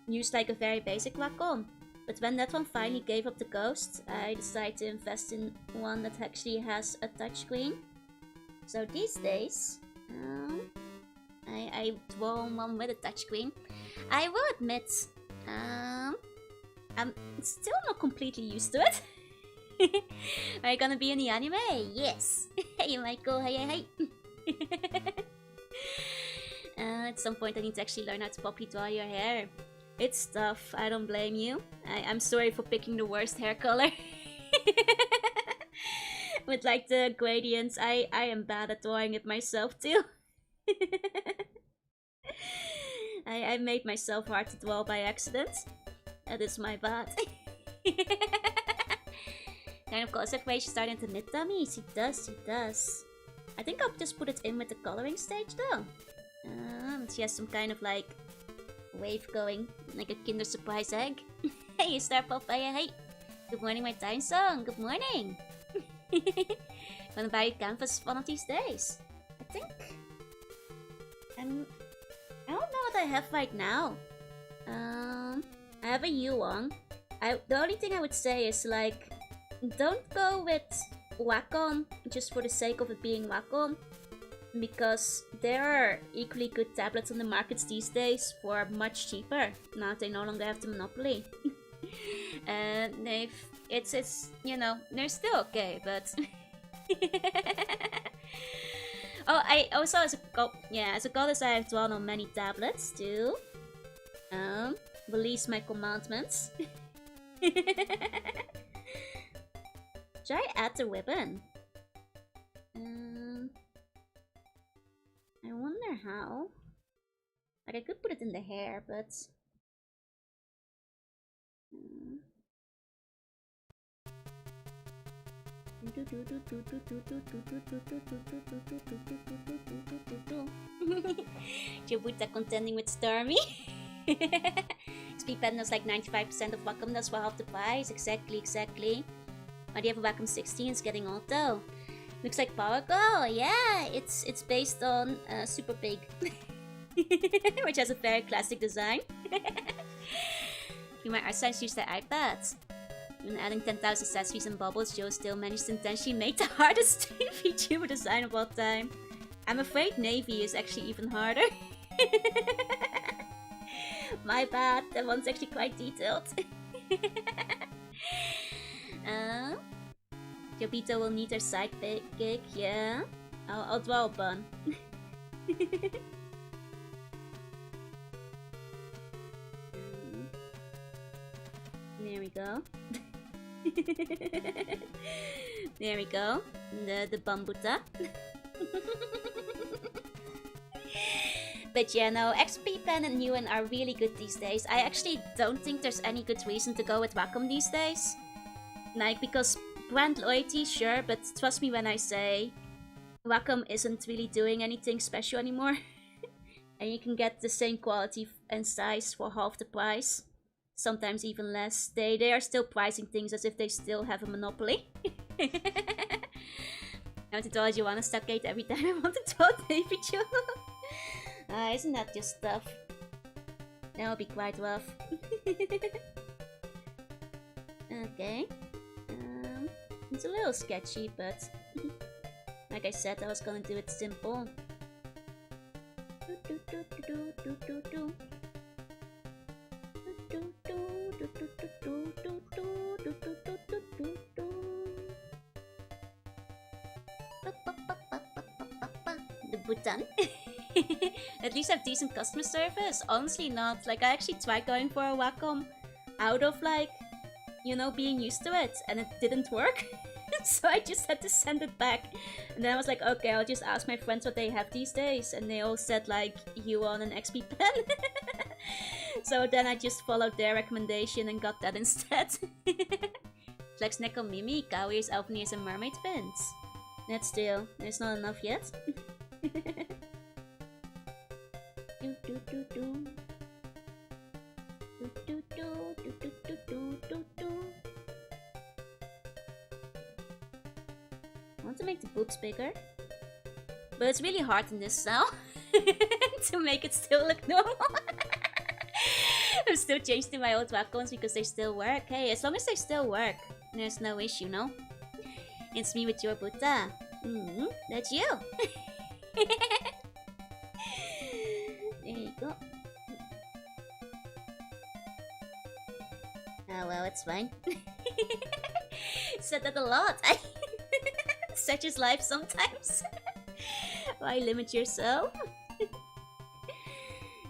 used like a very basic Wacom. But when that one finally gave up the ghost, I decided to invest in one that actually has a touchscreen. So these days, I draw on one with a touchscreen. I will admit, I'm still not completely used to it. Are you gonna be in the anime? Yes! Hey Michael, hey. At some point I need to actually learn how to properly draw your hair. It's tough, I don't blame you. I'm sorry for picking the worst hair color. With like the gradients, I am bad at drawing it myself too. I made myself hard to draw by accident. That is my bad. Kind of cause equation starting to knit dummies. He does. I think I'll just put it in with the coloring stage though. She has some kind of like wave going, like a Kinder Surprise egg. Hey, Star Papaya, hey. Good morning, my time song. Good morning. Gonna buy a canvas one of these days. I think. I don't know what I have right now. I have a Yuan. The only thing I would say is like, don't go with Wacom just for the sake of it being Wacom, because there are equally good tablets on the markets these days for much cheaper. Now they no longer have the monopoly. And it's you know, they're still okay, but oh, I also as a goddess I have drawn on many tablets too. Release my commandments. Should I add the ribbon? I wonder how. Like, I could put it in the hair, but... Jorunna contending with Stormy. XP Pen is like 95% of Wacom, that's for half the price. Exactly. Oh, the other Wacom 16 is getting old though. Looks like Power Girl, yeah, it's based on Super Pig. Which has a very classic design. My art science used their iPads. Even adding 10,000 accessories and bubbles, Joe still managed to intentionally make the hardest Vtuber design of all time. I'm afraid Navy is actually even harder. My bad, that one's actually quite detailed. Jobito will need her side gig, yeah. I'll draw a bun. There we go. There we go. The bambuta. But yeah, no, XP Pen and Newen are really good these days. I actually don't think there's any good reason to go with Wacom these days. Like, because brand loyalty, sure, but trust me when I say Wacom isn't really doing anything special anymore. And you can get the same quality and size for half the price. Sometimes even less. They are still pricing things as if they still have a monopoly. I want to draw Jorunna Stockgate every time I want to draw David Joe. Isn't that just stuff? That would be quite rough. Okay. It's a little sketchy, but like I said, I was gonna do it simple. The button. At least have decent customer service. Honestly not. Like, I actually tried going for a Wacom out of like, you know, being used to it, and it didn't work. So I just had to send it back. And then I was like, okay, I'll just ask my friends what they have these days, and they all said like Huon and XP Pen. So then I just followed their recommendation and got that instead. Flex Neko Mimi, Kawi's Elfeneers and Mermaid Fins. That's still, there's not enough yet. I want to make the boobs bigger, but it's really hard in this cell to make it still look normal. I'm still changed to my old Wacoms because they still work. Hey, as long as they still work, there's no issue, no? It's me with your Buddha. That's you. There you go. Oh well, it's fine. Said that a lot. Such is life sometimes. Why limit yourself?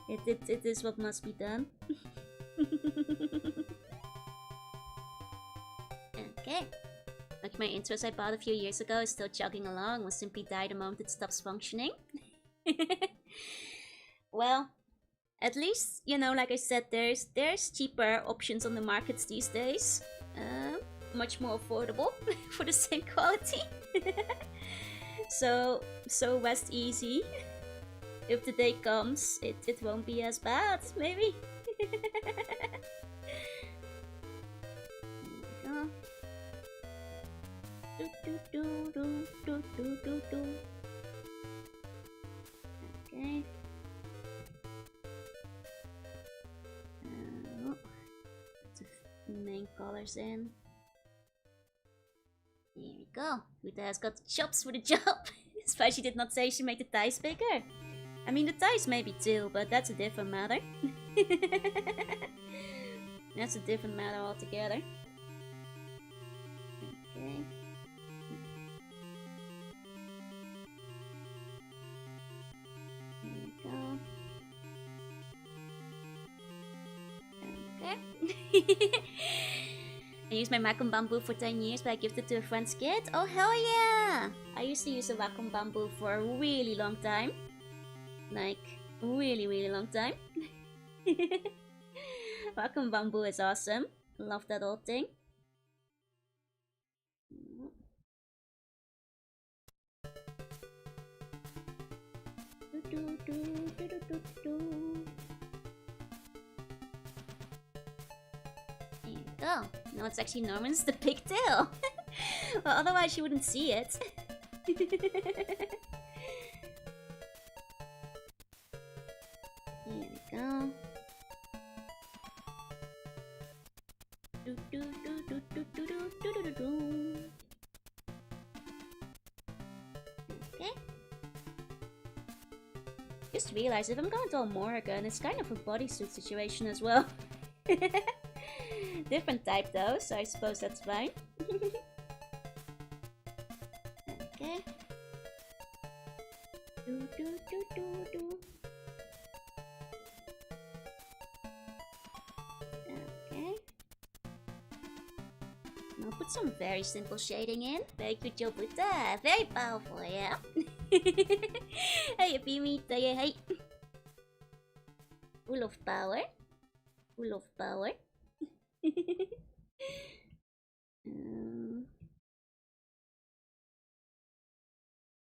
It is what must be done. Okay. Like my interest I bought a few years ago is still chugging along, will simply die the moment it stops functioning. Well, at least, you know, like I said, there's cheaper options on the markets these days. Much more affordable for the same quality. So rest easy. If the day comes, it won't be as bad, maybe. Okay. The main colors in. There we go. Huda has got chops for the job. That's why she did not say she made the thighs bigger. I mean, the thighs maybe too, but that's a different matter. That's a different matter altogether. Okay. There we go. I used my Wacom Bamboo for 10 years, but I gifted it to a friend's kid. Oh, hell yeah! I used to use a Wacom Bamboo for a really long time. Like, really long time. Wacom Bamboo is awesome. Love that old thing. There you go. No, it's actually Norman's the pigtail. Well, otherwise you wouldn't see it. Here we go. Okay. Just realized if I'm going to do Morrigan, it's kind of a bodysuit situation as well. Different type though, so I suppose that's fine. Okay. Okay. I'll put some very simple shading in. Very good job with that. Very powerful, yeah. Hey, Beamy, hey. Full of power. Full of power. Here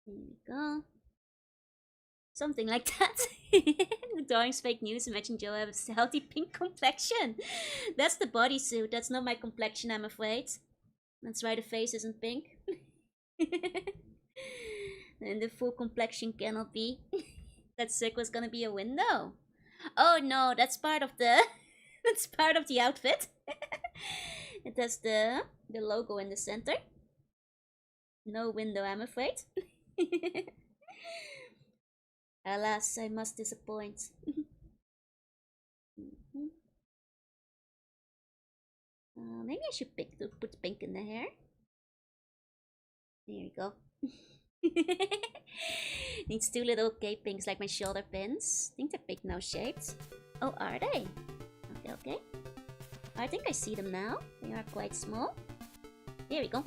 we go. Something like that. The drawing's fake news. Imagine Joe has a healthy pink complexion. That's the bodysuit. That's not my complexion, I'm afraid. That's why the face isn't pink. And the full complexion cannot be. That circle's gonna be a window. Oh no, that's part of the that's part of the outfit. It has the logo in the center. No window, I'm afraid. Alas, I must disappoint. Maybe I should put pink in the hair. There you go. Needs two little capings like my shoulder pins. I think they're pink nose shaped. Oh, are they? Okay. I think I see them now. They are quite small. There we go.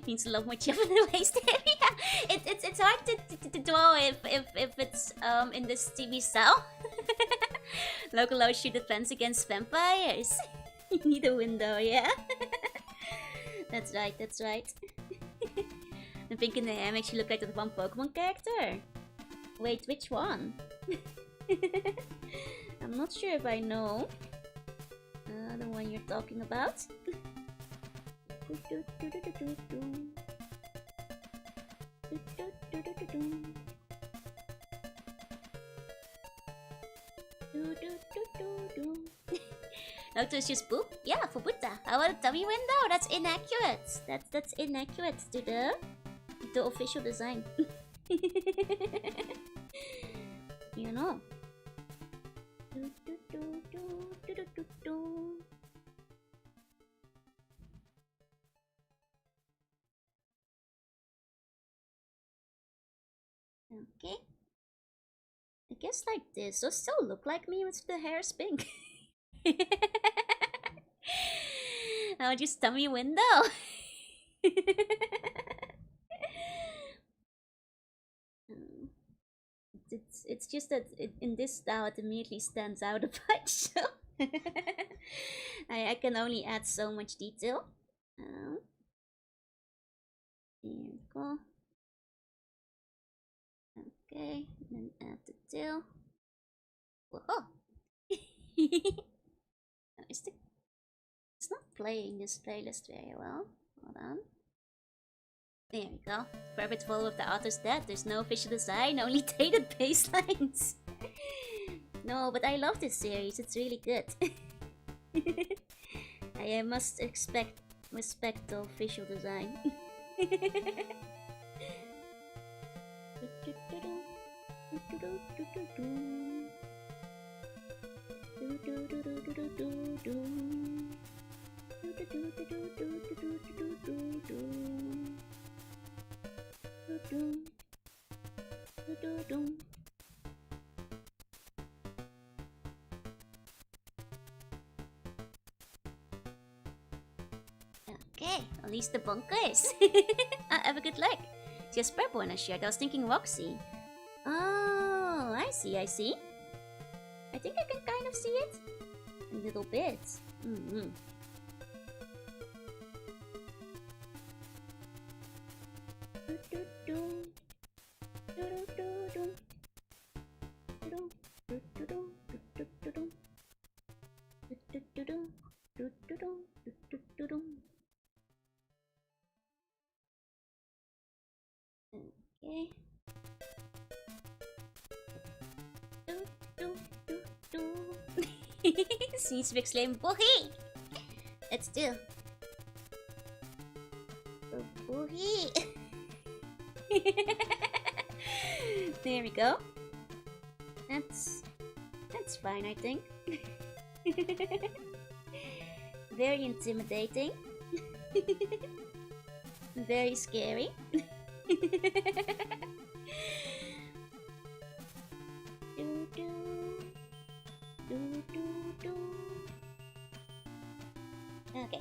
Needs a lot more chip in the waist area. It's hard to draw if it's in this TV style. Local shoot defense against vampires. You need a window, yeah. That's right. The pink in the hair makes you look like that one Pokemon character. Wait, which one? I'm not sure if I know the one you're talking about. Naruto is just poop? Yeah, for Buddha. How about a dummy window? That's inaccurate. That's inaccurate to the official design. You know. Okay. I guess like this. Those still look like me with the hair is pink. Now just tummy window. It's just that in this style it immediately stands out a bunch. So I can only add so much detail. Here we go. Okay, then add the tail. Whoa! It's not playing this playlist very well. Hold on. There we go. Perfect follow of the author's death. There's no official design, only dated baselines. No, but I love this series. It's really good. I must respect the official design. Okay, at least the bunker is. Have a good luck. She has purple in her shirt. I was thinking Roxy. Oh, I see. I think I can kind of see it. A little bit. Okay. Seems to exclaim, Boogie! Let's do. Boogie! There we go. That's fine, I think. Very intimidating. Very scary. Okay.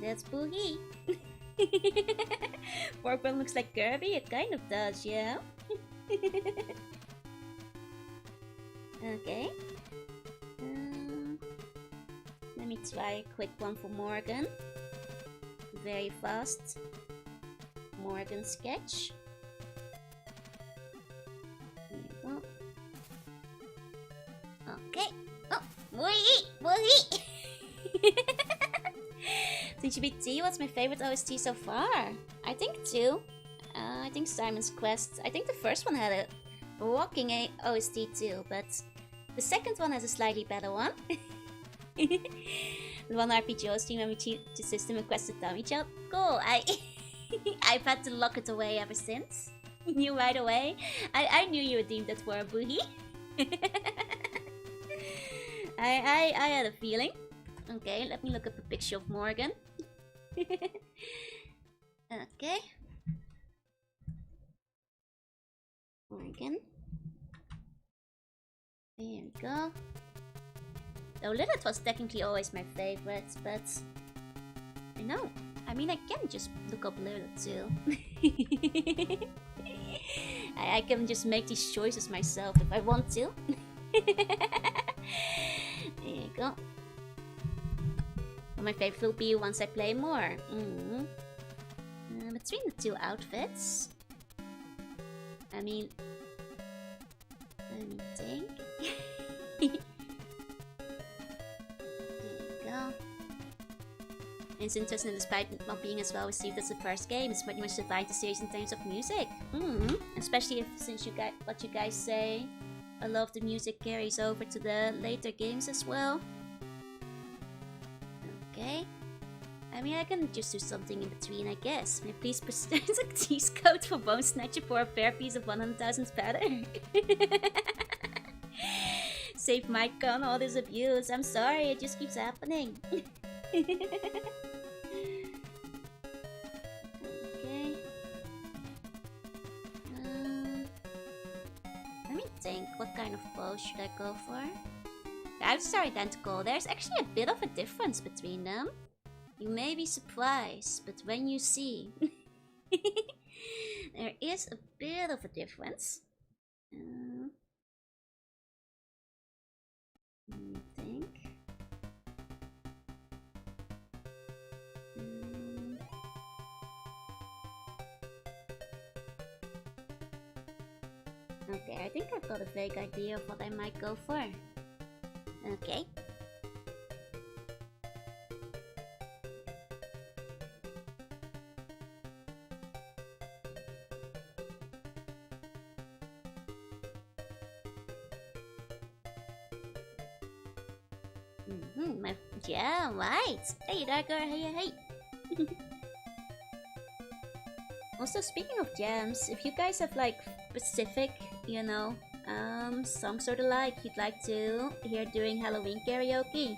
That's Boogie. Porkbun looks like Kirby. It kind of does, yeah. Okay. Let me try a quick one for Morgan. Very fast. Morgan sketch. There you go. Okay. Oh, Boogie! Since you beat T, what's my favorite OST so far? I think 2. I think Simon's Quest. I think the first one had a rocking OST too, but the second one has a slightly better one. The one RPG OST when we cheat the system requested dummy child. Cool. I've had to lock it away ever since. Knew right away. I knew you would deem that for a Boogie. I had a feeling. Okay, let me look up a picture of Morgan. Okay. Morgan. There we go. Though Lilith was technically always my favorite, but I know. I mean, I can just look up Lilith too. I can just make these choices myself if I want to. There you go. My favorite will be once I play more. Between the 2 outfits. I mean, let me think. There you go. It's interesting, despite not being as well received as the first game, it's pretty much divided the series in terms of music. Especially if, since what you guys say, a lot of the music carries over to the later games as well. Okay. I mean, I can just do something in between, I guess. May I please present a tease code for Bone Snatcher for a fair piece of 100,000 feather? Save Mike on all this abuse. I'm sorry, it just keeps happening. Okay. Let me think. What kind of pose should I go for? Outfits are identical. There's actually a bit of a difference between them. You may be surprised, but when you see, there is a bit of a difference. Let me think. Okay, I think I've got a vague idea of what I might go for. Okay. Yeah, right. Hey, that girl, hey. Also, speaking of jams, if you guys have like specific, you know, songs or the like you'd like to hear during Halloween karaoke,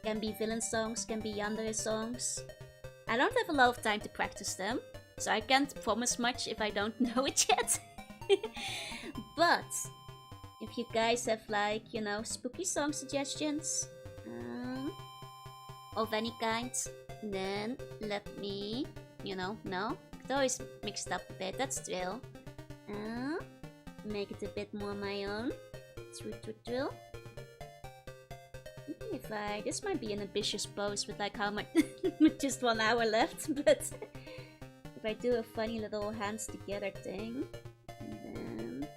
can be villain songs, can be yandere songs. I don't have a lot of time to practice them, so I can't promise much if I don't know it yet. But if if you guys have like, you know, spooky song suggestions of any kind, then let me, you know, it's always mixed up a bit, that's still. Make it a bit more my own. True. This might be an ambitious post with like how much, with just 1 hour left, but if I do a funny little hands together thing, and then...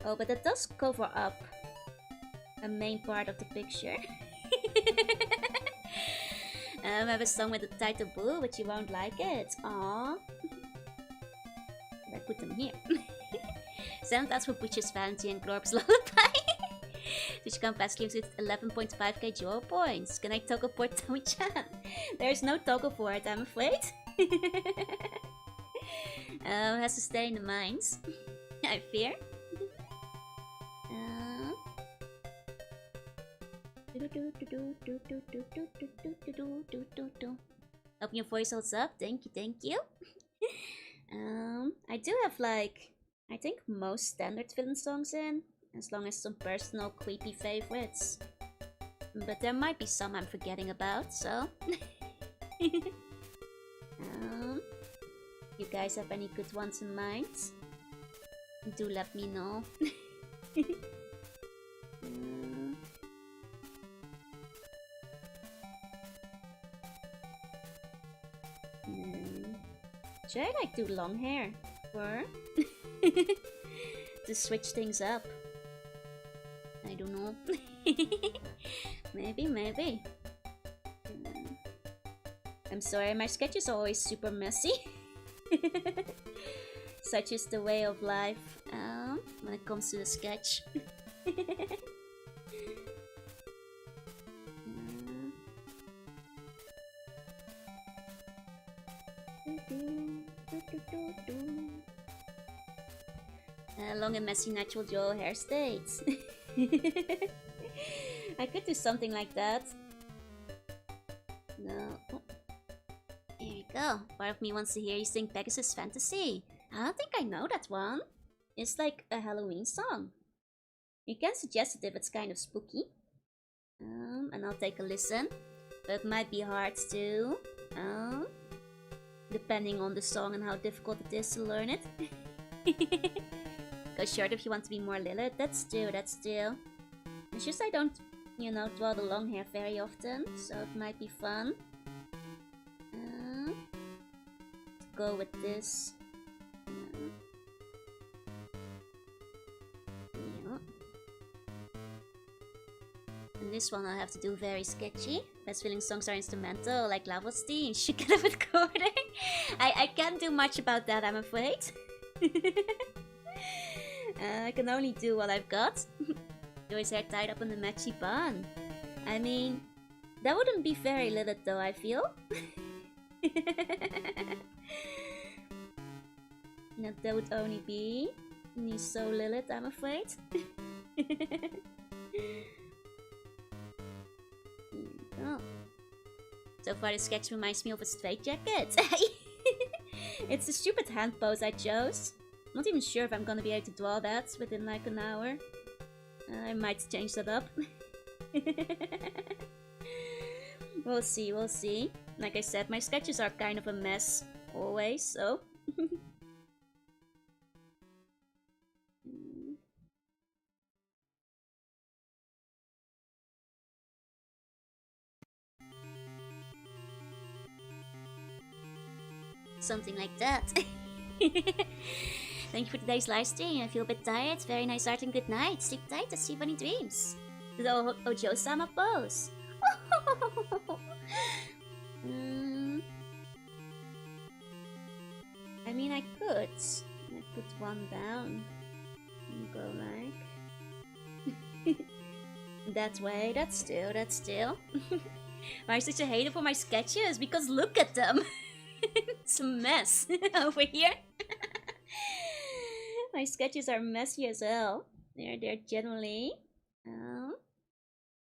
Oh, but that does cover up a main part of the picture. I have a song with the title blue, but you won't like it. Aww. I put them here. That's for Butch's Vanity and Glorp's Lullaby. Which compass gives it 11.5k draw points. Can I toggle port Tommy-chan? There's no toggle for it, I'm afraid. Has to stay in the mines. I fear. Hope your voice holds up. Thank you. I do have like, I think most standard villain songs in, as long as some personal creepy favorites. But there might be some I'm forgetting about, so... you guys have any good ones in mind? Do let me know. Should I like do long hair? Or to switch things up? I don't know. Maybe. I'm sorry, my sketches are always super messy. Such is the way of life when it comes to the sketch. Long and messy natural dual hair states. I could do something like that. No. Oh. Here we go. Part of me wants to hear you sing Pegasus Fantasy. I don't think I know that one. It's like a Halloween song. You can suggest it if it's kind of spooky. And I'll take a listen. But it might be hard to... depending on the song and how difficult it is to learn it. Go short if you want to be more Lilith. That's true. It's just I don't, you know, draw the long hair very often, so it might be fun. Go with this. And this one I'll have to do very sketchy. Best feeling songs are instrumental, like Lavosty and She Get Up with Coding. I can't do much about that, I'm afraid. I can only do what I've got. Joy's hair tied up in a matchy bun. I mean, that wouldn't be very Lilith though, I feel. That would only be me so Lilith, I'm afraid. Oh. So far the sketch reminds me of a straitjacket. It's the stupid hand pose I chose. Not even sure if I'm gonna be able to draw that within like an hour. I might change that up. We'll see. Like I said, my sketches are kind of a mess always, so... Something like that. Thank you for today's live stream. I feel a bit tired. Very nice art and good night. Sleep tight and see funny dreams. The Ojo-sama pose. I mean, I could. I put one down. And go like... that way. That's still. Why am I such a hater for my sketches? Because look at them. It's a mess over here. My sketches are messy as hell. They're generally,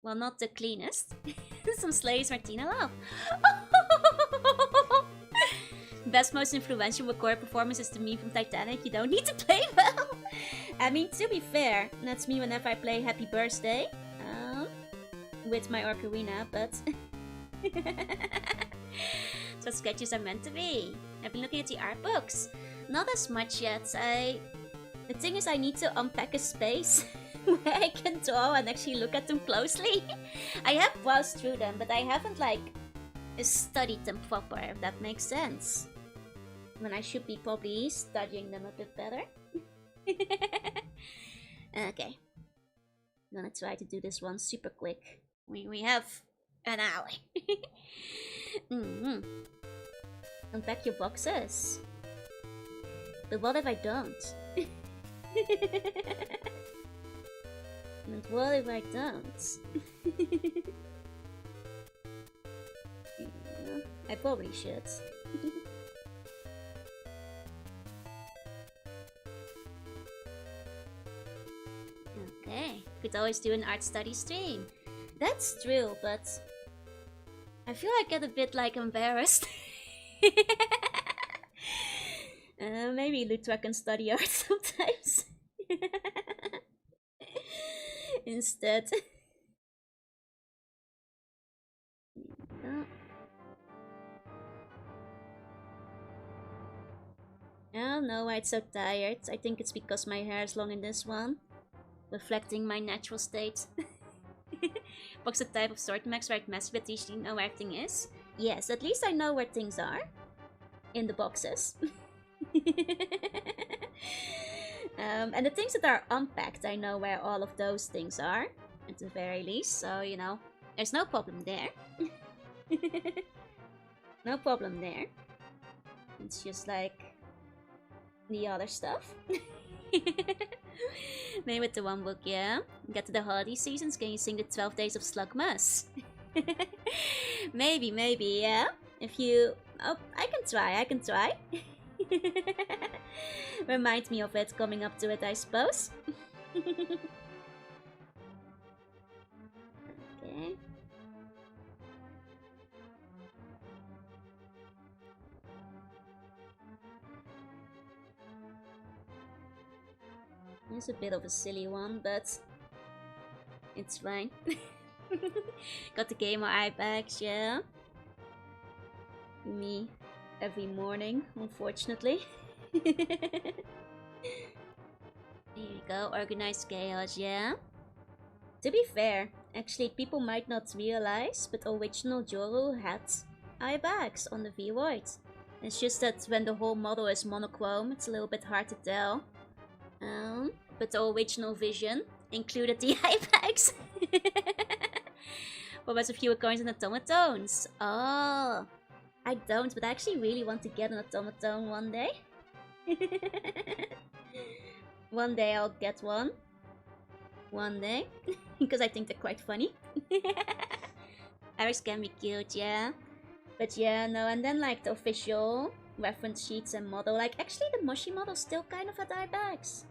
well, not the cleanest. Some Slays Martina love. Best, most influential record performance is the meme from Titanic. You don't need to play well. I mean, to be fair, that's me whenever I play Happy Birthday. With my Ocarina, but... So sketches are meant to be. I've been looking at the art books. Not as much yet. The thing is, I need to unpack a space where I can draw and actually look at them closely. I have browsed through them, but I haven't like studied them proper, if that makes sense. When I should be probably studying them a bit better. Okay. I'm gonna try to do this one super quick. We have an hour. Unpack your boxes. But what if I don't? And what if I don't? I probably should. Okay, could always do an art study stream. That's true, but I feel I get a bit like embarrassed. Maybe Lutra can study art sometimes. Instead. I don't know why it's so tired. I think it's because my hair is long in this one. Reflecting my natural state. Box a type of sort max where it messy, but you know where everything is? Yes, at least I know where things are. In the boxes. And the things that are unpacked, I know where all of those things are. At the very least, so you know, there's no problem there. No problem there. It's just like the other stuff. Maybe with the one book, yeah. Get to the holiday seasons, can you sing the 12 Days of Slugmas? Maybe, yeah. If you... Oh, I can try. Remind me of it coming up to it, I suppose. Okay. It's a bit of a silly one, but it's fine. Got the gamer eye bags, yeah. Me every morning, unfortunately. Here you go, organized chaos, yeah. To be fair, actually people might not realize, but original Joru had eye bags on the V-Void. It's just that when the whole model is monochrome, it's a little bit hard to tell. But the original vision included the eye bags. What was a few coins and automatones? Oh, I don't, but I actually really want to get an automaton one day. One day I'll get one. One day. Because I think they're quite funny. Iris can be cute, yeah. But yeah, no, and then like the official reference sheets and model. Like actually the Moshi model still kind of had eye bags.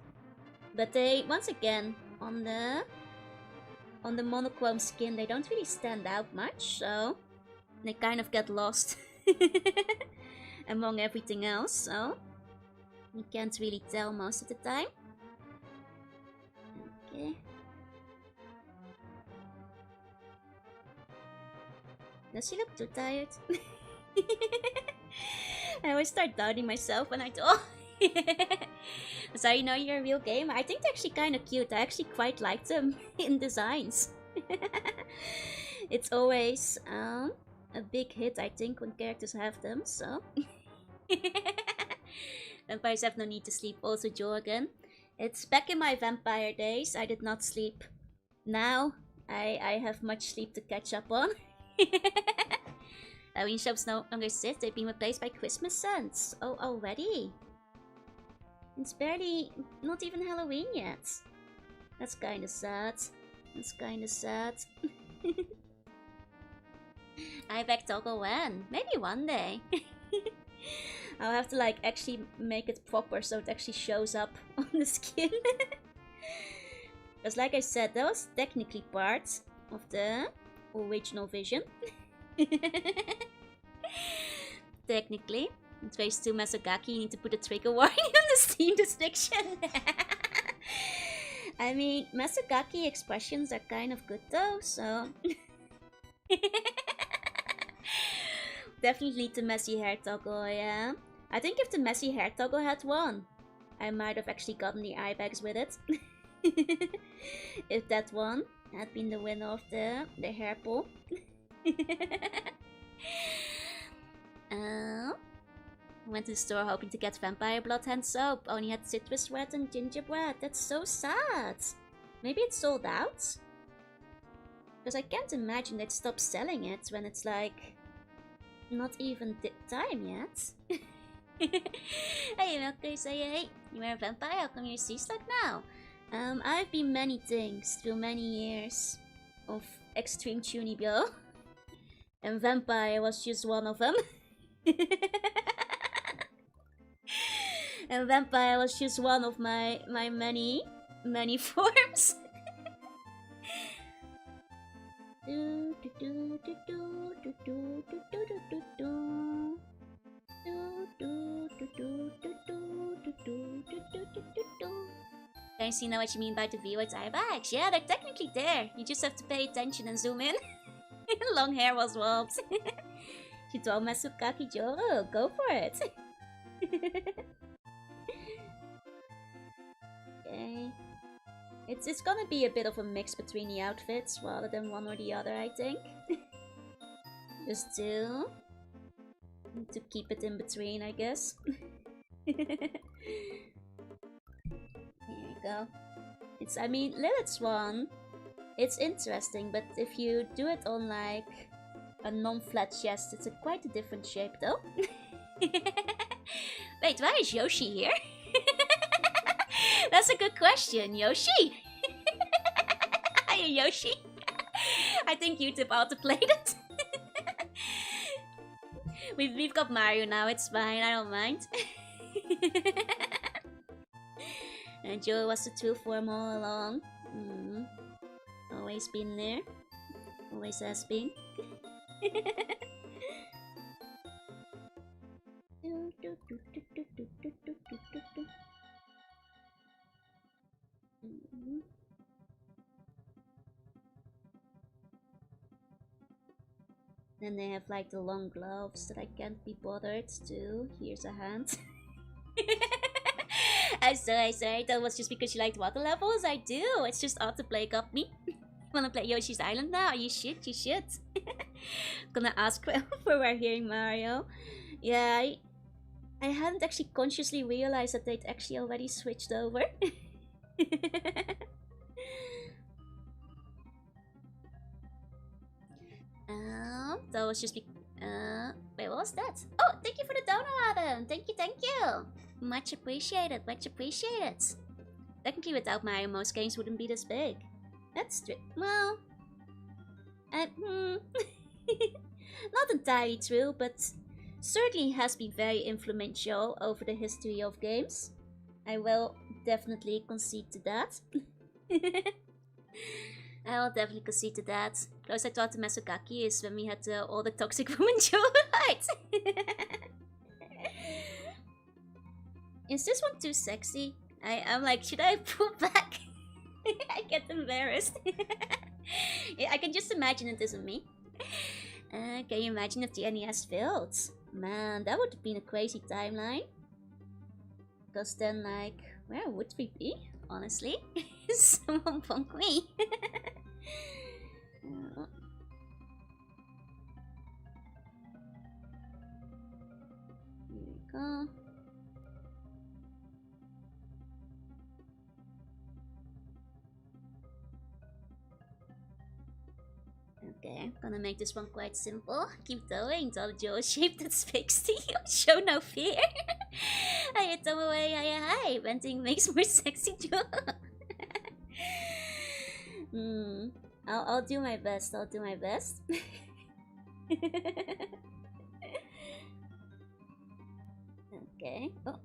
But they, once again, on the monochrome skin, they don't really stand out much, so they kind of get lost among everything else, so you can't really tell most of the time. Okay. Does she look too tired? I always start doubting myself when I draw. So you know you're a real gamer. I think they're actually kind of cute. I actually quite like them in designs. It's always a big hit, I think, when characters have them, so... Vampires have no need to sleep. Also, Jorgen. It's back in my vampire days. I did not sleep. Now, I have much sleep to catch up on. Halloween shops no longer exist. They've been replaced by Christmas scents. Oh, already? It's barely... not even Halloween yet. That's kinda sad. That's kinda sad. I back Toggle when? Maybe one day. I'll have to like actually make it proper so it actually shows up on the skin. Because like I said, that was technically part of the original vision. Technically. In phase 2 Masagaki, you need to put a trigger warning on the Steam restriction. I mean, Masukaki expressions are kind of good though, so... Definitely the messy hair toggle, yeah. I think if the messy hair toggle had won, I might have actually gotten the eye bags with it. If that one had been the winner of the hair pull. Went to the store hoping to get vampire blood hand soap. Only had citrus red and gingerbread. That's so sad. Maybe it's sold out? Because I can't imagine they'd stop selling it when it's like... not even time yet. Hey, Milky, say hey. You are a vampire? How come you're sea stuck now? I've been many things through many years of extreme Chunibyo. And vampire was just one of them. And vampire was just one of my many forms. Can you see now what you mean by the viewer's eye bags? Yeah, they're technically there. You just have to pay attention and zoom in. Long hair was whoops. You told Masukaki Joro, go for it. Okay. It's gonna be a bit of a mix between the outfits rather than one or the other, I think. Just to keep it in between, I guess. Here you go. I mean, Lilith's one, it's interesting, but if you do it on like a non-flat chest, it's quite a different shape though. Wait, why is Yoshi here? That's a good question, Yoshi! Hiya, Yoshi! I think YouTube auto-played it. We've got Mario now, it's fine, I don't mind. And Joe was the true form all along. Always been there. Always has been. Then they have like the long gloves that I can't be bothered to. Here's a hand. I'm sorry, that was just because you liked water levels? I do, it's just autoplay got me. Wanna play Yoshi's Island now? You should. Gonna ask for we're hearing Mario. Yeah, I hadn't actually consciously realized that they'd actually already switched over. That was just wait, what was that? Oh, thank you for the donor, Adam! Thank you! Much appreciated. Technically, without Mario, most games wouldn't be this big. That's true. Well... not entirely true, but certainly has been very influential over the history of games. I will definitely concede to that. I will definitely concede to that. Close I thought to Masukaki is when we had all the toxic woman show, right? Is this one too sexy? I'm like, should I pull back? I get embarrassed. Yeah, I can just imagine it isn't me. Can you imagine if the NES failed? Man, that would have been a crazy timeline. Because then, like, where would we be? Honestly, someone punk me. Here we go. Okay, gonna make this one quite simple. Keep going, doll Joe shape that's fixed. Show no fear. I hit them away, hi. Venting makes more sexy Joe. I'll do my best, Okay. Oh.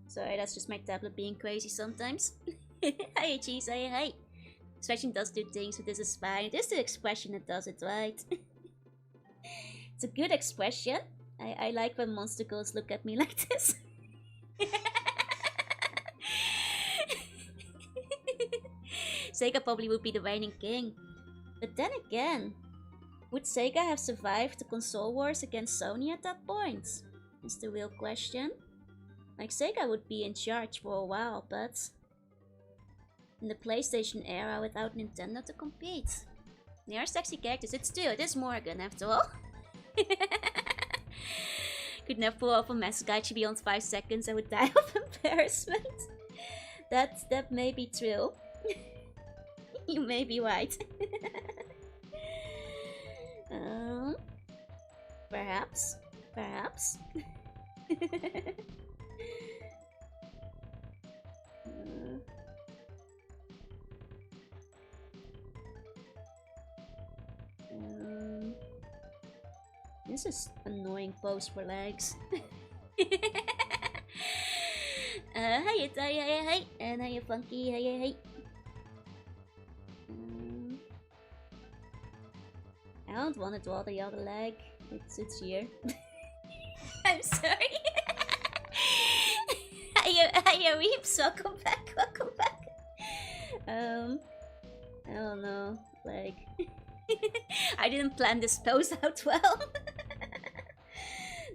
Sorry, that's just my tablet being crazy sometimes. Hi, cheese, hi. Expression does do things, but this is fine. It is the expression that does it, right? It's a good expression. I like when monster girls look at me like this. Sega probably would be the reigning king. But then again, would Sega have survived the console wars against Sony at that point? Is the real question. Like, Sega would be in charge for a while, but in the PlayStation era without Nintendo to compete. They are sexy characters. It's true, it is Morgan after all. Could never pull off a Masagaichi beyond 5 seconds, I would die of embarrassment. That may be true. You may be right. Perhaps. Perhaps. This is annoying pose for legs. Hey, and hey, funky, hey. I don't want to draw the other leg. It's here. I'm sorry. Hiya, Reeps, welcome back. I don't know, like... I didn't plan this pose out well.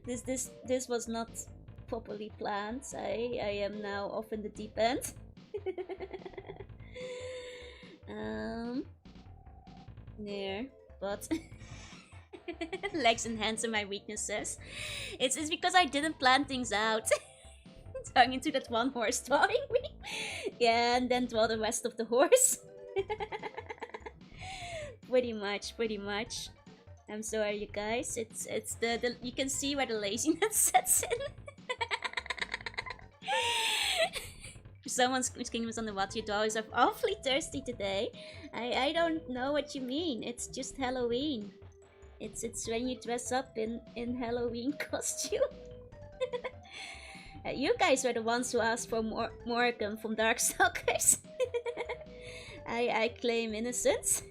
This was not properly planned. I am now off in the deep end. There, but legs and hands are my weaknesses. It's because I didn't plan things out. Turning into that one horse drawing me. Yeah, and then draw the rest of the horse. Pretty much. I'm sorry, you guys. It's the you can see where the laziness sets in. Someone's kingdom is on the water. Your dogs are awfully thirsty today. I don't know what you mean. It's just Halloween. It's when you dress up in Halloween costume. You guys were the ones who asked for Morgan from Darkstalkers. I claim innocence.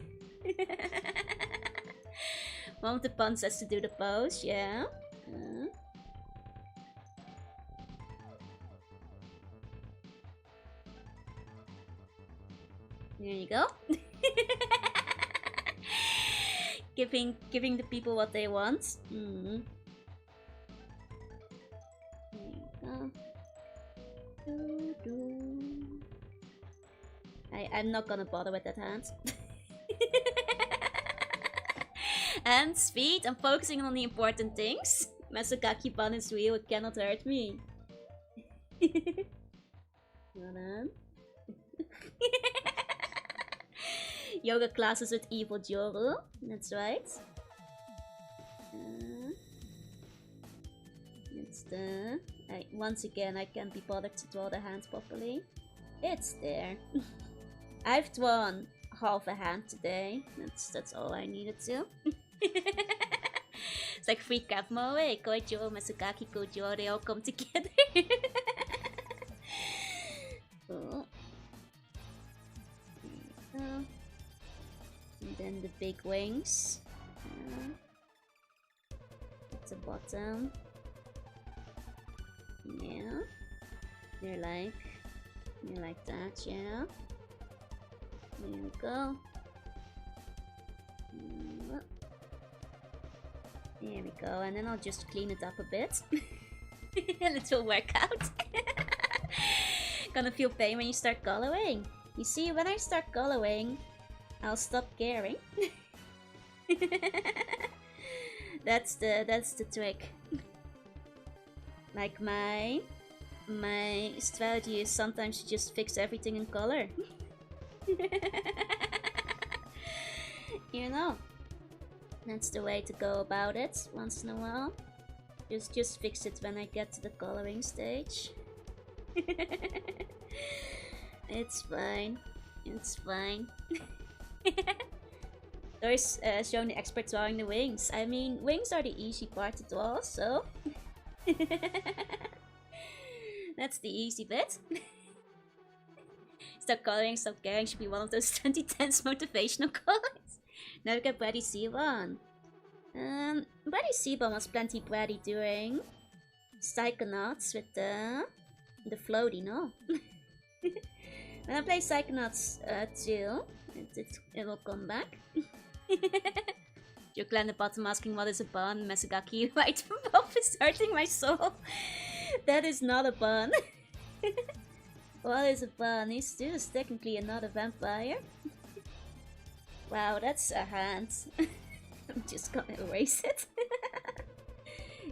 One of the puns has to do the pose, yeah. There you go. Giving the people what they want. There you go. I'm not gonna bother with that hand. And speed, I'm focusing on the important things. Masagaki Ban is real, it cannot hurt me. Hold on. Yoga classes with evil Joru, that's right. It's the... once again, I can't be bothered to draw the hand properly. It's there. I've drawn half a hand today. That's all I needed to. It's like free Capmo, eh? Koichiro, Masagaki, Kojo, they all come together. Cool. And then the big wings. At the bottom. Yeah. They're like that, yeah. There we go. There we go, and then I'll just clean it up a bit. A little workout. Gonna feel pain when you start coloring. You see, when I start coloring, I'll stop caring. That's the trick. Like my strategy is sometimes to just fix everything in color. You know, that's the way to go about it once in a while. Just fix it when I get to the coloring stage. It's fine. It's fine. There's showing the expert drawing the wings. I mean, wings are the easy part to draw, so... That's the easy bit. Stop coloring, stop caring should be one of those 2010s motivational quotes. Now we got Brady Seaborn. Brady Seaborn was plenty bratty during Psychonauts with the floaty, no? When I play Psychonauts 2, it will come back. Your clan at the bottom asking what is a bun. Masagaki right from above is hurting my soul. That is not a bun. What is a bun? He's just technically not a vampire. Wow, that's a hand. I'm just gonna erase it.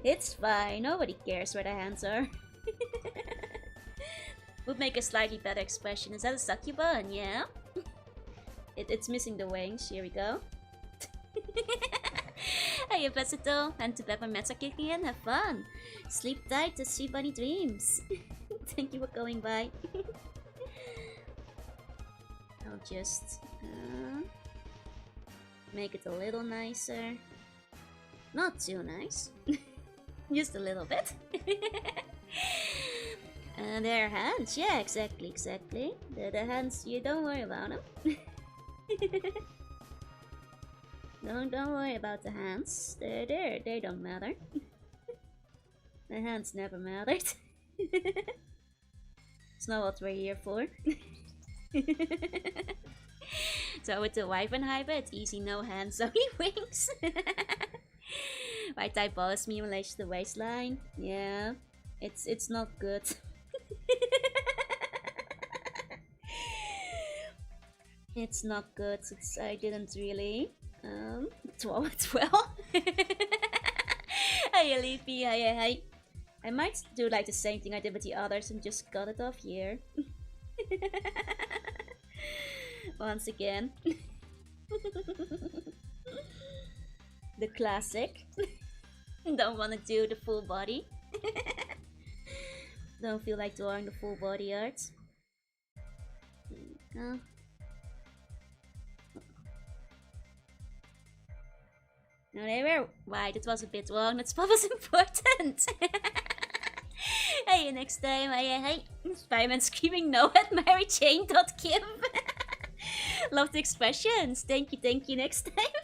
It's fine, nobody cares where the hands are. Would make a slightly better expression. Is that a succubun? Yeah. It's missing the wings. Here we go. Hey, Versatile. And to bed my meds are kicking in. Have fun. Sleep tight to sweet bunny dreams. Thank you for going by. I'll just make it a little nicer. Not too nice. Just a little bit. Their hands. Yeah, exactly. The hands, you don't worry about them. Don't worry about the hands. They're there. They don't matter. The hands never mattered. It's not what we're here for. So with the Wyvern hybrid, easy, no hands, only wings. Right type ball is me in relation to the waistline. Yeah, it's not good. It's not good. I didn't really draw it well. Hey, Leafy, hey. I might do like the same thing I did with the others and just cut it off here. Once again. The classic. Don't want to do the full body. Don't feel like drawing the full body art. There you go. No, they were right. It was a bit wrong. That spot was important. Hey, next time. Hey, Spiderman screaming no at maryjane.kim. Love the expressions. Thank you. Next time.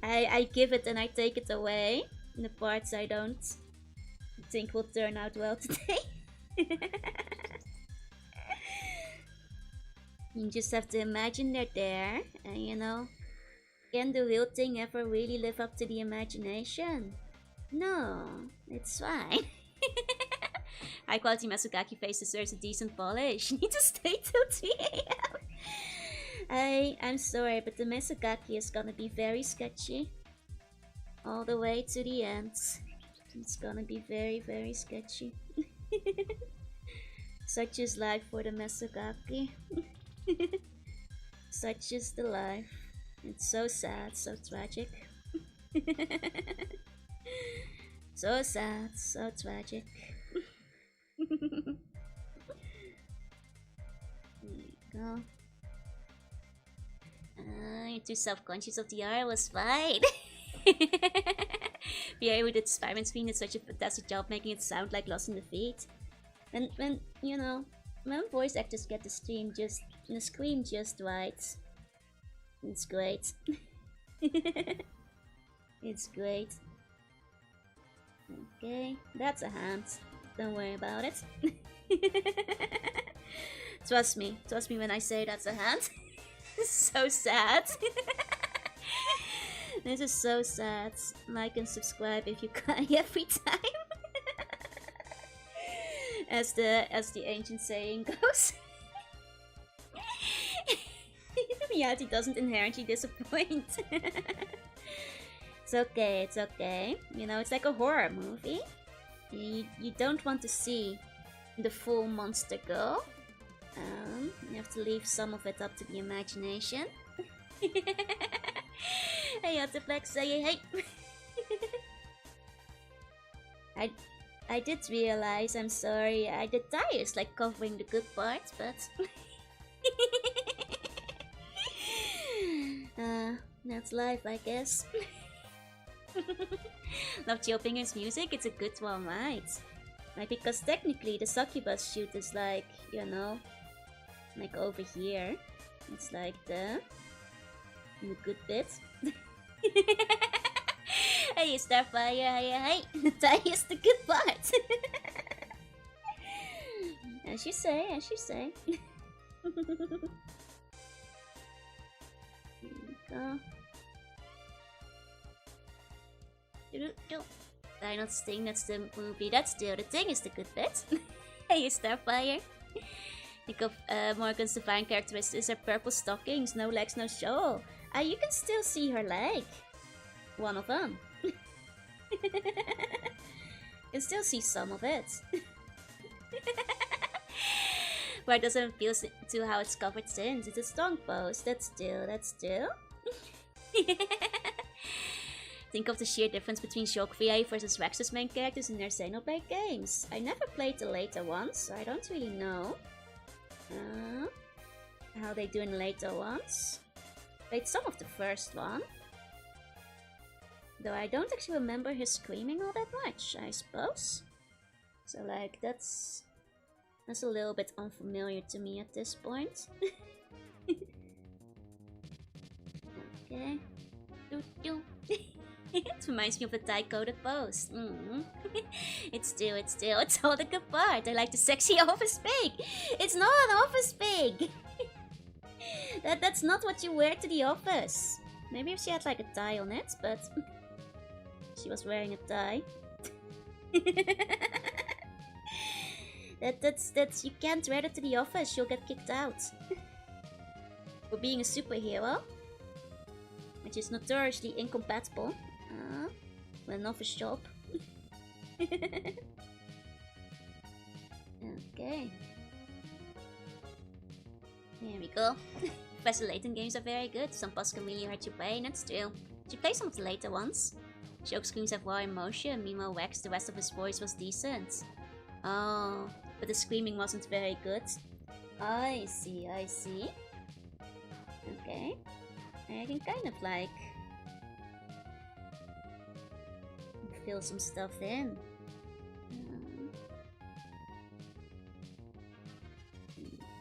I give it and I take it away. The parts I don't think will turn out well today. You just have to imagine they're there, and you know, can the real thing ever really live up to the imagination? No, it's fine. High quality Masugaki face deserves a decent polish. Need to stay till 3 AM. I'm sorry, but the Masugaki is gonna be very sketchy. All the way to the end. It's gonna be very, very sketchy. Such is life for the Masugaki. Such is the life. It's so sad, so tragic. So sad, so tragic. There you go. You're too self-conscious of the art. Was fine. Yeah, who did Spider-Man screen did such a fantastic job making it sound like Lost in the Feet. When you know, when voice actors get the scream just right, it's great. It's great. Okay, that's a hand. Don't worry about it. Trust me when I say that's a hand. So sad. This is so sad. Like and subscribe if you cry every time. As the ancient saying goes. Reality doesn't inherently disappoint. It's okay. You know, it's like a horror movie. You don't want to see the full monster go. You have to leave some of it up to the imagination. Hey, Otterflex, say hey. I did realize, I'm sorry, the tires like covering the good parts, but that's life, I guess. Love Geo Pinger's music, it's a good one, right? Like, because technically the succubus shoot is like, you know, like over here. It's like the good bit. Hey, Starfire, hey. The tie is the good part. As you say, as you say. Here we go. Did I not Sting? That's the movie. That's the other thing, is the good bit. Hey, Starfire. Think of Morgan's divine characteristics are purple stockings, no legs, no show. You can still see her leg. One of them. You can still see some of it. Where it doesn't feel to how it's covered since. It's a strong pose. That's still. Think of the sheer difference between Shockvia versus Rex's main characters in their Xenoblade games. I never played the later ones, so I don't really know how they do in the later ones. Played some of the first one. Though I don't actually remember his screaming all that much, I suppose. So like, that's a little bit unfamiliar to me at this point. Okay. It reminds me of the tie-coded pose. It's all the good part. I like the sexy office pig. It's not an office pig. That's not what you wear to the office. Maybe if she had like a tie on it, but she was wearing a tie. That's you can't wear it to the office. You'll get kicked out for being a superhero, which is notoriously incompatible with an office job. Okay. Here we go. Professor Layton games are very good. Some boss can really hurt your brain, that's true. Did you play some of the later ones? Choke screams have raw emotion, meanwhile Wax, the rest of his voice was decent. Oh, but the screaming wasn't very good. I see. Okay. I can kind of like fill some stuff in.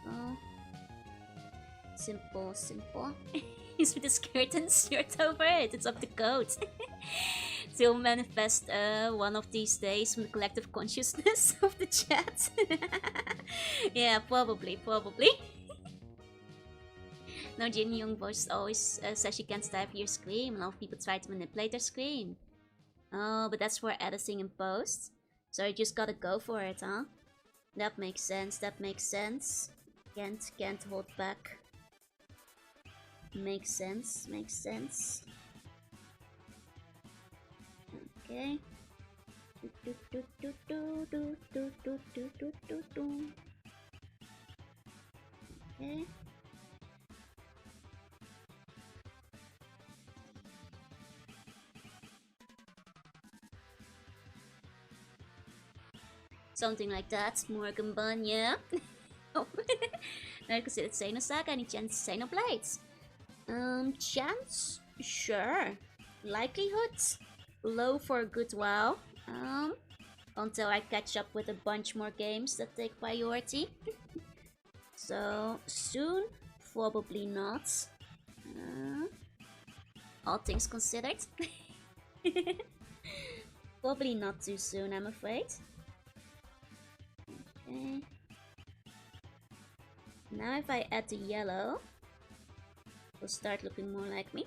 Oh. Simple. He's with his curtains shirt over it. It's up the coat. Still manifest one of these days from the collective consciousness of the chat. Yeah, probably. No, Jin Young voice always says she can't stifle your scream. A lot of people try to manipulate their scream. Oh, but that's for editing and post. So you just gotta go for it, huh? That makes sense. Can't hold back. Makes sense. Okay. Okay. Something like that, Morgan Bun, yeah? Oh. I considered Xenosaga, any chance Xenoblades? Chance? Sure. Likelihood? Low for a good while. Until I catch up with a bunch more games that take priority. So, soon? Probably not. All things considered. Probably not too soon, I'm afraid. Okay. Now if I add the yellow, it'll start looking more like me.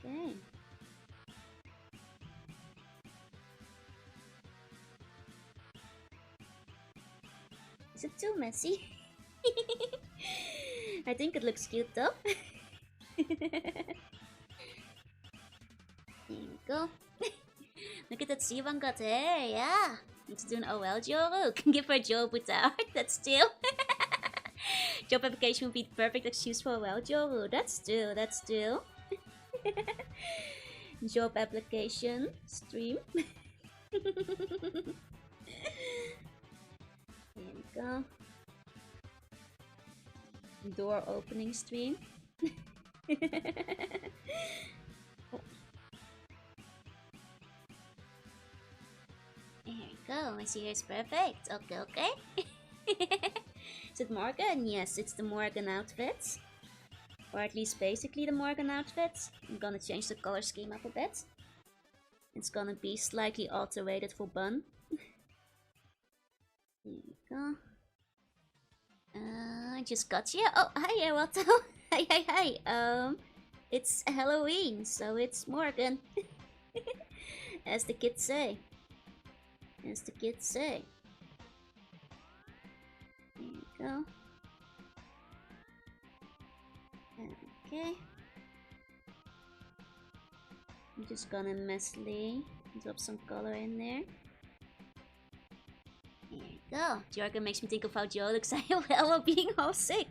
Okay. Is it too messy? I think it looks cute though. There we go. Look at that Sivan got hair, yeah. Need to do an OL Joru. Can give her Joe Butar. That's still. Job application would be the perfect excuse for OL Joru. That's still. Job application stream. Here we go. Door opening stream. Oh. There we go. I see her is perfect. Okay. Is it Morgan? Yes, it's the Morgan outfit. Or at least basically the Morgan outfit. I'm gonna change the color scheme up a bit. It's gonna be slightly alterated for Bun. There you go. I just got you. Oh, hi, Otto. Hi. It's Halloween, so it's Morgan. As the kids say. As the kids say. There you go. Okay. I'm just gonna messily drop some color in there. There you go. Jorgen makes me think of how Joe looks while being all sick.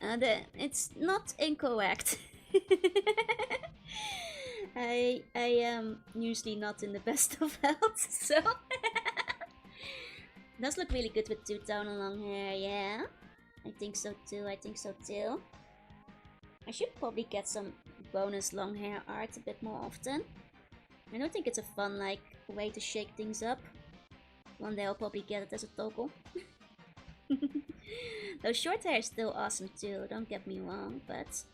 It's not incorrect. I am usually not in the best of health, so does look really good with two-tone and long hair, yeah. I think so too. I should probably get some bonus long hair art a bit more often. I don't think it's a fun way to shake things up. One day I'll probably get it as a toggle. Though short hair is still awesome too, don't get me wrong, but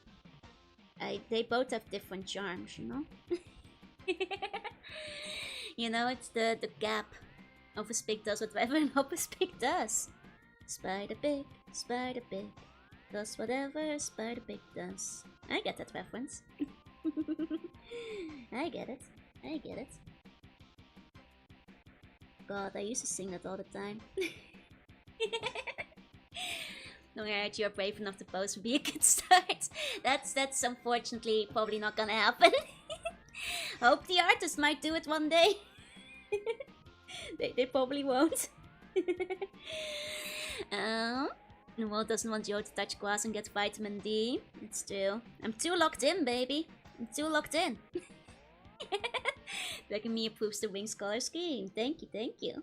they both have different charms, you know? You know, it's the gap. Opus Pig does whatever an Opus Pig does. Spider Pig does whatever Spider Pig does. I get that reference. I get it. God, I used to sing that all the time. No, Garrett, you're brave enough to pose would be a good start. That's unfortunately probably not gonna happen. Hope the artist might do it one day. They probably won't. The world doesn't want Joe to touch grass and get vitamin D. It's true. I'm too locked in, baby. I'm too locked in. Begging me approves the Wings color scheme. Thank you.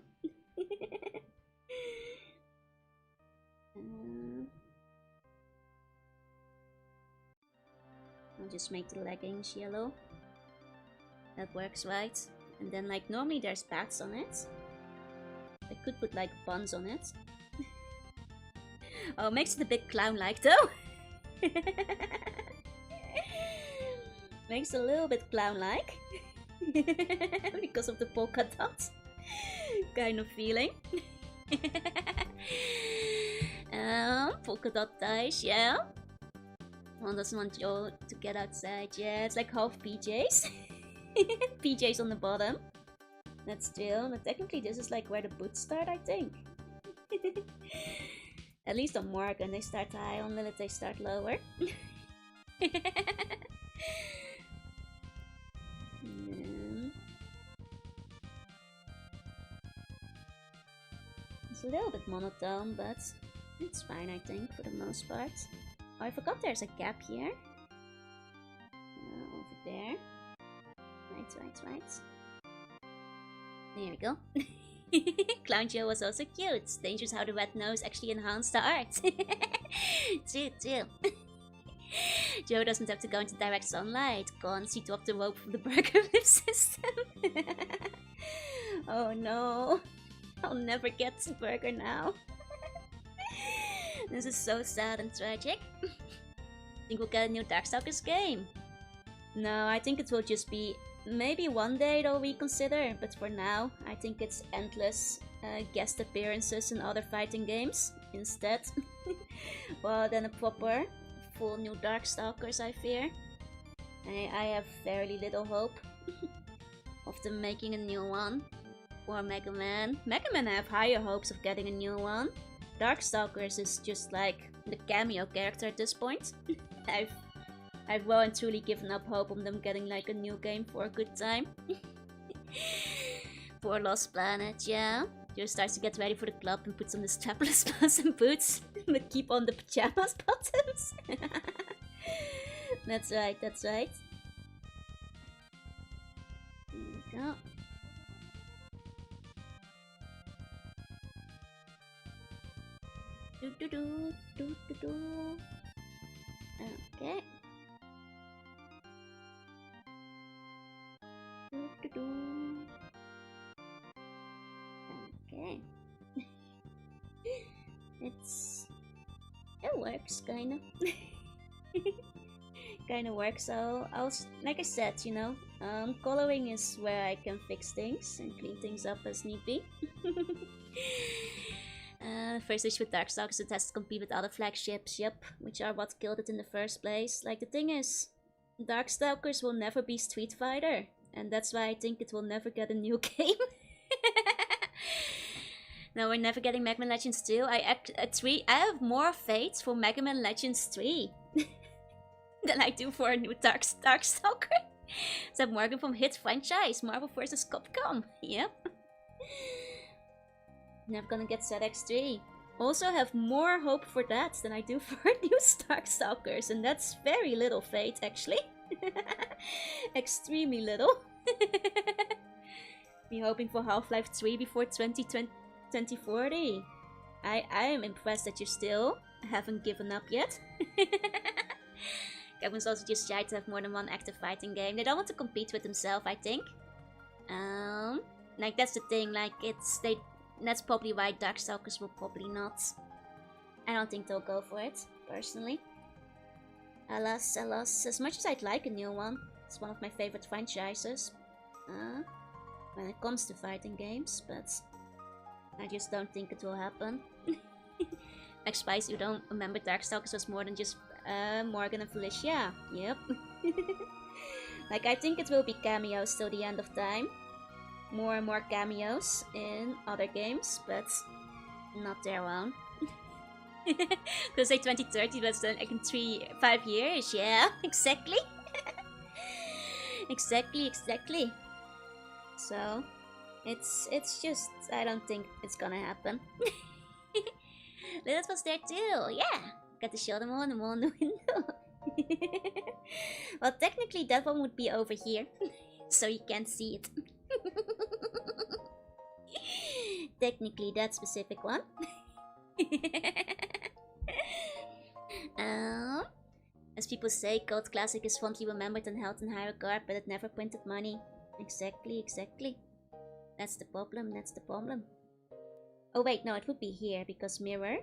I'll just make the leggings yellow. That works, right? And then normally there's bats on it. I could put buns on it. Oh, makes it a bit clown-like though. Makes it a little bit clown-like. Because of the polka dot kind of feeling. Polka dot ties, yeah. One doesn't want Joe to get outside, yeah. It's like half PJs. PJs on the bottom. That's still, but technically this is where the boots start, I think. At least on Morgan, they start high, on Lilith they start lower. It's a little bit monotone, but it's fine, I think, for the most part. Oh, I forgot there's a gap here. Over there. Right. There we go. Clown Joe was also cute. It's dangerous how the red nose actually enhanced the art. True. Joe doesn't have to go into direct sunlight. Cons, he dropped the rope from the burger whip system. Oh no. I'll never get to burger now. This is so sad and tragic. Think we'll get a new Darkstalkers game? No, I think it will just be... Maybe one day they'll reconsider, but for now, I think it's endless guest appearances in other fighting games instead. Well, then a proper, full new Darkstalkers, I fear. I have very little hope of them making a new one. Or Mega Man. Mega Man, I have higher hopes of getting a new one. Darkstalkers is just the cameo character at this point. I've well and truly given up hope on them getting a new game for a good time. Poor Lost Planet, yeah. Joe starts to get ready for the club and puts on the strapless pants and boots, but keep on the pajamas bottoms. That's right. There we go. Okay. Okay. It works, kinda. Kinda works, so like I said, Coloring is where I can fix things and clean things up as need be. First issue with Darkstalkers, it has to compete with other flagships, yep, which are what killed it in the first place. Like, the thing is, Darkstalkers will never be Street Fighter, and that's why I think it will never get a new game. No, we're never getting Mega Man Legends 2. I have more faith for Mega Man Legends 3 than I do for a new Darkstalker. Except Morgan from hit franchise, Marvel vs. Capcom. Yep. Never gonna get ZX3. Also have more hope for that than I do for new Darkstalkers, and that's very little fate actually. Extremely little. Be hoping for Half-Life 3 before 2040. I am impressed that you still haven't given up yet. Capcom's also just shy to have more than one active fighting game. They don't want to compete with themselves, I think. Like that's the thing. Like that's probably why Darkstalkers will probably not. I don't think they'll go for it personally. Alas, as much as I'd like a new one, it's one of my favorite franchises. When it comes to fighting games, but I just don't think it will happen. Like Spice, you don't remember Darkstalkers was more than just Morgan and Felicia. Yep. Like I think it will be cameos till the end of time. More and more cameos in other games, but not their own. Because say 2030 was then like in 5 years. Yeah, exactly. Exactly. So it's just I don't think it's gonna happen. Lilith was there too. Yeah, got to show them all in the window. Well, technically that one would be over here, so you can't see it. Technically, that specific one. As people say, Cult Classic is fondly remembered and held in high regard, but it never printed money. Exactly. That's the problem. Oh wait, no, it would be here because mirror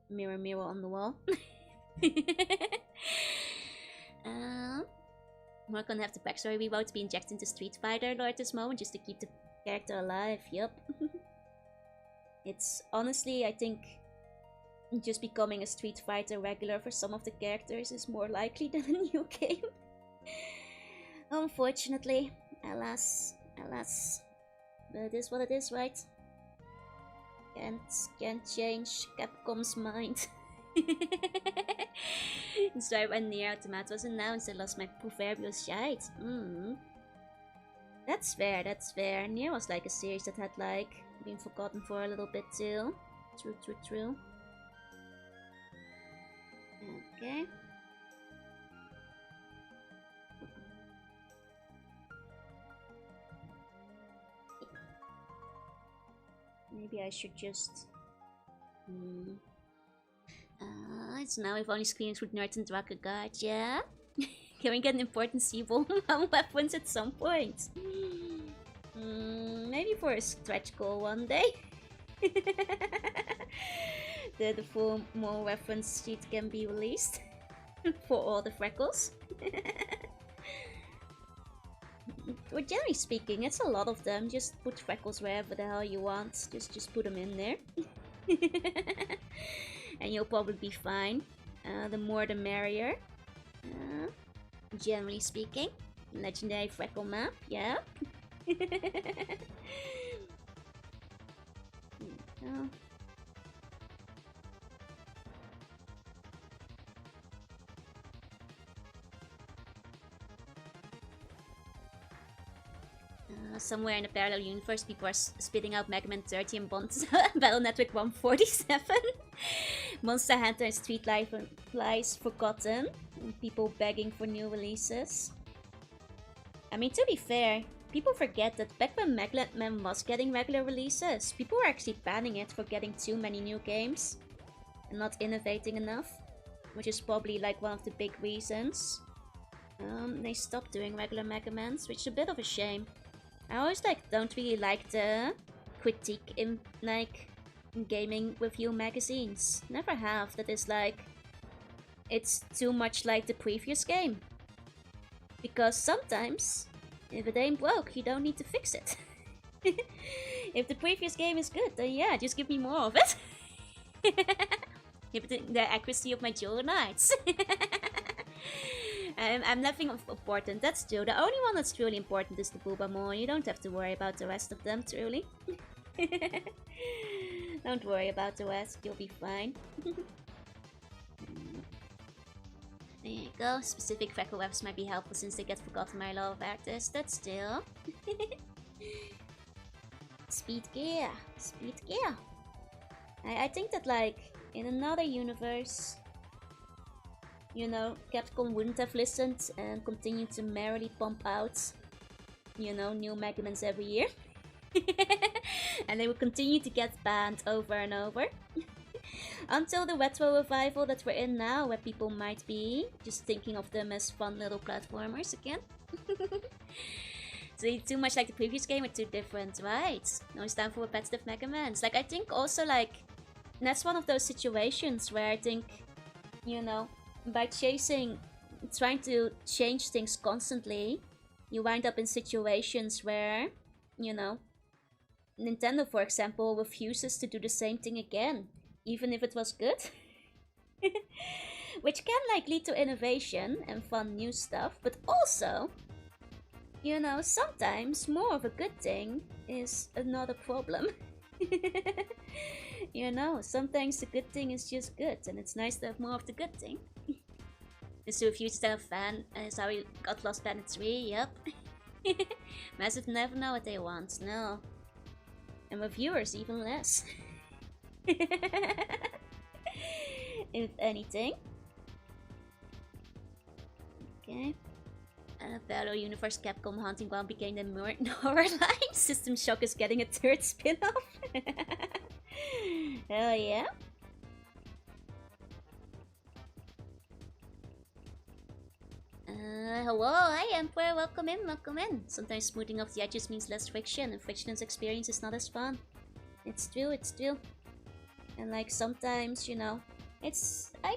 on the wall. We're gonna have the backstory reroute to be injected into Street Fighter lore at this moment just to keep the character alive. Yup. It's honestly, I think, just becoming a Street Fighter regular for some of the characters is more likely than a new game. Unfortunately, alas. But it is what it is, right? Can't change Capcom's mind. So I went near Automat was announced, I lost my proverbial shite. That's fair. Nier was like a series that had like been forgotten for a little bit too. True. Okay. Maybe I should just... it's now we've only screened with Nerds and Draka God, yeah? Can we get an important Seabull weapons at some point? Maybe for a stretch goal one day. The full more reference sheet can be released for all the freckles. Well, generally speaking, it's a lot of them. Just put freckles wherever the hell you want. Just put them in there. And you'll probably be fine. The more the merrier. Generally speaking. Legendary freckle map, yeah. Somewhere in a parallel universe, people are spitting out Mega Man 30 and Battle Network 147. Monster Hunter and Street Life lies forgotten. And people begging for new releases. I mean, to be fair, people forget that back when Mega Man was getting regular releases, people were actually banning it for getting too many new games and not innovating enough, which is probably like one of the big reasons they stopped doing regular Mega Mans, which is a bit of a shame. I always don't really like the critique in gaming review magazines. Never have. That is it's too much like the previous game. Because sometimes If it ain't broke, you don't need to fix it. If the previous game is good, then yeah, just give me more of it. If the accuracy of my Jorunnites. I'm nothing important, that's true. The only one that's truly important is the Boobamon. You don't have to worry about the rest of them, truly. Don't worry about the rest, you'll be fine. There you go. Specific freckle webs might be helpful since they get forgotten by a lot of artists. That's still. Speed gear. Speed gear. I think that, like, in another universe, you know, Capcom wouldn't have listened and continued to merrily pump out, you know, new Megamans every year. And they would continue to get banned over and over. Until the retro revival that we're in now, where people might be just thinking of them as fun little platformers again. So too much like the previous game or too different, right? No, it's time for repetitive Megamans. Like, I think also, like, that's one of those situations where I think, you know, by trying to change things constantly, you wind up in situations where, you know, Nintendo, for example, refuses to do the same thing again, even if it was good. Which can, like, lead to innovation and fun new stuff, but also, you know, sometimes more of a good thing is another problem. You know, sometimes the good thing is just good, and it's nice to have more of the good thing. Just to a huge fan of fan, is how we got Lost Planet 3, yep. Massive never know what they want, no. And reviewers even less. If anything. Okay. Battle Universe Capcom Hunting Ground became the Nora line. System Shock is getting a third spin-off. Hell yeah. Hello, hi Emperor, welcome in, welcome in. Sometimes smoothing off the edges means less friction, and frictionless experience is not as fun. It's true, it's true. And like sometimes, you know, I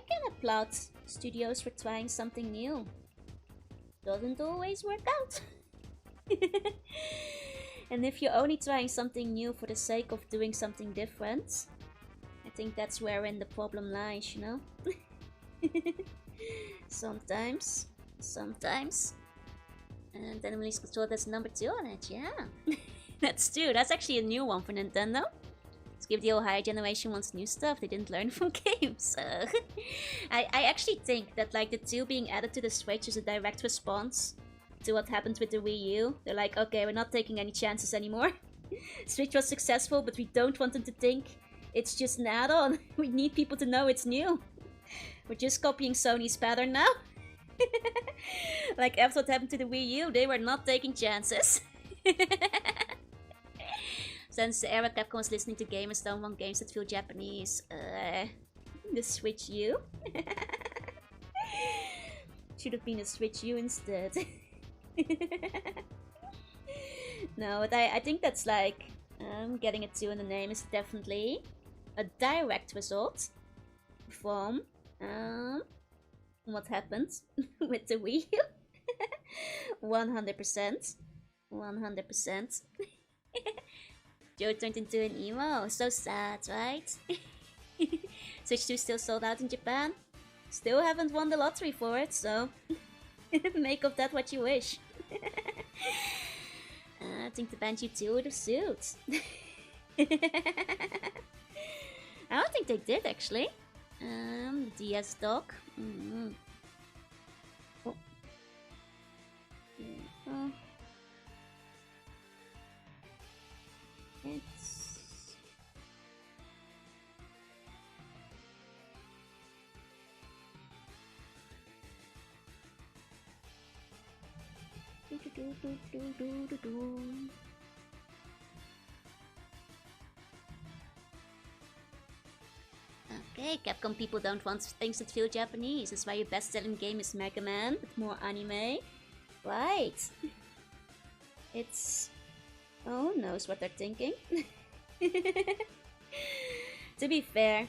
can applaud studios for trying something new. Doesn't always work out. And if you're only trying something new for the sake of doing something different, I think that's wherein the problem lies, you know? Sometimes. And then release control, that's number 2 on it, yeah. That's true, that's actually a new one for Nintendo. Let's give the old higher generation ones new stuff they didn't learn from games. I actually think that, like, the 2 being added to the Switch is a direct response to what happened with the Wii U. They're like, okay, we're not taking any chances anymore. Switch was successful, but we don't want them to think it's just an add-on. We need people to know it's new. We're just copying Sony's pattern now. Like after what happened to the Wii U, they were not taking chances. Since the era Capcom was listening to gamers don't want games that feel Japanese. The Switch U? Should have been a Switch U instead. No, but I think that's like, getting a 2 in the name is definitely a direct result from what happened with the Wii U. 100%. 100%. Joe turned into an emo. So sad, right? Switch 2 still sold out in Japan. Still haven't won the lottery for it, so make of that what you wish. I think the band U2 would have sued. I don't think they did, actually. DS Doc. Oh. Oh. It's... Okay, Capcom people don't want things that feel Japanese. That's why your best-selling game is Mega Man, with more anime. Right. It's... Oh, who knows what they're thinking. To be fair,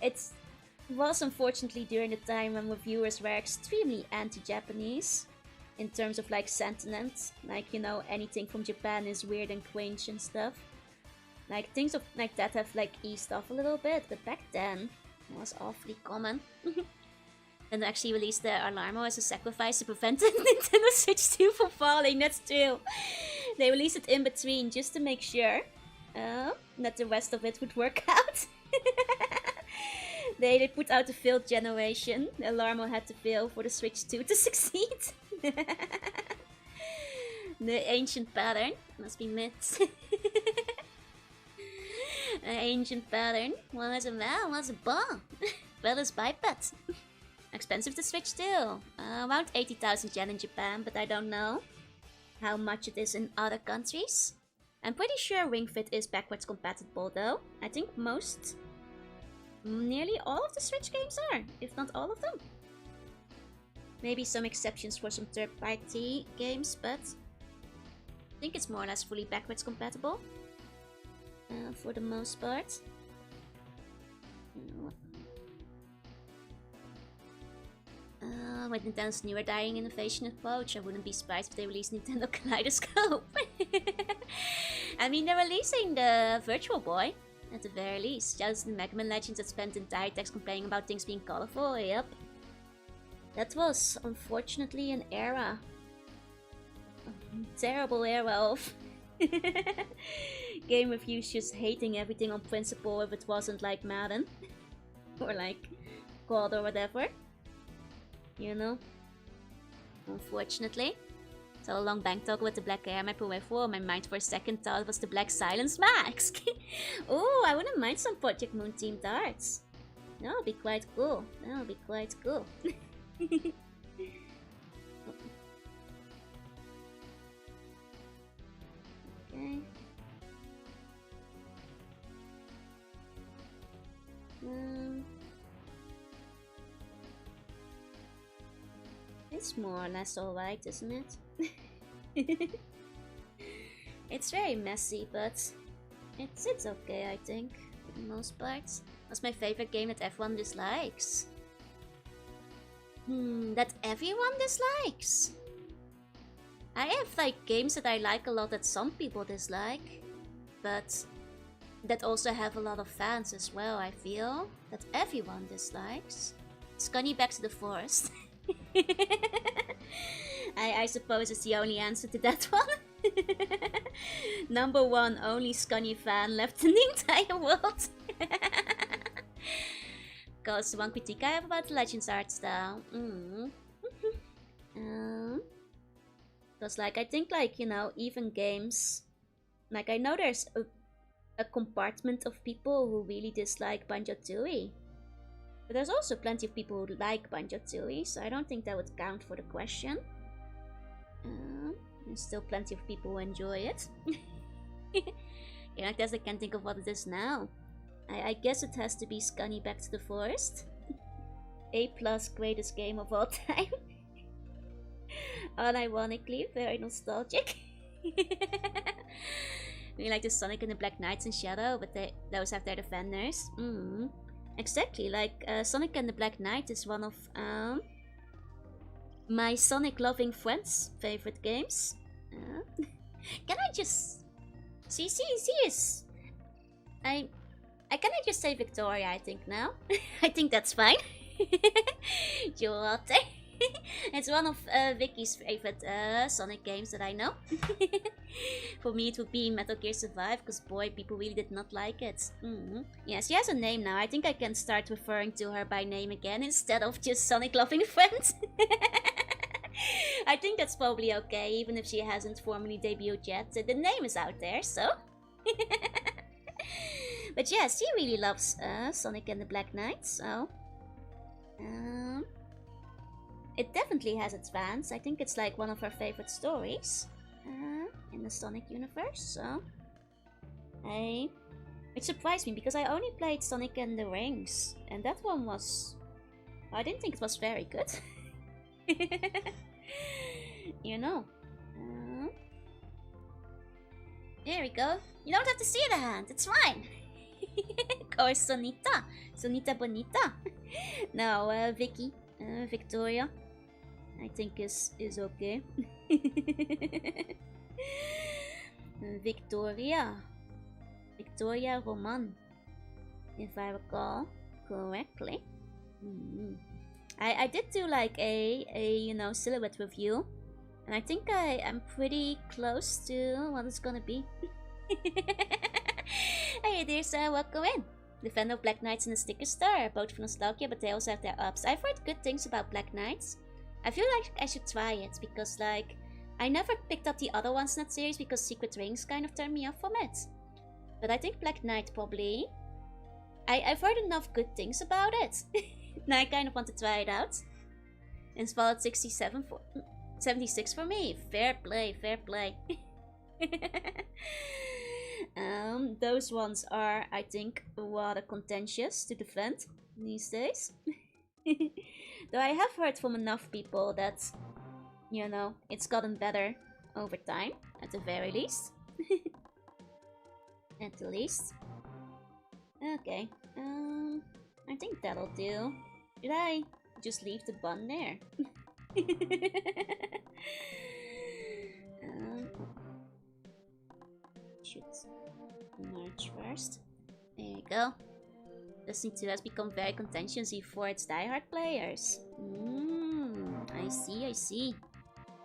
it was unfortunately during the time when reviewers were extremely anti-Japanese. in terms of like sentiment. Like, you know, anything from Japan is weird and cringe and stuff. Like, things of like that have like eased off a little bit, but back then it was awfully common. And they actually released the Alarmo as a sacrifice to prevent the Nintendo Switch 2 from falling. That's true. They released it in between just to make sure that the rest of it would work out. They put out a failed generation. The Alarmo had to fail for the Switch 2 to succeed. The ancient pattern must be myths. An ancient pattern was a bomb. Brothers biped. Expensive to Switch too. Around 80,000 yen in Japan, but I don't know how much it is in other countries. I'm pretty sure Ring Fit is backwards compatible though. I think nearly all of the Switch games are, if not all of them. Maybe some exceptions for some third-party games, but I think it's more or less fully backwards compatible. For the most part. With Nintendo's newer dying innovation approach, I wouldn't be surprised if they release Nintendo Kaleidoscope. I mean, they're releasing the Virtual Boy, at the very least. Just the Mega Man Legends that spent the entire text complaining about things being colorful, yep. That was, unfortunately, an era. A terrible era of game reviews just hating everything on principle if it wasn't like Madden. Or like COD or whatever. You know? Unfortunately. So a long bank talk with the black hair, my peripheral, my mind for a second thought it was the black silence mask. Oh, I wouldn't mind some Project Moon themed arts. That would be quite cool. That would be quite cool. Okay. It's more or less alright, isn't it? It's very messy, but it's okay, I think, for the most part. That's my favorite game that everyone dislikes. That everyone dislikes? I have like games that I like a lot that some people dislike, but that also have a lot of fans as well, I feel. That everyone dislikes. Scunny Back to the Forest. I suppose it's the only answer to that one. Number one only Scunny fan left in the entire world. Because the one critique I have about the Legends art style. Because like, I think like, you know, even games, like I know there's a compartment of people who really dislike Banjo-Tooie. But there's also plenty of people who like Banjo-Tooie, so I don't think that would count for the question. There's still plenty of people who enjoy it. Yeah, I guess I can't think of what it is now. I guess it has to be Scunny Back to the Forest. A+ greatest game of all time. Unironically, very nostalgic. We like the Sonic and the Black Knights and Shadow, but those have their defenders. Exactly, like Sonic and the Black Knight is one of my Sonic loving friends' favorite games. Can I just see is can I just say Victoria, I think now? I think that's fine. Jorunna. It's one of Vicky's favorite Sonic games that I know. For me it would be Metal Gear Survive, because boy, people really did not like it. Yeah, she has a name now. I think I can start referring to her by name again instead of just Sonic loving friends. I think that's probably okay, even if she hasn't formally debuted yet. The name is out there, so... But yeah, she really loves Sonic and the Black Knight, so... It definitely has its fans. I think it's like one of her favorite stories in the Sonic universe, so... It surprised me, because I only played Sonic and the Rings, and that one was... I didn't think it was very good. You know. There we go. You don't have to see the hand, it's fine. Or Sonita. Sonita Bonita. No, Vicky. Victoria. I think is okay. Victoria Roman, if I recall correctly. I did do like a silhouette review, and I think I am pretty close to what it's gonna be. Hey dear sir, welcome in. The fan of Black Knights and the Sticker Star are both for nostalgia, but they also have their ups. I've heard good things about Black Knights. I feel like I should try it, because like I never picked up the other ones in that series because Secret Rings kind of turned me off from it. But I think Black Knight probably... I've heard enough good things about it. Now I kind of want to try it out. And it's at 76 for me. Fair play, fair play. Those ones are, I think, rather contentious to defend these days. Though I have heard from enough people that, you know, it's gotten better over time, at the very least. At the least. Okay, I think that'll do. Should I just leave the bun there? Should merge first. There you go. Destiny 2 has become very contentious for its diehard players. I see, I see.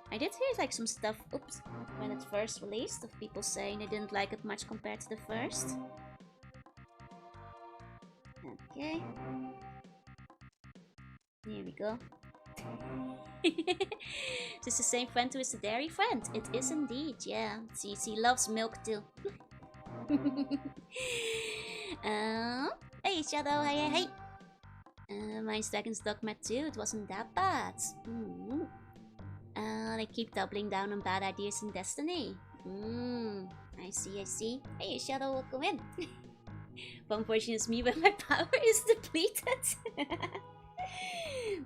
I did hear like some stuff, oops, when it first released, of people saying they didn't like it much compared to the first. Okay. Here we go. Is this the same friend who is the dairy friend? It is indeed, yeah. See, he loves milk too. Hey Shadow, hey. Mine's Dragon's Dogma too, it wasn't that bad. They keep doubling down on bad ideas in Destiny. I see, I see. Hey Shadow, welcome in. One version is me when my power is depleted.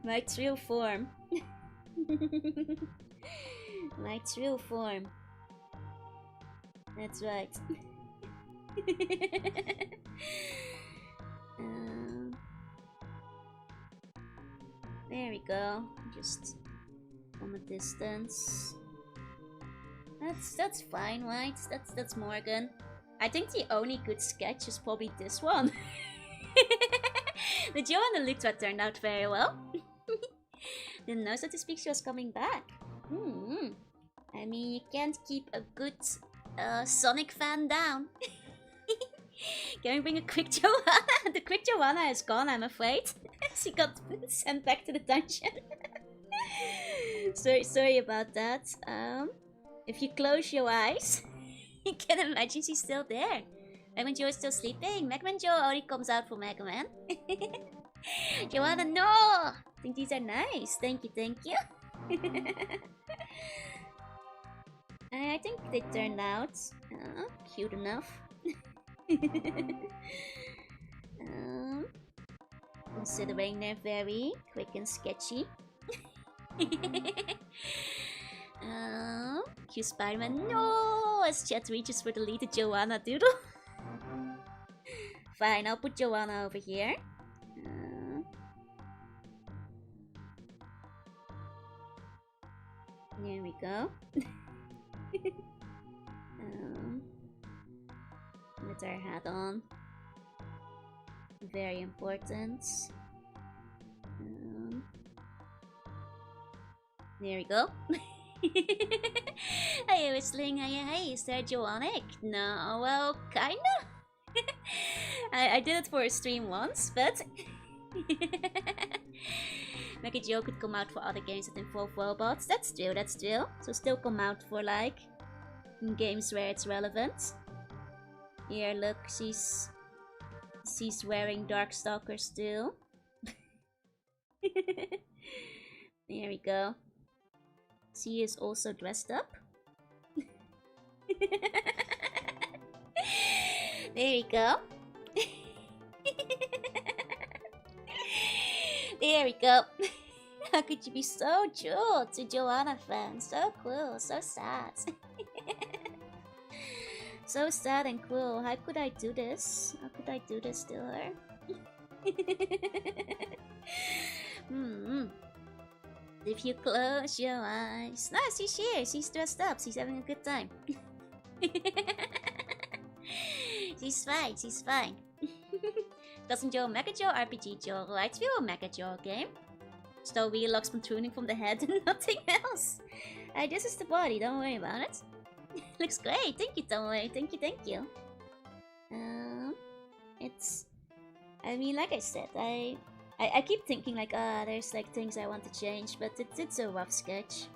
My true form. My true form. That's right. There we go. Just from a distance. That's fine, right? That's Morgan. I think the only good sketch is probably this one. The Joanna Lutra turned out very well. Didn't know, so to speak, she was coming back. I mean, you can't keep a good Sonic fan down. Can we bring a quick Joanna? The quick Joanna is gone, I'm afraid. She got sent back to the dungeon. Sorry about that. If you close your eyes, you can imagine she's still there. Megman Joe is still sleeping. Megman Joe only comes out for Mega Man. Joanna, no! I think these are nice. Thank you, thank you. I think they turned out cute enough. Considering they're very quick and sketchy. Cute Spider-Man, no! As chat reaches for the deleted Joanna doodle. Fine, I'll put Joanna over here. There we go. With our hat on. Very important. There we go. Hey, whistling. Hey, is that Joanic? No, well, kinda. I did it for a stream once, but Mega Joe could come out for other games that involve robots. That's true, that's true. So still come out for like games where it's relevant. Here, look, she's wearing Darkstalker still. There we go. She is also dressed up. There we go. There we go. How could you be so true to Joanna fans? So cool, so sad. So sad and cruel. How could I do this? How could I do this to her? If you close your eyes. No, she's here. She's dressed up. She's having a good time. She's fine. She's fine. Doesn't Joe Megajoe RPG Joe right? We will Megajoe game. So we locks protruding from the head and nothing else. This is the body. Don't worry about it. Looks great. Thank you, Tomoe. Thank you. Thank you. It's. I mean, like I said, I keep thinking like, there's like things I want to change, but it's a rough sketch.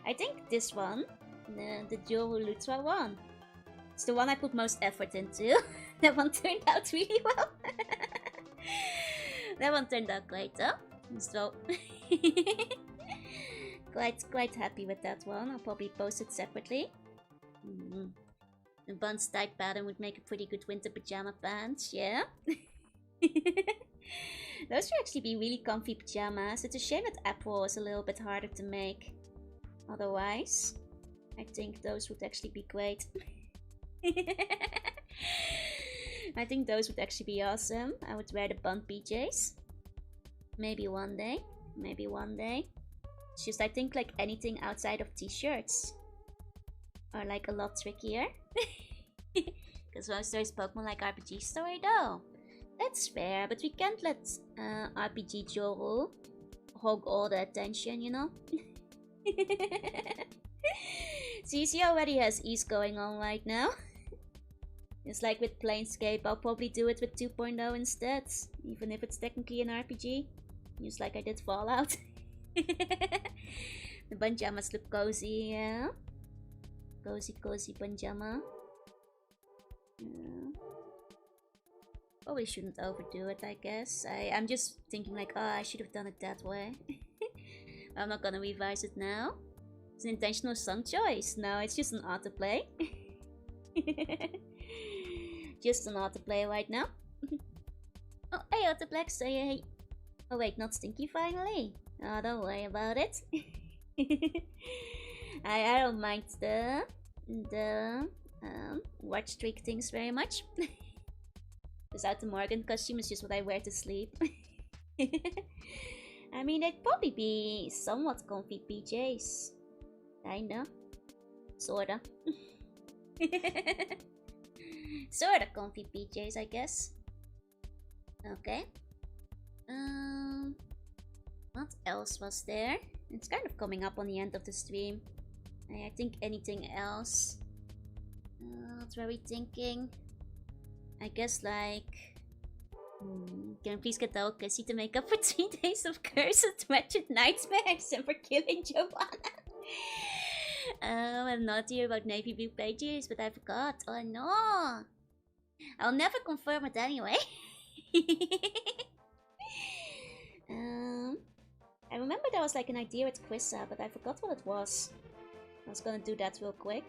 I think this one, the Jorunna one, it's the one I put most effort into. That one turned out really well. That one turned out great though. So quite happy with that one. I'll probably post it separately. The buns type pattern would make a pretty good winter pajama pants, yeah. Those would actually be really comfy pajamas. It's a shame that April is a little bit harder to make. Otherwise, I think those would actually be great. I think those would actually be awesome. I would wear the bun PJs. Maybe one day. Maybe one day. It's just I think like anything outside of t-shirts are like a lot trickier. Because most there's Pokemon like RPG story though. That's fair, but we can't let RPG Joru hog all the attention, you know? CC already has Ease going on right now. It's like with Planescape, I'll probably do it with 2.0 instead. Even if it's technically an RPG. Just like I did Fallout. The pajamas look cozy, yeah? Cozy pajama. Probably shouldn't overdo it, I guess. I'm just thinking like, oh, I should have done it that way. I'm not gonna revise it now. It's an intentional song choice. No, it's just an autoplay. Just an autoplay right now. Oh, hey, Autoplex, say hey. Oh wait, not Stinky finally. Oh, don't worry about it. I don't mind the watch trick things very much. Without the Morgan costume, it's just what I wear to sleep. I mean, they'd probably be somewhat comfy PJs. Kinda. Sorta. Sorta comfy PJs, I guess. Okay. What else was there? It's kind of coming up on the end of the stream. I think anything else? What were we thinking? I guess like... can I please get the Cassie to make up for 3 days of cursed wretched nightmares and for killing Giovanna? I'm not here about Navy Blue pages, but I forgot. Oh no! I'll never confirm it anyway. I remember there was like an idea with Quissa, but I forgot what it was. I was gonna do that real quick.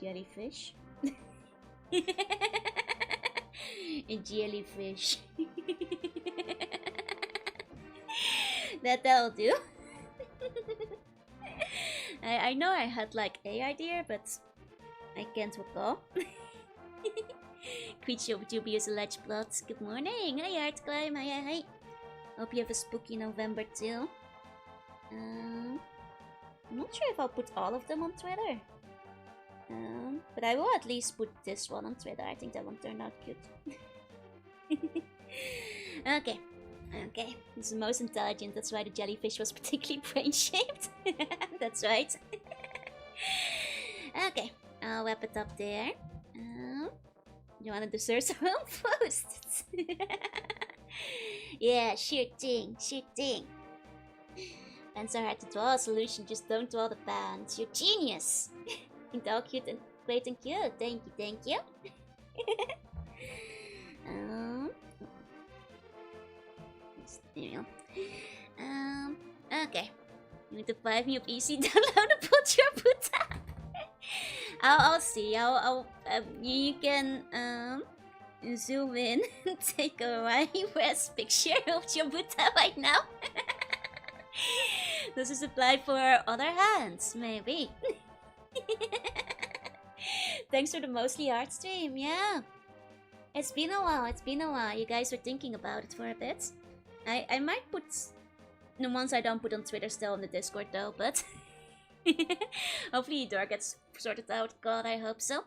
Jellyfish. A jellyfish. That'll do. I know I had like a idea, but I can't recall. Creature of dubious alleged blood. Good morning. Hey, Artclimb. Hi. Hope you have a spooky November too. I'm not sure if I'll put all of them on Twitter. But I will at least put this one on Twitter. I think that one turned out cute. Okay. It's the most intelligent. That's why the jellyfish was particularly brain-shaped. That's right. Okay. I'll wrap it up there. You wanna deserve some posts? Yeah, sure thing. Pants are hard to draw. Solution, just don't draw the pants. You're genius. Think they're all cute and great and cute. Thank you. There you go. Okay. You need to 5 me up easy downloadable Jorunna. I'll see. You can zoom in and take a high-res picture of Jorunna right now. Does this apply for other hands? Maybe. Thanks for the mostly art stream. Yeah, it's been a while. You guys were thinking about it for a bit. I might put the ones I don't put on Twitter still on the Discord though, but hopefully door gets sorted out. God, I hope so.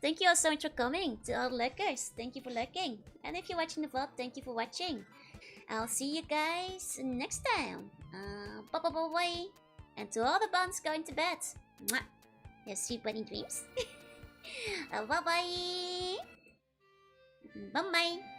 Thank you all so much for coming. To all the lurkers, thank you for lurking. And if you're watching the vlog, thank you for watching. I'll see you guys next time. Bye bye bye bye. And to all the buns going to bed, mwah. Your sweet bunny dreams. Bye bye. Bye bye.